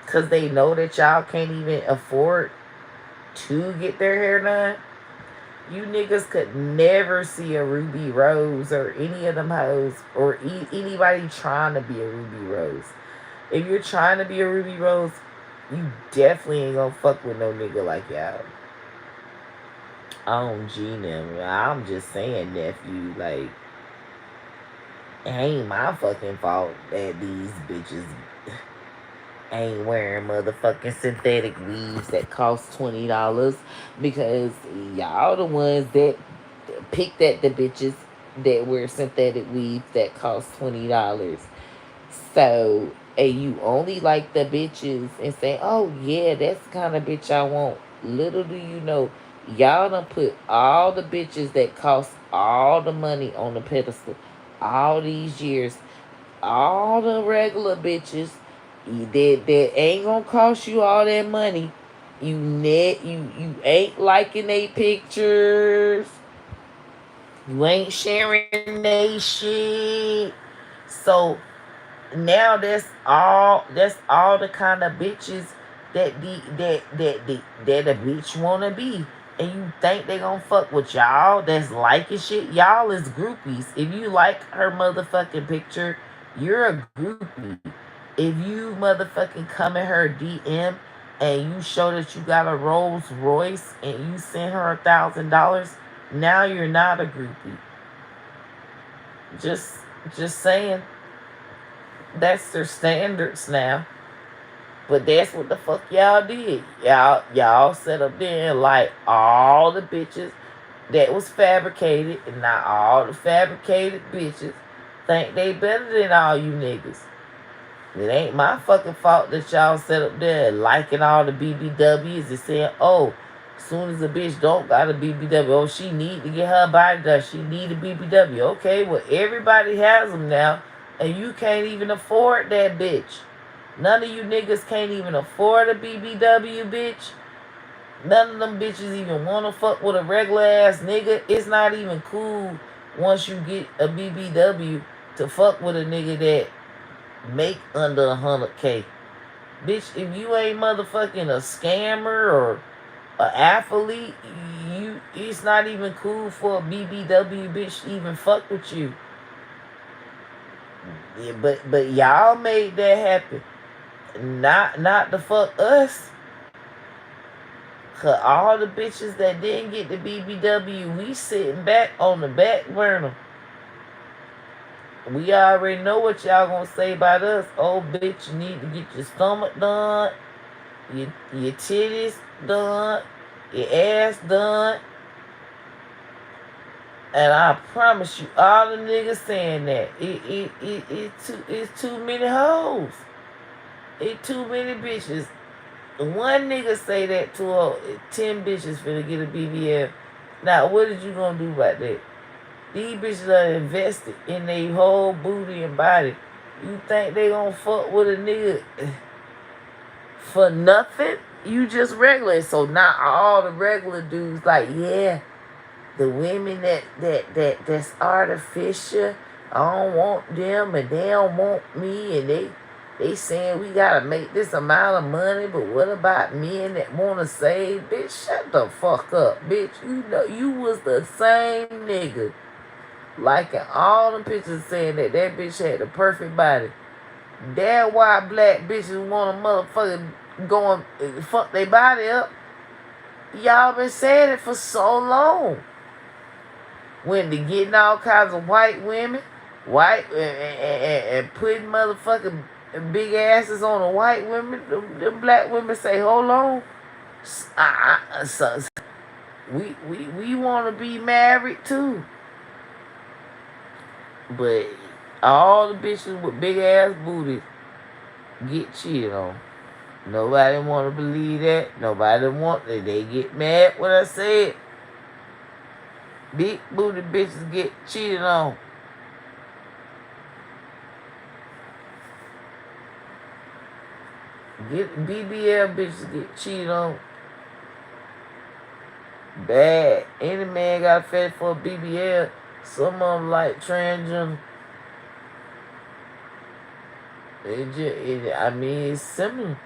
S3: Because they know that y'all can't even afford to get their hair done. You niggas could never see a Ruby Rose or any of them hoes, or anybody trying to be a Ruby Rose. If you're trying to be a Ruby Rose, you definitely ain't gonna fuck with no nigga like y'all. On G-Nim, I'm just saying, nephew, like, it ain't my fucking fault that these bitches ain't wearing motherfucking synthetic weaves that cost $20, because y'all the ones that picked at the bitches that wear synthetic weaves that cost $20. So, and you only like the bitches and say, oh yeah, that's the kind of bitch I want. Little do you know, y'all done put all the bitches that cost all the money on the pedestal all these years. All the regular bitches that ain't gonna cost you all that money. You ain't liking they pictures. You ain't sharing they shit. So now that's all the kind of bitches that a bitch wanna be. And you think they gonna fuck with y'all that's liking shit? Y'all is groupies. If you like her motherfucking picture, you're a groupie. If you motherfucking come in her DM and you show that you got a Rolls Royce and you send her $1,000, now you're not a groupie. Just just saying. That's their standards now. But that's what the fuck y'all did. Y'all set up there and like all the bitches that was fabricated, and not all the fabricated bitches think they better than all you niggas. It ain't my fucking fault that y'all set up there liking all the BBWs and saying, oh, soon as a bitch don't got a BBW, oh, she need to get her body done. She need a BBW. Okay, well, everybody has them now. And you can't even afford that bitch. None of you niggas can't even afford a BBW, bitch. None of them bitches even wanna fuck with a regular ass nigga. It's not even cool once you get a BBW to fuck with a nigga that make under 100K. Bitch, if you ain't motherfucking a scammer or an athlete, it's not even cool for a BBW bitch to even fuck with you. Yeah, but y'all made that happen. Not to fuck us. Cause all the bitches that didn't get the BBW, we sitting back on the back burner. We already know what y'all gonna say about us. Oh, bitch, you need to get your stomach done, your titties done, your ass done. And I promise you, all the niggas saying that, it's too many hoes. It's too many bitches. One nigga say that to her, 10 bitches finna get a BBL. Now, what is you gonna do about that? These bitches are invested in their whole booty and body. You think they gonna fuck with a nigga for nothing? You just regular. So not all the regular dudes like, yeah, the women that's artificial, I don't want them and they don't want me, and they saying we gotta make this amount of money, but what about men that wanna save? Bitch, shut the fuck up, bitch. You know you was the same nigga liking all them pictures saying that bitch had the perfect body. That's why black bitches want a motherfucker go and fuck their body up. Y'all been saying it for so long. When they getting all kinds of white women, white and putting motherfucking big asses on the white women, them black women say, hold on, so we want to be married too. But all the bitches with big ass booties get cheated on. Nobody want to believe that. Nobody want that. They get mad when I say it. Big booty bitches get cheated on. Get BBL bitches get cheated on. Bad. Any man got fed for a BBL. Some of them like transgender. I mean, it's similar.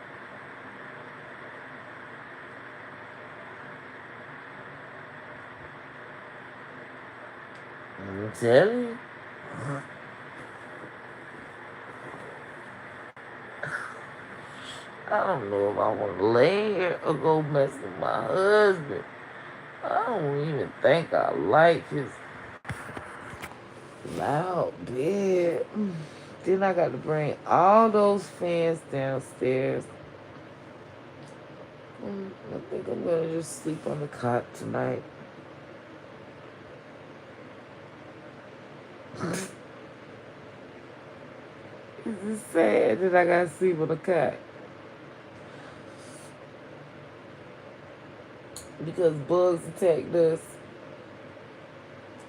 S3: I'm telling you. I don't know if I want to lay here or go mess with my husband. I don't even think I like his loud bed. Then I got to bring all those fans downstairs. I think I'm going to just sleep on the cot tonight. It's sad that I got to sleep on the cot. Because bugs attacked us.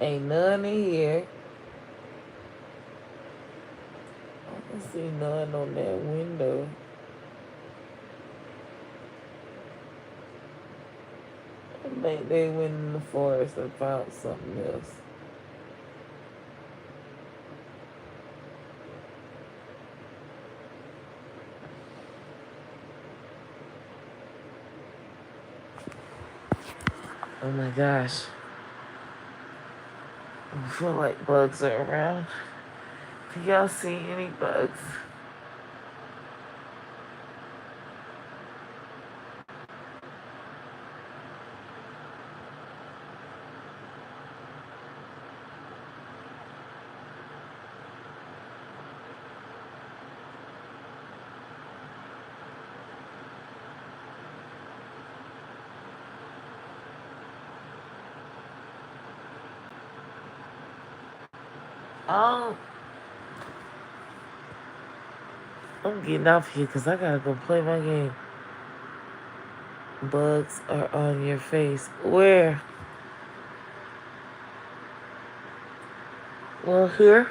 S3: Ain't none in here. I don't see none on that window. I think they went in the forest and found something else. Oh my gosh. I feel like bugs are around. Do y'all see any bugs? Oh, I'm getting off here because I gotta go play my game. Bugs are on your face. Where? Well, here.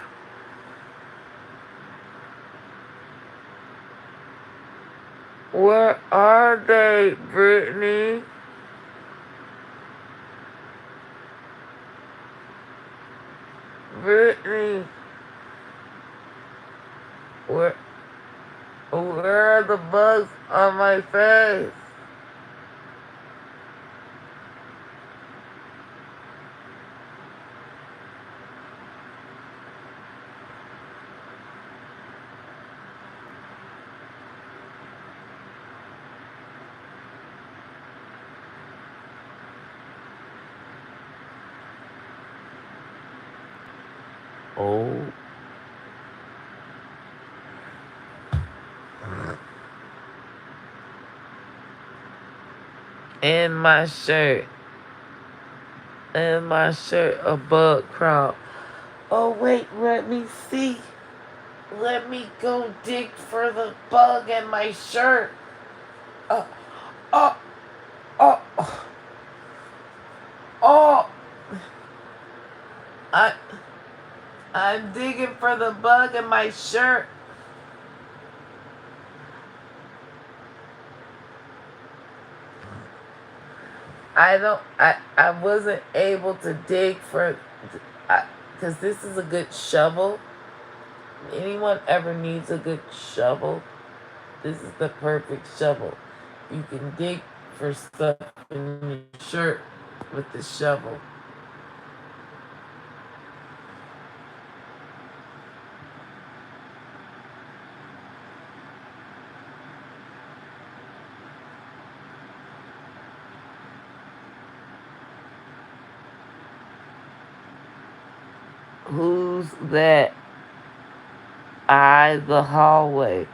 S1: Where are they, Brittany? Brittany, where, where are the bugs on my face? Oh, in my shirt, a bug crawl. Oh wait, let me see. Let me go dig for the bug in my shirt. Oh, oh, oh, oh! I, I'm digging for the bug in my shirt. I wasn't able to dig for, because this is a good shovel. Anyone ever needs a good shovel? This is the perfect shovel. You can dig for stuff in your shirt with the shovel. Who's that? The hallway.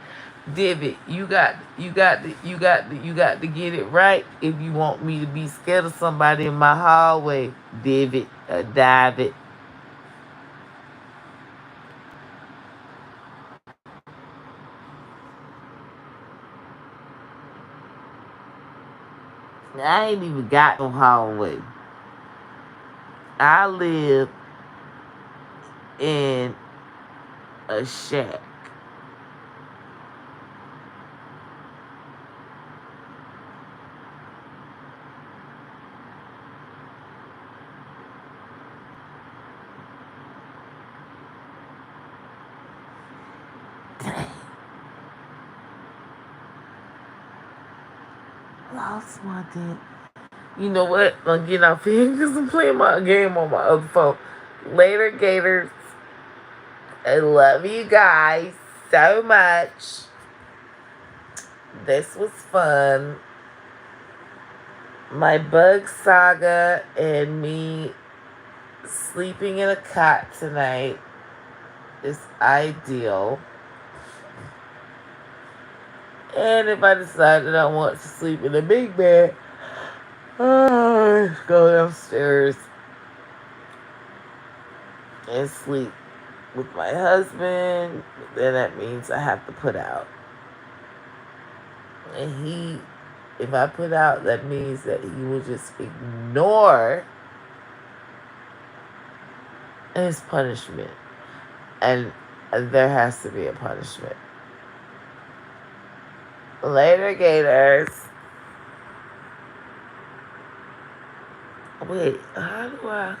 S1: Divot, you got to get it right if you want me to be scared of somebody in my hallway. Divot, dive it. I ain't even got no hallway. I live in a shack. Lost my dick. You know what? I'm getting off here because I'm playing my game on my other phone. Later, Gators. I love you guys so much. This was fun. My bug saga and me sleeping in a cot tonight is ideal. And if I decide that I want to sleep in a big bed, go downstairs and sleep with my husband. Then that means I have to put out. And if I put out, that means that he will just ignore his punishment. And there has to be a punishment. Later, Gators. Wait, how do I...